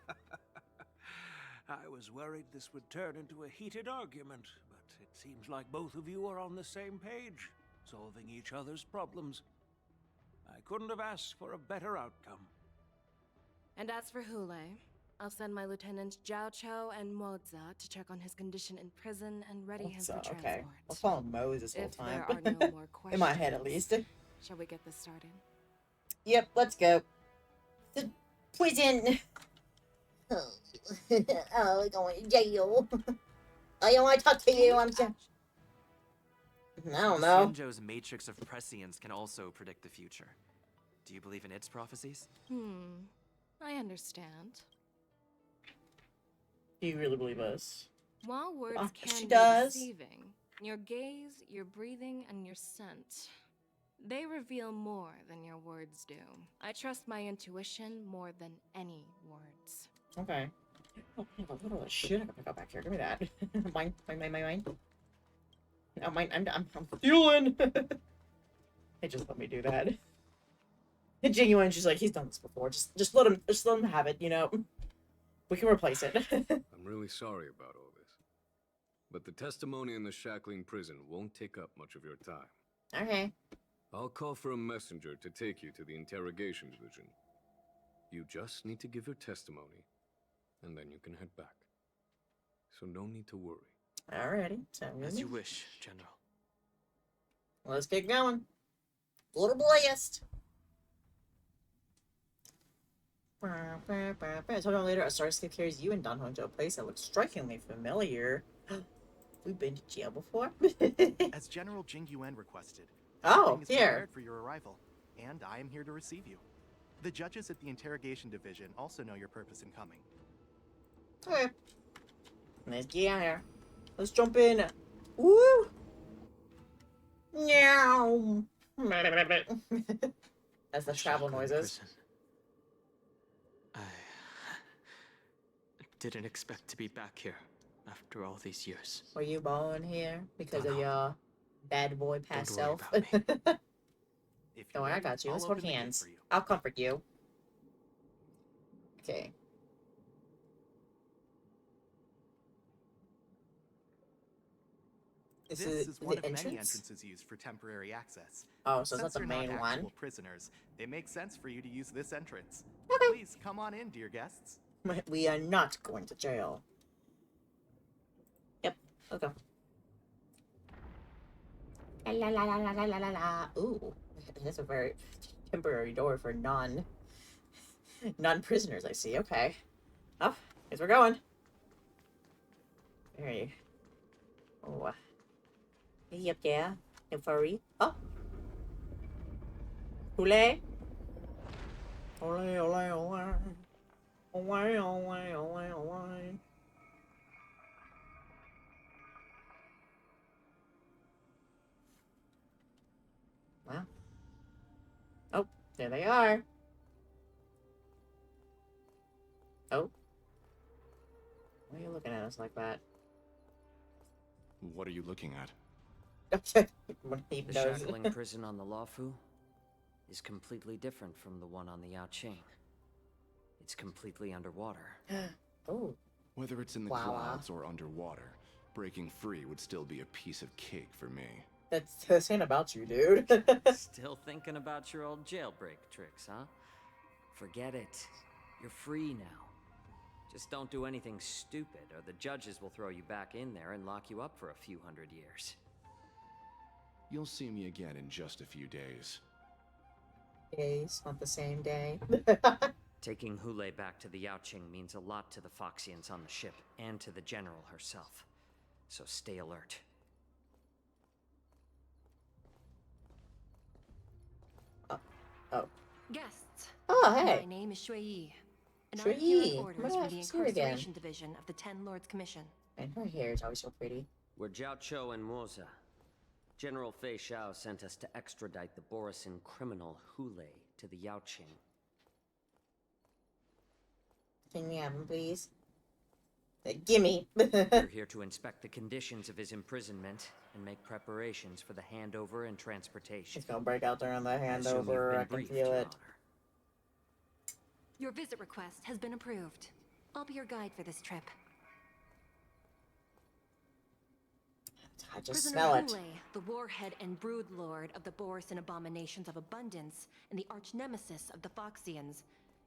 I was worried this would turn into a heated argument, but it seems like both of you are on the same page, solving each other's problems. I couldn't have asked for a better outcome. And as for Hule, I'll send my lieutenants Zhao Chou and Moza to check on his condition in prison and ready him for transport. Okay, I'll call him Mose this whole If time. there are no more questions, in my head, at least. Shall we get this started? Yep, let's go. The prison. Oh, we're going to jail. I don't want to talk to you. I'm just... I don't know. Xianzhou's matrix of prescience can also predict the future. Do you believe in its prophecies? I understand. Do you really believe us? While words can she be does. deceiving, your gaze, your breathing, and your scent, they reveal more than your words do. I trust my intuition more than any words. Okay. Oh, I have a little shit I can go back here. Give me that. Mine. No, mine. I'm fueling. They just let me do that. And Genuine, she's like, he's done this before. Just let him have it. You know, we can replace it. I'm really sorry about all this, but the testimony in the shackling prison won't take up much of your time. Okay. I'll call for a messenger to take you to the interrogation division. You just need to give your testimony, and then you can head back. So no need to worry. Alrighty. As you wish, General. Let's get going. Little blast. Sometime later, a starscape carries you and Danhong to a place that looks strikingly familiar. We've been to jail before. As General Jing Yuan requested. Oh, everything is here. prepared for your arrival, and I am here to receive you. The judges at the interrogation division also know your purpose in coming. Okay. Let's get out here. Let's jump in. Woo! Meow. That's the travel noises. I didn't expect to be back here after all these years. Were you born here because of your bad boy past Don't worry self? about Don't worry, I got you. I'll Let's hold open the gate hands. for you. I'll comfort you. Okay. This is is one the of many entrance? entrances used for temporary access. Oh, so it's Since not the you're main not one. actual prisoners, it makes sense for you to use this entrance. Okay. Please come on in, dear guests. We are not going to jail. Yep. Okay. La la la la la la la la. Ooh, that's a very temporary door for non-prisoners. I see. Okay. Oh, guess we're going. Very. Oh. Yep. Yeah. No furry. Oh. Hule. Ole ole ole. Ole ole ole ole. Wow. Oh, there they are. Oh. Why are you looking at us like that? What are you looking at? He The knows. shackling prison on the Lawfu is completely different from the one on the Yaoqing. It's completely underwater. Oh. Whether it's in the Wow. clouds or underwater, breaking free would still be a piece of cake for me. That's saying about you, dude. Still thinking about your old jailbreak tricks, huh? Forget it. You're free now. Just don't do anything stupid, or the judges will throw you back in there and lock you up for a few hundred years. You'll see me again in just a few days. Days, not the same day. Taking Hule back to the Yaoqing means a lot to the Foxians on the ship, and to the General herself. So stay alert. Oh. Guests. Oh, hey. My name is Shui Yi, and Shui I'm here Yi. on Oh orders my from gosh, the it's here again. Incarceration Division of the Ten Lords Commission. And her hair is always so pretty. We're Jiaoqiu and Moza. General Fei Xiao sent us to extradite the Borisin criminal Hulei to the Yaoqing. Can we have him, please? Gimme. We're here to inspect the conditions of his imprisonment and make preparations for the handover and transportation. It's gonna break out there on the I assume you've handover. been I can briefed, feel Your it. Honor. Your visit request has been approved. I'll be your guide for this trip. I just Prisoner smell it. Hulei, the warhead and brood lord of the Borisin abominations of abundance and the arch nemesis of the Foxians,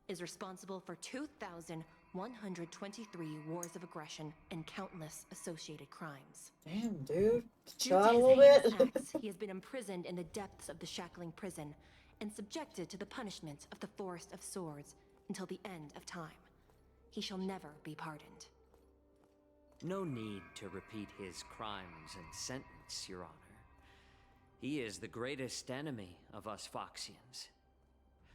is responsible for 2,123 wars of aggression and countless associated crimes. Damn, dude. Due Chill to out a his little heinous bit. acts, he has been imprisoned in the depths of the shackling prison and subjected to the punishment of the Forest of Swords until the end of time. He shall never be pardoned. No need to repeat his crimes and sentence, Your Honor. He is the greatest enemy of us Foxians.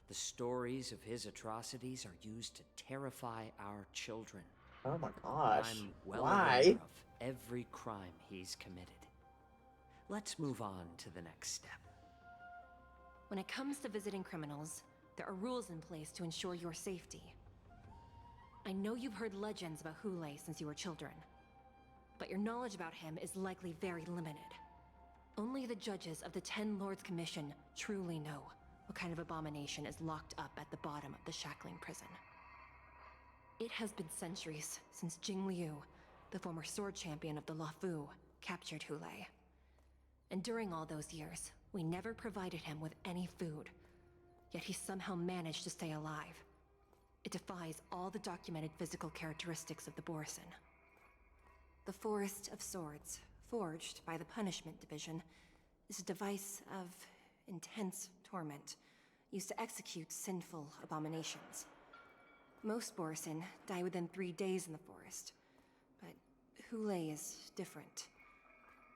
The stories of his atrocities are used to terrify our children. Oh my gosh. I'm well Why? aware of every crime he's committed. Let's move on to the next step. When it comes to visiting criminals, there are rules in place to ensure your safety. I know you've heard legends about Hulei since you were children, but your knowledge about him is likely very limited. Only the judges of the Ten Lords Commission truly know what kind of abomination is locked up at the bottom of the shackling prison. It has been centuries since Jing Liu, the former sword champion of the Luofu, captured Hulei. And during all those years, we never provided him with any food, yet he somehow managed to stay alive. It defies all the documented physical characteristics of the Borisin. The Forest of Swords, forged by the Punishment Division, is a device of intense torment, used to execute sinful abominations. Most Borisin die within 3 days in the forest, but Hulei is different.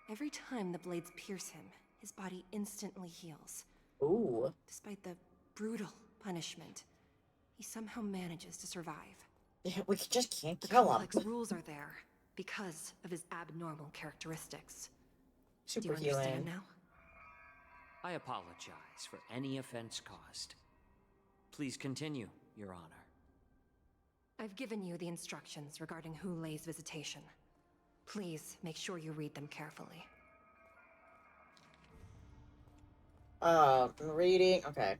Every time the blades pierce him, his body instantly heals. Ooh. Despite the brutal punishment, he somehow manages to survive. Yeah, we just can't The kill him. complex rules are there because of his abnormal characteristics. Do you Super understand healing. now? I apologize for any offense caused. Please continue, Your Honor. I've given you the instructions regarding Hulei's visitation. Please make sure you read them carefully. Reading. Okay.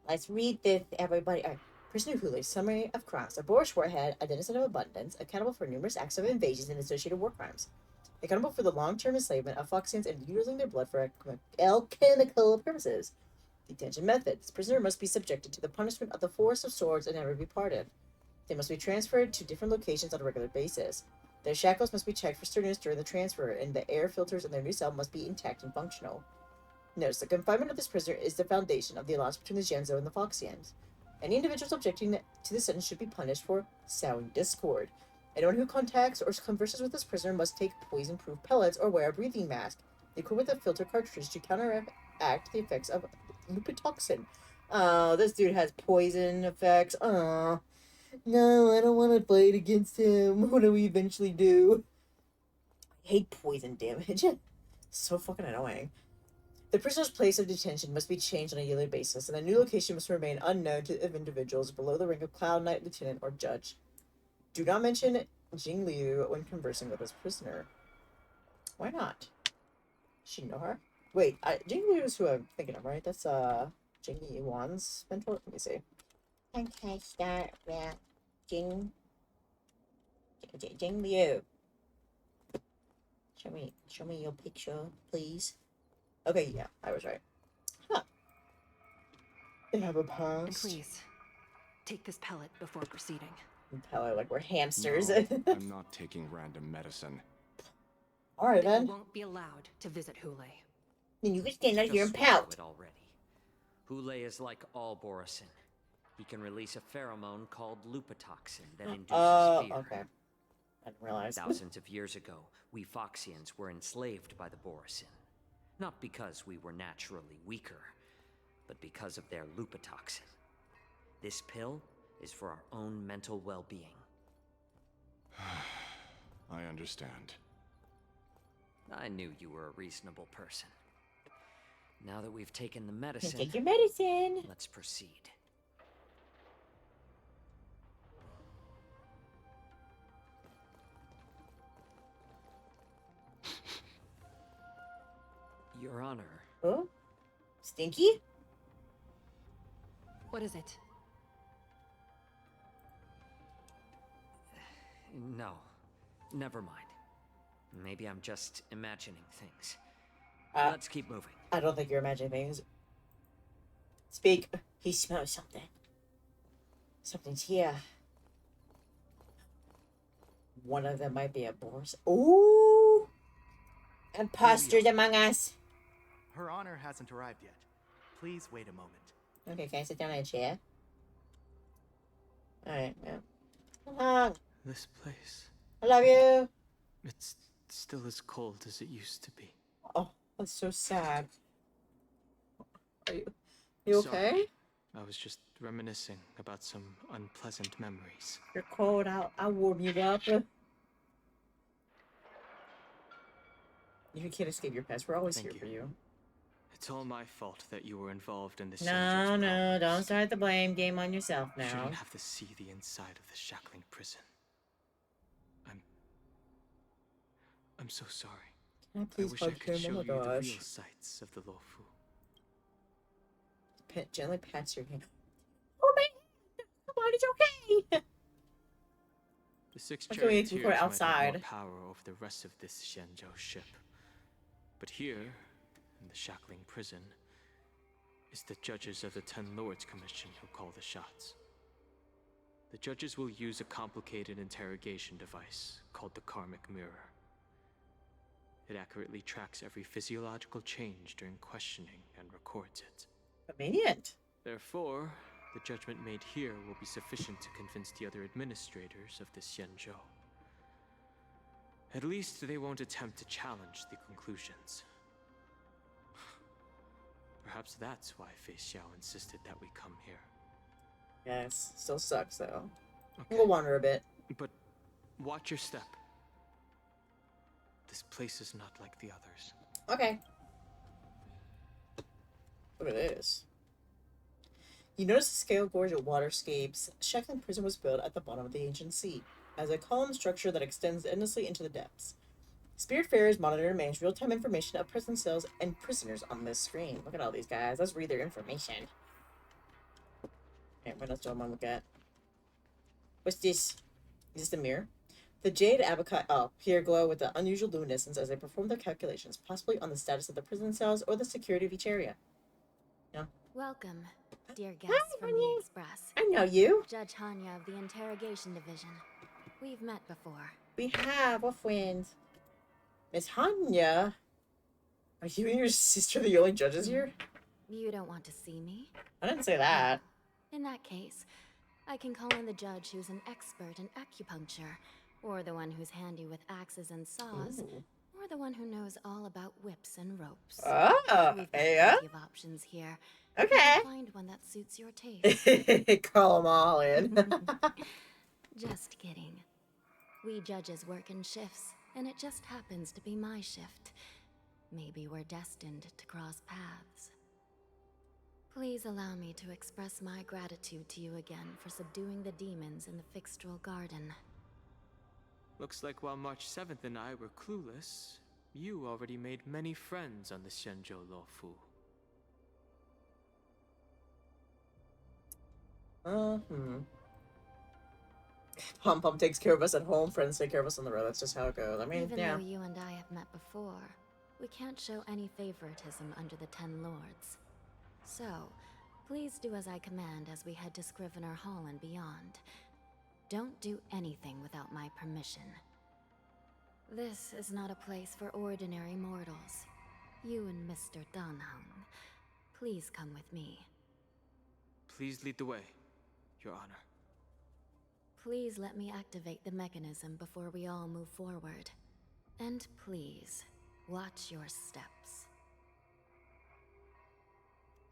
Let's read this, everybody. All right. Prisoner Hulei, summary of crimes. A Boris warhead, a denizen of abundance, accountable for numerous acts of invasions and associated war crimes. Accountable for the long-term enslavement of Foxians and utilizing their blood for alchemical purposes. Detention method. This prisoner must be subjected to the punishment of the Forest of Swords and never be pardoned. They must be transferred to different locations on a regular basis. Their shackles must be checked for sturdiness during the transfer, and the air filters in their new cell must be intact and functional. Notice, the confinement of this prisoner is the foundation of the alliance between the Xianzhou and the Foxians. Any individuals objecting to the sentence should be punished for sowing discord. Anyone who contacts or converses with this prisoner must take poison-proof pellets or wear a breathing mask, equipped with a filter cartridge to counteract the effects of lupitoxin. Oh, this dude has poison effects. Oh, no, I don't want to fight against him. What do we eventually do? I hate poison damage. So fucking annoying. The prisoner's place of detention must be changed on a yearly basis, and the new location must remain unknown to individuals below the rank of Cloud Knight, Lieutenant, or Judge. Do not mention Jing Liu when conversing with this prisoner. Why not? She know her? Wait, Jing Liu is who I'm thinking of, right? That's Jing Yuan's mentor. Let me see. Okay, start with Jing Liu. Show me your picture, please. Okay, yeah, I was right. Huh. They have a past. And please, take this pellet before proceeding. Pellet, like we're hamsters. No, I'm not taking random medicine. Alright Then then. you won't be allowed to visit Hulei. Then you can stand out here and Just swallow pout. it already. Hulei is like all Borisin. He can release a pheromone called lupitoxin that induces fear. Okay. I didn't realize. Thousands of years ago, we Foxians were enslaved by the Borisin. Not because we were naturally weaker, but because of their lupatoxin. This pill is for our own mental well-being. I understand. I knew you were a reasonable person. Now that we've taken the medicine, Take your medicine. let's proceed. Your Honor. Oh? Stinky? What is it? No, never mind. Maybe I'm just imagining things. Let's keep moving. I don't think you're imagining things. Speak. He smells something. Something's here. One of them might be a boss. Ooh! Imposters among us. Her Honor hasn't arrived yet. Please wait a moment. Okay, can I sit down in a chair? Alright, yeah. Come on. This place. I love you. It's still as cold as it used to be. Oh, that's so sad. Are you okay? Sorry. I was just reminiscing about some unpleasant memories. You're cold. I'll warm you up. You can't escape your past. We're always here for you. It's all my fault that you were involved in this. No, don't start the blame game on yourself now. Shouldn't have to see the inside of the shackling prison. I'm so sorry. Can I please wish I hug could him? show Oh my you the gosh. real sights of the Luofu. Gently pats your hand. Oh my God! Come on, it's okay. The six Okay, we charioteers can might go have outside. more power over the rest of this Xianzhou ship. But here, in the shackling prison, is the judges of the Ten Lords Commission who call the shots. The judges will use a complicated interrogation device called the Karmic Mirror. It accurately tracks every physiological change during questioning and records it. Convenient. Therefore, the judgment made here will be sufficient to convince the other administrators of the Xianzhou. At least they won't attempt to challenge the conclusions. Perhaps that's why Fei Xiao insisted that we come here. Yes, still sucks though. We'll wander a bit. But watch your step. This place is not like the others. Okay. Look at this. You notice the scale gorge of waterscapes. Shackling Prison was built at the bottom of the ancient sea, as a column structure that extends endlessly into the depths. Spiritfarers monitor and manage real-time information of prison cells and prisoners on this screen. Look at all these guys. Let's read their information. Okay, what else do I want to look at? What's this? Is this the mirror? The jade abaca appear glow with the unusual luminescence as they perform their calculations, possibly on the status of the prison cells or the security of each area. No? Welcome, dear guests from the Express. I know you. Judge Hanya of the Interrogation Division. We've met before. We have a friend. Miss Hanya. Are you and your sister the only judges here? You don't want to see me? I didn't say that. In that case, I can call in the judge who's an expert in acupuncture, or the one who's handy with axes and saws, or the one who knows all about whips and ropes. Oh, We've got yeah. plenty of options here. Okay. Find one that suits your taste. Call them all in. Just kidding. We judges work in shifts, and it just happens to be my shift. Maybe we're destined to cross paths. Please allow me to express my gratitude to you again for subduing the demons in the Fixtral Garden. Looks like while March 7th and I were clueless, you already made many friends on the Xianzhou Luofu. Pom Pom takes care of us at home, friends take care of us on the road. That's just how it goes. I mean, Even yeah. though you and I have met before, we can't show any favoritism under the Ten Lords. So, please do as I command as we head to Scrivener Hall and beyond. Don't do anything without my permission. This is not a place for ordinary mortals. You and Mr. Danheng, please come with me. Please lead the way, Your Honor. Please let me activate the mechanism before we all move forward. And please, watch your steps.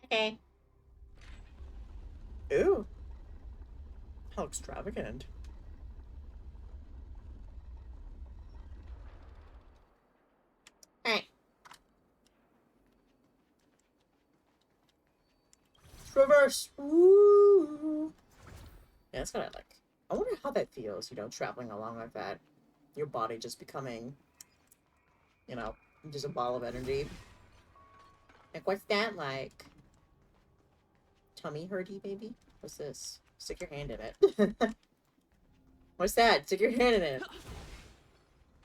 Okay. Ooh. How extravagant. Hey. Reverse. Woo. Yeah, that's what I like. I wonder how that feels, you know, traveling along like that. Your body just becoming, you know, just a ball of energy. Like, what's that like? Tummy hurty, baby? What's this? Stick your hand in it. What's that? Stick your hand in it.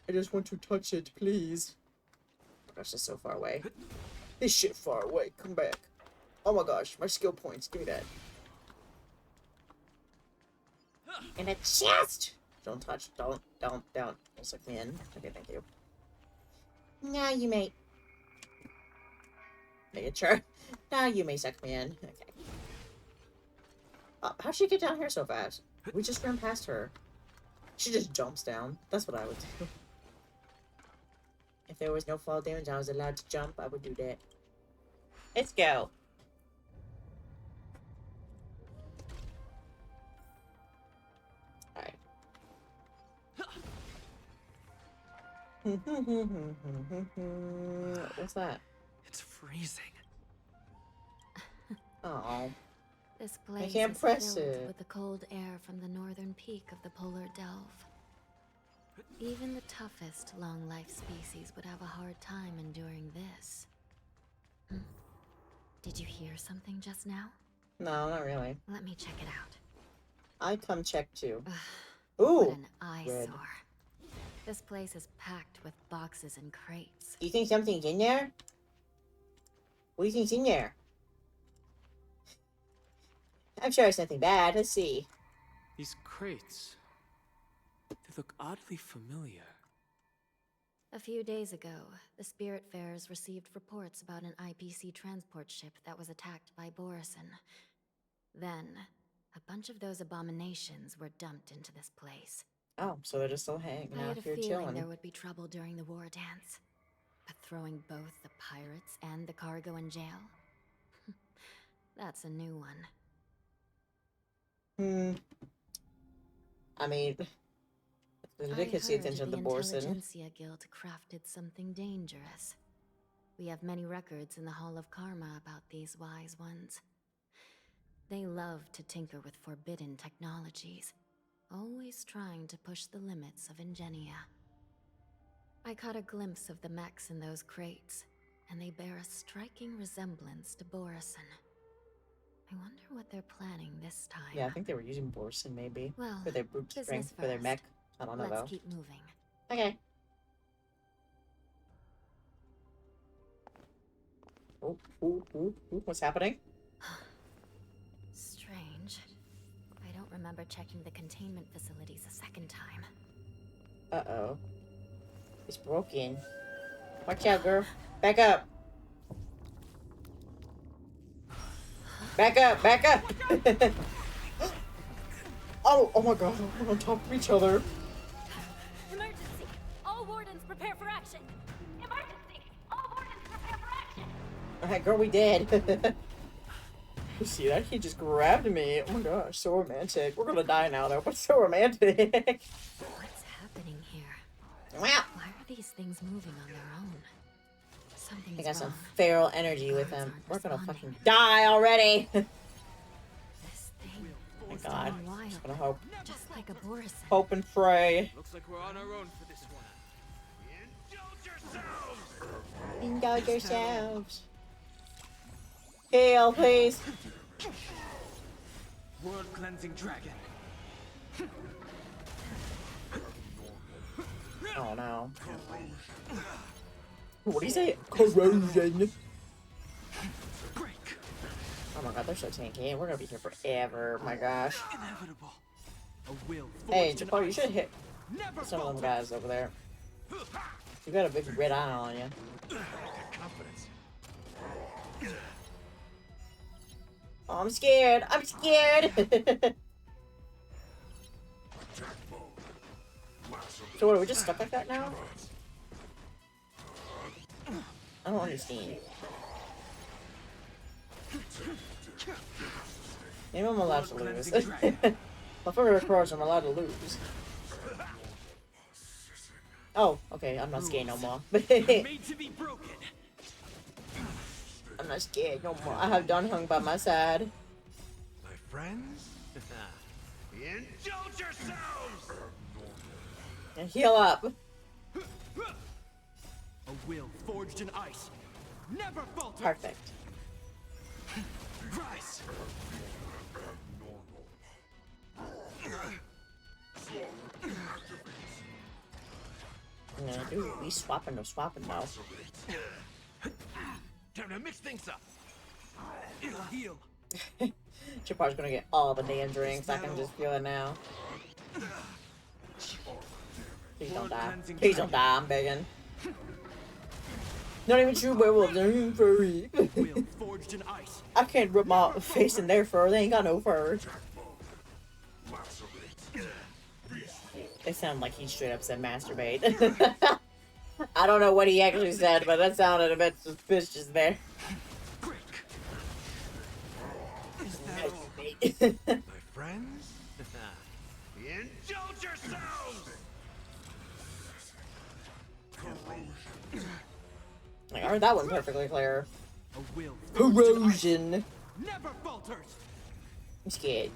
I just want to touch it, please. Oh my gosh, that's so far away. This shit far away. Come back. Oh my gosh, my skill points. Give me that. In the chest! Don't touch. Don't. Don't suck me in. Okay, thank you. Now you may. Make it sure. Now you may suck me in. Okay. How'd she get down here so fast? We just ran past her. She just jumps down. That's what I would do. If there was no fall damage, I was allowed to jump, I would do that. Let's go. Alright. What's that? It's freezing. Oh. This place can't is press filled it. with the cold air from the northern peak of the polar delve. Even the toughest long-life species would have a hard time enduring this. Did you hear something just now? No, not really. Let me check it out. I come check too. What Ooh. an eyesore. This place is packed with boxes and crates. Do you think something's in there? What do you think's in there? I'm sure it's nothing bad. Let's see. These crates. They look oddly familiar. A few days ago, the Spiritfarers received reports about an IPC transport ship that was attacked by Borison. Then, a bunch of those abominations were dumped into this place. Oh, so they're just still hanging I out had a here feeling chilling. there would be trouble during the war dance. But throwing both the pirates and the cargo in jail? That's a new one. I mean, they could see attention to the Borson. Intelligentsia Guild crafted something dangerous. We have many records in the Hall of Karma about these wise ones. They love to tinker with forbidden technologies, always trying to push the limits of Ingenia. I caught a glimpse of the mechs in those crates, and they bear a striking resemblance to Borison. I wonder what they're planning this time. Yeah, I think they were using Borson maybe. Well, for their brute business strength, for their first. mech. I don't know Let's though. keep moving. Okay. Ooh, what's happening? Strange. I don't remember checking the containment facilities a second time. Uh-oh. It's broken. Watch out, girl. Back up. Back up, back up! Oh my god, we're on top of each other. Emergency! All wardens prepare for action! Emergency! All wardens prepare for action! Alright, girl, we did. You see that? He just grabbed me. Oh my gosh, so romantic. We're gonna die now, though, but so romantic. What's happening here? Wow. Why are these things moving on their own? Something They is got some wrong. feral energy with them. We're gonna fucking die already. This thing Oh my is god. going wild. Just gonna hope. Just like a Borison. Hope and pray. Looks like we're on our own for this one. Indulge yourselves. Heal, please. World cleansing dragon. Oh no. What do you say? Corrosion. Oh my god, they're so tanky. We're gonna be here forever. My gosh. Inevitable. A will Hey, forged in Jabbar, you ice. should hit Never some of them falter. guys over there. You got a big red eye on you. Confidence. Oh, I'm scared. I'm scared. So what, are we just stuck like that now? I don't understand. Maybe I'm allowed to lose. But for a course, I'm allowed to lose. Oh, okay, I'm not scared no more. I'm not scared no more. I have Dunhung by my side. My friends? Indulge yourselves! And heal up. A will forged in ice. Never falter. Perfect. Rise. Yeah, dude, we swapping now. Time to mix things up. It'll heal. Chipar's gonna get all the damn drinks. I can just feel it now. Please don't die. Please don't die, I'm begging. Not even true werewolves, they're even furry. I can't rub my face in their fur, they ain't got no fur. It sounded like he straight up said masturbate. I don't know what he actually said, but that sounded a bit suspicious there. My friends? Indulge yourselves! I heard that one perfectly clear. Corrosion. Never falters. I'm scared.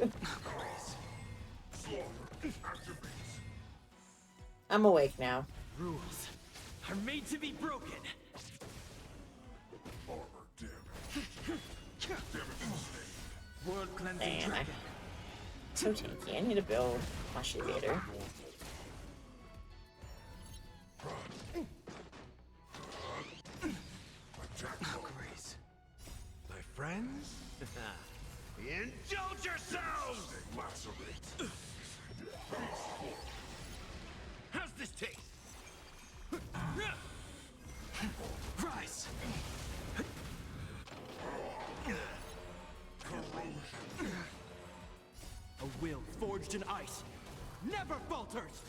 I'm awake now. Rules are made to be broken. World cleansing Damn, dragon. so tanky. I need to build my shivator. Grace. My friends? Indulge yourselves! How's this taste? Rise. A will forged in ice never falters.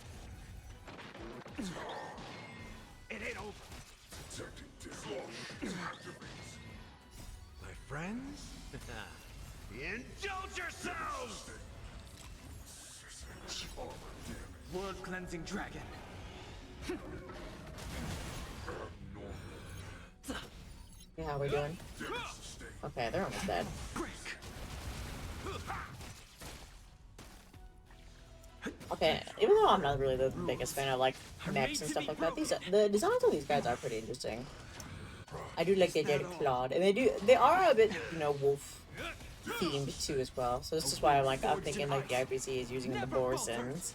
It ain't over. My friends? Indulge yourselves! World cleansing dragon. Yeah, how we doing? Okay, they're almost dead. Okay, even though I'm not really the biggest fan of like mechs and stuff like that, the designs of these guys are pretty interesting. I do like their dead clawed, and they are a bit, you know, wolf themed too as well. So this is why I'm thinking like the IPC is using the Borisons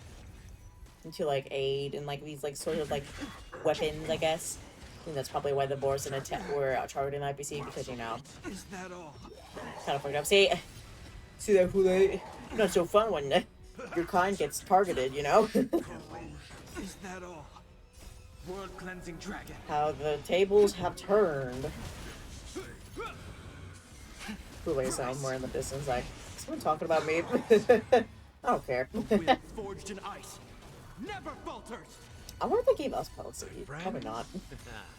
to like aid in like these like sort of like weapons, I guess. And that's probably why the Borison were targeting the IPC, because you know, Is that all? kind of fucked up. See that Hule? Not so fun when your kind gets targeted, you know. Is that all? World cleansing dragon. How the tables have turned. Hule somewhere in the distance, like, is someone talking about me? I don't care. Forged in ice never falters. I wonder if they gave us policy. Probably not.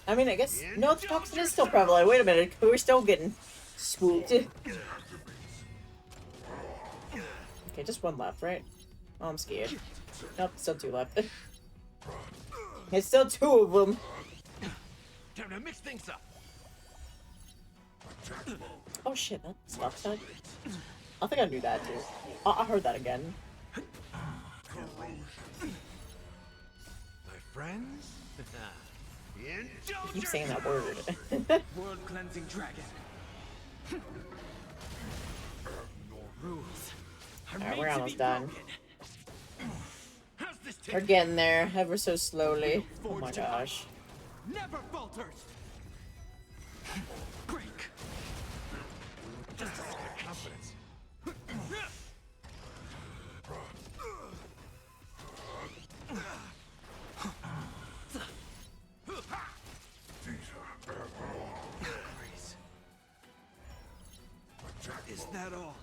I mean, I guess no, the toxin is still prevalent. Wait a minute, we're still getting swooped. Okay, just one left, right? Oh, I'm scared. Nope, still two left. It's still two of them. Time to mix things up. Oh shit, that's left side. I think I knew that too. Oh, I heard that again. Friends? I keep saying that word. World cleansing dragon. Rules. Alright, we're almost done. We're getting there, ever so slowly. Oh my gosh. Never falters. Break. Just a confidence. Is that all?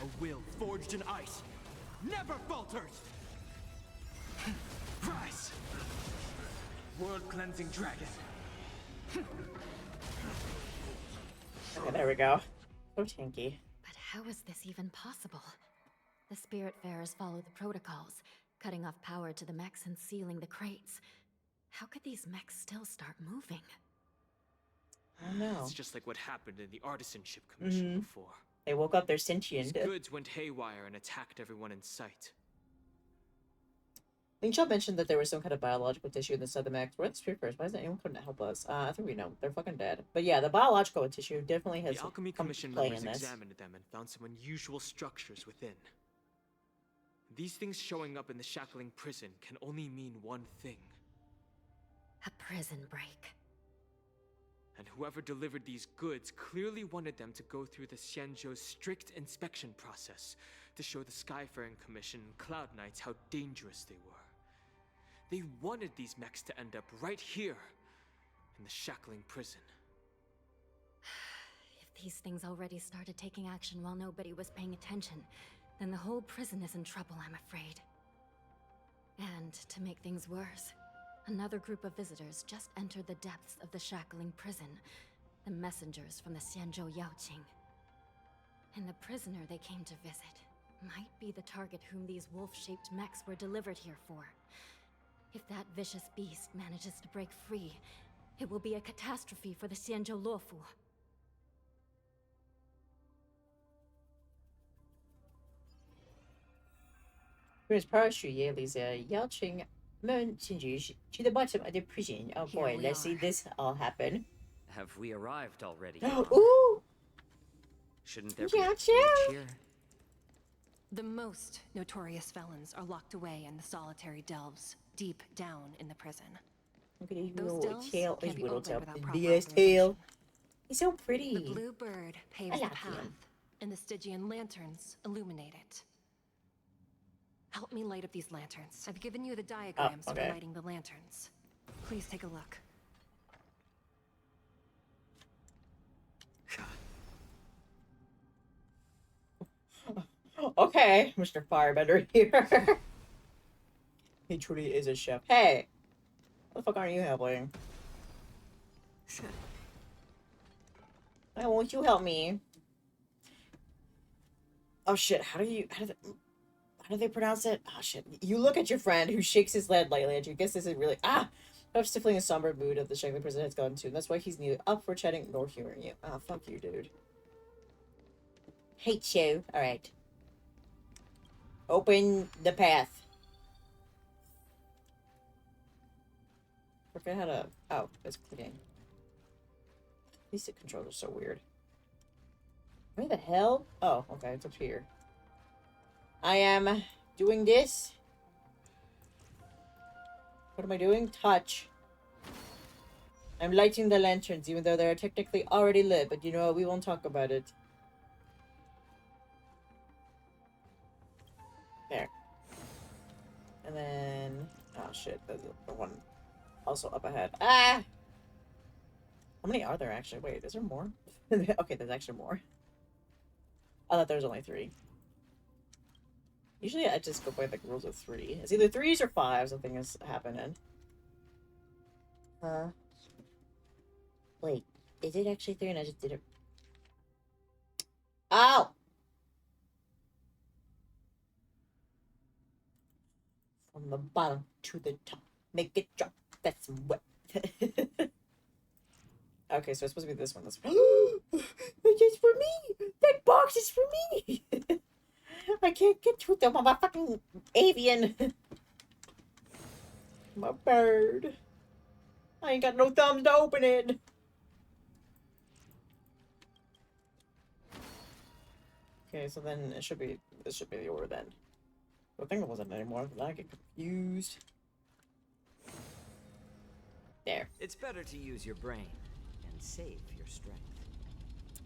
A will forged in ice never falters. Rise. World cleansing dragon. Okay, there we go. So tanky. But how is this even possible? The Spiritfarers follow the protocols, cutting off power to the mechs and sealing the crates. How could these mechs still start moving? I don't know. It's just like what happened in the Artisanship Commission before. They woke up, they're sentient. These goods went haywire and attacked everyone in sight. Ling Xiao mentioned that there was some kind of biological tissue in the southern mechs. We're the Spiritfarers. Why isn't anyone coming to help us? I think we know. They're fucking dead. But yeah, the biological tissue definitely has The Alchemy come Commission play members in this. examined them and found some unusual structures within. These things showing up in the Shackling prison can only mean one thing. A prison break. And whoever delivered these goods clearly wanted them to go through the Xianzhou's strict inspection process to show the Skyfaring Commission and Cloud Knights how dangerous they were. They wanted these mechs to end up right here, in the Shackling prison. If these things already started taking action while nobody was paying attention, then the whole prison is in trouble, I'm afraid. And to make things worse, another group of visitors just entered the depths of the Shackling prison, the messengers from the Xianzhou Yaoqing. And the prisoner they came to visit might be the target whom these wolf-shaped mechs were delivered here for. If that vicious beast manages to break free, it will be a catastrophe for the Xianzhou Luofu. ，Chris Parachute is Yao-Qing Moon Shinju to the bottom of the prison. Oh boy, let's see this all happen. Have we arrived already? Ooh! Shouldn't there be a cage here? The most notorious felons are locked away in the solitary delves, deep down in the prison. Look at his Those little delves tail. can't His be little opened tail. without proper DS tail. authorization. He's so pretty. The blue bird paves I the like path, him. and the Stygian lanterns illuminate it. Help me light up these lanterns. I've given you the diagrams okay. for lighting the lanterns. Please take a look. Okay, Mr. Firebender here. He truly is a chef. Hey, what the fuck aren't you helping? Why won't you help me? Oh shit! How do they pronounce it? Oh shit! You look at your friend who shakes his head lightly at you. Guess this is really I'm stifling a somber mood of the Shackling prison has gone to, and that's why he's neither up for chatting nor humoring you. Ah, fuck you, dude. Hate you. All right. Open the path. Forget how to. Oh, it's clicking. These controls are so weird. Where the hell? Oh, okay, it's up here. I am doing this. What am I doing? Touch. I'm lighting the lanterns, even though they're technically already lit, but you know what? We won't talk about it. There. And then... Oh, shit. There's the one also up ahead. Ah! How many are there, actually? Wait, is there more? Okay, there's actually more. I thought there was only 3. Usually I just go by the rules of 3. It's either 3s or 5s something is happening. Wait, is it actually 3 and I just did it? Ow! From the bottom to the top. Make it drop. That's wet. Okay, so it's supposed to be this one. This one. It's for me! That box is for me! I can't get to them. I'm a fucking avian. I'm a bird. I ain't got no thumbs to open it. Okay, so then it should be, this should be the order then. I think it wasn't anymore, but I get confused. There. It's better to use your brain and save your strength.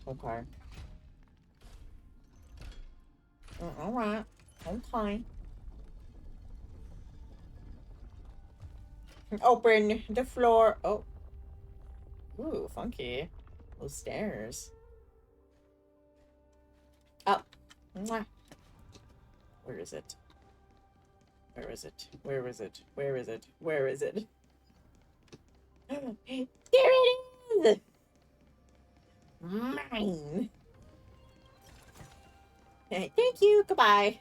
Okay. Alright. Okay. Open the floor. Oh. Ooh, funky. Those stairs. Up. Mwah. Where is it? Where is it? Where is it? Where is it? Where is it? There it is! Mine. Thank you. Goodbye.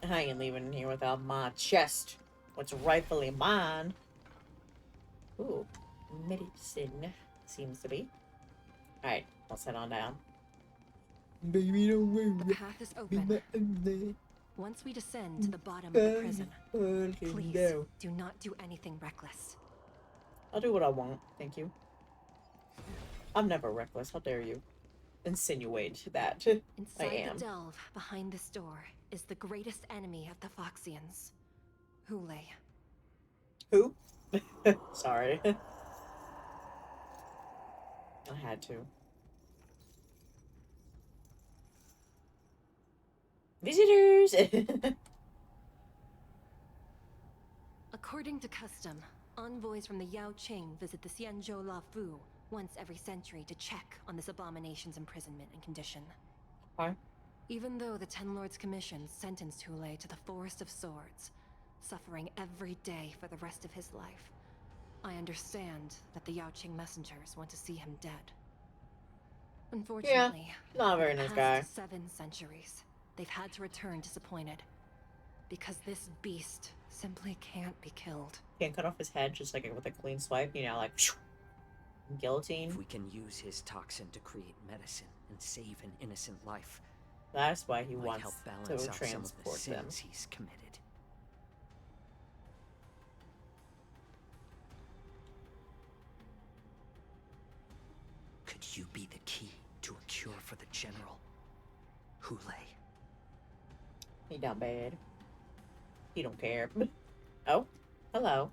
I ain't leaving here without my chest. What's rightfully mine. Ooh, medicine seems to be. Alright, let's head on down. Baby, don't worry. The path is open. Once we descend to the bottom of the prison, please do not do anything reckless. I'll do what I want, thank you. I'm never reckless, how dare you insinuate that. Inside I am. the delve behind this door is the greatest enemy of the Foxians, Hule. Who? Sorry. I had to. Visitors! According to custom, envoys from the Yao Qing visit the Xianzhou Lafu once every century to check on this abomination's imprisonment and condition. Why? Even though the Ten Lords Commission sentenced Hule to the Forest of Swords, suffering every day for the rest of his life, I understand that the Yao Qing messengers want to see him dead. Unfortunately, not a very nice guy. 7 centuries, they've had to return disappointed. Because this beast simply can't be killed. Can't cut off his head just like with a clean swipe, you know, like guillotine. If we can use his toxin to create medicine and save an innocent life, that's why he might wants help to balance out some of the transport them. sins he's committed. Could you be the key to a cure for the general, Hule? He not bad. He don't care. Oh, hello.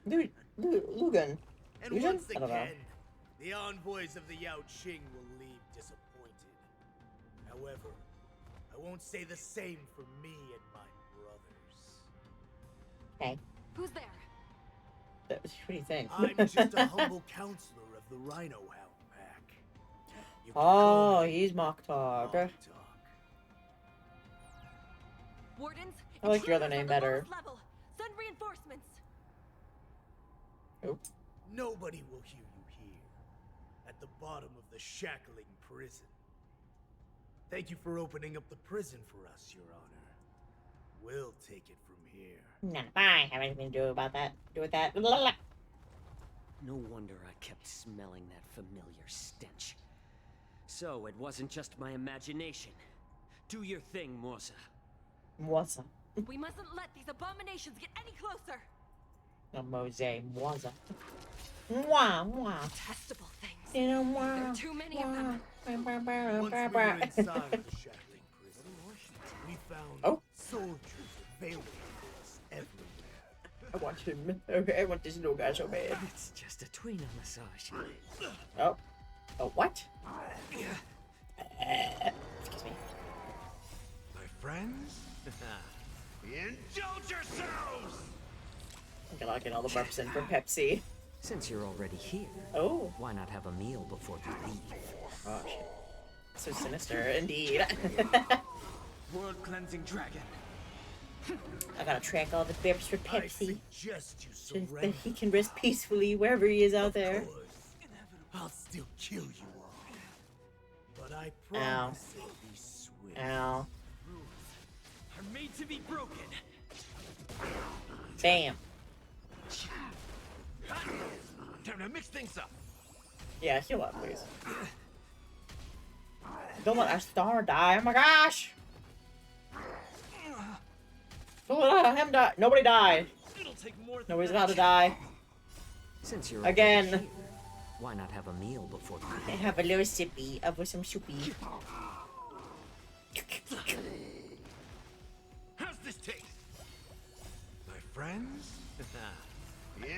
Dude, Lugan. And Lugan? once I don't know. again, the envoys of the Yao Qing will leave disappointed. However, I won't say the same for me and my brothers. Okay. Who's there? What do you think? I'm just a humble counselor of the Rhino Hound Pack. You can Oh, call me he's Mocktalk. Wardance, I like your other name better. level. Send reinforcements. Oh. Nobody will hear you here, at the bottom of the shackling prison. Thank you for opening up the prison for us, Your Honor. We'll take it from here. None of I have anything to do about that. Do with that. No wonder I kept smelling that familiar stench. So it wasn't just my imagination. Do your thing, Morsa. Mwaza. We mustn't let these abominations get any closer. No, Mose. Mwaza. Mwah, mwah. Detestable things. You know, There mwah. are too many of them. Once we were inside the shackling prison, we found soldiers availing us everywhere. I want him. Okay, I want this little guy so bad. It's just a tweener massage. Oh. Oh, what? Excuse me. My friends? Indulge yourselves! I'm gonna get all the burps in for Pepsi. Since you're already here, why not have a meal before you leave? Gosh. So sinister, indeed. World cleansing dragon. I gotta track all the burps for I Pepsi. suggest you So that surrender. he can rest peacefully wherever he is out there. I'll still kill you all. But I promise it'll be swift. Ow. Are made to be broken. Bam. Time to mix things up. Yeah, heal up, please. Don't let our star die. Oh my gosh! Don't let him die. Nobody died. Nobody's about to die. Since you're Again. already here, why not have a meal before you I leave? have a little sippy of some soupy. How's this taste? My friends?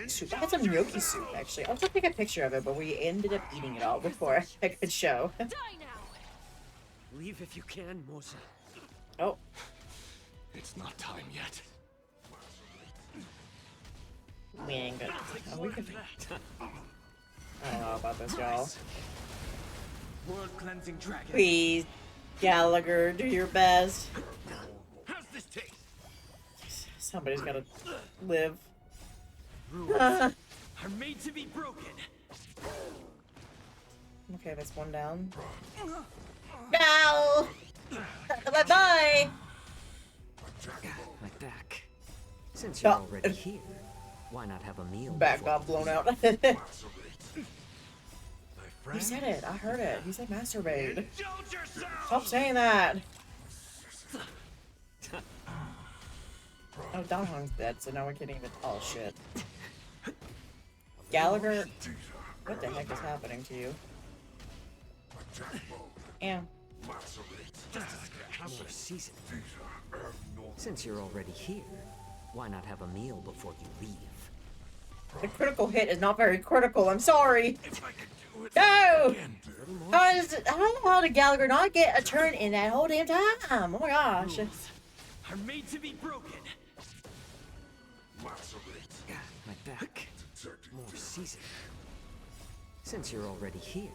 Soup. I had some gnocchi soup, actually. I'll just take a picture of it, but we ended up eating it all before I could show. Leave if you can, Morsa. Oh. It's not time yet. We ain't good. Oh, we can... I don't know about this, y'all. World cleansing dragon. Please, Gallagher, do your best. How's this taste? Somebody's gotta live. Are are made to be broken. Okay, that's one down. No! Bye-bye! My back. Since you're already here, why not have a meal? Back got blown out. He said it. I heard it. He said masturbate. Stop saying that. Oh, Donghong's dead, so now we can't even. Oh shit. Gallagher, what the heck is happening to you? Am. Since you're already here, why not have a meal before you leave? The critical hit is not very critical. I'm sorry. No! I don't know how did Gallagher not get a turn in that whole damn time? Oh my gosh. Are made to be broken. My back. More seasoning. Since you're already here,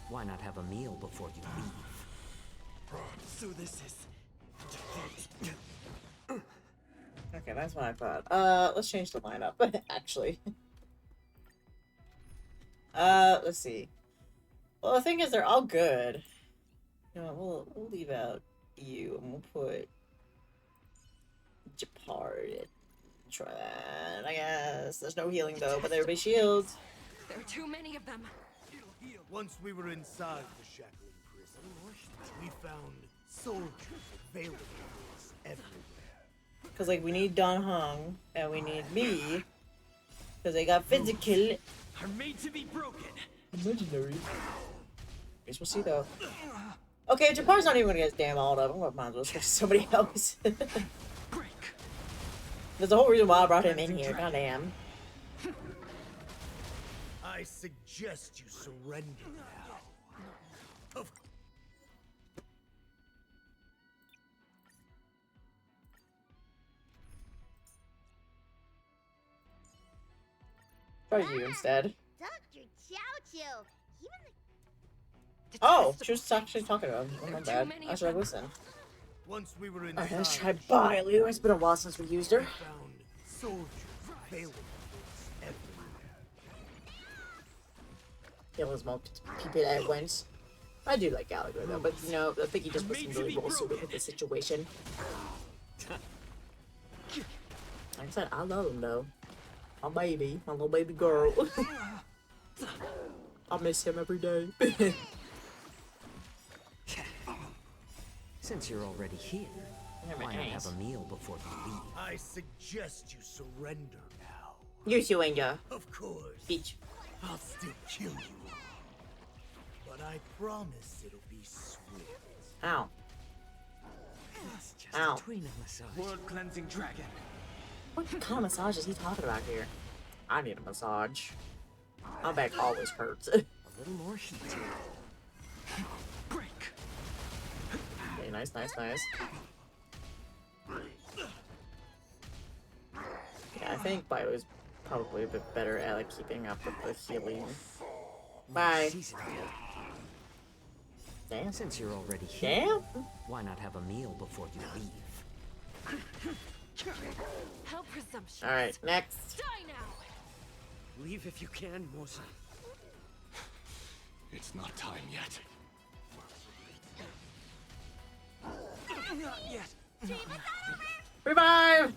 why not have a meal before you leave? So this is. Okay, that's what I thought. Let's change the lineup, actually. Let's see. Well, the thing is, they're all good. You know what, we'll leave out you, and we'll put Japard. Try that, I guess. There's no healing, though, but everybody shields. There are too many of them. Once we were inside the shackling prison, we found soldiers available to us everywhere. Because, like, we need Don Hung, and we need me, because they got physical. Are made to be broken. Imaginary. Guess we'll see, though. Okay, Japard's not even gonna get his damn all up. I'm gonna might as well switch to somebody else. There's the whole reason why I brought him in here. Goddamn. I suggest you surrender now. Try you instead. Dr. Chow. Oh, she was actually talking about him. Oh, my bad. I should have listened. Once we were Alright, let's try Bailey. It's been a while since we used her. found soldiers available to us everywhere. Killing smoke keep it at once. I do like Gallagher though, but you know, I think he just wasn't really well suited with the situation. Like I said, I love him though. My baby, my little baby girl. I miss him every day. Since you're already here, why not have a meal before you leave? I suggest you surrender now. You surrender. Of course. Bitch. I'll still kill you all. But I promise it'll be swift. Ow. Just Ow. a tweener massage. World cleansing dragon. What kind of massage is he talking about here? I need a massage. My back always hurts. A little more heat. Break. Okay, nice, nice, nice. Yeah, I think Bio is probably a bit better at like keeping up with the healing. Bye. Damn. Since you're already here, Damn. why not have a meal before you leave? How presumptuous. Alright, next. Die now. Leave if you can, Mosa. It's not time yet. Not yet. Revive!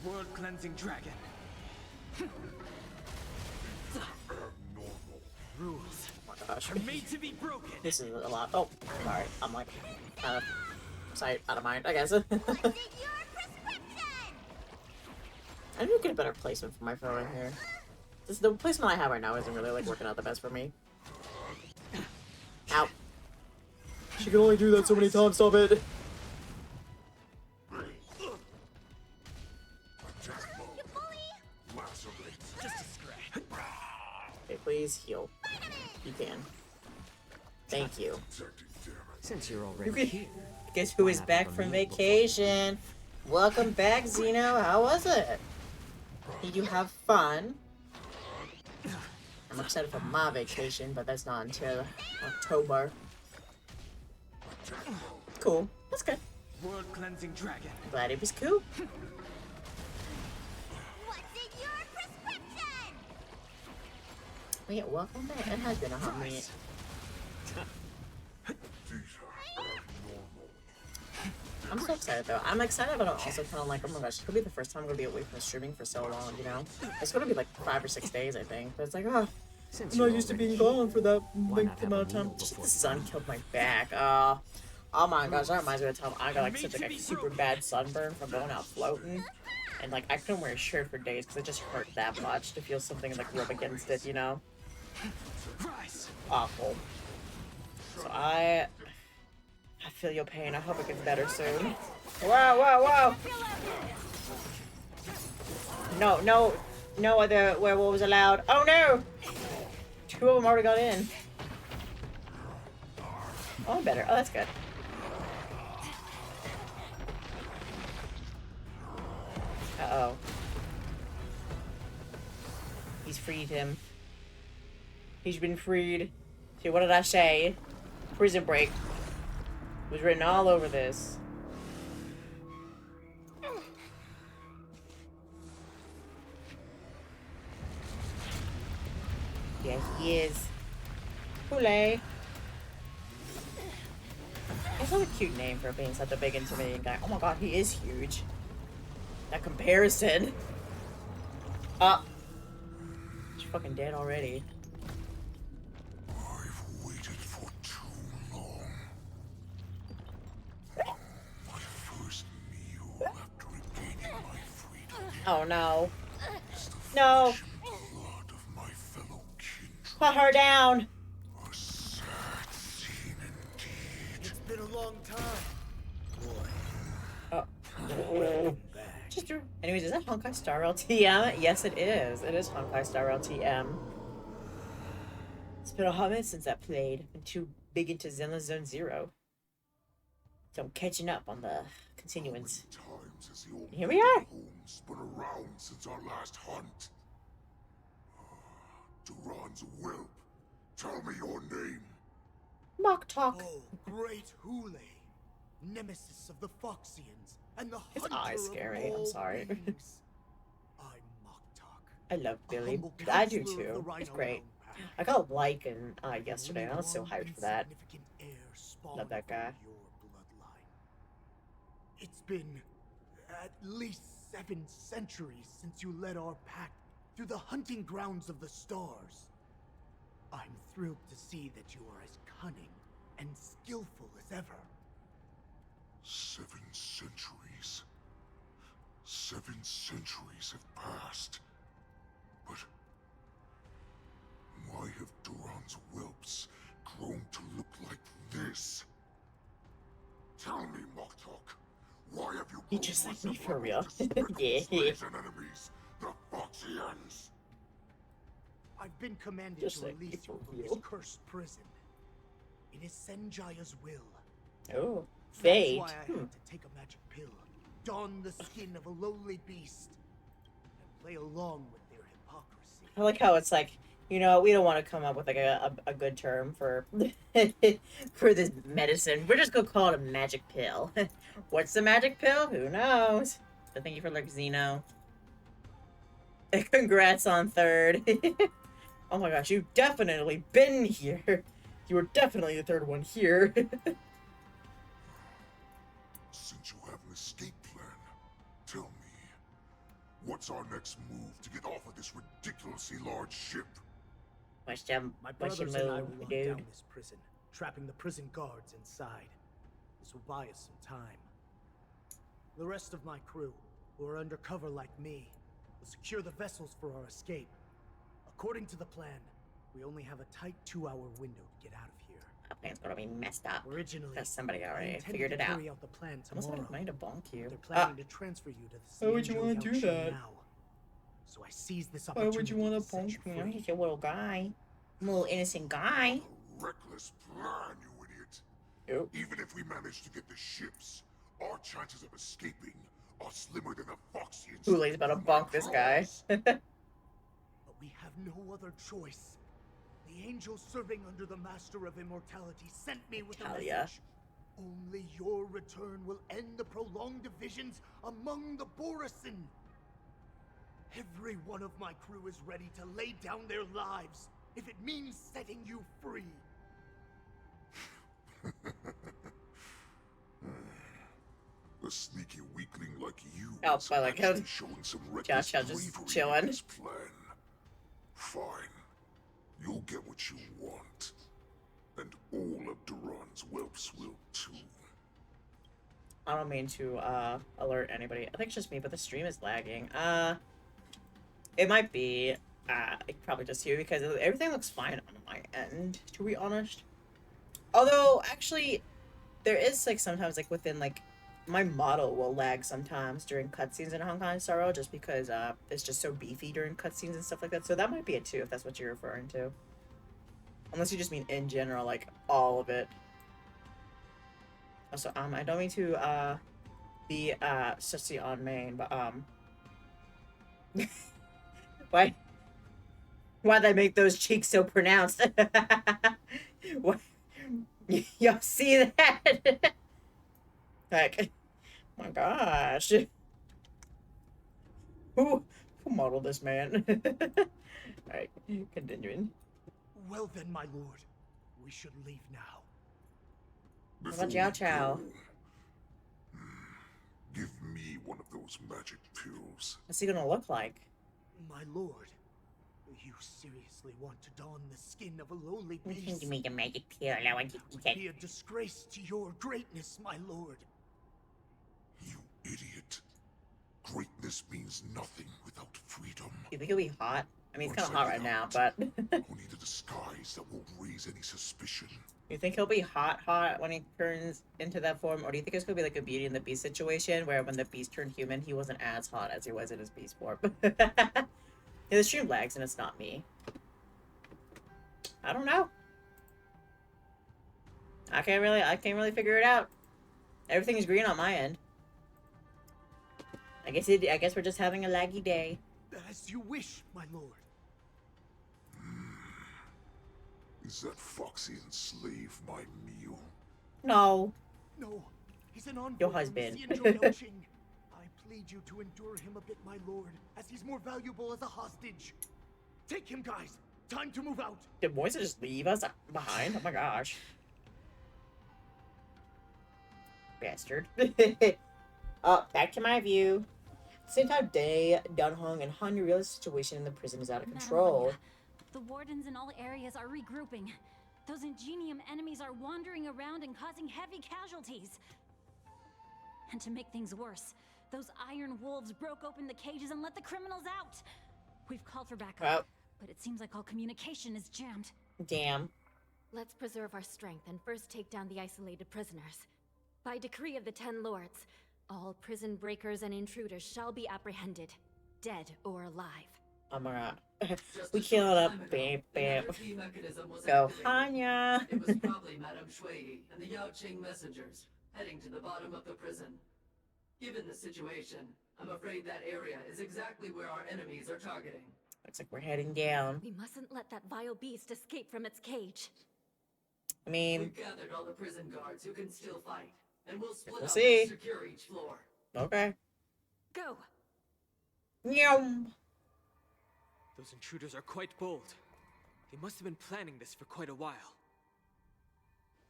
World cleansing dragon. Rules Oh my gosh. are made to be broken. This is a lot. Oh, sorry. I'm like, kind of sight out of mind, I guess. I need to get a better placement for my phone in here. The placement I have right now isn't really like working out the best for me. Ow. She can only do that so many times, stop it. Okay, please heal. You can. Thank you. Since you're already here, Guess who is back from vacation? Welcome back, Zeno. How was it? Did you have fun? I'm excited for my vacation, but that's not until October. Cool. That's good. World cleansing dragon. Glad it was cool. What's Yeah, welcome back. It has been a hot minute. I'm so excited though. I'm excited, but I'm also kind of like, oh my gosh, it could be the first time I'm gonna be away from streaming for so long, you know? It's gonna be like 5 or 6 days, I think. But it's like, oh, I'm not used to being gone for that length amount of time. Just the sun killed my back. Oh my gosh, that reminds me of the time I got like such like a super bad sunburn from going out floating. And like I couldn't wear a shirt for days because it just hurt that much to feel something like rub against it, you know? Awful. So I feel your pain. I hope it gets better soon. Whoa, whoa, whoa! No other werewolves allowed. Oh no! 2 of them already got in. Oh, I'm better. Oh, that's good. Uh-oh. He's freed him. He's been freed. See, what did I say? Prison break. It was written all over this. Yeah, he is. Poulet. It's not a cute name for being such a big intimidating guy. Oh my god, he is huge. That comparison. He's fucking dead already. I've waited for too long. My first meal after regaining my freedom. Oh no. No. Blood of my fellow kindred. Put her down. A sad scene indeed. It's been a long time. Boy. Oh. Anyways, is that Honkai Star LTM? Yes, it is. It is Honkai Star LTM. It's been a hot minute since I played. Been too big into Zenless Zone Zero. So I'm catching up on the continuance. Here we are. Spun around since our last hunt. Duran's whelp. Tell me your name. Mock talk. Oh, great Hule, nemesis of the Foxians and the His hunter eye's scary. of all I'm sorry. beings. I'm Mock I love Billy. humble I do counselor of too. the It's Rhino great. Realm Pack. I got a like and yesterday, and I was so Only hyped one for that. insignificant heir spawned Love that guy. from your bloodline. It's been at least 7 centuries since you led our pack through the hunting grounds of the stars. I'm thrilled to see that you are as cunning and skillful as ever. 7 centuries. 7 centuries have passed. But why have Duran's whelps grown to look like this? Tell me, Moktok, why have you He just like me for real. yeah. Yeah. and enemies, the Foxians? I've been commanded Just to like release you from real. this cursed prison. It is Senjaya's will. Oh, That's fate. why I had to take a magic pill, don the skin of a lowly beast, and play along with their hypocrisy. I like how it's like, you know, we don't want to come up with like a good term for for this medicine. We're just gonna call it a magic pill. What's the magic pill? Who knows? But thank you for like Xeno. Congrats on 3rd. Oh my gosh, you've definitely been here. You were definitely the 3rd one here. Since you have an escape plan, tell me, what's our next move to get off of this ridiculously large ship? My what's your brothers and I will move, lock dude? down this prison, trapping the prison guards inside. This will buy us some time. The rest of my crew, who are undercover like me, will secure the vessels for our escape. According to the plan, we only have a tight 2-hour window to get out of here. That plan's gonna be messed up. Originally, Because somebody I already intended figured to it out. carry out the plan Almost tomorrow. had money to bonk you. They're planning to transfer you to the Why would you Xianzhou want to do Yaoqing that? now. So I seized this Why opportunity would you want to to set you bonk me? I'm free. just a little guy. I'm a little innocent guy. Reckless plan, you idiot. Yep. Even if we manage to get the ships, our chances of escaping are slimmer than the Foxians. Hule's about to bonk this guy. But we have no other choice. The angel serving under the Master of Immortality sent me with a Hell message. yeah. Only your return will end the prolonged divisions among the Borisin. Every one of my crew is ready to lay down their lives if it means setting you free. A sneaky weakling like you Oh, is I like how actually showing some reckless Josh just bravery chilling. in this plan. Fine. You'll get what you want. And all of Duran's whelps will too. I don't mean to alert anybody. I think it's just me, but the stream is lagging. It might be probably just you because everything looks fine on my end, to be honest. Although actually there is like sometimes like within like my model will lag sometimes during cutscenes in Honkai Star Rail just because it's just so beefy during cutscenes and stuff like that. So that might be it too if that's what you're referring to. Unless you just mean in general, like all of it. Also, I don't mean to be sussy on main, but why'd they make those cheeks so pronounced? What? Y'all see that? Like, oh my gosh. Who modeled this man? Alright, continuing. Well then, my lord, we should leave now. What about Jiao Chow? Give me one of those magic pills. What's he gonna look like? My lord, you seriously want to don the skin of a lowly beast? Give me a magic pill. I want to It would be a disgrace to your greatness, my lord. You idiot. Greatness means nothing without freedom. You think he'll be hot? I mean, he's kind of hot right now, but... Only the disguise that won't raise any suspicion. You think he'll be hot when he turns into that form? Or do you think it's gonna be like a Beauty and the Beast situation where when the Beast turned human, he wasn't as hot as he was in his Beast form? Yeah, the stream lags and it's not me. I don't know. I can't really figure it out. Everything is green on my end. I guess we're just having a laggy day. As you wish, my lord. Is that Foxy enslaved my meal? No. No, he's an envoy Your from the husband. Xianzhou Yaoqing. I plead you to endure him a bit, my lord, as he's more valuable as a hostage. Take him, guys. Time to move out. Did Moisa just leave us behind? Oh my gosh. Bastard. Back to my view. Same time, Dae, Dunhong, and Han realize the situation in the prison is out of control. The wardens in all areas are regrouping. Those Ingenium enemies are wandering around and causing heavy casualties. And to make things worse, those iron wolves broke open the cages and let the criminals out. We've called for backup, but it seems like all communication is jammed. Damn. Let's preserve our strength and first take down the isolated prisoners. By decree of the 10 Lords, all prison breakers and intruders shall be apprehended, dead or alive. Oh my god. We killed a babe. Go, Hanya. It was probably Madame Shui and the Yaoqing messengers heading to the bottom of the prison. Given the situation, I'm afraid that area is exactly where our enemies are targeting. Looks like we're heading down. We mustn't let that vile beast escape from its cage. I mean... We've gathered all the prison guards who can still fight, and we'll split up see. and secure each floor. Okay. Go! Yum. Those intruders are quite bold. They must have been planning this for quite a while.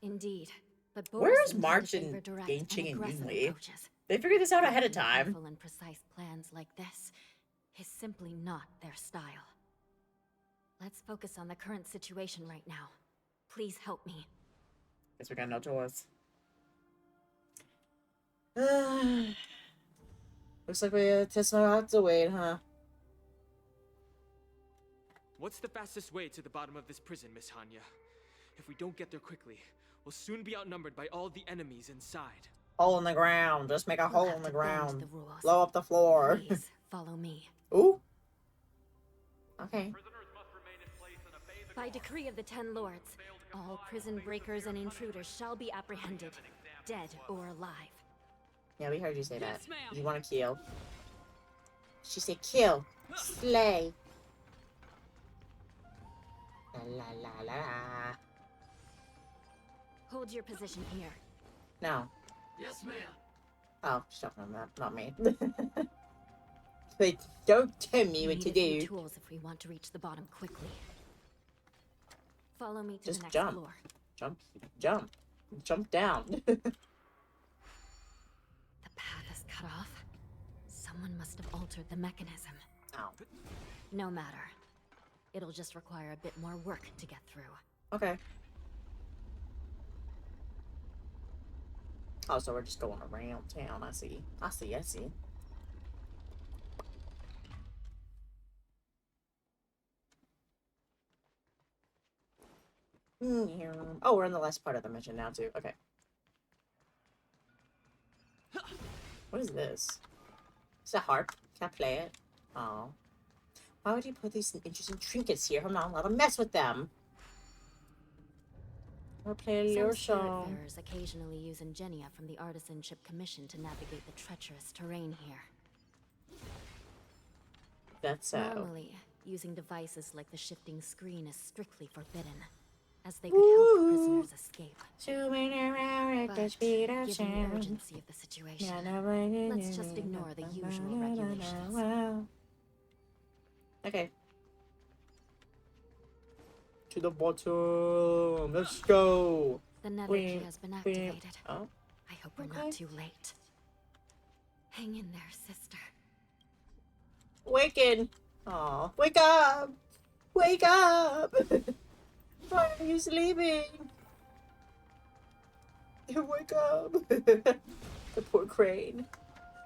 Indeed. But Where's March and Gaiching and Yunli? They figured this out ahead of time. Careful and precise plans like this is simply not their style. Let's focus on the current situation right now. Please help me. Guess we got no choice. Looks like we test my out to wait, huh? What's the fastest way to the bottom of this prison, Miss Hanya? If we don't get there quickly, we'll soon be outnumbered by all the enemies inside. Hole in the ground. Just make a hole in the ground. Blow up the floor. Please follow me. Ooh. Okay. By decree of the 10 Lords, all prison breakers and intruders shall be apprehended, dead or alive. Yeah, we heard you say that. You want to kill. She said kill. Slay. La la la la. Hold your position here. No. Yes, ma'am. Oh, she's talking about that, not me. But don't tell me what to We need a few do. tools if we want to reach the bottom quickly. Follow me to Just the next jump. floor. Jump down. The path is cut off. Someone must have altered the mechanism. Ow. No matter. It'll just require a bit more work to get through. Okay. Oh, so we're just going around town. I see. Oh, we're in the last part of the mission now, too. Okay. What is this? It's a harp. Can I play it? Oh. Why would you put these interesting trinkets here? I'm not allowed to mess with them. Or play your song. Spiritfarers occasionally use ingenia from the Artisanship Commission to navigate the treacherous terrain here. That's so. Normally, using devices like the shifting screen is strictly forbidden, as they could help prisoners escape. Zooming around at the But speed of given sound. the urgency of the situation, let's just ignore the usual regulations. Okay. To the bottom. Let's go. The nether key has been activated. Oh. I hope we're not too late. Hang in there, sister. Waking. Aw. Wake up. Wake up. Why are you sleeping? Wake up. The poor crane.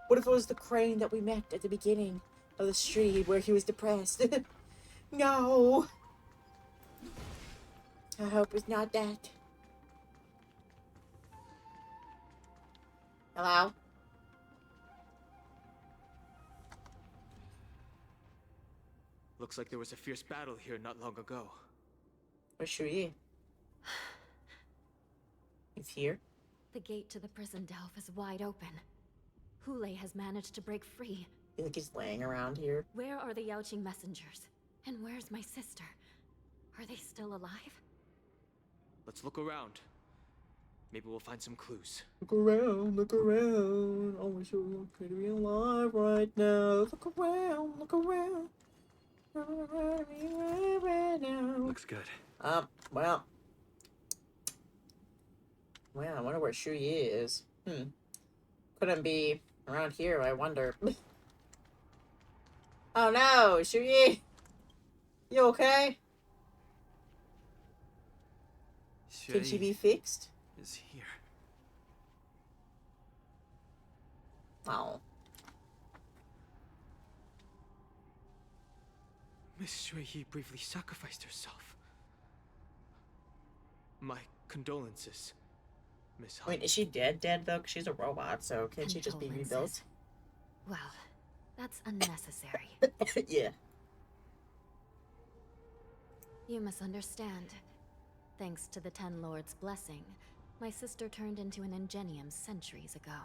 What if it was the crane that we met at the beginning of the street where he was depressed? No. I hope it's not that. Hello? Looks like there was a fierce battle here not long ago. Where's Shuyi? He's here? The gate to the prison delve is wide open. Hule has managed to break free. You think he's laying around here? Where are the Yaoqing messengers? And where's my sister? Are they still alive? Let's look around. Maybe we'll find some clues. Look around, look around. Oh, wish you could be alive right now. Look around, look around. Right now. Looks good. Well, I wonder where Shuyi is. Couldn't be around here, I wonder. Oh no, Shuyi! You okay? Can she be fixed? Is here. Oh. Miss Shuyi briefly sacrificed herself. My condolences, Miss Wait, is she dead though? 'Cause she's a robot, so can't she just be rebuilt? Well, that's unnecessary. Yeah. You misunderstand. Thanks to the Ten Lords' blessing, my sister turned into an ingenium centuries ago.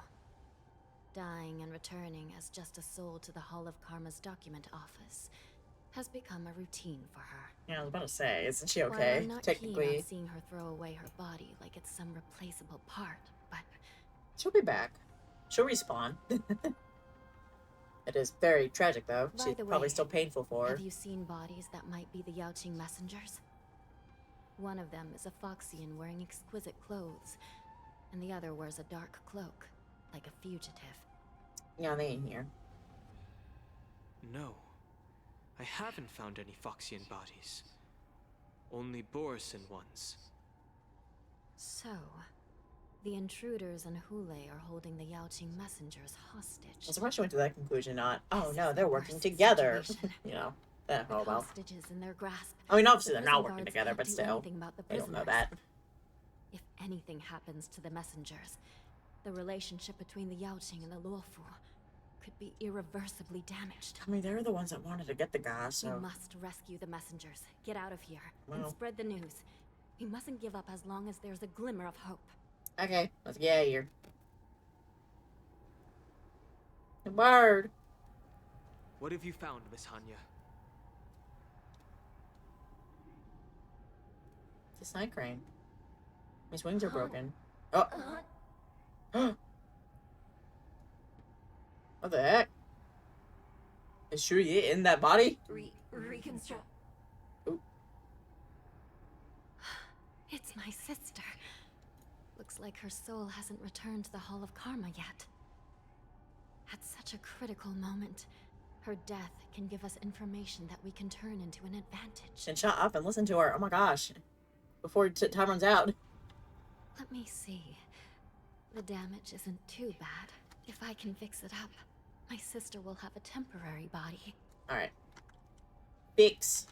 Dying and returning as just a soul to the Hall of Karma's document office has become a routine for her. Yeah, I was about to say, isn't she While okay? I'm not Technically. keen on seeing her throw away her body like it's some replaceable part, but She'll be back. She'll respawn. It is very tragic, though. By She's the probably way, still painful for her. have you seen bodies that might be the Yaoqing messengers? One of them is a Foxian wearing exquisite clothes, and the other wears a dark cloak, like a fugitive. Yeah, they ain't here. No. I haven't found any Foxian bodies. Only Borisin ones. So, the intruders and Hule are holding the Yaoqing messengers hostage. I'm surprised she went to that conclusion, not, oh no, they're working together. You know, that With oh well. hostages in their grasp. I mean, obviously the they're not prison working guards together, can't but do still, anything about the they don't know prisoners. that. If anything happens to the messengers, the relationship between the Yaoqing and the Luofu could be irreversibly damaged. I mean, they're the ones that wanted to get the guy, so. We must rescue the messengers, get out of here, and Well. spread the news. We mustn't give up as long as there's a glimmer of hope. Okay, let's get out of here. The bird. What have you found, Miss Hanya? It's a side crane. His wings are broken. Oh. What the heck? Is Shuyi in that body? Reconstruct. Ooh. It's my sister. Looks like her soul hasn't returned to the Hall of Karma yet. At such a critical moment, her death can give us information that we can turn into an advantage. And shut up and listen to her. Oh my gosh. Before time runs out. Let me see. The damage isn't too bad. If I can fix it up, my sister will have a temporary body. Alright. Fix.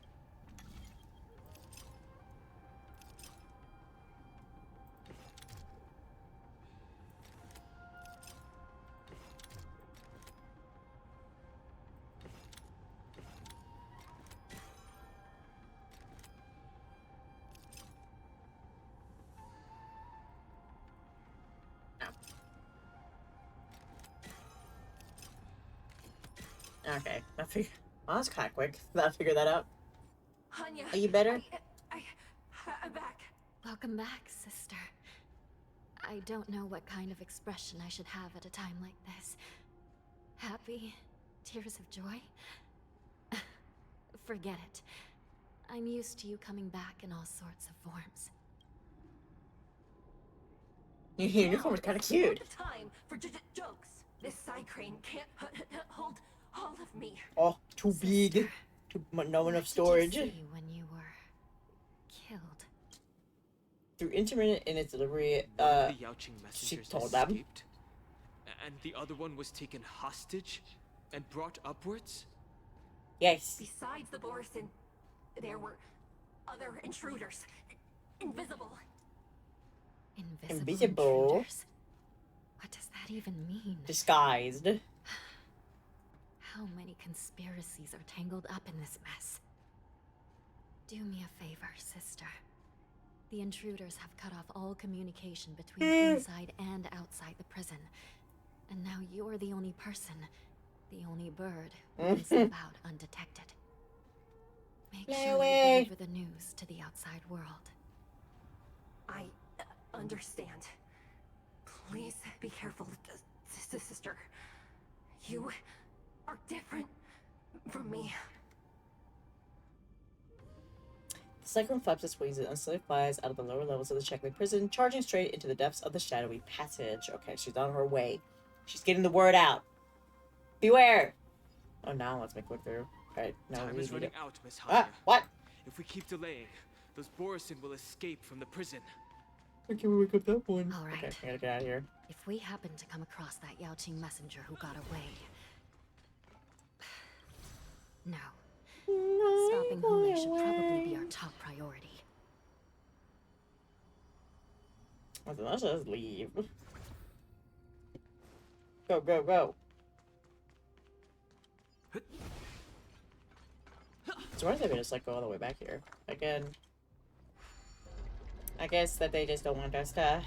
Okay, I figured. Well, that's kind of quick. I figured that out. Anya, Are you better? I'm back. Welcome back, sister. I don't know what kind of expression I should have at a time like this. Happy? Tears of joy? Forget it. I'm used to you coming back in all sorts of forms. Your uniform is kind of cute. Time for jokes. This side crane can't hold all of me. Oh, too big. No enough storage. What did you see when you were killed? Through intermittent in its delivery, The Yaoqing she messengers told them. escaped, and the other one was taken hostage and brought upwards? Yes. Besides the Borison, there were other intruders. Invisible. Invisible. Intruders? What does that even mean? Disguised. How many conspiracies are tangled up in this mess? Do me a favor, sister. The intruders have cut off all communication between inside and outside the prison. And now you're the only person, the only bird, who can slip out undetected. Make sure you deliver the news to the outside world. I understand. Please be careful, sister. You are different from me. The cyclone flaps its wings and instantly flies out of the lower levels of the Checkling prison, charging straight into the depths of the shadowy passage. Okay, she's on her way. She's getting the word out. Beware! Oh, now let's make it through. Alright, now Time we is need running to... out, Miss Hanya. What? If we keep delaying, those Borison will escape from the prison. I can't wake up that one. All right. Okay, I gotta get out of here. If we happen to come across that Yaoqing messenger who got away... No. Stopping Hule should probably be our top priority. Let's just leave. Go, go, go. So why did they just like go all the way back here? Again. I guess that they just don't want us to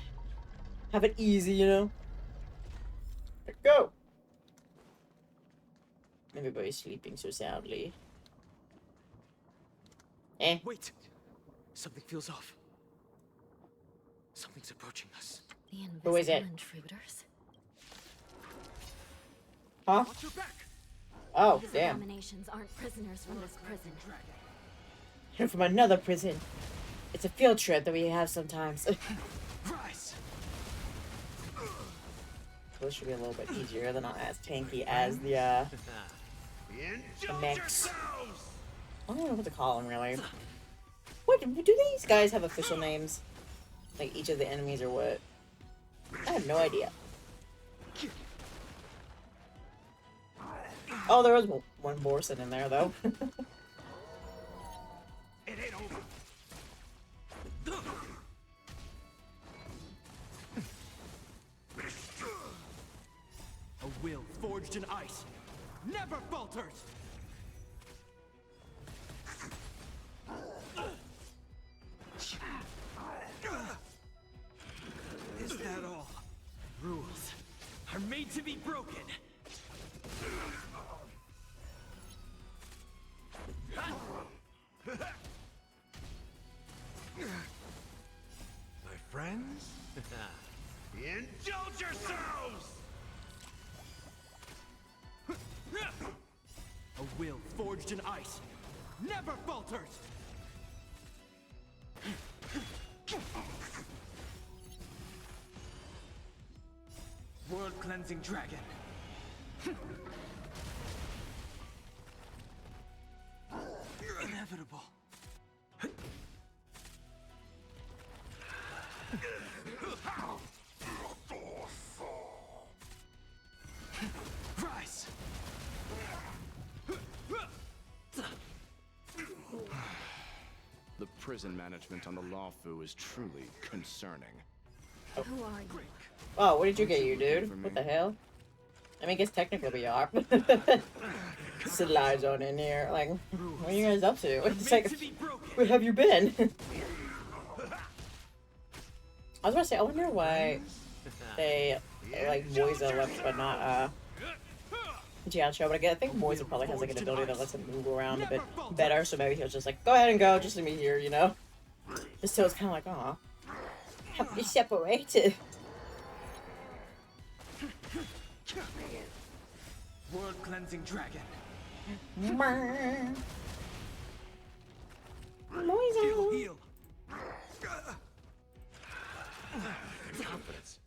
have it easy, you know? Go! Everybody's sleeping so soundly. Eh? Wait! Something feels off. Something's approaching us. The Who is it? intruders. Huh? Watch your back! Oh, These damn. abominations aren't prisoners from this prison. You're from another prison. It's a field trip that we have sometimes. Rise! This should be a little bit easier. They're not as tanky as the mechs. I don't know what to call them, really. What, do these guys have official names? Like each of the enemies or what? I have no idea. Oh, there was one Borson in there, though. It ain't over. A will forged in ice never falters. Is that all? Rules are made to be broken. My friends? Indulge yourselves! A will forged in ice never falters. cleansing dragon. Inevitable. Rise. The prison management on the Lawfu is truly concerning. Who are you? Oh, what did you get, you dude? What the hell? I mean, I guess technically we are. Slides on in here. Like, what are you guys up to? It's like, where have you been? I was gonna say, I wonder why they like Moisa left, but not Xianzhou. But I think Moisa probably has like an ability that lets him move around a bit better. So maybe he was just like, go ahead and go, just leave me here, you know. So it's kind of like, aw, have to be separated. World cleansing dragon. Moisa. Heal. Confidence.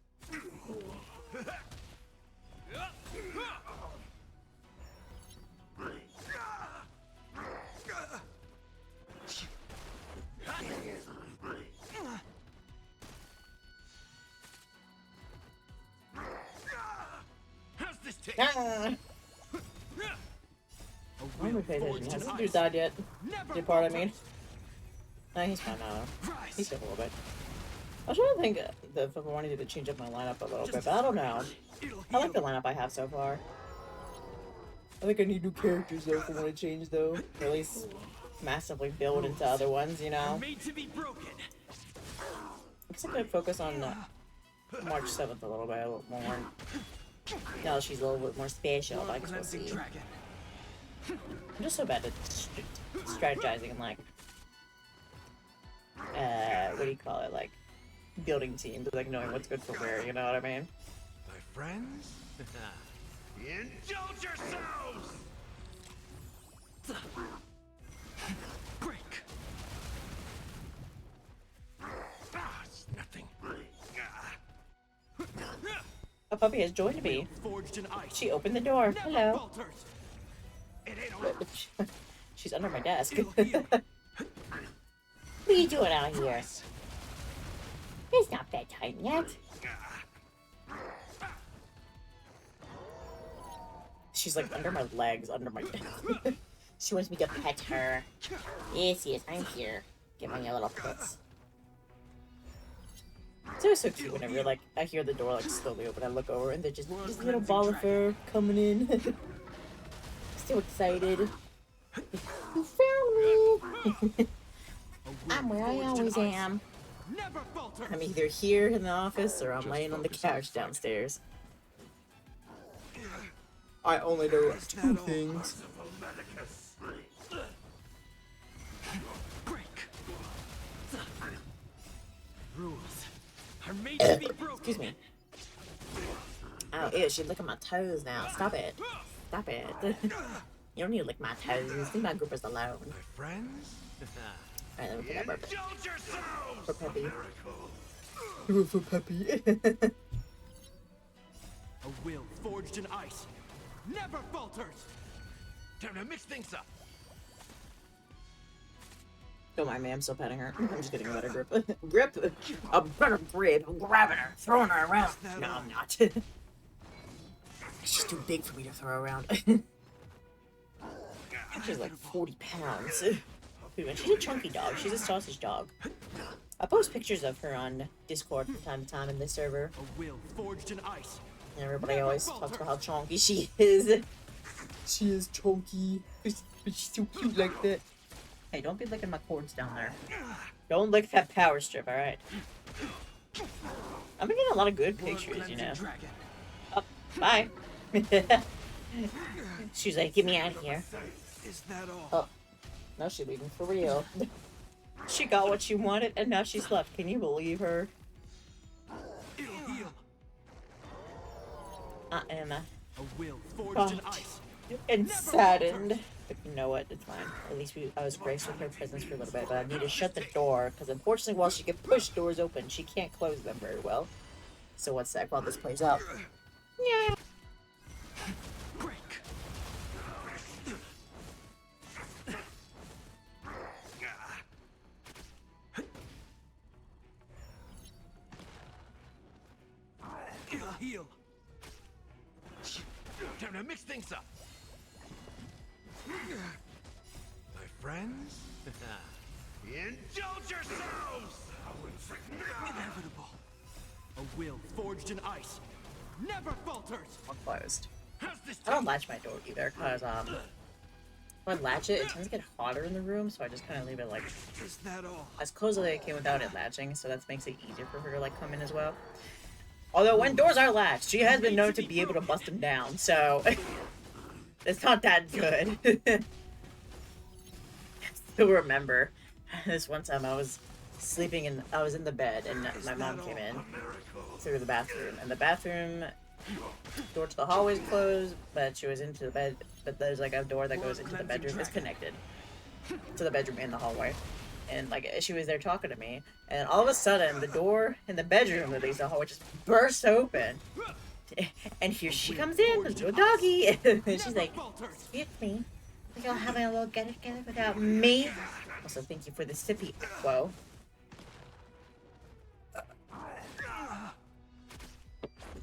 How's this taste? I'm gonna pay attention. Has this dude died yet? Your part, I mean. Nah, he's fine now. He's still a little bit. I was trying to think if I wanted to change up my lineup a little bit, but I don't know. I like the lineup I have so far. I think I need new characters though if I want to change though. Or at least massively build into other ones, you know? Made to be broken. I guess I could focus on March 7th a little more. Now that she's a little bit more special, but I guess we'll see. I'm just so bad at strategizing and like, what do you call it? Like, building teams, like knowing what's good for where, you know what I mean? My friends? Indulge yourselves! Break. It's nothing. A puppy has joined me. Forged in ice. She opened the door. Hello. Falters. It ain't over. She's under my desk. What are you doing out here? It's not bedtime yet. She's like under my legs, under my desk. She wants me to pet her. Yes, I'm here. Give me a little pets. It's always so cute whenever like I hear the door like slowly open. I look over and they're just this little ball of fur coming in. So excited. You found me. I'm where I always am. I'm either here in the office or I'm laying on the couch downstairs. I only do two things. Rules are made to be broken. Excuse me. Oh, ew, she's licking my toes now. Stop it. Stop it. You don't need to lick my toes. Leave my groupers alone. My friends? Alright, let me put that burp. Indulge yourselves! For Peppy. For Peppy. A will forged in ice never falters. Time to mix things up. Don't mind me, I'm still petting her. I'm just getting a better grip. Grip? A better grip. I'm grabbing her, throwing her around. No, I'm not. She's too big for me to throw around. She's like 40 pounds. She's a chunky dog. She's a sausage dog. I post pictures of her on Discord from time to time in this server. A will forged in ice. And everybody always talks about how chunky she is. She is chunky. But she's so cute like that. Hey, don't be licking my cords down there. Don't lick that power strip, alright? I'm getting a lot of good pictures, you know. Oh, bye. She's like, get me out of here. Is that all? Oh, now she's leaving for real. She got what she wanted, and now she's left. Can you believe her? I am shocked and saddened. But you know what? It's fine. At least I was graced with her presence for a little bit, but I need to shut the door, because unfortunately while she can push doors open, she can't close them very well. So one sec while this plays out. Yeah. Break. It'll heal. Time to mix things up. My friends? Indulge yourselves! Inevitable. A will forged in ice never falters. I'm closed. I don't latch my door either, because if I latch it, it tends to get hotter in the room, so I just kind of leave it like Is that all? as close as I can without it latching, so that makes it easier for her to like come in as well. Although when doors are latched, she has been known to be able to bust them down, so it's not that good. Still remember this one time I was sleeping and I was in the bed and my mom came in through the bathroom, and the bathroom door to the hallway is closed, but she was into the bed, but there's like a door that goes into the bedroom. It's connected to the bedroom and the hallway, and like she was there talking to me, and all of a sudden the door in the bedroom that leads to the hallway just bursts open, and here she comes in, the little doggy, and she's like, "Excuse me, we y'all having a little get together without me? Also, thank you for the sippy." Whoa.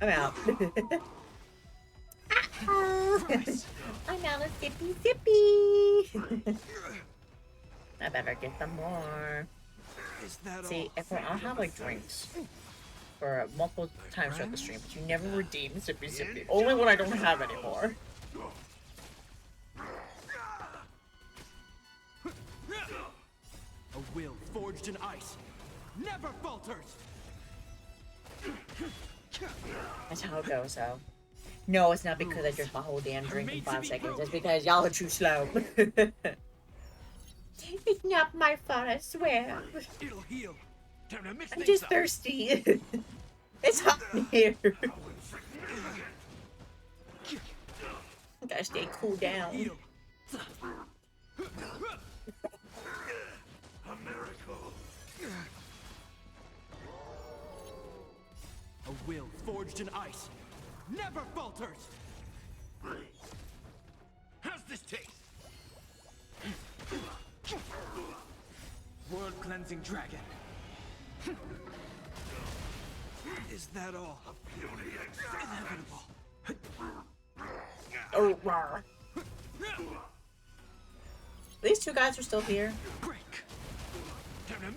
I'm out. I'm out of sippy sippy. I better get some more. See, if I'll have like drinks for multiple times throughout the stream, but you never redeem sippy sippy. Only when I don't have anymore. A will forged in ice never falters. That's how it goes, so. No, it's not because I drink my whole damn drink in 5 seconds. It's because y'all are too slow. It's not my fault, I swear. It'll heal. Time to mix I'm things just up. thirsty. It's hot in here. Gotta stay cool down. A miracle. A will forged in ice never falters. How's this taste? World cleansing dragon. Is that all? Inevitable. Oh, rawr. These two guys are still here.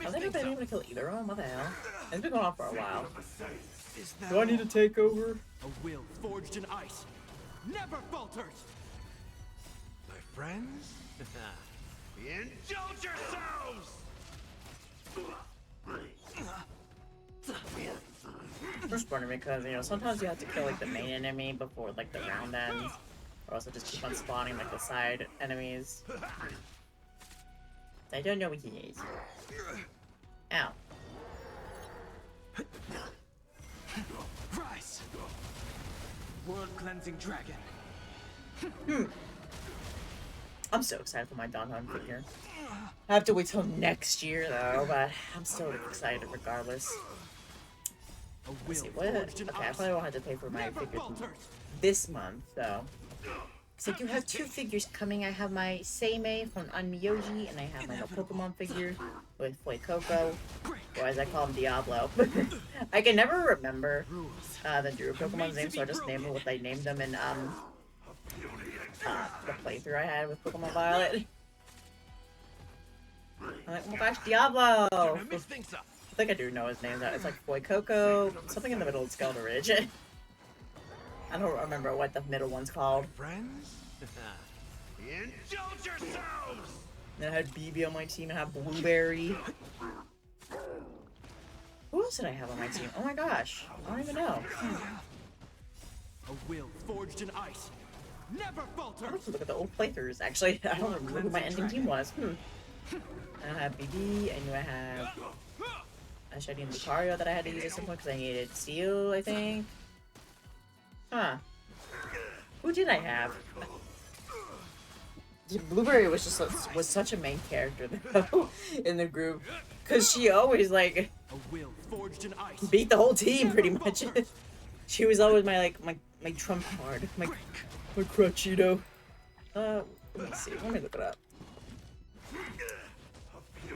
Have they ever been able to kill either of them? What the hell? It's been going on for a while. Do I need to take over? A will forged in ice never falters. My friends? Indulge yourselves! I'm just wondering because, you know, sometimes you have to kill like the main enemy before like the round ends. Or else it just keep on spawning like the side enemies. I don't know what he is. Ow. Rise! World cleansing dragon. I'm so excited for my Dawn figure. I have to wait till next year though, but I'm still excited regardless. Let's see, what? Okay, I probably won't have to pay for my figures this month, though. So I do have two figures coming. I have my Seimei from Onmyoji, and I have my Pokemon figure with Fuecoco, or as I call him, Diablo. I can never remember the Drew Pokemon's name, so I just named them what I named them in the playthrough I had with Pokemon Violet. I'm like, oh my gosh, Diablo! I think I do know his name. It's like Fuecoco, something in the middle of Skeleton Ridge. I don't remember what the middle one's called. Friends? Indulge yourselves! Then I had BB on my team, and I had Blueberry. Who else did I have on my team? Oh my gosh, I don't even know. A will forged in ice never I falters. have to look at the old playthroughs, actually. I don't remember who my ending team was. I have BB, I knew I had a Shiny and Lucario that I had to use at some point because I needed Steel, I think. Huh. Who did I have? Blueberry was just was such a main character though in the group, cause she always like A will forged in ice beat the whole team pretty much. She was always my like my trump card, my crutchito. Let me see. Let me look it up.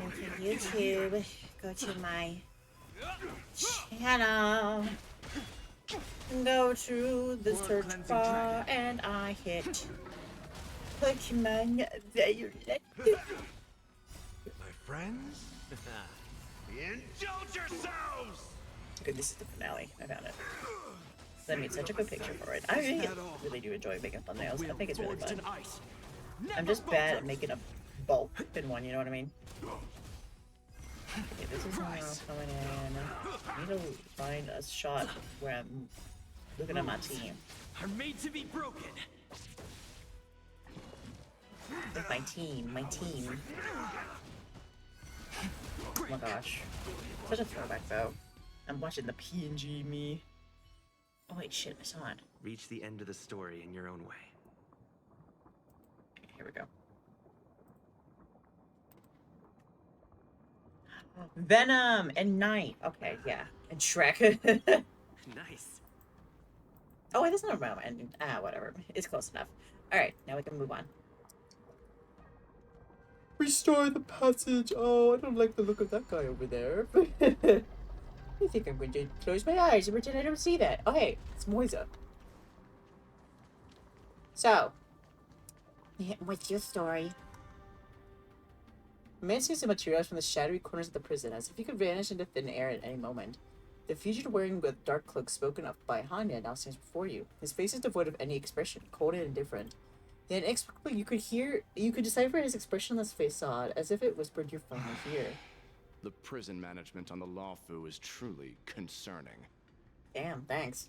Okay, YouTube. Go to my channel. Go to the search bar and I hit Pokemon Violet. My friends, indulge yourselves! Okay, this is the finale. I found it. I made such a good picture for it. I really do enjoy making thumbnails. I think it's really fun. I'm just bad at making a bulk in one, you know what I mean? Okay, this is how I'm coming in. I need to find a shot where I'm looking at my team. Are made to be broken. With my team. Oh my gosh. Such a throwback though. I'm watching the PNG me. Oh wait, shit, I saw it. Reach the end of the story in your own way. Okay, here we go. Venom and Knight. Okay, yeah. And Shrek. Nice. Oh, wait, that's not about ending. Whatever. It's close enough. Alright, now we can move on. Restore the passage. Oh, I don't like the look of that guy over there. I think I'm going to close my eyes and pretend I don't see that. Oh, hey, it's Moisa. So, what's your story? A man sees the materials from the shadowy corners of the prison, as if he could vanish into thin air at any moment. The fugitive wearing the dark cloak spoken of by Hanya now stands before you. His face is devoid of any expression, cold and indifferent. Yet inexplicably, you could decipher his expressionless facade, as if it whispered your final fear. The prison management on the Lawfu is truly concerning. Damn, thanks.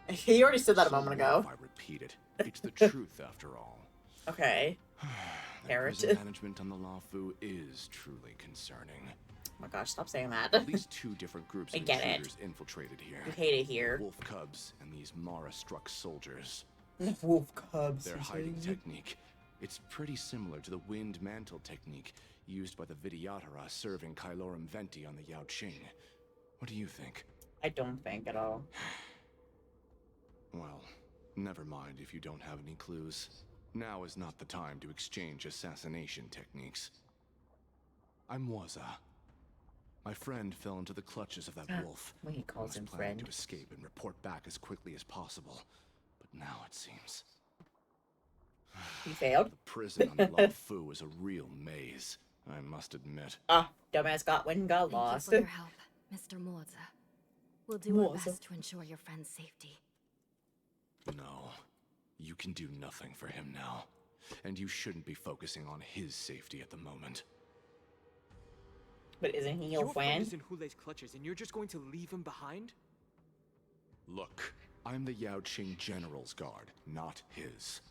He already said that a moment ago. If I repeat it, it's the truth after all. Okay. The prison management on the Lawfu is truly concerning. Oh my gosh, stop saying that. At least two different groups I of get intruders infiltrated here. You hate it here. Wolf cubs and these Mara-struck soldiers. Wolf cubs. Their hiding technique. It's pretty similar to the wind mantle technique used by the Vidyadhara serving Kailorum Venti on the Yaoqing. What do you think? I don't think at all. Well, never mind if you don't have any clues. Now is not the time to exchange assassination techniques. I'm Waza. My friend fell into the clutches of that wolf. When he calls him planning friend. to escape and report back as quickly as possible. But now it seems he failed. The prison on the Lawfu is a real maze, I must admit. Dumbass got lost. Thank you for your help, Mr. Morza. We'll do our best to ensure your friend's safety. No, you can do nothing for him now. And you shouldn't be focusing on his safety at the moment. But isn't he your friend? Is in Hule's clutches, and you're just going to leave him behind? Look, I'm the Yaoqing General's guard, not his.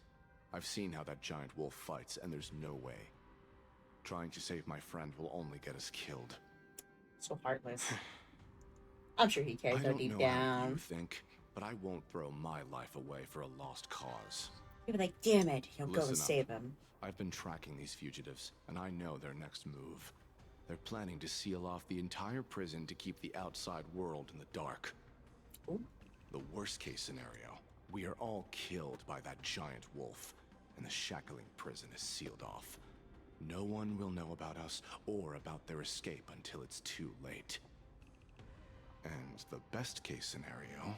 I've seen how that giant wolf fights, and there's no way. Trying to save my friend will only get us killed. So heartless. I'm sure he cares so deep down. How you think, but I won't throw my life away for a lost cause. You'll be like, damn it, he'll go and Listen up. save him. I've been tracking these fugitives, and I know their next move. They're planning to seal off the entire prison to keep the outside world in the dark. Ooh. The worst case scenario, we are all killed by that giant wolf, and the shackling prison is sealed off. No one will know about us or about their escape until it's too late. And the best case scenario...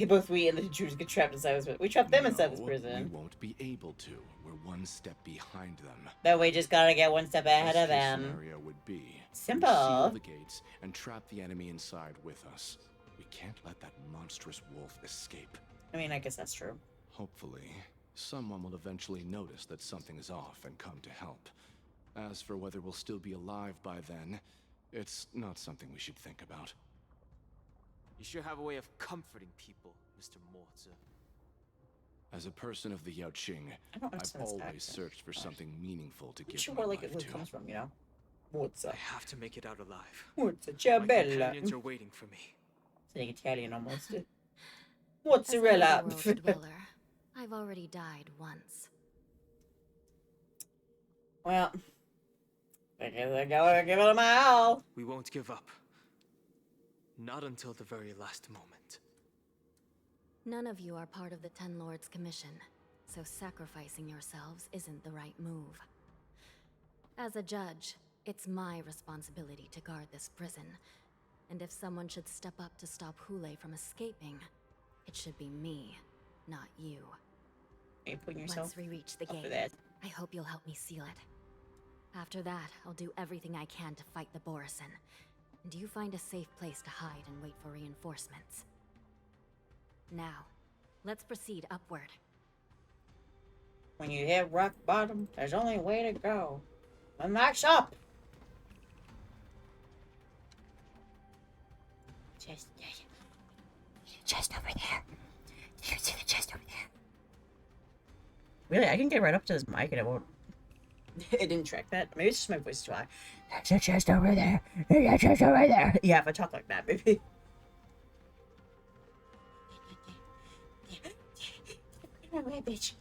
Both we and the intruders get trapped inside this prison. We trapped them inside this prison. We won't be able to. We're one step behind them. That we just gotta get one step ahead of them. Best case scenario would be simple. We seal the gates and trap the enemy inside with us. We can't let that monstrous wolf escape. I mean, I guess that's true. Hopefully, someone will eventually notice that something is off and come to help. As for whether we'll still be alive by then, it's not something we should think about. You sure have a way of comforting people, Mr. Morza. As a person of the Yaoqing, I've always searched for something meaningful to give Sure my where life like it to. comes from, you know? What's up? I have to make it out alive. What's a My ciabella? companions are waiting for me. It's like Italian almost. As Mozzarella. an underworld dweller, I've already died once. Well, gotta give it my all. We won't give up. Not until the very last moment. None of you are part of the Ten Lords Commission, so sacrificing yourselves isn't the right move. As a judge, it's my responsibility to guard this prison, and if someone should step up to stop Hule from escaping, it should be me, not you. Are you putting yourself Once we reach the gate, that? I hope you'll help me seal it. After that, I'll do everything I can to fight the Borisin. And you find a safe place to hide and wait for reinforcements. Now, let's proceed upward. When you hit rock bottom, there's only a way to go. And that's up! Chest over there. You can see the chest over there. Really, I can get right up to this mic and it won't... It didn't track that. Maybe it's just my voice too high. There's a chest over there. There's a chest over there. Yeah, if I talk like that, maybe. Get my way, bitch.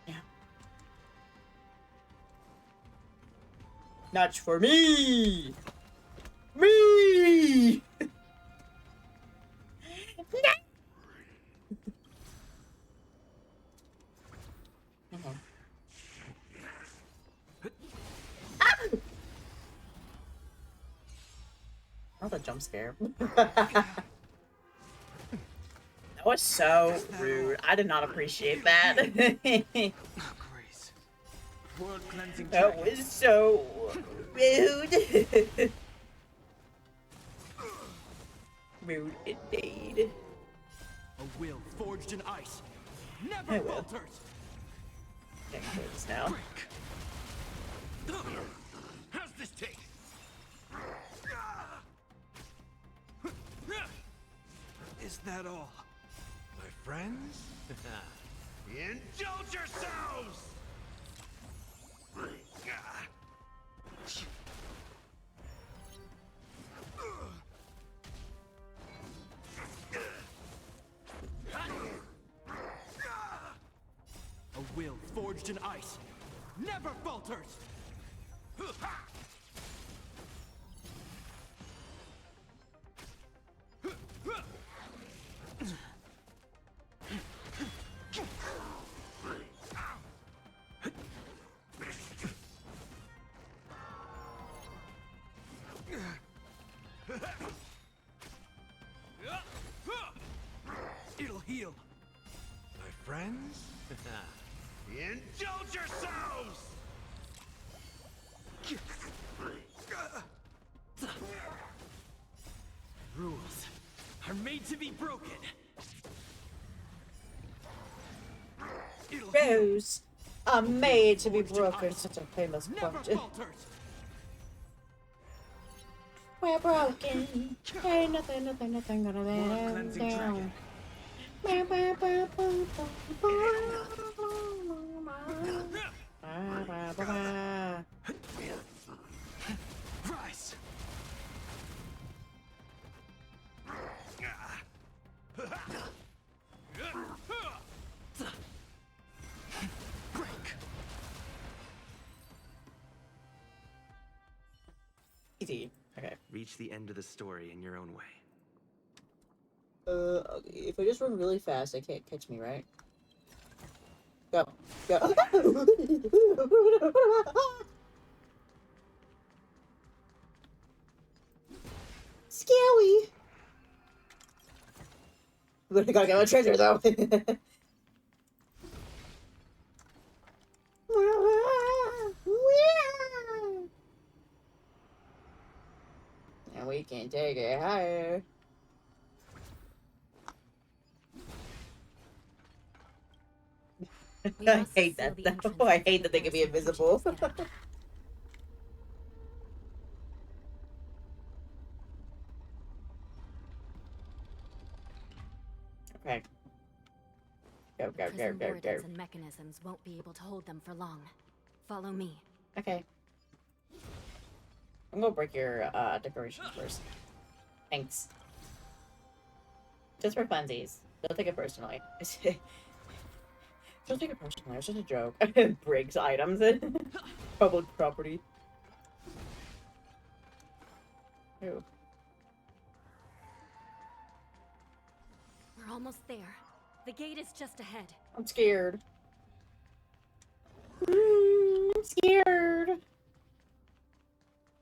Yeah. Not for me! Me! Not a jump scare. That was so rude. I did not appreciate that. That was so rude. Rude indeed. A will forged in ice never falters. Getting close now. How's this take? Is that all? My friends? Indulge yourselves! A will forged in ice never falters. It'll heal. My friends? Indulge yourselves! Rules are made to be broken. Rules are made to be broken. Such a famous quote. We're broken. Ain't nothing gonna let us down. Rise. Easy. Okay. Reach the end of the story in your own way. Okay. If I just run really fast, they can't catch me, right? Go. Go. Scary. We gotta get my treasure, though. And we can take it higher. I hate that though. I hate that they can be invisible. Okay. Go, go, go, Prison go, go. wardens and mechanisms won't be able to hold them for long. Follow me. Okay. I'm gonna break your decorations first. Thanks. Just for funsies. Don't take it personally. Don't take it personally. It's just a joke. Breaks items. public property. Ew. We're almost there. The gate is just ahead. I'm scared. I'm scared.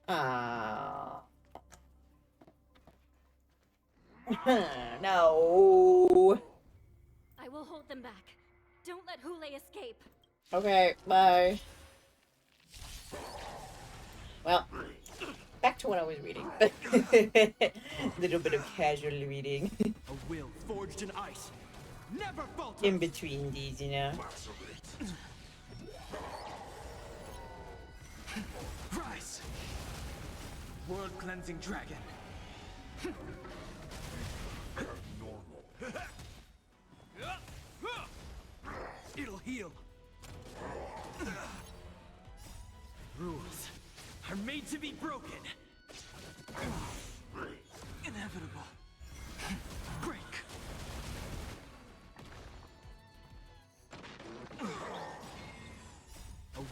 Ah. No. I will hold them back. Don't let Hule escape. Okay, bye. Well, back to what I was reading. Little bit of casual reading. A will forged in ice. Never falter. In between these, you know. Rise. World cleansing dragon. It'll heal. Rules are made to be broken. Inevitable. Break. A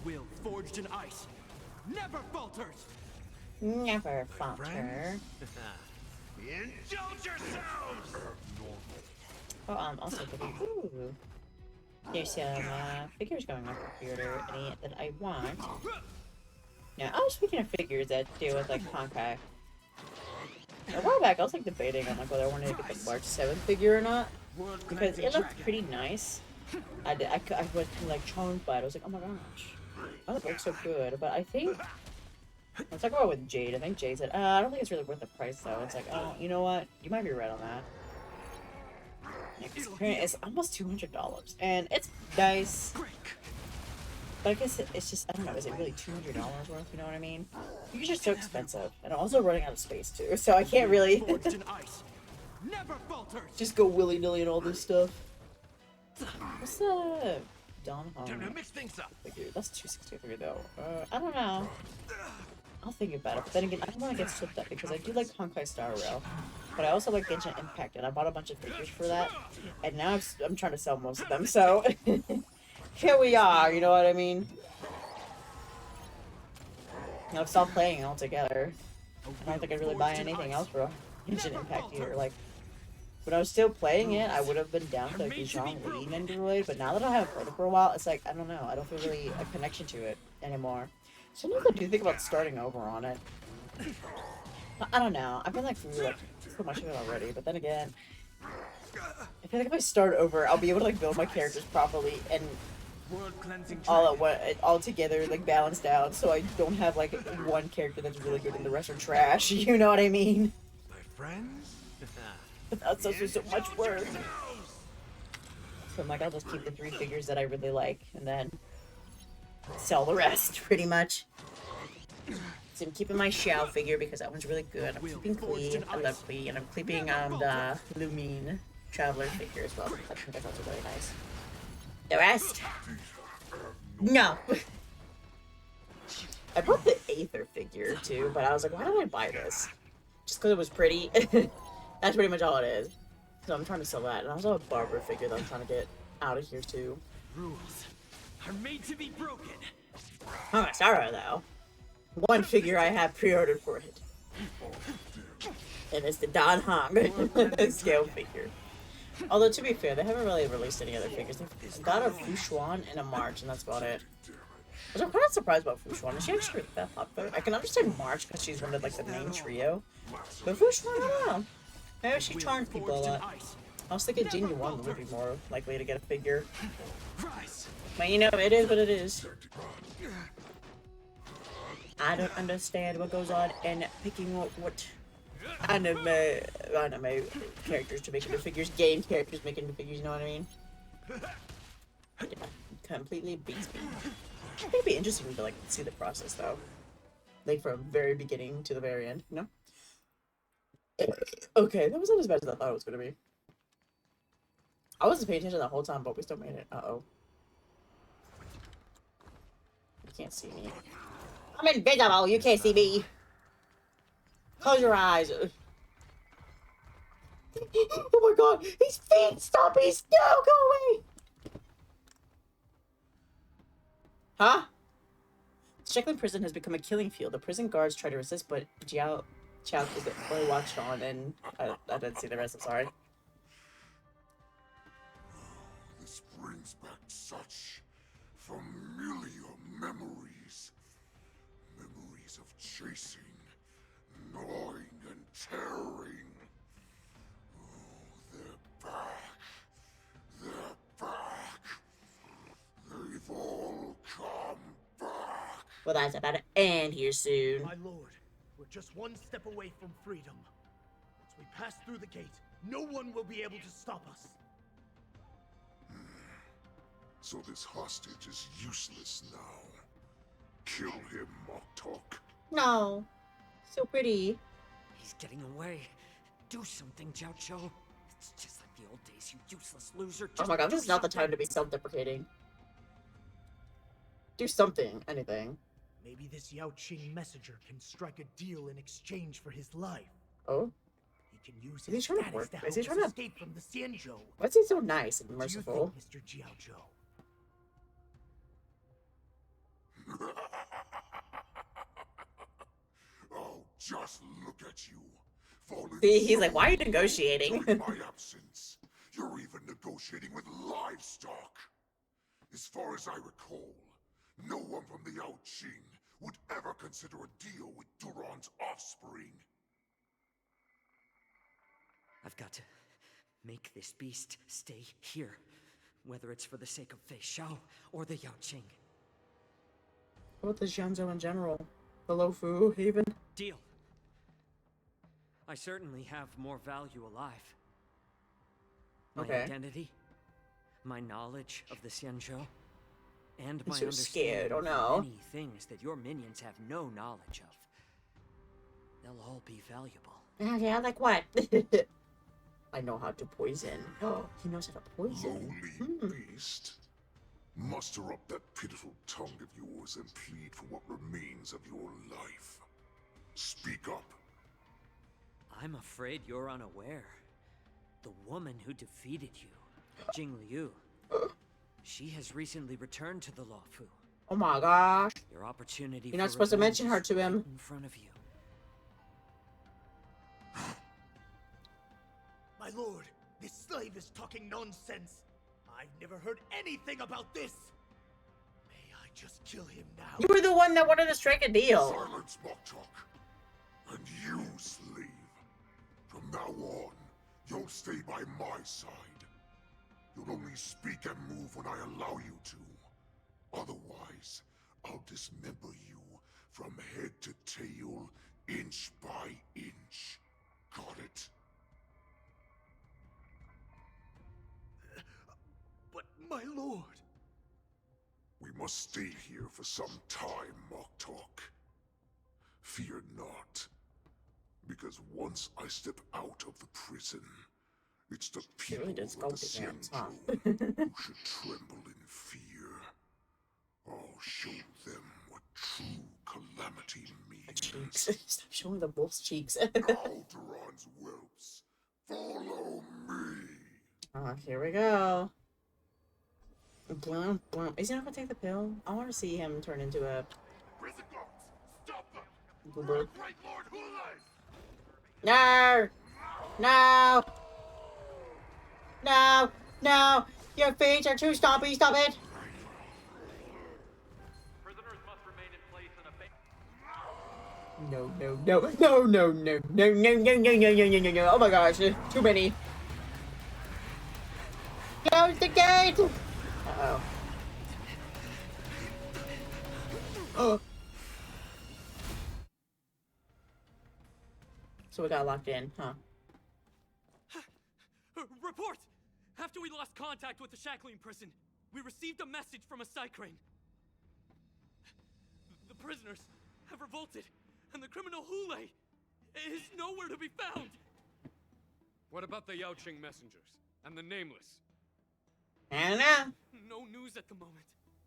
will forged in ice never falters. Never falter. Indulge yourselves! Oh, also getting. Ooh. There's some figures going up for pre-order that I want. Now, I was speaking of figures that deal with like Honkai. A while back, I was like debating on like whether I wanted to get the March 7th figure or not, because it looked pretty nice. I was kind of like charmed by it. I was like, oh my gosh, oh, it looks so good. But I think let's talk about with Jade. I think Jade said, I don't think it's really worth the price though. It's like, oh, you know what? You might be right on that. It's almost $200, and it's nice. But I guess it's just, I don't know, is it really $200 worth, you know what I mean? Figures are so expensive, and I'm also running out of space too, so I can't really just go willy-nilly and all this stuff. What's the Don Hong figure? That's $263 though. I don't know. I'll think about it, but then again, I don't want to get slipped up because I do like Honkai Star Rail, but I also like Genshin Impact, and I bought a bunch of figures for that, and now I'm trying to sell most of them, so here we are, you know what I mean? And I've stopped playing altogether. I don't think I'd really buy anything else for Genshin Impact either. Like, when I was still playing it, I would have been down to like the Jean Lee Android, but now that I haven't played it for a while, it's like, I don't know, I don't feel really a connection to it anymore. Sometimes I do think about starting over on it. I don't know. I've been like through like so much of it already, but then again, I feel like if I start over, I'll be able to like build my characters properly and all together, like balanced out, so I don't have like one character that's really good and the rest are trash. You know what I mean? My friends? But that's also so much work. So I'm like, I'll just keep the 3 figures that I really like, and then sell the rest, pretty much. So I'm keeping my Xiao figure because that one's really good. I'm keeping Klee, I love Klee, and I'm keeping the Lumine Traveler figure as well. I think that's also really nice. The rest? No. I bought the Aether figure too, but I was like, why did I buy this? Just because it was pretty. That's pretty much all it is. So I'm trying to sell that. And I also have a Barber figure that I'm trying to get out of here too. Rules are made to be broken. Oh, sorry though. One figure I have pre-ordered for it. And it's the Don Hong scale figure. Although, to be fair, they haven't really released any other figures. They've got a Fushuan and a March, and that's about it. Which I'm kind of surprised about Fushuan. Is she actually that popular? I can understand March because she's one of like the main trio. But Fushuan, I don't know. Maybe she charms people a lot. I was thinking Jin Yuan would be more likely to get a figure. But you know, it is what it is. I don't understand what goes on in picking what anime characters to make into figures, game characters make into figures, you know what I mean? Yeah, completely beats me. It'd be interesting to like see the process though. Like from very beginning to the very end, you know? Okay, that wasn't as bad as I thought it was gonna be. I wasn't paying attention the whole time, but we still made it. Uh-oh. You can't see me. I'm invisible, you can't see me. Close your eyes. Oh my god, his feet! Stop! He's no! Go away! Huh? Shackling prison has become a killing field. The prison guards try to resist, but Chow is only watched on, and I didn't see the rest. I'm sorry. This brings back such familiar memories. Memories of chasing, gnawing, and tearing. Oh, they're back. They're back. They've all come back. Well, that's about to end here soon. My lord, we're just one step away from freedom. Once we pass through the gate, no one will be able to stop us. So this hostage is useless now. Kill him, Moktok. No. So pretty. He's getting away. Do something, Xianzhou. It's just like the old days, you useless loser. Oh my god, this is not the time to be self-deprecating. Do something. Anything. Maybe this Yao Qing messenger can strike a deal in exchange for his life. Oh? He can use Is he his trying to status work? to Is help he us trying to... escape from the Xianzhou. Why is he so nice and What do you merciful? think, Mr. Xiaozhou? Oh, just look at you. Fallen See, he's like, so why are you low negotiating? during my absence. You're even negotiating with livestock. As far as I recall, no one from the Yao Qing would ever consider a deal with Duran's offspring. I've got to make this beast stay here, whether it's for the sake of Fei Xiao or the Yao Qing. What about the Xianzhou in general? The Lofu Haven? Deal. I certainly have more value alive. My Okay. identity, my knowledge of the Xianzhou, and my so scared, understanding oh of no. many things that your minions have no knowledge of. They'll all be valuable. Yeah, like what? I know how to poison. Oh, he knows how to poison. Lowly beast. Muster up that pitiful tongue of yours and plead for what remains of your life. Speak up. I'm afraid you're unaware. The woman who defeated you, Jing Liu, she has recently returned to the Luofu. Oh my gosh. Your opportunity You're not for supposed to revenge mention her is to right him. in front of you. My lord, this slave is talking nonsense. I've never heard anything about this. May I just kill him now? You were the one that wanted to strike a deal. Silence, Moktok. And you, slave. From now on, you'll stay by my side. You'll only speak and move when I allow you to. Otherwise, I'll dismember you from head to tail, inch by inch. Got it? But my lord... We must stay here for some time, Moktok. Fear not. Because once I step out of the prison, it's the people really of the Xianzhou who should tremble in fear. I'll show them what true calamity means. Stop showing the wolf's cheeks. Alderon's whelps, follow me. Here we go. Blum, blum. Is he not gonna take the pill? I want to see him turn into a... Prison guards, stop them! Goober. Great Lord Hulai! No! No! No! No! Your feet are too stompy, stop it! Prisoners must remain in place in a No, no, no, no, no, no, no, no, no, no, no, no, no, no, no. Oh my gosh, too many. Close the gate! Uh-oh. Oh. So we got locked in, huh? Report! After we lost contact with the Shackling prison, we received a message from a Psycrane. The prisoners have revolted, and the criminal Hule is nowhere to be found. What about the Yao Qing messengers and the Nameless? I don't know. No news at the moment.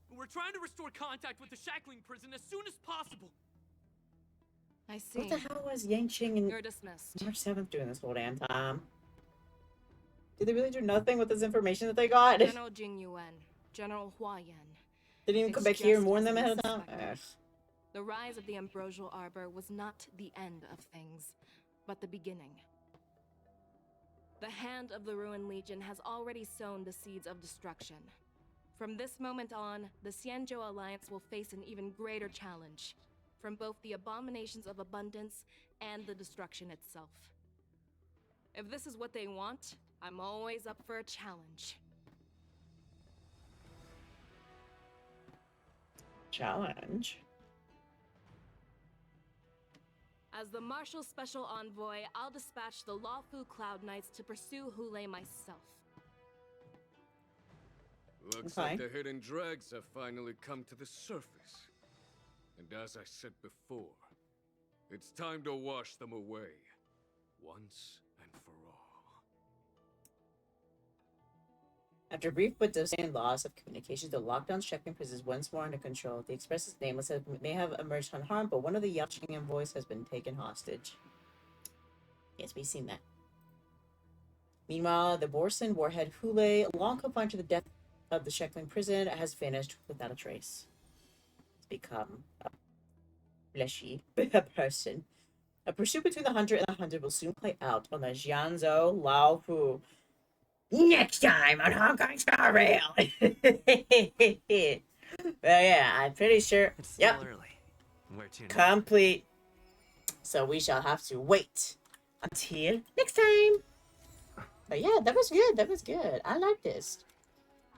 We're trying to restore contact with the Shackling prison as soon as possible. I see. What the hell was Yanqing and You're dismissed. March 7th doing this whole damn time? Did they really do nothing with this information that they got? General Jing Yuan, General Hua Yan. Didn't even come It's back here and just warn as them we ahead of time? suspected. Ugh. The rise of the Ambrosial Arbor was not the end of things, but the beginning. The hand of the Ruin Legion has already sown the seeds of destruction. From this moment on, the Xianzhou Alliance will face an even greater challenge, from both the abominations of abundance and the destruction itself. If this is what they want, I'm always up for a challenge. Challenge? As the Marshal Special Envoy, I'll dispatch the Lawfu Cloud Knights to pursue Hule myself. Looks Okay. like the hidden dregs have finally come to the surface. And as I said before, it's time to wash them away, once and for all. After a brief but devastating loss of communications, the lockdown checkpoint prison is once more under control. The Express's nameless may have emerged unharmed, but one of the Yaoqing envoys has been taken hostage. Yes, we've seen that. Meanwhile, the Borson warhead Hule, long confined to the depth of the Shekling prison, has vanished without a trace. It's become a fleshy person. A pursuit between the hunter and the hunted will soon play out on the Xianzhou Laofu. Next time on Honkai Star Rail! Well, yeah, I'm pretty sure. It's still Yep. early. Where to now? Complete. So we shall have to wait until next time. But yeah, that was good. That was good. I like this.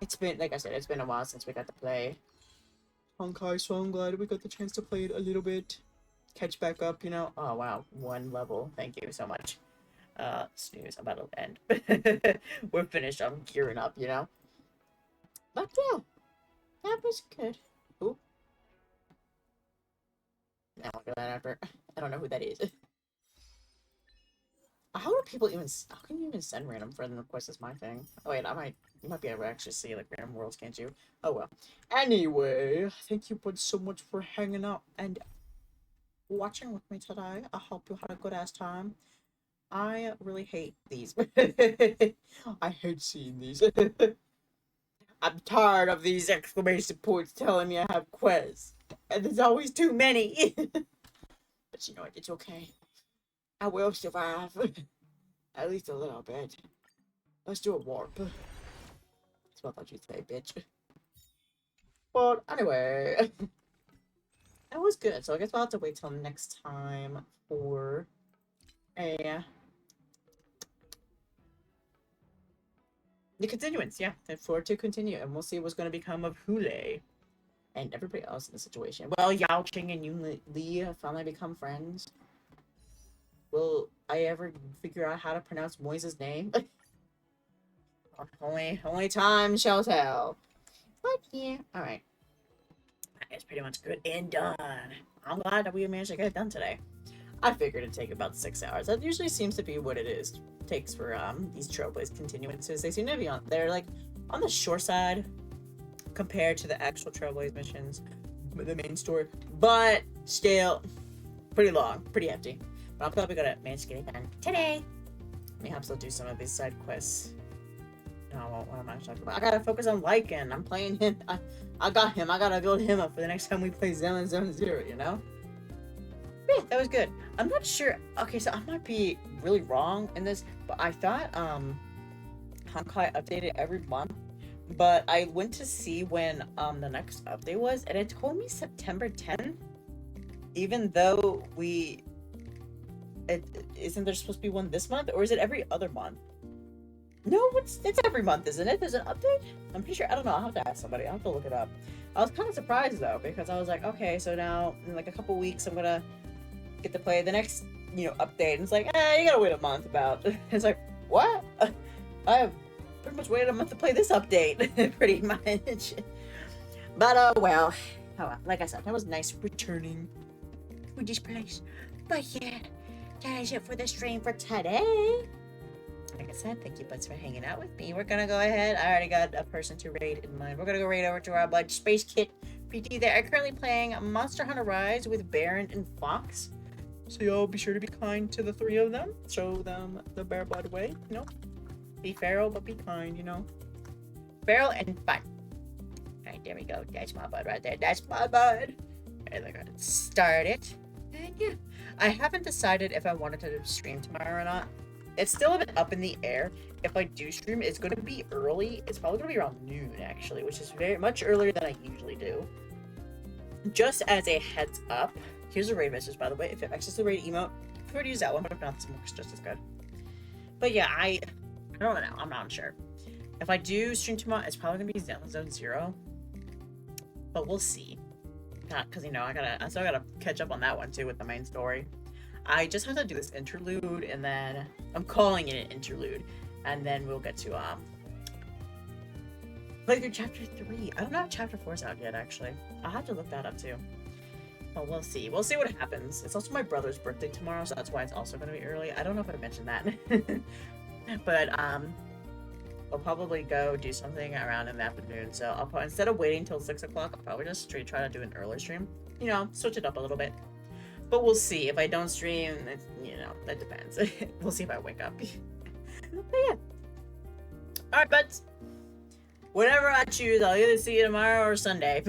It's been, like I said, it's been a while since we got to play Honkai, so I'm glad we got the chance to play it a little bit. Catch back up, you know. Oh, wow. 1 level. Thank you so much. Snooze. I'm about to end. We're finished. I'm gearing up, you know. But yeah, that was good. Ooh. Now look at that after. I don't know who that is. How do people even? How can you even send random friend requests? Is my thing. Oh wait, you might be able to actually see like random worlds, can't you? Oh well. Anyway, thank you both so much for hanging out and watching with me today. I hope you had a good ass time. I really hate these. I hate seeing these. I'm tired of these exclamation points telling me I have quests, and there's always too many. But you know what? It's okay. I will survive. At least a little bit. Let's do a warp. That's what I thought you'd say, bitch. But anyway. That was good. So I guess we'll have to wait till next time for the continuance, yeah. For it to continue. And we'll see what's going to become of Hule. And everybody else in the situation. Well, Yaoqing and Yun Li have finally become friends. Will I ever figure out how to pronounce Moise's name? only time shall tell. But yeah, alright. It's pretty much good and done. I'm glad that we managed to get it done today. I figured it'd take about 6 hours. That usually seems to be what it takes for these Trailblaze continuances. They seem to be they're like on the short side compared to the actual Trailblaze missions, the main story, but still pretty long, pretty hefty. But I'm glad we gotta manage to get it done today. Mayhaps I'll do some of these side quests. No, what am I talking about? I gotta focus on Lycan. I'm playing him. I got him. I gotta build him up for the next time we play Zone 0, you know? Yeah, that was good. I'm not sure. Okay, so I might be really wrong in this, but I thought Honkai updated every month. But I went to see when the next update was, and it told me September 10th. Even though isn't there supposed to be one this month, or is it every other month? No, it's every month, isn't it? There's an update? I'm pretty sure. I don't know. I'll have to ask somebody. I'll have to look it up. I was kind of surprised though, because I was like, okay, so now in like a couple weeks, I'm gonna get to play the next, update. And it's like, you gotta wait a month about. It's like, what? I have pretty much waited a month to play this update, pretty much. But well, like I said, that was nice returning to this place. But yeah, that is it for the stream for today. Like I said, thank you buds for hanging out with me. We're gonna go ahead. I already got a person to raid in mind. We're gonna go raid over to our bud Space Kit PT there. I'm currently playing Monster Hunter Rise with Baron and Fox. So y'all be sure to be kind to the 3 of them. Show them the bare bud way, Be feral, but be kind, Feral and fun. Alright, there we go. That's my bud right there. That's my bud. Okay, I got it started. And yeah, I haven't decided if I wanted to stream tomorrow or not. It's still a bit up in the air. If I do stream, it's going to be early. It's probably going to be around noon, actually, which is very much earlier than I usually do. Just as a heads up, here's a raid message, by the way. If you have access to the raid emote, you could use that one, but if not, this one looks just as good. But yeah, I don't know. I'm not sure. If I do stream tomorrow, it's probably going to be Zone 0. But we'll see. Because, you know, I still gotta catch up on that one, too, with the main story. I just have to do this interlude, and then I'm calling it an interlude, and then we'll get to play through chapter 3. I don't know if chapter 4's out yet, actually. I'll have to look that up too. But we'll see. We'll see what happens. It's also my brother's birthday tomorrow, so that's why it's also going to be early. I don't know if I mentioned that, but I'll probably go do something around in the afternoon. So I'll probably, instead of waiting till 6 o'clock, I'll probably just try to do an early stream. You know, switch it up a little bit. But we'll see. If I don't stream, it's, you know, that depends. We'll see if I wake up. But yeah. Alright, buds. Whatever I choose, I'll either see you tomorrow or Sunday.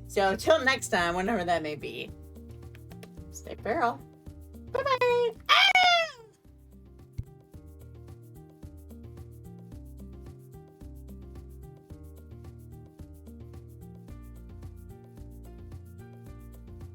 So until next time, whenever that may be, stay feral. Bye-bye.